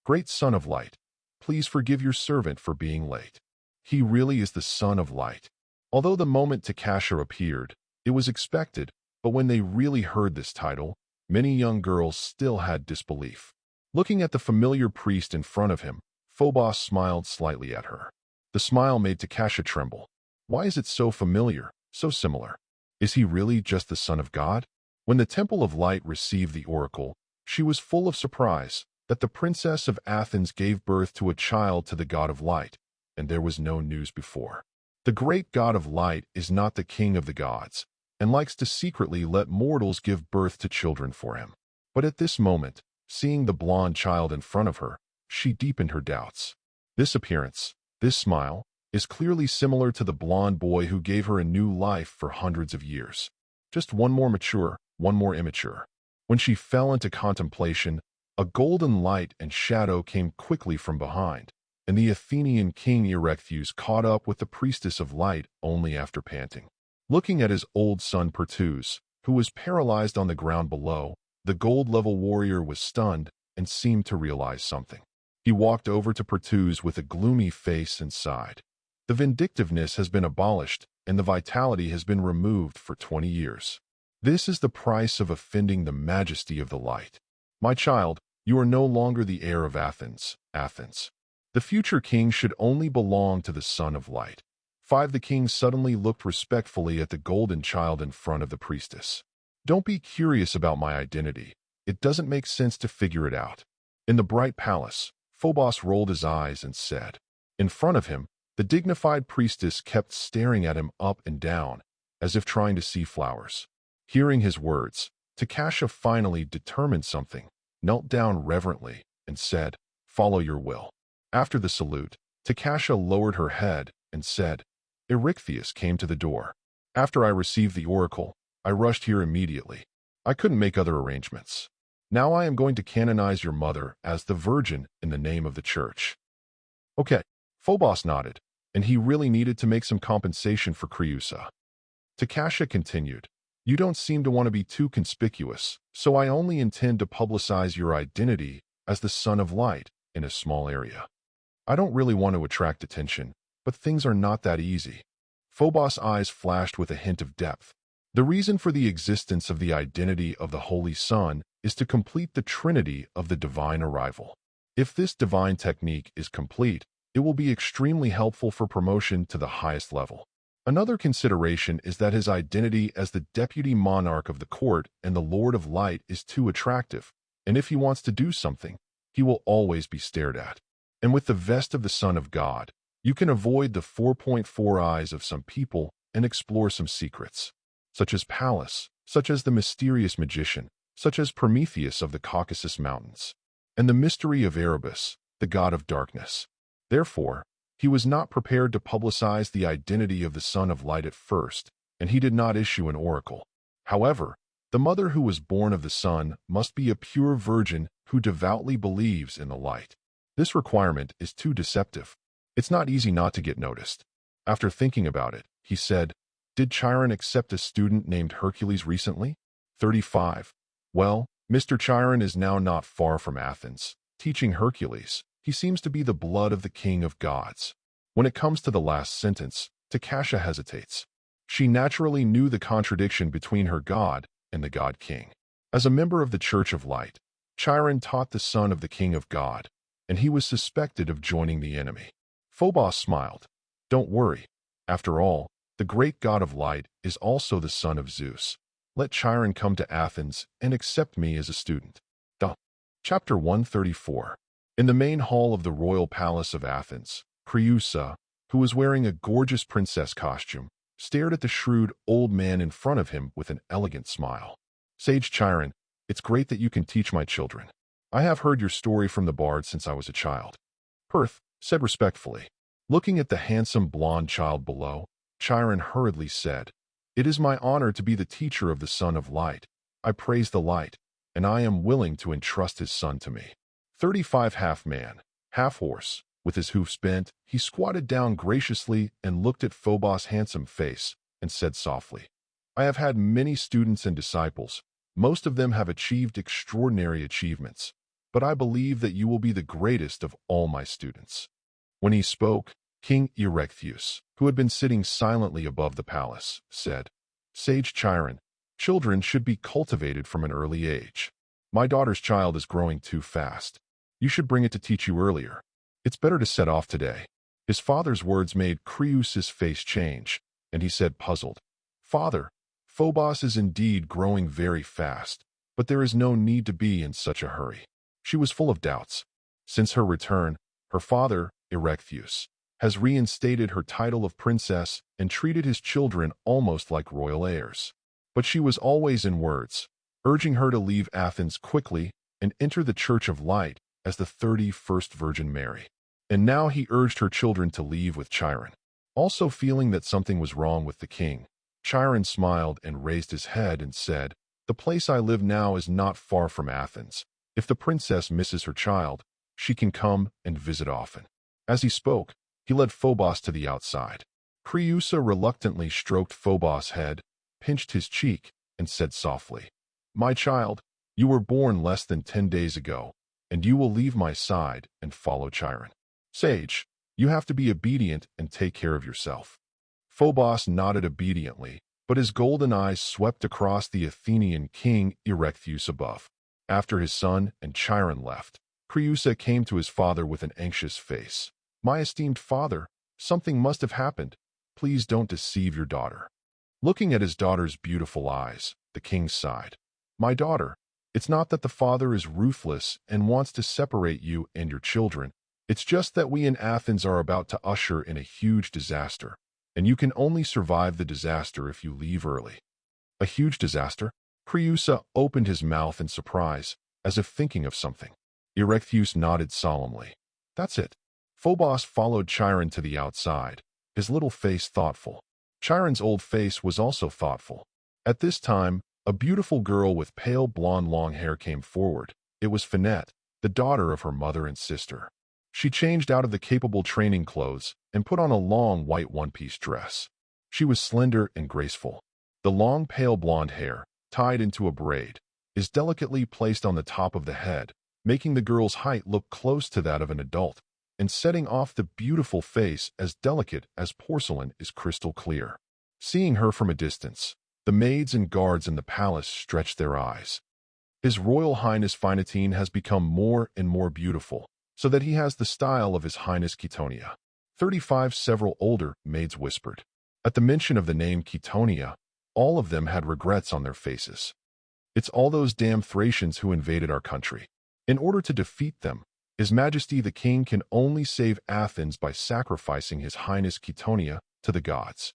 "Great Son of Light, please forgive your servant for being late." He really is the Son of Light. Although the moment Takasha appeared, it was expected, but when they really heard this title, many young girls still had disbelief. Looking at the familiar priest in front of him, Phobos smiled slightly at her. The smile made Takasha tremble. Why is it so familiar, so similar? Is he really just the Son of God? When the Temple of Light received the oracle, she was full of surprise that the Princess of Athens gave birth to a child to the God of Light, and there was no news before. The great God of Light is not the king of the gods, and likes to secretly let mortals give birth to children for him. But at this moment, seeing the blonde child in front of her, she deepened her doubts. This appearance, this smile, is clearly similar to the blonde boy who gave her a new life for hundreds of years. Just one more mature, one more immature. When she fell into contemplation, a golden light and shadow came quickly from behind, and the Athenian king Erechtheus caught up with the priestess of light only after panting. Looking at his old son Pertuz, who was paralyzed on the ground below, the gold-level warrior was stunned and seemed to realize something. He walked over to Pertuz with a gloomy face and sighed. The vindictiveness has been abolished, and the vitality has been removed for 20 years. This is the price of offending the majesty of the light. My child, you are no longer the heir of Athens. The future king should only belong to the Son of Light. 5. The king suddenly looked respectfully at the golden child in front of the priestess. Don't be curious about my identity. It doesn't make sense to figure it out. In the bright palace, Phobos rolled his eyes and said. In front of him, the dignified priestess kept staring at him up and down, as if trying to see flowers. Hearing his words, Takasha finally determined something, knelt down reverently, and said, "Follow your will." After the salute, Takasha lowered her head and said, "Erechtheus came to the door. After I received the oracle, I rushed here immediately. I couldn't make other arrangements. Now I am going to canonize your mother as the Virgin in the name of the Church." Okay, Phobos nodded, and he really needed to make some compensation for Creusa. Takasha continued, "You don't seem to want to be too conspicuous, so I only intend to publicize your identity as the Son of Light in a small area. I don't really want to attract attention, but things are not that easy." Phobos' eyes flashed with a hint of depth. The reason for the existence of the identity of the Holy Son is to complete the trinity of the divine arrival. If this divine technique is complete, it will be extremely helpful for promotion to the highest level. Another consideration is that his identity as the deputy monarch of the court and the Lord of Light is too attractive, and if he wants to do something, he will always be stared at. And with the vest of the Son of God, you can avoid the 4.4 eyes of some people and explore some secrets, such as Pallas, such as the mysterious magician, such as Prometheus of the Caucasus Mountains, and the mystery of Erebus, the god of darkness. Therefore, he was not prepared to publicize the identity of the Son of Light at first, and he did not issue an oracle. However, the mother who was born of the Sun must be a pure virgin who devoutly believes in the light. This requirement is too deceptive. It's not easy not to get noticed. After thinking about it, he said, "Did Chiron accept a student named Hercules recently?" 35. Well, Mr. Chiron is now not far from Athens, teaching Hercules. He seems to be the blood of the king of gods. When it comes to the last sentence, Takasha hesitates. She naturally knew the contradiction between her god and the god king. As a member of the Church of Light, Chiron taught the son of the king of God, and he was suspected of joining the enemy. Phobos smiled. Don't worry. After all, the great god of light is also the son of Zeus. Let Chiron come to Athens and accept me as a student. Chapter 134. In the main hall of the royal palace of Athens, Creusa, who was wearing a gorgeous princess costume, stared at the shrewd old man in front of him with an elegant smile. "Sage Chiron, it's great that you can teach my children. I have heard your story from the bard since I was a child." Perth said respectfully. Looking at the handsome blonde child below, Chiron hurriedly said, "It is my honor to be the teacher of the Son of Light. I praise the light, and I am willing to entrust his son to me." 35 half man, half horse, with his hoofs bent, he squatted down graciously and looked at Phobos' handsome face and said softly, "I have had many students and disciples. Most of them have achieved extraordinary achievements, but I believe that you will be the greatest of all my students." When he spoke, King Erechtheus, who had been sitting silently above the palace, said, "Sage Chiron, children should be cultivated from an early age. My daughter's child is growing too fast. You should bring it to teach you earlier. It's better to set off today." His father's words made Creusa's face change, and he said puzzled, "Father, Phobos is indeed growing very fast, but there is no need to be in such a hurry." She was full of doubts. Since her return, her father, Erechtheus, has reinstated her title of princess and treated his children almost like royal heirs. But she was always in words, urging her to leave Athens quickly and enter the Church of Light as the 31st Virgin Mary. And now he urged her children to leave with Chiron. Also feeling that something was wrong with the king, Chiron smiled and raised his head and said, "The place I live now is not far from Athens. If the princess misses her child, she can come and visit often." As he spoke, he led Phobos to the outside. Creusa reluctantly stroked Phobos' head, pinched his cheek, and said softly, "My child, you were born less than 10 days ago, and you will leave my side and follow Chiron. Sage, you have to be obedient and take care of yourself." Phobos nodded obediently, but his golden eyes swept across the Athenian king Erechtheus above. After his son and Chiron left, Creusa came to his father with an anxious face. "My esteemed father, something must have happened. Please don't deceive your daughter." Looking at his daughter's beautiful eyes, the king sighed. "My daughter, it's not that the father is ruthless and wants to separate you and your children. It's just that we in Athens are about to usher in a huge disaster, and you can only survive the disaster if you leave early." "A huge disaster?" Creusa opened his mouth in surprise, as if thinking of something. Erechtheus nodded solemnly. "That's it." Phobos followed Chiron to the outside, his little face thoughtful. Chiron's old face was also thoughtful. At this time, a beautiful girl with pale blonde long hair came forward. It was Finette, the daughter of her mother and sister. She changed out of the capable training clothes and put on a long white one-piece dress. She was slender and graceful. The long pale blonde hair, tied into a braid, is delicately placed on the top of the head, making the girl's height look close to that of an adult, and setting off the beautiful face as delicate as porcelain is crystal clear. Seeing her from a distance, The maids and guards in the palace stretched their eyes. His Royal Highness Phoenician has become more and more beautiful, so that he has the style of His Highness Quitonia. 35 Several older maids whispered. At the mention of the name Quitonia, all of them had regrets on their faces. It's all those damn Thracians who invaded our country. In order to defeat them, His Majesty the King can only save Athens by sacrificing His Highness Quitonia to the gods.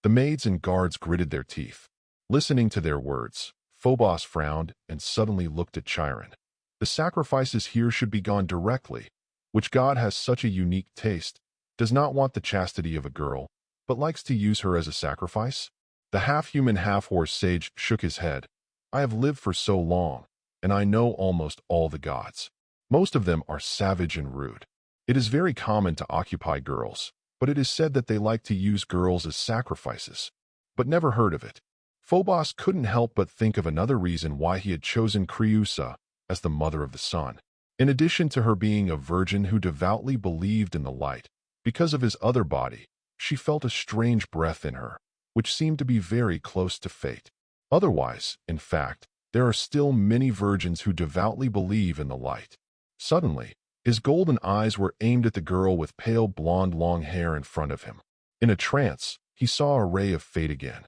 The maids and guards gritted their teeth. Listening to their words, Phobos frowned and suddenly looked at Chiron. The sacrifices here should be gone directly. Which god has such a unique taste, does not want the chastity of a girl, but likes to use her as a sacrifice? The half-human, half-horse sage shook his head. I have lived for so long, and I know almost all the gods. Most of them are savage and rude. It is very common to occupy girls, but it is said that they like to use girls as sacrifices. But never heard of it. Phobos couldn't help but think of another reason why he had chosen Creusa as the mother of the sun. In addition to her being a virgin who devoutly believed in the light, because of his other body, she felt a strange breath in her, which seemed to be very close to fate. Otherwise, in fact, there are still many virgins who devoutly believe in the light. Suddenly, his golden eyes were aimed at the girl with pale blonde long hair in front of him. In a trance, he saw a ray of fate again.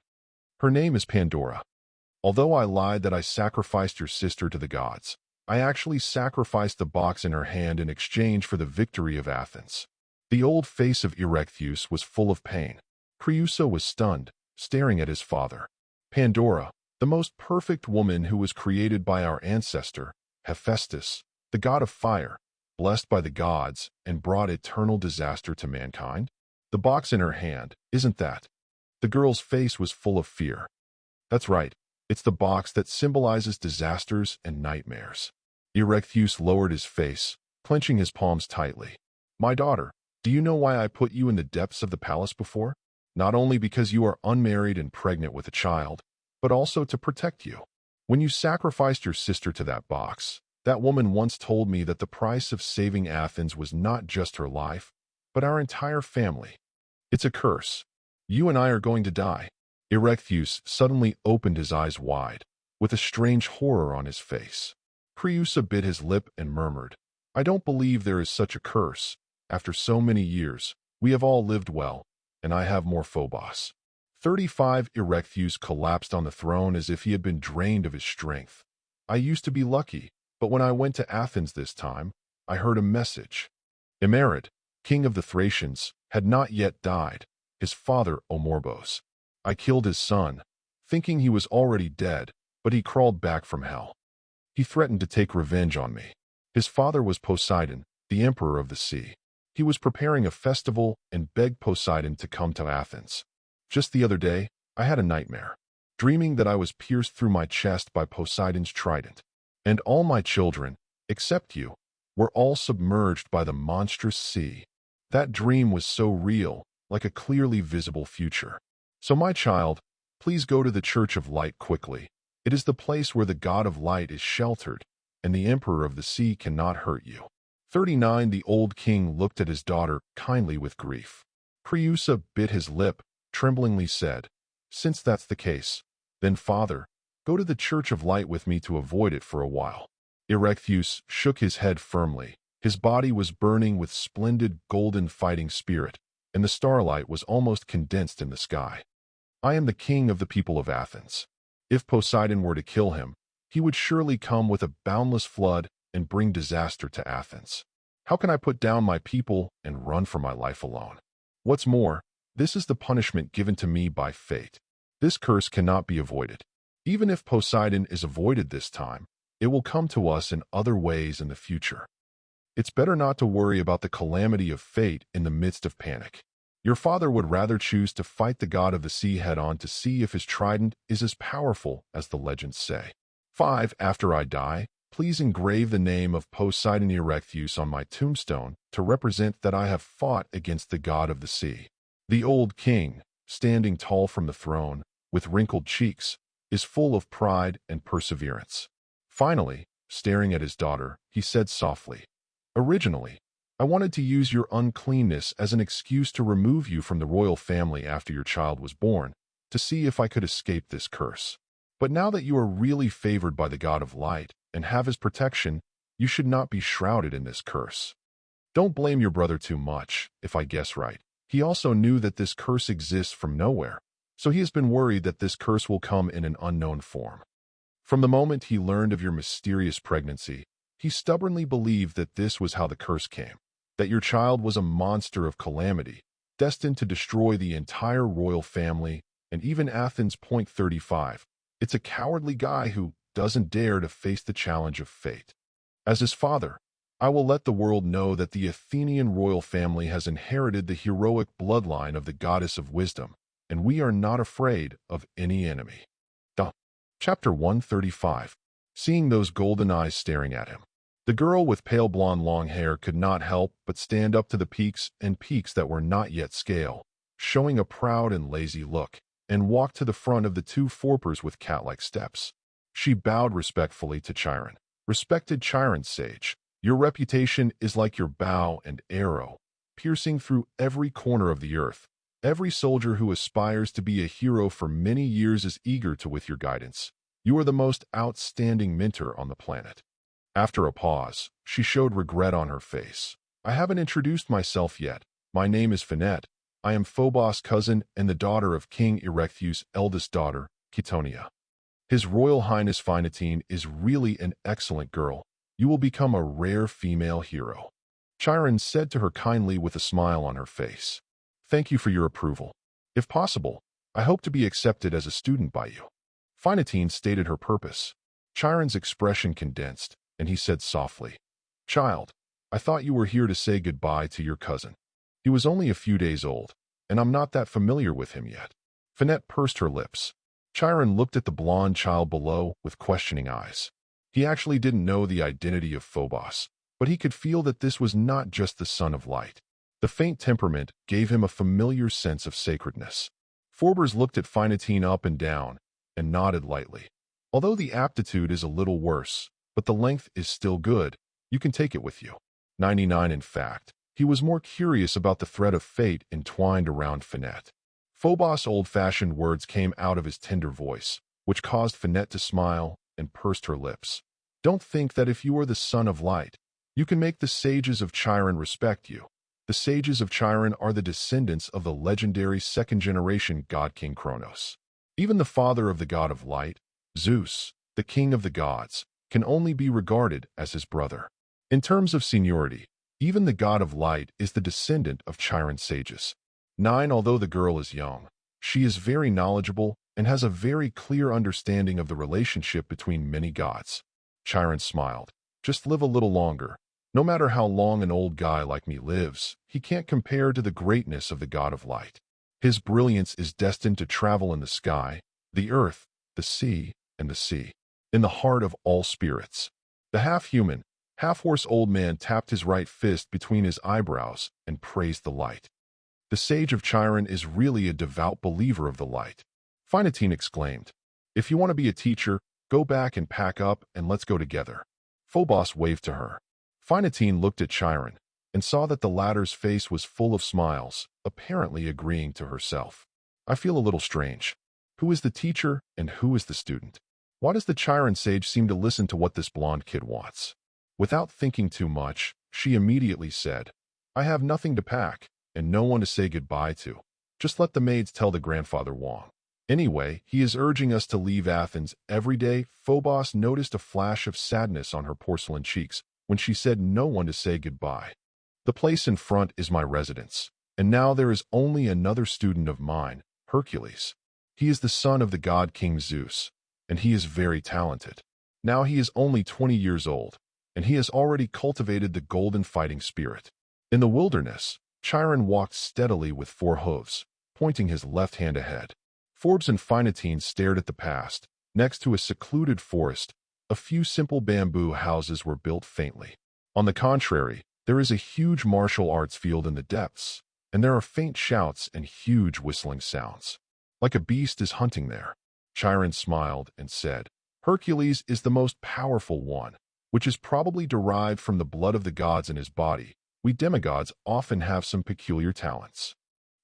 Her name is Pandora. Although I lied that I sacrificed your sister to the gods, I actually sacrificed the box in her hand in exchange for the victory of Athens. The old face of Erechtheus was full of pain. Creusa was stunned, staring at his father. Pandora, the most perfect woman who was created by our ancestor, Hephaestus, the god of fire, blessed by the gods and brought eternal disaster to mankind? The box in her hand, isn't that? The girl's face was full of fear. That's right, it's the box that symbolizes disasters and nightmares. Erechtheus lowered his face, clenching his palms tightly. My daughter, do you know why I put you in the depths of the palace before? Not only because you are unmarried and pregnant with a child, but also to protect you. When you sacrificed your sister to that box, that woman once told me that the price of saving Athens was not just her life, but our entire family. It's a curse. You and I are going to die. Erechtheus suddenly opened his eyes wide, with a strange horror on his face. Creusa bit his lip and murmured, I don't believe there is such a curse. After so many years, we have all lived well, and I have more Phobos. 35 Erechtheus collapsed on the throne as if he had been drained of his strength. I used to be lucky, but when I went to Athens this time, I heard a message. Emerid, king of the Thracians, had not yet died, his father Omorbos. I killed his son, thinking he was already dead, but he crawled back from hell. He threatened to take revenge on me. His father was Poseidon, the emperor of the sea. He was preparing a festival and begged Poseidon to come to Athens. Just the other day, I had a nightmare, dreaming that I was pierced through my chest by Poseidon's trident, and all my children, except you, were all submerged by the monstrous sea. That dream was so real, like a clearly visible future. So my child, please go to the Church of Light quickly. It is the place where the God of Light is sheltered, and the Emperor of the Sea cannot hurt you. 39 The old king looked at his daughter kindly with grief. Creusa bit his lip, tremblingly said, Since that's the case, then father, go to the Church of Light with me to avoid it for a while. Erechtheus shook his head firmly. His body was burning with splendid golden fighting spirit, and the starlight was almost condensed in the sky. I am the king of the people of Athens. If Poseidon were to kill him, he would surely come with a boundless flood and bring disaster to Athens. How can I put down my people and run for my life alone? What's more, this is the punishment given to me by fate. This curse cannot be avoided. Even if Poseidon is avoided this time, it will come to us in other ways in the future. It's better not to worry about the calamity of fate in the midst of panic. Your father would rather choose to fight the god of the sea head-on to see if his trident is as powerful as the legends say. 5 After I die, please engrave the name of Poseidon Erechtheus on my tombstone to represent that I have fought against the god of the sea. The old king, standing tall from the throne, with wrinkled cheeks, is full of pride and perseverance. Finally, staring at his daughter, he said softly, Originally, I wanted to use your uncleanness as an excuse to remove you from the royal family after your child was born, to see if I could escape this curse. But now that you are really favored by the god of light and have his protection, you should not be shrouded in this curse. Don't blame your brother too much, if I guess right. He also knew that this curse exists from nowhere, so he has been worried that this curse will come in an unknown form. From the moment he learned of your mysterious pregnancy, he stubbornly believed that this was how the curse came, that your child was a monster of calamity, destined to destroy the entire royal family and even Athens. 35. It's a cowardly guy who doesn't dare to face the challenge of fate. As his father, I will let the world know that the Athenian royal family has inherited the heroic bloodline of the goddess of wisdom, and we are not afraid of any enemy. Chapter 135. Seeing those golden eyes staring at him. The girl with pale blonde long hair could not help but stand up to the peaks that were not yet scale, showing a proud and lazy look, and walked to the front of the two forpers with cat-like steps. She bowed respectfully to Chiron. Respected Chiron sage, your reputation is like your bow and arrow, piercing through every corner of the earth. Every soldier who aspires to be a hero for many years is eager to with your guidance. You are the most outstanding mentor on the planet. After a pause, she showed regret on her face. I haven't introduced myself yet. My name is Finette. I am Phobos' cousin and the daughter of King Erechtheus' eldest daughter, Ketonia. His Royal Highness Finetine is really an excellent girl. You will become a rare female hero. Chiron said to her kindly with a smile on her face. Thank you for your approval. If possible, I hope to be accepted as a student by you. Finetine stated her purpose. Chiron's expression condensed, and he said softly, Child, I thought you were here to say goodbye to your cousin. He was only a few days old, and I'm not that familiar with him yet. Finette pursed her lips. Chiron looked at the blonde child below with questioning eyes. He actually didn't know the identity of Phobos, but he could feel that this was not just the son of light. The faint temperament gave him a familiar sense of sacredness. Forbes looked at Finetine up and down and nodded lightly. Although the aptitude is a little worse, but the length is still good, you can take it with you. 99 in fact, he was more curious about the thread of fate entwined around Finette. Phobos' old-fashioned words came out of his tender voice, which caused Finette to smile and pursed her lips. Don't think that if you are the son of light, you can make the sages of Chiron respect you. The sages of Chiron are the descendants of the legendary second-generation god King Kronos. Even the father of the god of light, Zeus, the king of the gods, can only be regarded as his brother. In terms of seniority, even the god of light is the descendant of Chiron sages. 9. Although the girl is young, she is very knowledgeable and has a very clear understanding of the relationship between many gods. Chiron smiled. Just live a little longer. No matter how long an old guy like me lives, he can't compare to the greatness of the god of light. His brilliance is destined to travel in the sky, the earth, the sea, and the sea, in the heart of all spirits. The half-human, half-horse old man tapped his right fist between his eyebrows and praised the light. The sage of Chiron is really a devout believer of the light. Finetine exclaimed, If you want to be a teacher, go back and pack up and let's go together. Phobos waved to her. Finetine looked at Chiron and saw that the latter's face was full of smiles, apparently agreeing to herself. I feel a little strange. Who is the teacher and who is the student? Why does the Chiron sage seem to listen to what this blonde kid wants? Without thinking too much, she immediately said, I have nothing to pack and no one to say goodbye to. Just let the maids tell the grandfather Wang. Anyway, he is urging us to leave Athens every day. Phobos noticed a flash of sadness on her porcelain cheeks when she said no one to say goodbye. The place in front is my residence, and now there is only another student of mine, Hercules. He is the son of the god King Zeus, and he is very talented. Now he is only 20 years old, and he has already cultivated the golden fighting spirit. In the wilderness, Chiron walked steadily with 4 hooves, pointing his left hand ahead. Forbes and Finetine stared at the past. Next to a secluded forest, a few simple bamboo houses were built faintly. On the contrary, there is a huge martial arts field in the depths, and there are faint shouts and huge whistling sounds. Like a beast is hunting there. Chiron smiled and said, Hercules is the most powerful one, which is probably derived from the blood of the gods in his body. We demigods often have some peculiar talents.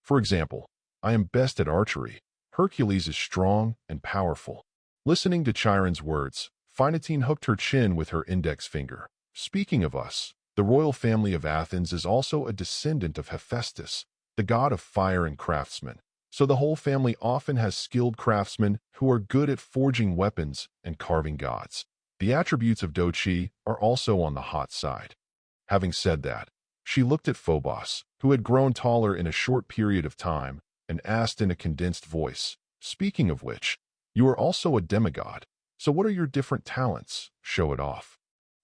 For example, I am best at archery, Hercules is strong and powerful. Listening to Chiron's words, Phinatine hooked her chin with her index finger. Speaking of us, the royal family of Athens is also a descendant of Hephaestus, the god of fire and craftsmen. So the whole family often has skilled craftsmen who are good at forging weapons and carving gods. The attributes of Dochi are also on the hot side. Having said that, she looked at Phobos, who had grown taller in a short period of time, and asked in a condensed voice, "Speaking of which, you are also a demigod. So what are your different talents? Show it off."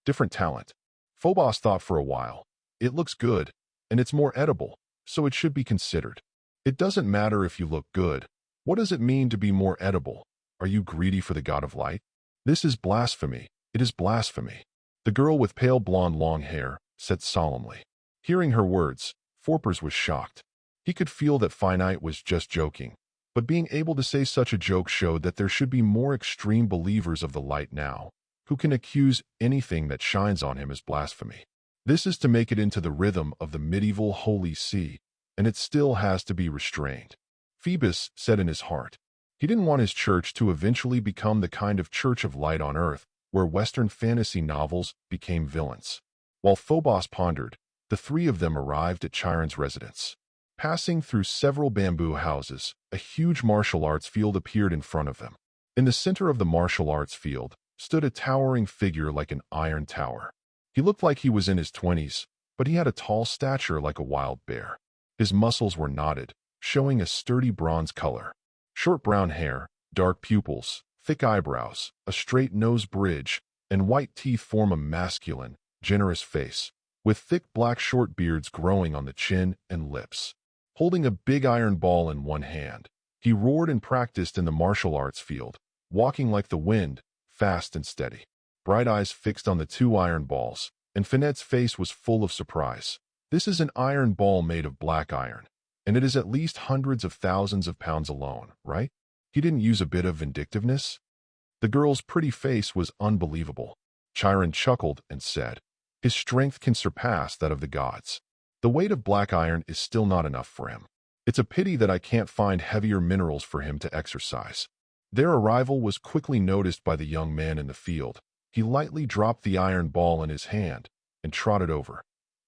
Different talent. Phobos thought for a while. It looks good, and it's more edible, so it should be considered. It doesn't matter if you look good. What does it mean to be more edible? Are you greedy for the god of light? This is blasphemy. It is blasphemy. The girl with pale blonde long hair said solemnly. Hearing her words, Forpers was shocked. He could feel that Finite was just joking, but being able to say such a joke showed that there should be more extreme believers of the light now, who can accuse anything that shines on him as blasphemy. This is to make it into the rhythm of the medieval Holy See, and it still has to be restrained. Phoebus said in his heart. He didn't want his church to eventually become the kind of church of light on earth where Western fantasy novels became villains. While Phobos pondered, the three of them arrived at Chiron's residence. Passing through several bamboo houses, a huge martial arts field appeared in front of them. In the center of the martial arts field stood a towering figure like an iron tower. He looked like he was in his 20s, but he had a tall stature like a wild bear. His muscles were knotted, showing a sturdy bronze color. Short brown hair, dark pupils, thick eyebrows, a straight nose bridge, and white teeth form a masculine, generous face, with thick black short beards growing on the chin and lips. Holding a big iron ball in one hand, he roared and practiced in the martial arts field, walking like the wind, fast and steady. Bright eyes fixed on the two iron balls, and Finette's face was full of surprise. This is an iron ball made of black iron, and it is at least hundreds of thousands of pounds alone, right? He didn't use a bit of vindictiveness? The girl's pretty face was unbelievable. Chiron chuckled and said, "His strength can surpass that of the gods. The weight of black iron is still not enough for him. It's a pity that I can't find heavier minerals for him to exercise." Their arrival was quickly noticed by the young man in the field. He lightly dropped the iron ball in his hand and trotted over.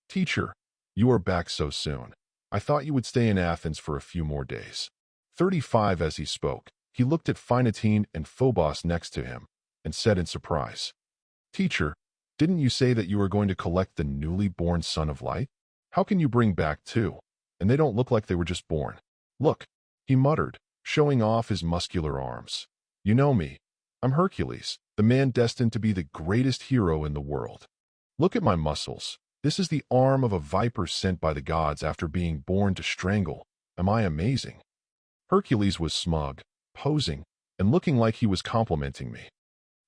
"Teacher, you are back so soon. I thought you would stay in Athens for a few more days." 35 As he spoke, he looked at Phinatine and Phobos next to him and said in surprise, "Teacher, didn't you say that you were going to collect the newly born son of light? How can you bring back two? And they don't look like they were just born." "Look," he muttered, showing off his muscular arms. "You know me. I'm Hercules, the man destined to be the greatest hero in the world. Look at my muscles. This is the arm of a viper sent by the gods after being born to strangle. Am I amazing?" Hercules was smug, posing, and looking like he was complimenting me.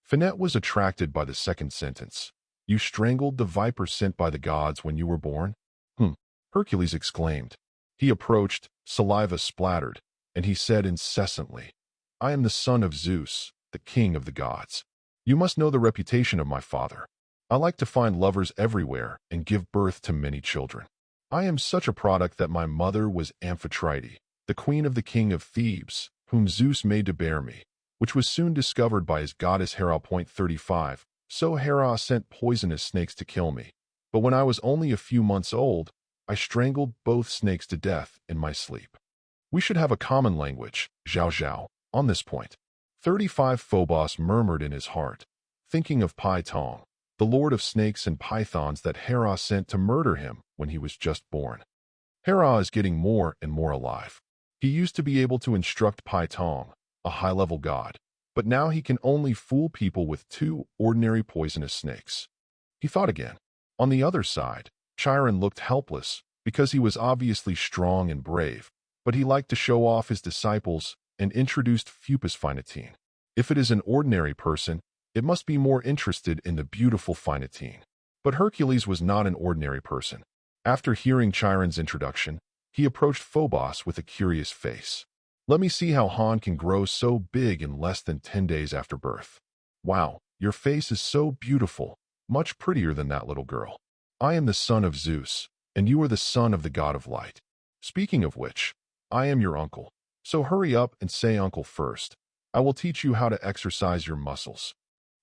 Finette was attracted by the second sentence. "You strangled the viper sent by the gods when you were born?" Hercules exclaimed. He approached, saliva splattered, and he said incessantly, "I am the son of Zeus, the king of the gods. You must know the reputation of my father. I like to find lovers everywhere and give birth to many children. I am such a product that my mother was Amphitrite, the queen of the king of Thebes, whom Zeus made to bear me, which was soon discovered by his goddess Hera. 35. So Hera sent poisonous snakes to kill me. But when I was only a few months old, I strangled both snakes to death in my sleep. We should have a common language, Zhao Zhao, on this point." 35 Phobos murmured in his heart, thinking of Pai Tong, the lord of snakes and pythons that Hera sent to murder him when he was just born. Hera is getting more and more alive. He used to be able to instruct Pai Tong, a high-level god, but now he can only fool people with two ordinary poisonous snakes. He thought again. On the other side, Chiron looked helpless because he was obviously strong and brave, but he liked to show off his disciples and introduced Phoebus Phinatine. If it is an ordinary person, it must be more interested in the beautiful Phinatine. But Hercules was not an ordinary person. After hearing Chiron's introduction, he approached Phobos with a curious face. "Let me see how Han can grow so big in less than 10 days after birth. Wow, your face is so beautiful, much prettier than that little girl. I am the son of Zeus, and you are the son of the god of light. Speaking of which, I am your uncle. So hurry up and say uncle first. I will teach you how to exercise your muscles.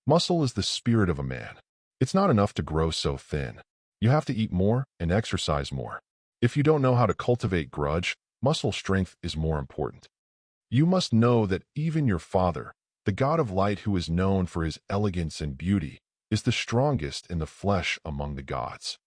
Muscle is the spirit of a man. It's not enough to grow so thin. You have to eat more and exercise more. If you don't know how to cultivate grudge, muscle strength is more important. You must know that even your father, the god of light who is known for his elegance and beauty, is the strongest in the flesh among the gods.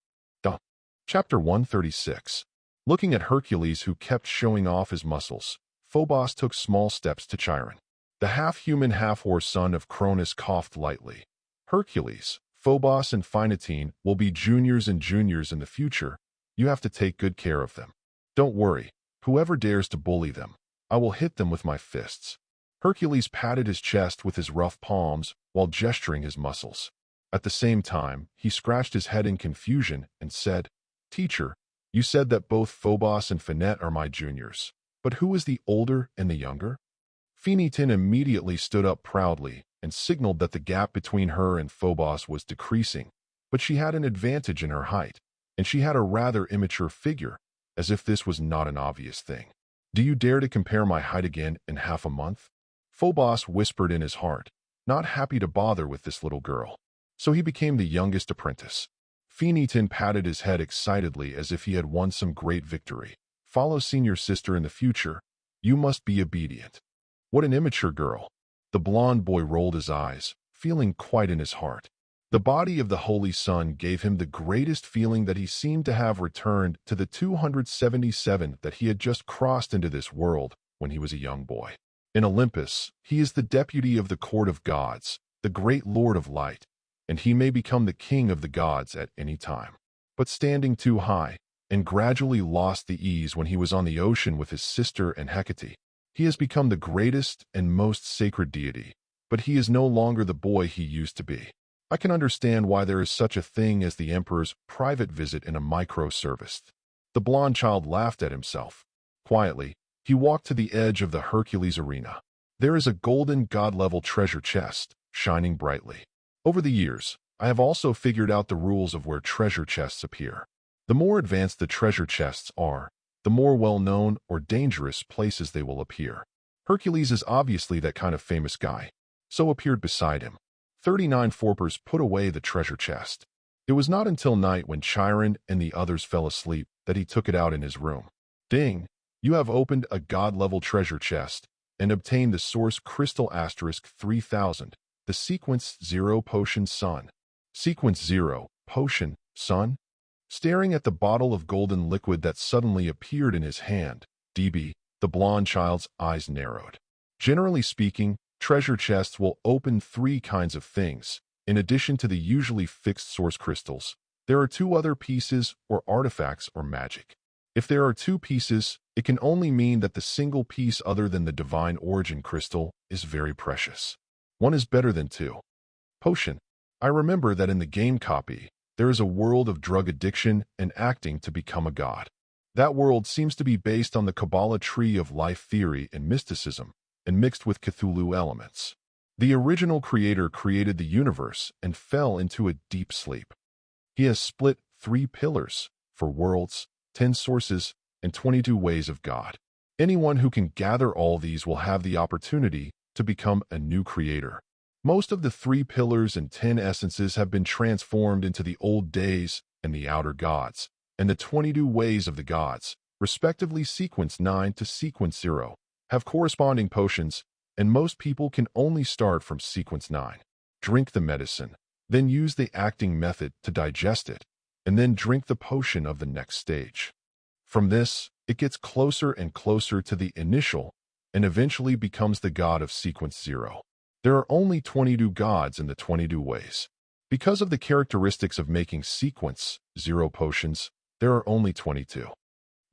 Chapter 136. Looking at Hercules who kept showing off his muscles, Phobos took small steps to Chiron. The half-human half-horse son of Cronus coughed lightly. Hercules, Phobos and Phinatine will be juniors and juniors in the future. You have to take good care of them. Don't worry, whoever dares to bully them, I will hit them with my fists. Hercules patted his chest with his rough palms while gesturing his muscles. At the same time, he scratched his head in confusion and said, Teacher, you said that both Phobos and Phanet are my juniors. But who is the older and the younger? Phaeton immediately stood up proudly and signaled that the gap between her and Phobos was decreasing, but she had an advantage in her height, and she had a rather immature figure, as if this was not an obvious thing. Do you dare to compare my height again in half a month? Phobos whispered in his heart, not happy to bother with this little girl. So he became the youngest apprentice. Phaeton patted his head excitedly as if he had won some great victory. Follow senior sister in the future. You must be obedient. What an immature girl. The blond boy rolled his eyes, feeling quite in his heart. The body of the Holy Sun gave him the greatest feeling that he seemed to have returned to the 277 that he had just crossed into this world when he was a young boy. In Olympus, he is the deputy of the court of gods, the great lord of light, and he may become the king of the gods at any time. But standing too high, and gradually lost the ease when he was on the ocean with his sister and Hecate. He has become the greatest and most sacred deity, but he is no longer the boy he used to be. I can understand why there is such a thing as the emperor's private visit in a microservice. The blond child laughed at himself. Quietly, he walked to the edge of the Hercules arena. There is a golden god-level treasure chest, shining brightly. Over the years, I have also figured out the rules of where treasure chests appear. The more advanced the treasure chests are, the more well-known or dangerous places they will appear. Hercules is obviously that kind of famous guy, so appeared beside him. 39 Forpers put away the treasure chest. It was not until night when Chiron and the others fell asleep that he took it out in his room. Ding! You have opened a god-level treasure chest and obtained the source crystal asterisk 3000, the sequence 0 potion sun. Sequence 0, potion, sun? Staring at the bottle of golden liquid that suddenly appeared in his hand, the blond child's eyes narrowed. Generally speaking, treasure chests will open 3 kinds of things. In addition to the usually fixed source crystals, there are 2 other pieces or artifacts or magic. If there are 2 pieces, it can only mean that the single piece other than the divine origin crystal is very precious. 1 is better than 2. Potion. I remember that in the game copy, there is a world of drug addiction and acting to become a god. That world seems to be based on the Kabbalah tree of life theory and mysticism, and mixed with Cthulhu elements. The original creator created the universe and fell into a deep sleep. He has split 3 pillars for worlds, 10 sources, and 22 ways of God. Anyone who can gather all these will have the opportunity to become a new creator. Most of the 3 pillars and 10 essences have been transformed into the old days and the outer gods, and the 22 ways of the gods, respectively sequence 9 to sequence 0, have corresponding potions, and most people can only start from sequence 9. Drink the medicine, then use the acting method to digest it, and then drink the potion of the next stage. From this, it gets closer and closer to the initial, and eventually becomes the god of sequence 0. There are only 22 gods in the 22 ways. Because of the characteristics of making sequence 0 potions, there are only 22.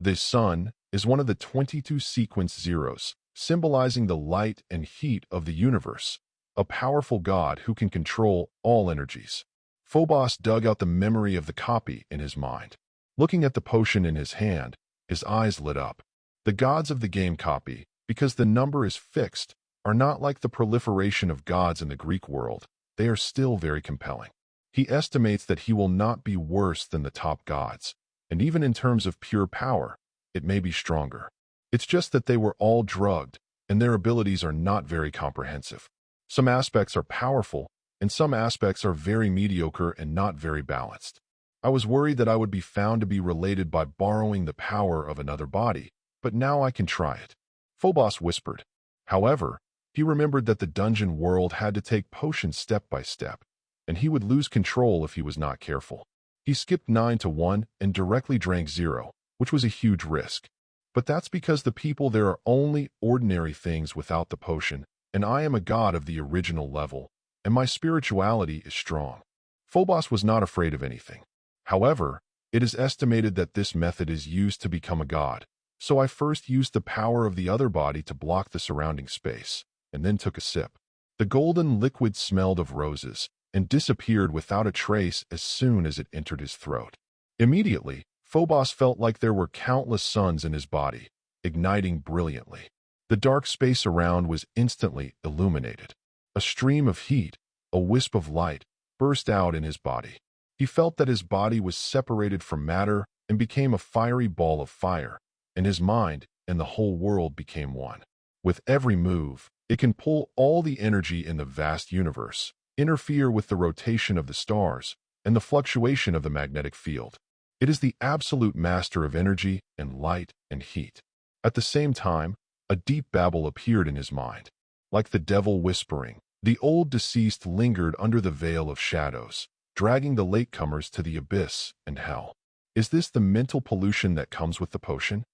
The sun is one of the 22 sequence zeros, symbolizing the light and heat of the universe, a powerful god who can control all energies. Phobos dug out the memory of the copy in his mind. Looking at the potion in his hand, his eyes lit up. The gods of the game copy, because the number is fixed, are not like the proliferation of gods in the Greek world. They are still very compelling. He estimates that he will not be worse than the top gods, and even in terms of pure power, it may be stronger. It's just that they were all drugged, and their abilities are not very comprehensive. Some aspects are powerful, and some aspects are very mediocre and not very balanced. I was worried that I would be found to be related by borrowing the power of another body, but now I can try it. Phobos whispered. However, he remembered that the dungeon world had to take potions step by step, and he would lose control if he was not careful. He skipped 9 to 1 and directly drank 0, which was a huge risk. But that's because the people there are only ordinary things without the potion, and I am a god of the original level, and my spirituality is strong. Phobos was not afraid of anything. However, it is estimated that this method is used to become a god, so I first used the power of the other body to block the surrounding space, and then took a sip. The golden liquid smelled of roses, and disappeared without a trace as soon as it entered his throat. Immediately, Phobos felt like there were countless suns in his body, igniting brilliantly. The dark space around was instantly illuminated. A stream of heat, a wisp of light, burst out in his body. He felt that his body was separated from matter and became a fiery ball of fire, and his mind and the whole world became one. With every move, it can pull all the energy in the vast universe, interfere with the rotation of the stars, and the fluctuation of the magnetic field. It is the absolute master of energy and light and heat. At the same time, a deep babble appeared in his mind. Like the devil whispering, the old deceased lingered under the veil of shadows, dragging the latecomers to the abyss and hell. Is this the mental pollution that comes with the potion?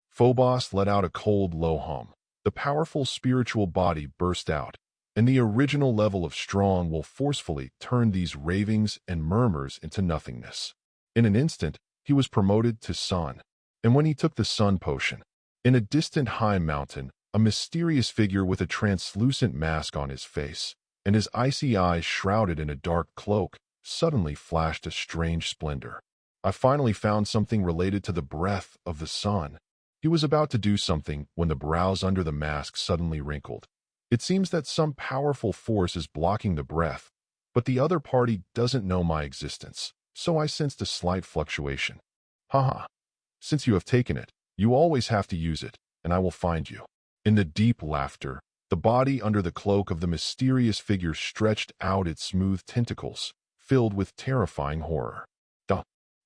Phobos let out a cold, low hum. The powerful spiritual body burst out, and the original level of strong will forcefully turn these ravings and murmurs into nothingness. In an instant, he was promoted to sun, and when he took the sun potion, in a distant high mountain, a mysterious figure with a translucent mask on his face, and his icy eyes shrouded in a dark cloak, suddenly flashed a strange splendor. I finally found something related to the breath of the sun. He was about to do something when the brows under the mask suddenly wrinkled. It seems that some powerful force is blocking the breath, but the other party doesn't know my existence, so I sensed a slight fluctuation. Haha. Since you have taken it, you always have to use it, and I will find you. In the deep laughter, the body under the cloak of the mysterious figure stretched out its smooth tentacles, filled with terrifying horror.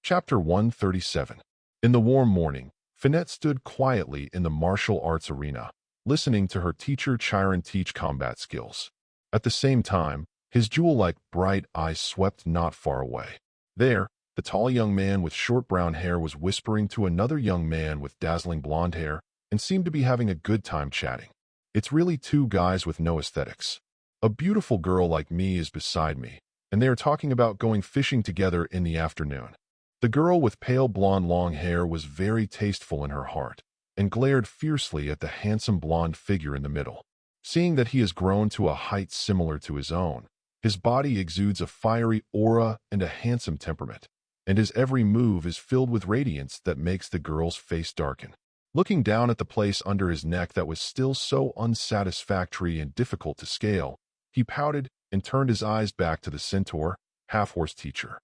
Chapter 137. In the warm morning, Finette stood quietly in the martial arts arena, listening to her teacher Chiron teach combat skills. At the same time, his jewel-like bright eyes swept not far away. There, the tall young man with short brown hair was whispering to another young man with dazzling blonde hair and seemed to be having a good time chatting. It's really two guys with no aesthetics. A beautiful girl like me is beside me, and they are talking about going fishing together in the afternoon. The girl with pale blonde long hair was very tasteful in her heart, and glared fiercely at the handsome blonde figure in the middle. Seeing that he has grown to a height similar to his own, his body exudes a fiery aura and a handsome temperament, and his every move is filled with radiance that makes the girl's face darken. Looking down at the place under his neck that was still so unsatisfactory and difficult to scale, he pouted and turned his eyes back to the centaur, half-horse teacher.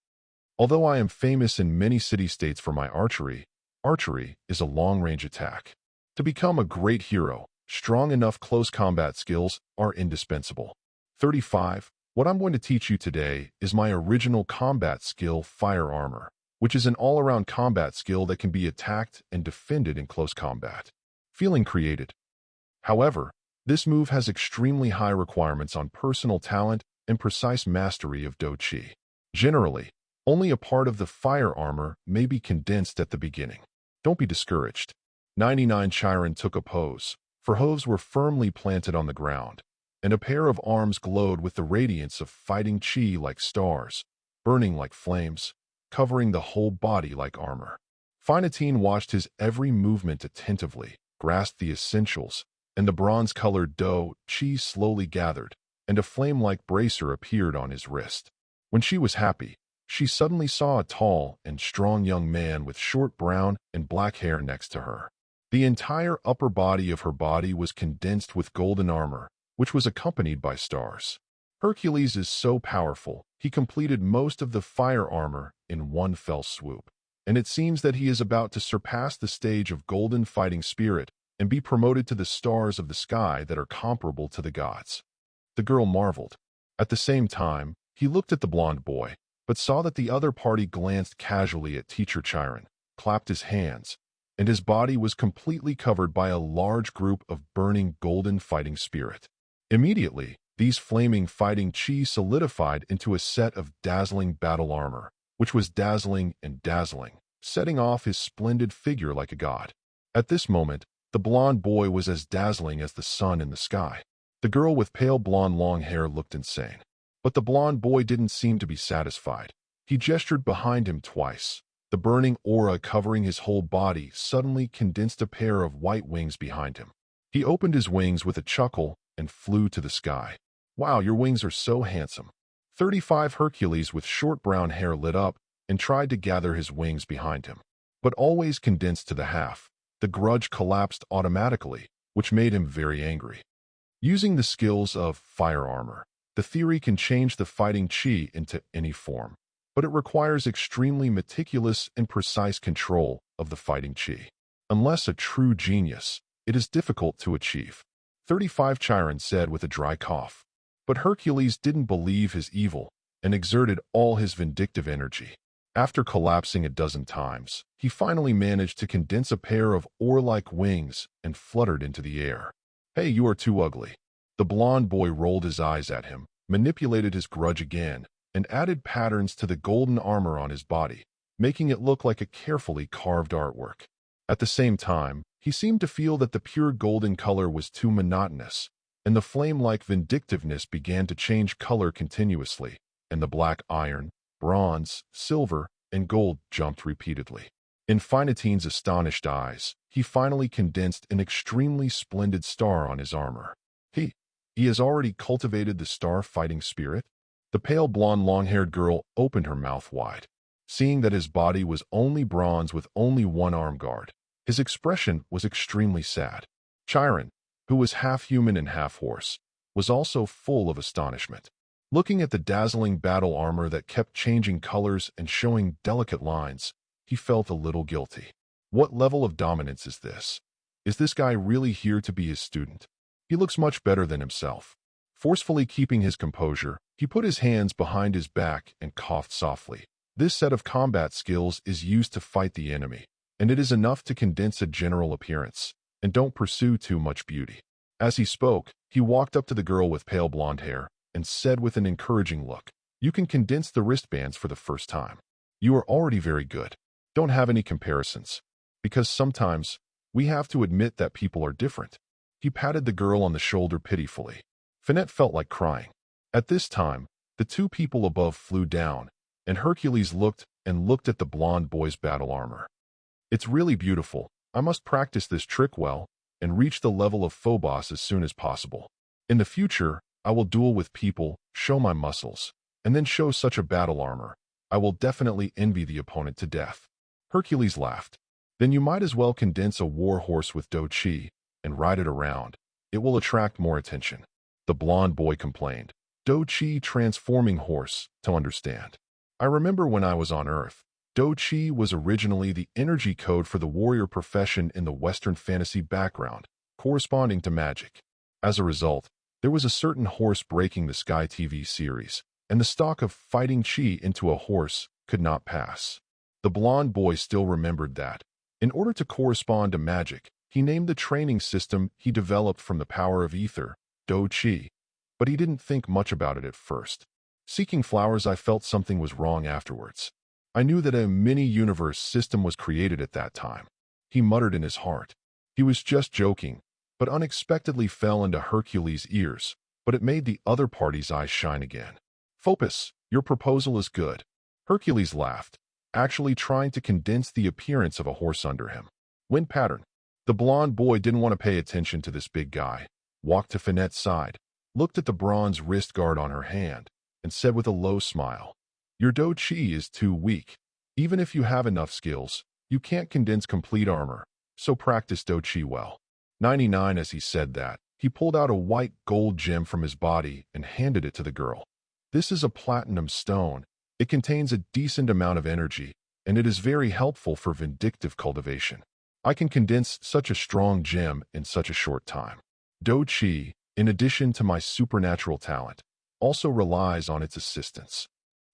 Although I am famous in many city-states for my archery, archery is a long-range attack. To become a great hero, strong enough close combat skills are indispensable. 35. What I'm going to teach you today is my original combat skill, Fire Armor, which is an all-around combat skill that can be attacked and defended in close combat. Feeling created. However, this move has extremely high requirements on personal talent and precise mastery of Do Chi. Generally, only a part of the fire armor may be condensed at the beginning. Don't be discouraged. 99 Chiron took a pose, for hooves were firmly planted on the ground, and a pair of arms glowed with the radiance of fighting chi like stars, burning like flames, covering the whole body like armor. Finatine watched his every movement attentively, grasped the essentials, and the bronze-colored Do Chi slowly gathered, and a flame-like bracer appeared on his wrist. When she was happy, she suddenly saw a tall and strong young man with short brown and black hair next to her. The entire upper body of her body was condensed with golden armor, which was accompanied by stars. Hercules is so powerful, he completed most of the fire armor in one fell swoop, and it seems that he is about to surpass the stage of golden fighting spirit and be promoted to the stars of the sky that are comparable to the gods. The girl marveled. At the same time, he looked at the blonde boy, but saw that the other party glanced casually at teacher Chiron, clapped his hands, and his body was completely covered by a large group of burning golden fighting spirit. Immediately, these flaming fighting chi solidified into a set of dazzling battle armor, which was dazzling and dazzling, setting off his splendid figure like a god. At this moment, the blonde boy was as dazzling as the sun in the sky. The girl with pale blonde long hair looked insane. But the blonde boy didn't seem to be satisfied. He gestured behind him twice. The burning aura covering his whole body suddenly condensed a pair of white wings behind him. He opened his wings with a chuckle and flew to the sky. "Wow, your wings are so handsome." 35 Hercules with short brown hair lit up and tried to gather his wings behind him, but always condensed to the half. The grudge collapsed automatically, which made him very angry. Using the skills of fire armor, the theory can change the fighting chi into any form, but it requires extremely meticulous and precise control of the fighting chi. Unless a true genius, it is difficult to achieve. 35 Chiron said with a dry cough. But Hercules didn't believe his evil and exerted all his vindictive energy. After collapsing a dozen times, he finally managed to condense a pair of oar-like wings and fluttered into the air. "Hey, you are too ugly." The blonde boy rolled his eyes at him, manipulated his grudge again, and added patterns to the golden armor on his body, making it look like a carefully carved artwork. At the same time, he seemed to feel that the pure golden color was too monotonous, and the flame-like vindictiveness began to change color continuously, and the black iron, bronze, silver, and gold jumped repeatedly. In Finatine's astonished eyes, he finally condensed an extremely splendid star on his armor. He has already cultivated the star-fighting spirit? The pale blonde long-haired girl opened her mouth wide. Seeing that his body was only bronze with only one arm guard, his expression was extremely sad. Chiron, who was half human and half horse, was also full of astonishment. Looking at the dazzling battle armor that kept changing colors and showing delicate lines, he felt a little guilty. What level of dominance is this? Is this guy really here to be his student? He looks much better than himself. Forcefully keeping his composure, he put his hands behind his back and coughed softly. This set of combat skills is used to fight the enemy, and it is enough to condense a general appearance, and don't pursue too much beauty. As he spoke, he walked up to the girl with pale blonde hair and said with an encouraging look, "You can condense the wristbands for the first time. You are already very good. Don't have any comparisons, because sometimes we have to admit that people are different." He patted the girl on the shoulder pitifully. Finette felt like crying. At this time, the two people above flew down, and Hercules looked at the blonde boy's battle armor. "It's really beautiful. I must practice this trick well and reach the level of Phobos as soon as possible. In the future, I will duel with people, show my muscles, and then show such a battle armor. I will definitely envy the opponent to death." Hercules laughed. "Then you might as well condense a war horse with Do Chi and ride it around. It will attract more attention." The blonde boy complained. Do Chi transforming horse, to understand. I remember when I was on Earth, Do Chi was originally the energy code for the warrior profession in the Western fantasy background, corresponding to magic. As a result, there was a certain horse breaking the Sky TV series, and the stock of fighting chi into a horse could not pass. The blonde boy still remembered that. In order to correspond to magic, he named the training system he developed from the power of ether, Do Chi, but he didn't think much about it at first. Seeking flowers, I felt something was wrong afterwards. I knew that a mini-universe system was created at that time. He muttered in his heart. He was just joking, but unexpectedly fell into Hercules' ears, but it made the other party's eyes shine again. "Phobos, your proposal is good." Hercules laughed, actually trying to condense the appearance of a horse under him. Wind pattern. The blonde boy didn't want to pay attention to this big guy, walked to Finette's side, looked at the bronze wrist guard on her hand, and said with a low smile, "Your Do Chi is too weak. Even if you have enough skills, you can't condense complete armor, so practice Do Chi well." 99 As he said that, he pulled out a white gold gem from his body and handed it to the girl. "This is a platinum stone. It contains a decent amount of energy, and it is very helpful for vindictive cultivation." I can condense such a strong gem in such a short time. Do Qi, in addition to my supernatural talent, also relies on its assistance.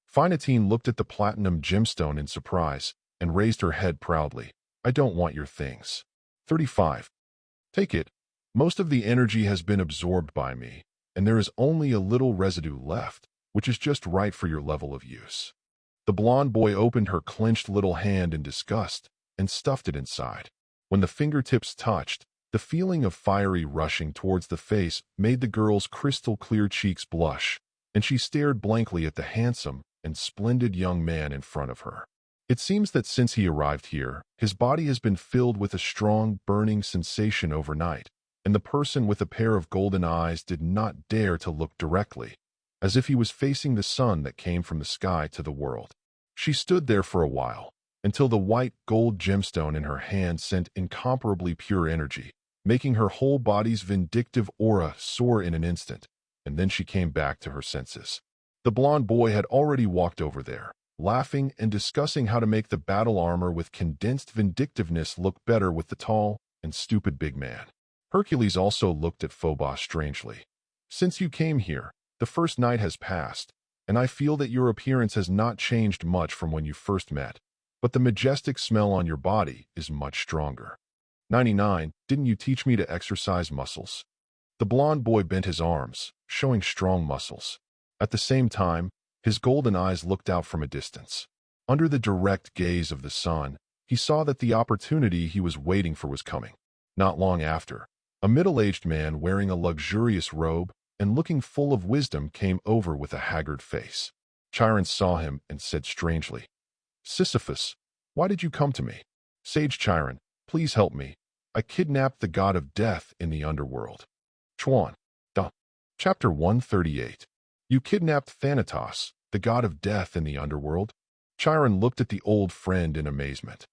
Finatine looked at the platinum gemstone in surprise and raised her head proudly. I don't want your things. 35. Take it. Most of the energy has been absorbed by me, and there is only a little residue left, which is just right for your level of use. The blonde boy opened her clenched little hand in disgust and stuffed it inside. When the fingertips touched, the feeling of fiery rushing towards the face made the girl's crystal-clear cheeks blush, and she stared blankly at the handsome and splendid young man in front of her. It seems that since he arrived here, his body has been filled with a strong, burning sensation overnight, and the person with a pair of golden eyes did not dare to look directly, as if he was facing the sun that came from the sky to the world. She stood there for a while, until the white gold gemstone in her hand sent incomparably pure energy, making her whole body's vindictive aura soar in an instant, and then she came back to her senses. The blonde boy had already walked over there, laughing and discussing how to make the battle armor with condensed vindictiveness look better with the tall and stupid big man. Hercules also looked at Phobos strangely. Since you came here, the first night has passed, and I feel that your appearance has not changed much from when you first met, but the majestic smell on your body is much stronger. 99. Didn't you teach me to exercise muscles? The blonde boy bent his arms, showing strong muscles. At the same time, his golden eyes looked out from a distance. Under the direct gaze of the sun, he saw that the opportunity he was waiting for was coming. Not long after, a middle-aged man wearing a luxurious robe and looking full of wisdom came over with a haggard face. Chiron saw him and said strangely, Sisyphus, why did you come to me? Sage Chiron, please help me. I kidnapped the god of death in the underworld. Chuan. Chapter 138. You kidnapped Thanatos, the god of death in the underworld? Chiron looked at the old friend in amazement.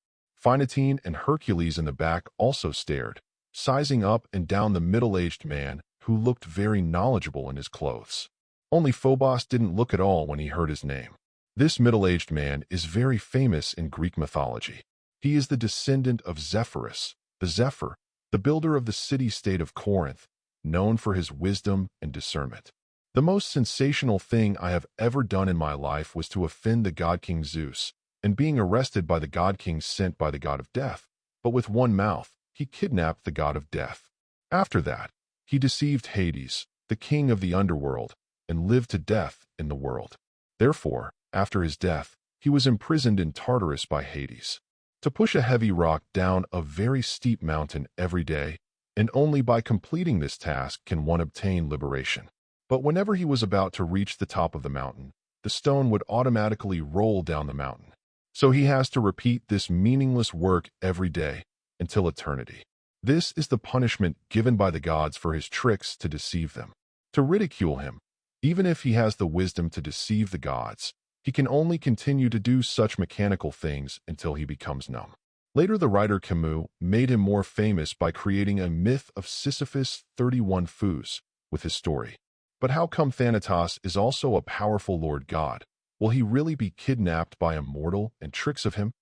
Finatine and Hercules in the back also stared, sizing up and down the middle-aged man who looked very knowledgeable in his clothes. Only Phobos didn't look at all when he heard his name. This middle-aged man is very famous in Greek mythology. He is the descendant of Zephyrus, the Zephyr, the builder of the city-state of Corinth, known for his wisdom and discernment. The most sensational thing I have ever done in my life was to offend the god king Zeus, and being arrested by the god king sent by the god of death, but with one mouth, he kidnapped the god of death. After that, he deceived Hades, the king of the underworld, and lived to death in the world. Therefore, after his death, he was imprisoned in Tartarus by Hades. To push a heavy rock down a very steep mountain every day, and only by completing this task can one obtain liberation. But whenever he was about to reach the top of the mountain, the stone would automatically roll down the mountain. So he has to repeat this meaningless work every day until eternity. This is the punishment given by the gods for his tricks to deceive them. To ridicule him, even if he has the wisdom to deceive the gods, he can only continue to do such mechanical things until he becomes numb. Later, the writer Camus made him more famous by creating a myth of Sisyphus 31 Fus with his story. But how come Thanatos is also a powerful lord god? Will he really be kidnapped by a mortal and tricks of him?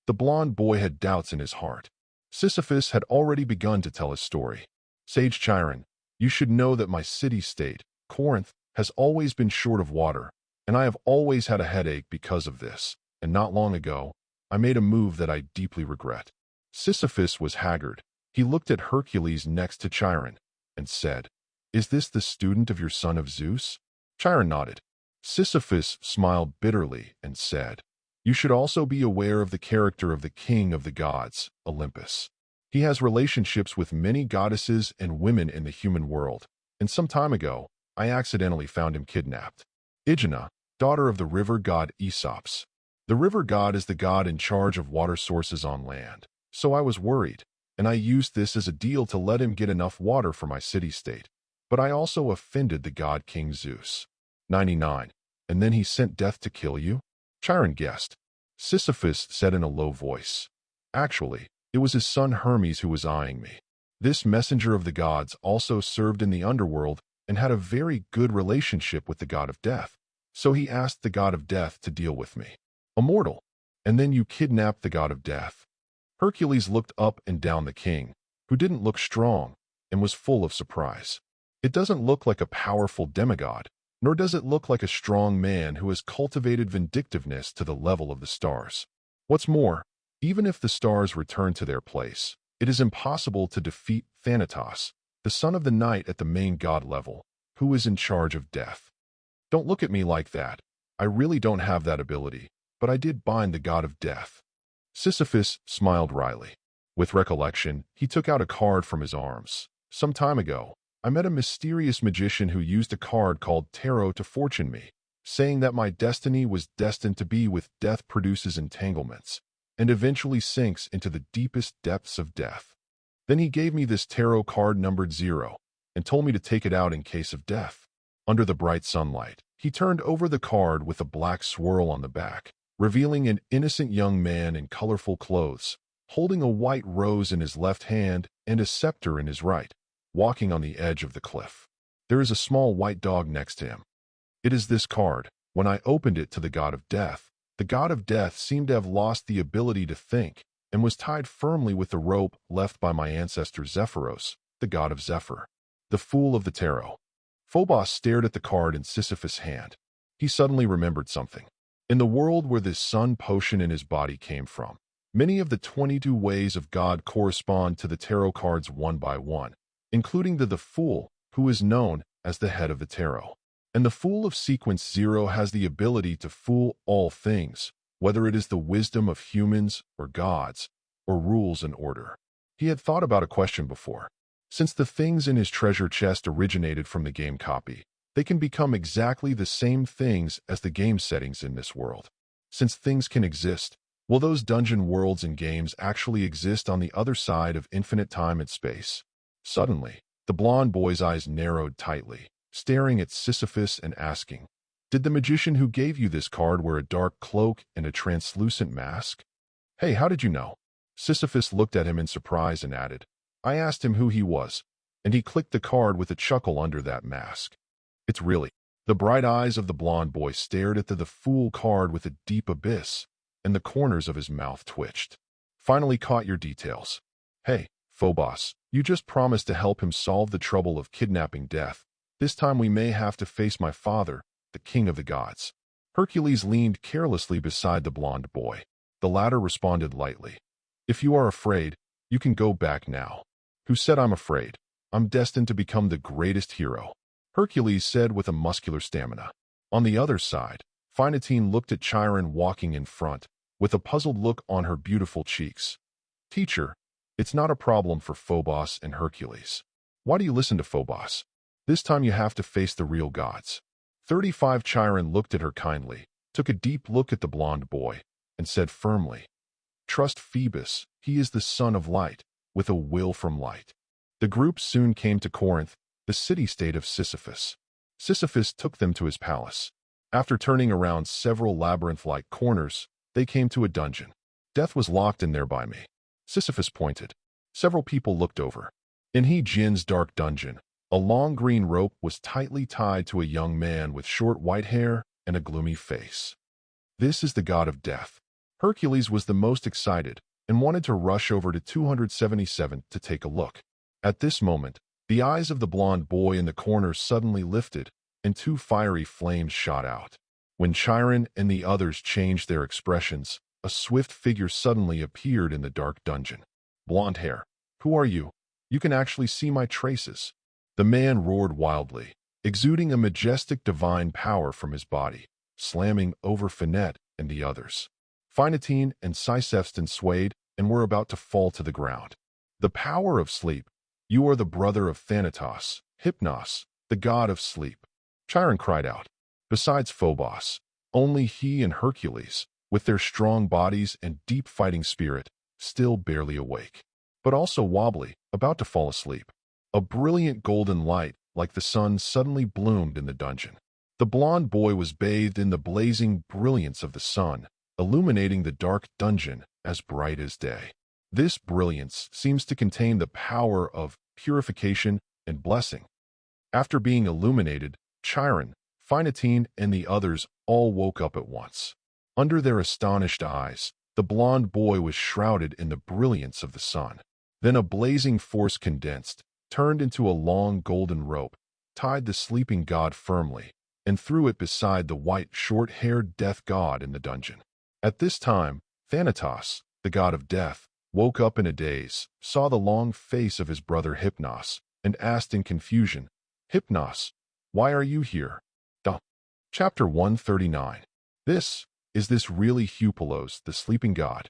The blonde boy had doubts in his heart. Sisyphus had already begun to tell his story. Sage Chiron, you should know that my city-state, Corinth, has always been short of water, and I have always had a headache because of this, and not long ago, I made a move that I deeply regret. Sisyphus was haggard. He looked at Hercules next to Chiron and said, Is this the student of your son of Zeus? Chiron nodded. Sisyphus smiled bitterly and said, You should also be aware of the character of the king of the gods, Olympus. He has relationships with many goddesses and women in the human world, and some time ago, I accidentally found him kidnapped. Igena, daughter of the river god Aesopus. The river god is the god in charge of water sources on land, so I was worried, and I used this as a deal to let him get enough water for my city-state. But I also offended the god King Zeus. 99. And then he sent death to kill you? Chiron guessed. Sisyphus said in a low voice. Actually, it was his son Hermes who was eyeing me. This messenger of the gods also served in the underworld and had a very good relationship with the god of death. So he asked the god of death to deal with me. A mortal. And then you kidnapped the god of death. Hercules looked up and down the king, who didn't look strong and was full of surprise. It doesn't look like a powerful demigod, nor does it look like a strong man who has cultivated vindictiveness to the level of the stars. What's more, even if the stars return to their place, it is impossible to defeat Thanatos, the son of the night at the main god level, who is in charge of death. Don't look at me like that. I really don't have that ability, but I did bind the god of death. Sisyphus smiled wryly. With recollection, he took out a card from his arms. Some time ago, I met a mysterious magician who used a card called Tarot to fortune me, saying that my destiny was destined to be with death produces entanglements, and eventually sinks into the deepest depths of death. Then he gave me this tarot card numbered 0, and told me to take it out in case of death. Under the bright sunlight, he turned over the card with a black swirl on the back, revealing an innocent young man in colorful clothes, holding a white rose in his left hand and a scepter in his right, walking on the edge of the cliff. There is a small white dog next to him. It is this card. When I opened it to the god of death, the god of death seemed to have lost the ability to think and was tied firmly with the rope left by my ancestor Zephyros, the god of Zephyr. The fool of the tarot. Phobos stared at the card in Sisyphus' hand. He suddenly remembered something. In the world where this sun potion in his body came from, many of the 22 ways of God correspond to the tarot cards one by one, including the Fool, who is known as the head of the tarot. And the Fool of sequence 0 has the ability to fool all things, whether it is the wisdom of humans or gods, or rules and order. He had thought about a question before. Since the things in his treasure chest originated from the game copy, they can become exactly the same things as the game settings in this world. Since things can exist, will those dungeon worlds and games actually exist on the other side of infinite time and space? Suddenly, the blond boy's eyes narrowed tightly, staring at Sisyphus and asking, "Did the magician who gave you this card wear a dark cloak and a translucent mask?" "Hey, how did you know?" Sisyphus looked at him in surprise and added, "I asked him who he was, and he clicked the card with a chuckle under that mask." "It's really—" The bright eyes of the blond boy stared at the Fool card with a deep abyss, and the corners of his mouth twitched. "Finally caught your details. Hey, Phobos, you just promised to help him solve the trouble of kidnapping death. This time we may have to face my father, the king of the gods." Hercules leaned carelessly beside the blond boy. The latter responded lightly, "If you are afraid, you can go back now." "Who said I'm afraid? I'm destined to become the greatest hero," Hercules said with a muscular stamina. On the other side, Phinatine looked at Chiron walking in front, with a puzzled look on her beautiful cheeks. "Teacher, it's not a problem for Phobos and Hercules. Why do you listen to Phobos? This time you have to face the real gods." 35 Chiron looked at her kindly, took a deep look at the blond boy, and said firmly, "Trust Phoebus, he is the son of light, with a will from light." The group soon came to Corinth, the city-state of Sisyphus. Sisyphus took them to his palace. After turning around several labyrinth-like corners, they came to a dungeon. "Death was locked in there by me," Sisyphus pointed. Several people looked over. In Jin's dark dungeon, a long green rope was tightly tied to a young man with short white hair and a gloomy face. "This is the god of death." Hercules was the most excited and wanted to rush over to 277 to take a look. At this moment, the eyes of the blond boy in the corner suddenly lifted, and 2 fiery flames shot out. When Chiron and the others changed their expressions, a swift figure suddenly appeared in the dark dungeon. "Blonde hair, who are you? You can actually see my traces." The man roared wildly, exuding a majestic divine power from his body, slamming over Finette and the others. Phinatine and Sisyphus swayed and were about to fall to the ground. "The power of sleep. You are the brother of Thanatos, Hypnos, the god of sleep," Chiron cried out. Besides Phobos, only he and Hercules, with their strong bodies and deep fighting spirit, still barely awake, but also wobbly, about to fall asleep. A brilliant golden light, like the sun, suddenly bloomed in the dungeon. The blond boy was bathed in the blazing brilliance of the sun, illuminating the dark dungeon as bright as day. This brilliance seems to contain the power of purification and blessing. After being illuminated, Chiron, Phinatine, and the others all woke up at once. Under their astonished eyes, The blond boy was shrouded in the brilliance of the sun. Then a blazing force condensed, turned into a long golden rope, tied the sleeping god firmly, and threw it beside the white, short-haired death god in the dungeon. At this time, Thanatos, the god of death, woke up in a daze, saw the long face of his brother Hypnos, and asked in confusion, "Hypnos, why are you here?" Chapter 139. Is this really Hupelos, the sleeping god?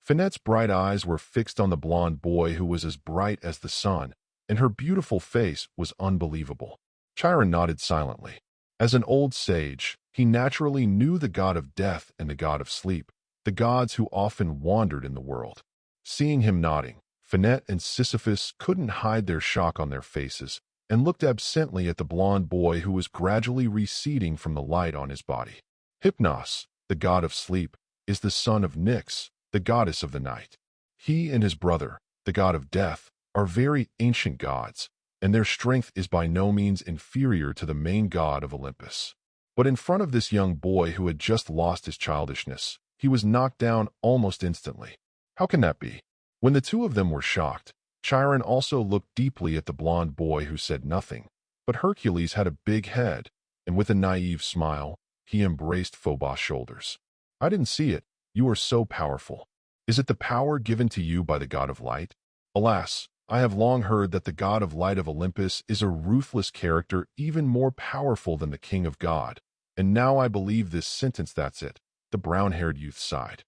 Finette's bright eyes were fixed on the blond boy who was as bright as the sun, and her beautiful face was unbelievable. Chiron nodded silently. As an old sage, he naturally knew the god of death and the god of sleep, the gods who often wandered in the world. Seeing him nodding, Finette and Sisyphus couldn't hide their shock on their faces and looked absently at the blond boy who was gradually receding from the light on his body. Hypnos, the god of sleep, is the son of Nyx, the goddess of the night. He and his brother, the god of death, are very ancient gods, and their strength is by no means inferior to the main god of Olympus. But in front of this young boy who had just lost his childishness, he was knocked down almost instantly. How can that be? When the two of them were shocked, Chiron also looked deeply at the blond boy who said nothing. But Hercules had a big head, and with a naive smile, he embraced Phobos' shoulders. "I didn't see it. You are so powerful. Is it the power given to you by the god of light? Alas, I have long heard that the god of light of Olympus is a ruthless character even more powerful than the king of God. And now I believe this sentence, that's it," the brown-haired youth sighed.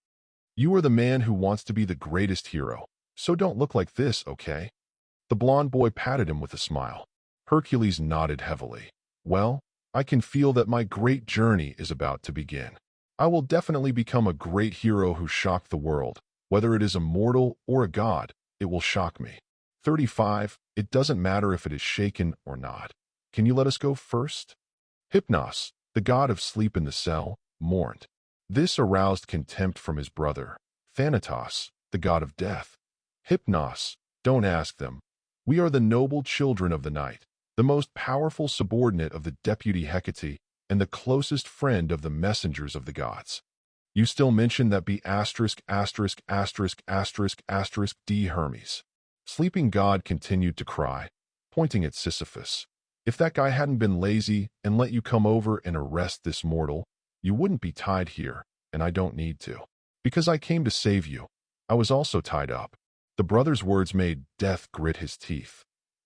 "You are the man who wants to be the greatest hero, so don't look like this, okay?" The blond boy patted him with a smile. Hercules nodded heavily. "Well, I can feel that my great journey is about to begin. I will definitely become a great hero who shocked the world. Whether it is a mortal or a god, it will shock me. 35, it doesn't matter if it is shaken or not. Can you let us go first?" Hypnos, the god of sleep in the cell, mourned. This aroused contempt from his brother, Thanatos, the god of death. "Hypnos, don't ask them. We are the noble children of the night, the most powerful subordinate of the deputy Hecate, and the closest friend of the messengers of the gods. You still mention that B************* D Hermes." Sleeping god continued to cry, pointing at Sisyphus. "If that guy hadn't been lazy and let you come over and arrest this mortal, you wouldn't be tied here, and I don't need to. Because I came to save you. I was also tied up." The brother's words made Death grit his teeth.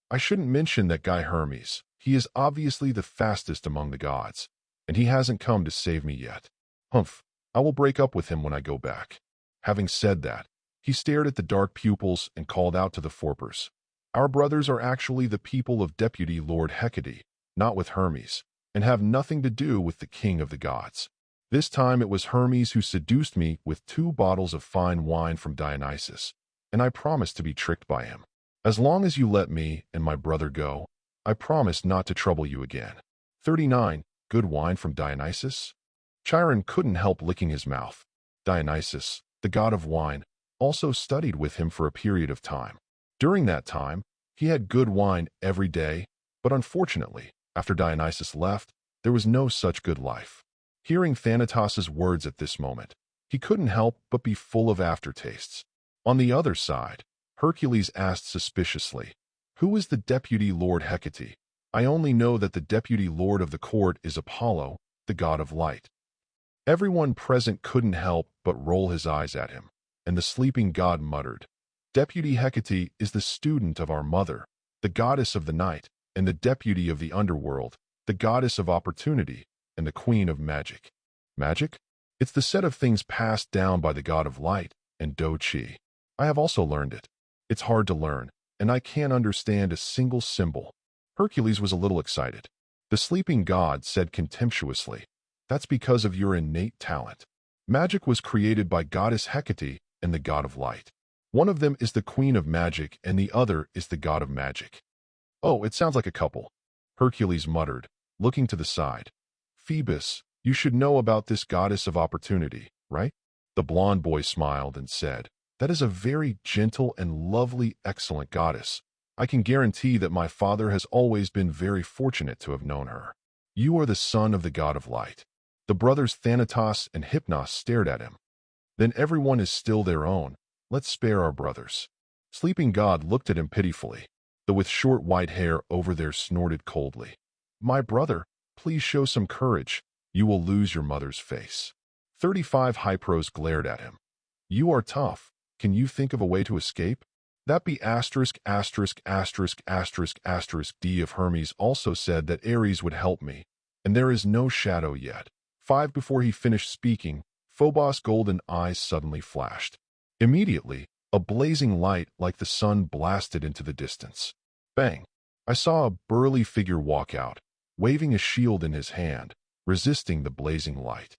"I shouldn't mention that guy Hermes. He is obviously the fastest among the gods, and he hasn't come to save me yet. Humph, I will break up with him when I go back." Having said that, he stared at the dark pupils and called out to the Forpers. "Our brothers are actually the people of Deputy Lord Hecate, not with Hermes, and have nothing to do with the king of the gods. This time it was Hermes who seduced me with 2 bottles of fine wine from Dionysus, and I promised to be tricked by him. As long as you let me and my brother go, I promise not to trouble you again." 39. Good wine from Dionysus? Chiron couldn't help licking his mouth. Dionysus, the god of wine, also studied with him for a period of time. During that time, he had good wine every day, but unfortunately, after Dionysus left, there was no such good life. Hearing Thanatos' words at this moment, he couldn't help but be full of aftertastes. On the other side, Hercules asked suspiciously, "Who is the deputy Lord Hecate? I only know that the deputy lord of the court is Apollo, the god of light." Everyone present couldn't help but roll his eyes at him, and the sleeping god muttered, "Deputy Hecate is the student of our mother, the goddess of the night, and the deputy of the underworld, the goddess of opportunity, and the queen of magic." Magic? It's the set of things passed down by the god of light and Do-Chi. I have also learned it. It's hard to learn, and I can't understand a single symbol. Hercules was a little excited. The sleeping god said contemptuously, "That's because of your innate talent. Magic was created by goddess Hecate and the god of light. One of them is the queen of magic and the other is the god of magic." "Oh, it sounds like a couple," Hercules muttered, looking to the side. "Phoebus, you should know about this goddess of opportunity, right?" The blond boy smiled and said, "That is a very gentle and lovely, excellent goddess. I can guarantee that my father has always been very fortunate to have known her. You are the son of the god of light." The brothers Thanatos and Hypnos stared at him. Then everyone is still their own. Let's spare our brothers. Sleeping god looked at him pitifully. The with short white hair over there snorted coldly. My brother, please show some courage. You will lose your mother's face. 35 Hypros glared at him. You are tough. Can you think of a way to escape? That be asterisk asterisk asterisk asterisk asterisk D of Hermes also said that Ares would help me, and there is no shadow yet. 5 Before he finished speaking, Phobos' golden eyes suddenly flashed. Immediately, a blazing light like the sun blasted into the distance. Bang! I saw a burly figure walk out, waving a shield in his hand, resisting the blazing light.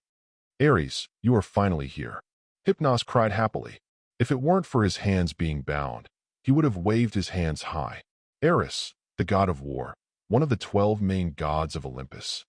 Ares, you are finally here. Hypnos cried happily. If it weren't for his hands being bound, he would have waved his hands high. Ares, the god of war, one of the 12 main gods of Olympus.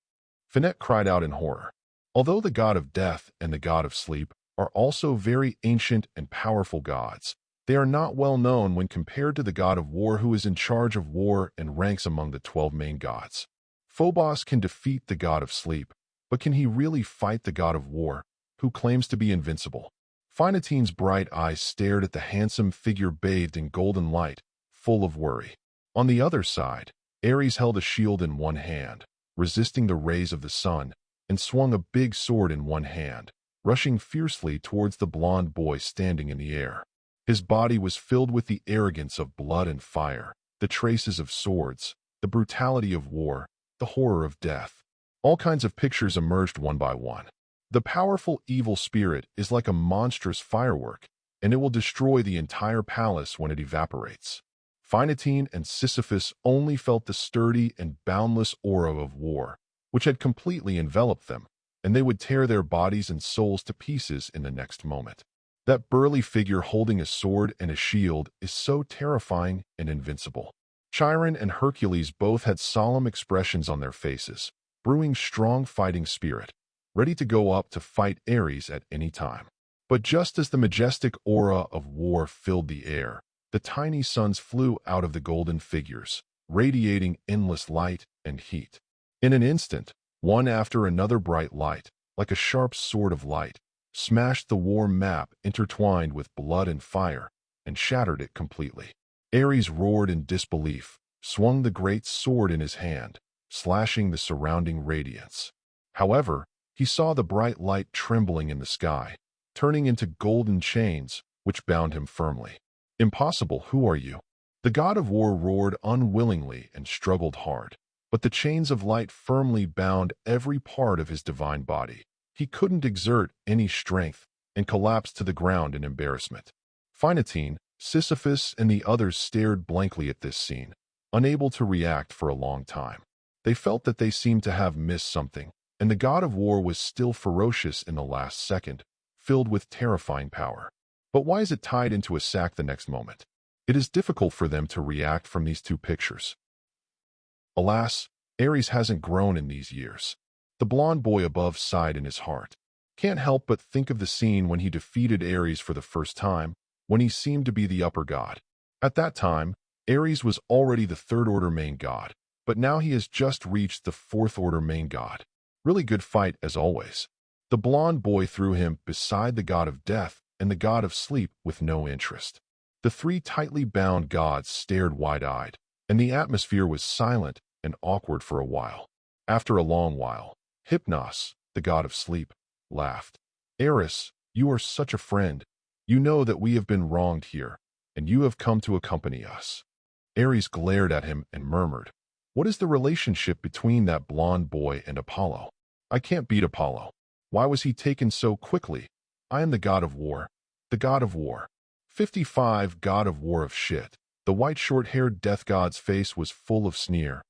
Finette cried out in horror. Although the god of death and the god of sleep are also very ancient and powerful gods, they are not well known when compared to the god of war who is in charge of war and ranks among the 12 main gods. Phobos can defeat the god of sleep, but can he really fight the god of war, who claims to be invincible? Phinetine's bright eyes stared at the handsome figure bathed in golden light, full of worry. On the other side, Ares held a shield in one hand, resisting the rays of the sun, and swung a big sword in one hand, rushing fiercely towards the blond boy standing in the air. His body was filled with the arrogance of blood and fire, the traces of swords, the brutality of war, the horror of death. All kinds of pictures emerged one by one. The powerful evil spirit is like a monstrous firework, and it will destroy the entire palace when it evaporates. Phinetine and Sisyphus only felt the sturdy and boundless aura of war, which had completely enveloped them, and they would tear their bodies and souls to pieces in the next moment. That burly figure holding a sword and a shield is so terrifying and invincible. Chiron and Hercules both had solemn expressions on their faces, brewing strong fighting spirit, ready to go up to fight Ares at any time. But just as the majestic aura of war filled the air, the tiny suns flew out of the golden figures, radiating endless light and heat. In an instant, one after another bright light, like a sharp sword of light, smashed the warm map intertwined with blood and fire, and shattered it completely. Ares roared in disbelief, swung the great sword in his hand, slashing the surrounding radiance. However, he saw the bright light trembling in the sky, turning into golden chains, which bound him firmly. Impossible, who are you? The god of war roared unwillingly and struggled hard, but the chains of light firmly bound every part of his divine body. He couldn't exert any strength and collapsed to the ground in embarrassment. Phinetine, Sisyphus, and the others stared blankly at this scene, unable to react for a long time. They felt that they seemed to have missed something, and the god of war was still ferocious in the last second, filled with terrifying power. But why is it tied into a sack the next moment? It is difficult for them to react from these two pictures. Alas, Ares hasn't grown in these years. The blond boy above sighed in his heart. Can't help but think of the scene when he defeated Ares for the first time, when he seemed to be the upper god. At that time, Ares was already the third-order main god, but now he has just reached the fourth-order main god. Really good fight as always. The blond boy threw him beside the god of death and the god of sleep with no interest. The three tightly bound gods stared wide-eyed, and the atmosphere was silent and awkward for a while. After a long while, Hypnos, the god of sleep, laughed. Ares, you are such a friend. You know that we have been wronged here, and you have come to accompany us. Ares glared at him and murmured, what is the relationship between that blond boy and Apollo? I can't beat Apollo. Why was he taken so quickly? I am the god of war. The god of war. 55 God of war of shit. The white short-haired death god's face was full of sneer.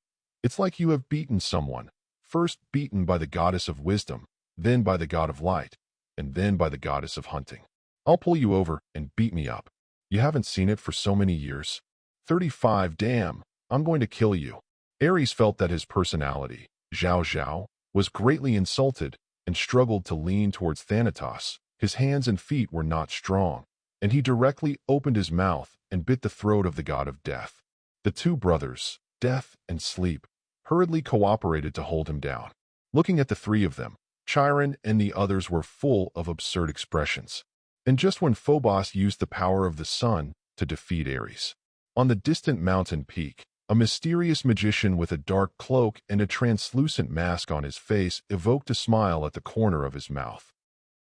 It's like you have beaten someone. First beaten by the goddess of wisdom, then by the god of light, and then by the goddess of hunting. I'll pull you over and beat me up. You haven't seen it for so many years. 35 Damn, I'm going to kill you. Ares felt that his personality, Zhao Zhao, was greatly insulted and struggled to lean towards Thanatos. His hands and feet were not strong, and he directly opened his mouth and bit the throat of the god of death. The two brothers, Death and Sleep, hurriedly cooperated to hold him down. Looking at the three of them, Chiron and the others were full of absurd expressions. and just when Phobos used the power of the sun to defeat Ares. On the distant mountain peak, a mysterious magician with a dark cloak and a translucent mask on his face evoked a smile at the corner of his mouth.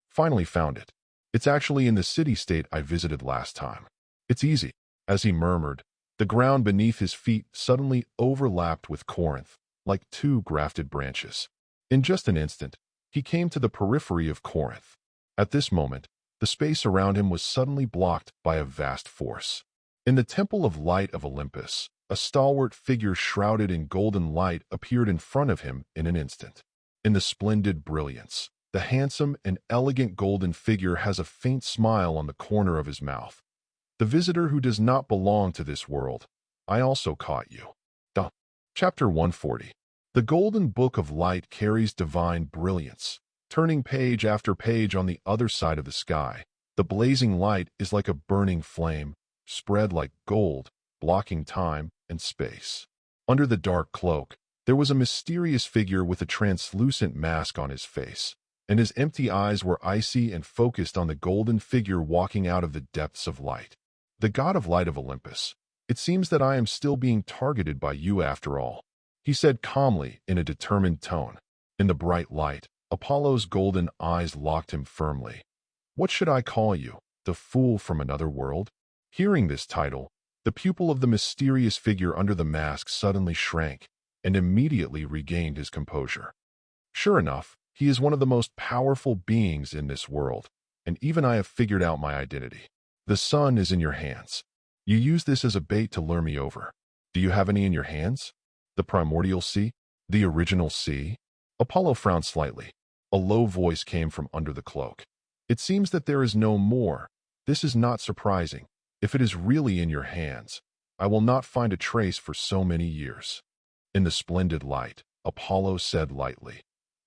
Finally found it. It's actually in the city-state I visited last time. It's easy. As he murmured, the ground beneath his feet suddenly overlapped with Corinth, like two grafted branches. In just an instant, he came to the periphery of Corinth. At this moment, the space around him was suddenly blocked by a vast force. In the temple of light of Olympus, a stalwart figure shrouded in golden light appeared in front of him in an instant. In the splendid brilliance, the handsome and elegant golden figure has a faint smile on the corner of his mouth. The visitor who does not belong to this world, I also caught you. Chapter 140. The golden book of light carries divine brilliance. Turning page after page on the other side of the sky, the blazing light is like a burning flame, spread like gold, blocking time and space. Under the dark cloak, there was a mysterious figure with a translucent mask on his face, and his empty eyes were icy and focused on the golden figure walking out of the depths of light. The god of light of Olympus, it seems that I am still being targeted by you after all, he said calmly in a determined tone. In the bright light, Apollo's golden eyes locked him firmly. What should I call you, the fool from another world? Hearing this title, the pupil of the mysterious figure under the mask suddenly shrank and immediately regained his composure. Sure enough, he is one of the most powerful beings in this world, and even I have figured out my identity. The sun is in your hands. You use this as a bait to lure me over. Do you have any in your hands? The primordial sea? The original sea? Apollo frowned slightly. A low voice came from under the cloak. It seems that there is no more. This is not surprising. If it is really in your hands, I will not find a trace for so many years. In the splendid light, Apollo said lightly,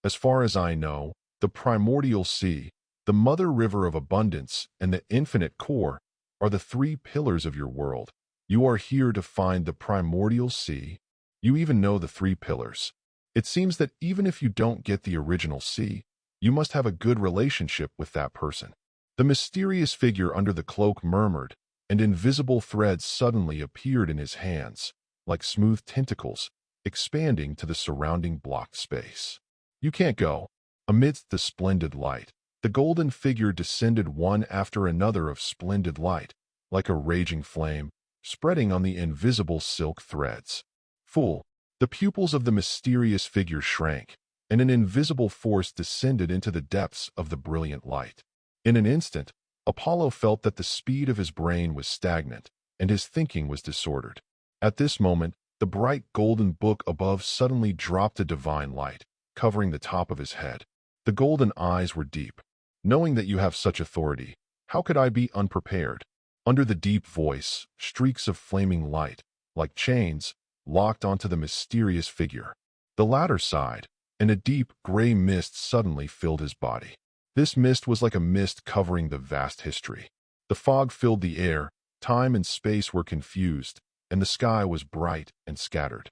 as far as I know, the primordial sea, the mother river of abundance, and the infinite core are the three pillars of your world. You are here to find the primordial sea. You even know the three pillars. It seems that even if you don't get the original sea, you must have a good relationship with that person. The mysterious figure under the cloak murmured, and invisible threads suddenly appeared in his hands, like smooth tentacles, expanding to the surrounding blocked space. You can't go. Amidst the splendid light, the golden figure descended one after another of splendid light, like a raging flame, spreading on the invisible silk threads. Fool! The pupils of the mysterious figure shrank, and an invisible force descended into the depths of the brilliant light. In an instant, Apollo felt that the speed of his brain was stagnant, and his thinking was disordered. At this moment, the bright golden book above suddenly dropped a divine light, covering the top of his head. The golden eyes were deep. Knowing that you have such authority, how could I be unprepared? Under the deep voice, streaks of flaming light, like chains, locked onto the mysterious figure. The latter sighed, and a deep gray mist suddenly filled his body. This mist was like a mist covering the vast history. The fog filled the air, time and space were confused, and the sky was bright and scattered.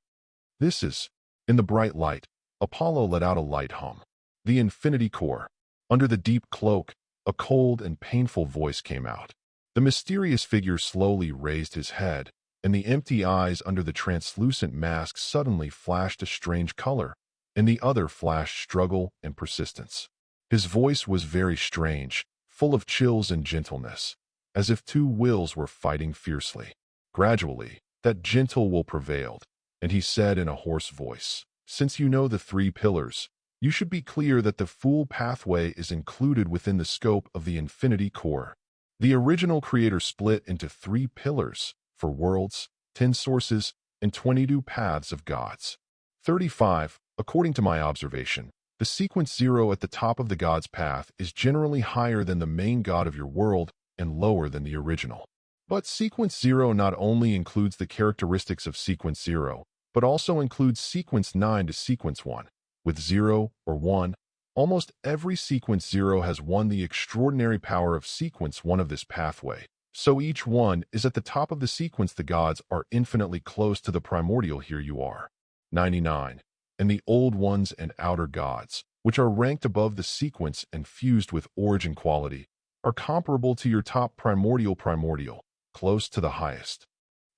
This is, in the bright light, Apollo let out a light hum. The infinity core. Under the deep cloak, a cold and painful voice came out. The mysterious figure slowly raised his head, and the empty eyes under the translucent mask suddenly flashed a strange color, and the other flashed struggle and persistence. His voice was very strange, full of chills and gentleness, as if two wills were fighting fiercely. Gradually, that gentle will prevailed, and he said in a hoarse voice, "Since you know the three pillars, you should be clear that the full pathway is included within the scope of the infinity core. The original creator split into three pillars, for worlds, 10 sources, and 22 paths of gods. 35, according to my observation, the sequence 0 at the top of the god's path is generally higher than the main god of your world and lower than the original. But sequence 0 not only includes the characteristics of sequence 0, but also includes sequence 9 to sequence 1. With 0 or 1, almost every sequence 0 has won the extraordinary power of sequence 1 of this pathway. So each one is at the top of the sequence. The gods are infinitely close to the primordial. Here you are. 99. And the old ones and outer gods, which are ranked above the sequence and fused with origin quality, are comparable to your top primordial, close to the highest.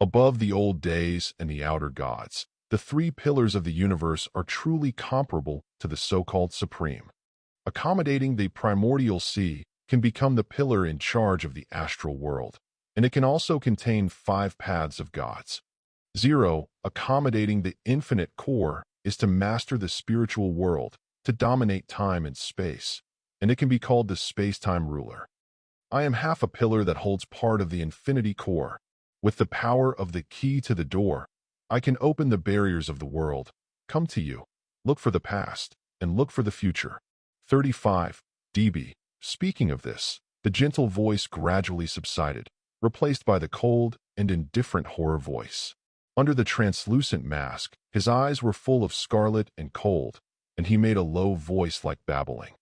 Above the old days and the outer gods, the three pillars of the universe are truly comparable to the so-called supreme. Accommodating the primordial sea can become the pillar in charge of the astral world, and it can also contain 5 paths of gods. 0. Accommodating the infinite core is to master the spiritual world, to dominate time and space, and it can be called the space-time ruler. I am half a pillar that holds part of the infinity core. With the power of the key to the door, I can open the barriers of the world, come to you, look for the past, and look for the future. 35. dB. Speaking of this, the gentle voice gradually subsided, replaced by the cold and indifferent horror voice. Under the translucent mask, his eyes were full of scarlet and cold, and he made a low voice like babbling.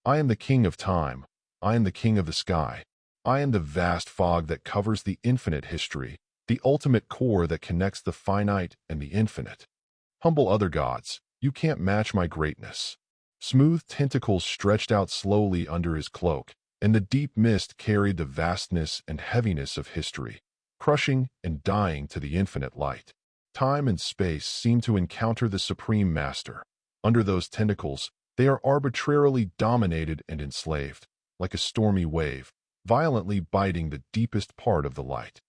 I am the king of time. I am the king of the sky. I am the vast fog that covers the infinite history, the ultimate core that connects the finite and the infinite. Humble other gods, you can't match my greatness. Smooth tentacles stretched out slowly under his cloak, and the deep mist carried the vastness and heaviness of history, crushing and dying to the infinite light. Time and space seem to encounter the Supreme Master. Under those tentacles, they are arbitrarily dominated and enslaved, like a stormy wave, violently biting the deepest part of the light.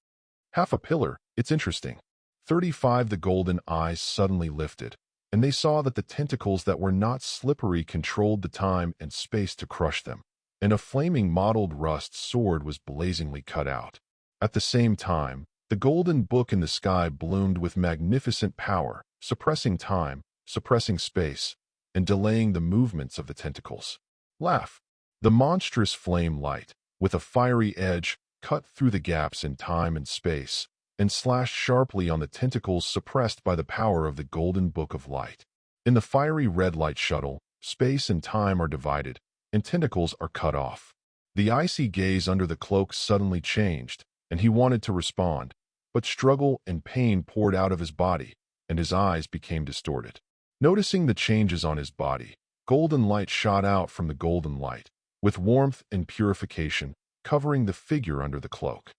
Half a pillar, it's interesting. 35. The golden eyes suddenly lifted, and they saw that the tentacles that were not slippery controlled the time and space to crush them, and a flaming mottled rust sword was blazingly cut out. At the same time, the golden book in the sky bloomed with magnificent power, suppressing time, suppressing space, and delaying the movements of the tentacles. Laugh. The monstrous flame light, with a fiery edge, cut through the gaps in time and space, and slashed sharply on the tentacles suppressed by the power of the golden book of light. In the fiery red light shuttle, space and time are divided, and tentacles are cut off. The icy gaze under the cloak suddenly changed, and he wanted to respond, but struggle and pain poured out of his body, and his eyes became distorted. Noticing the changes on his body, golden light shot out from the golden light, with warmth and purification, covering the figure under the cloak.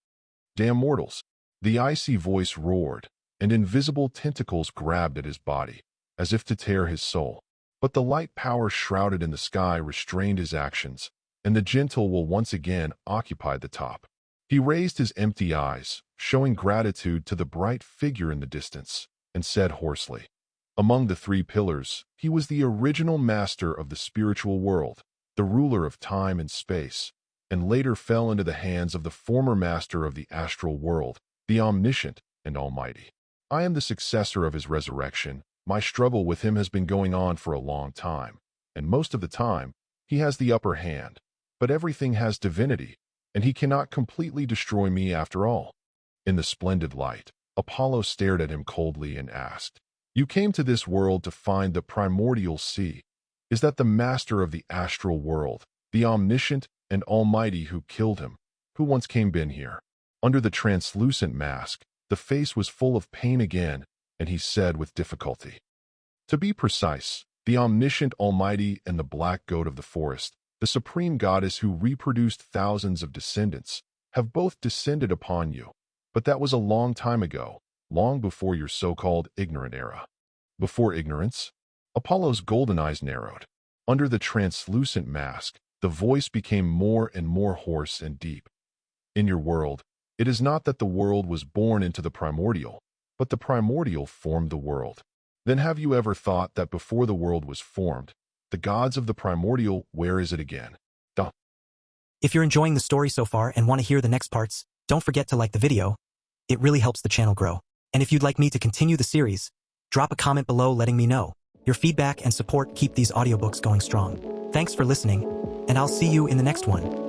Damn mortals! The icy voice roared, and invisible tentacles grabbed at his body, as if to tear his soul. But the light power shrouded in the sky restrained his actions, and the gentle will once again occupied the top. He raised his empty eyes, showing gratitude to the bright figure in the distance, and said hoarsely, "Among the 3 pillars, he was the original master of the spiritual world, the ruler of time and space, and later fell into the hands of the former master of the astral world, the omniscient and almighty. I am the successor of his resurrection. My struggle with him has been going on for a long time, and most of the time, he has the upper hand. But everything has divinity, and he cannot completely destroy me after all." In the splendid light, Apollo stared at him coldly and asked, "You came to this world to find the primordial sea. Is that the master of the astral world, the omniscient and almighty who killed him, who once came been here?" Under the translucent mask, the face was full of pain again, and he said with difficulty, "To be precise, the omniscient almighty and the black goat of the forest, the supreme goddess who reproduced thousands of descendants, have both descended upon you. But that was a long time ago, long before your so-called ignorant era." Before ignorance? Apollo's golden eyes narrowed. Under the translucent mask, the voice became more and more hoarse and deep. "In your world, it is not that the world was born into the primordial, but the primordial formed the world. Then have you ever thought that before the world was formed, the gods of the primordial, where is it again?" Duh. If you're enjoying the story so far and want to hear the next parts, don't forget to like the video. It really helps the channel grow. And if you'd like me to continue the series, drop a comment below letting me know. Your feedback and support keep these audiobooks going strong. Thanks for listening, and I'll see you in the next one.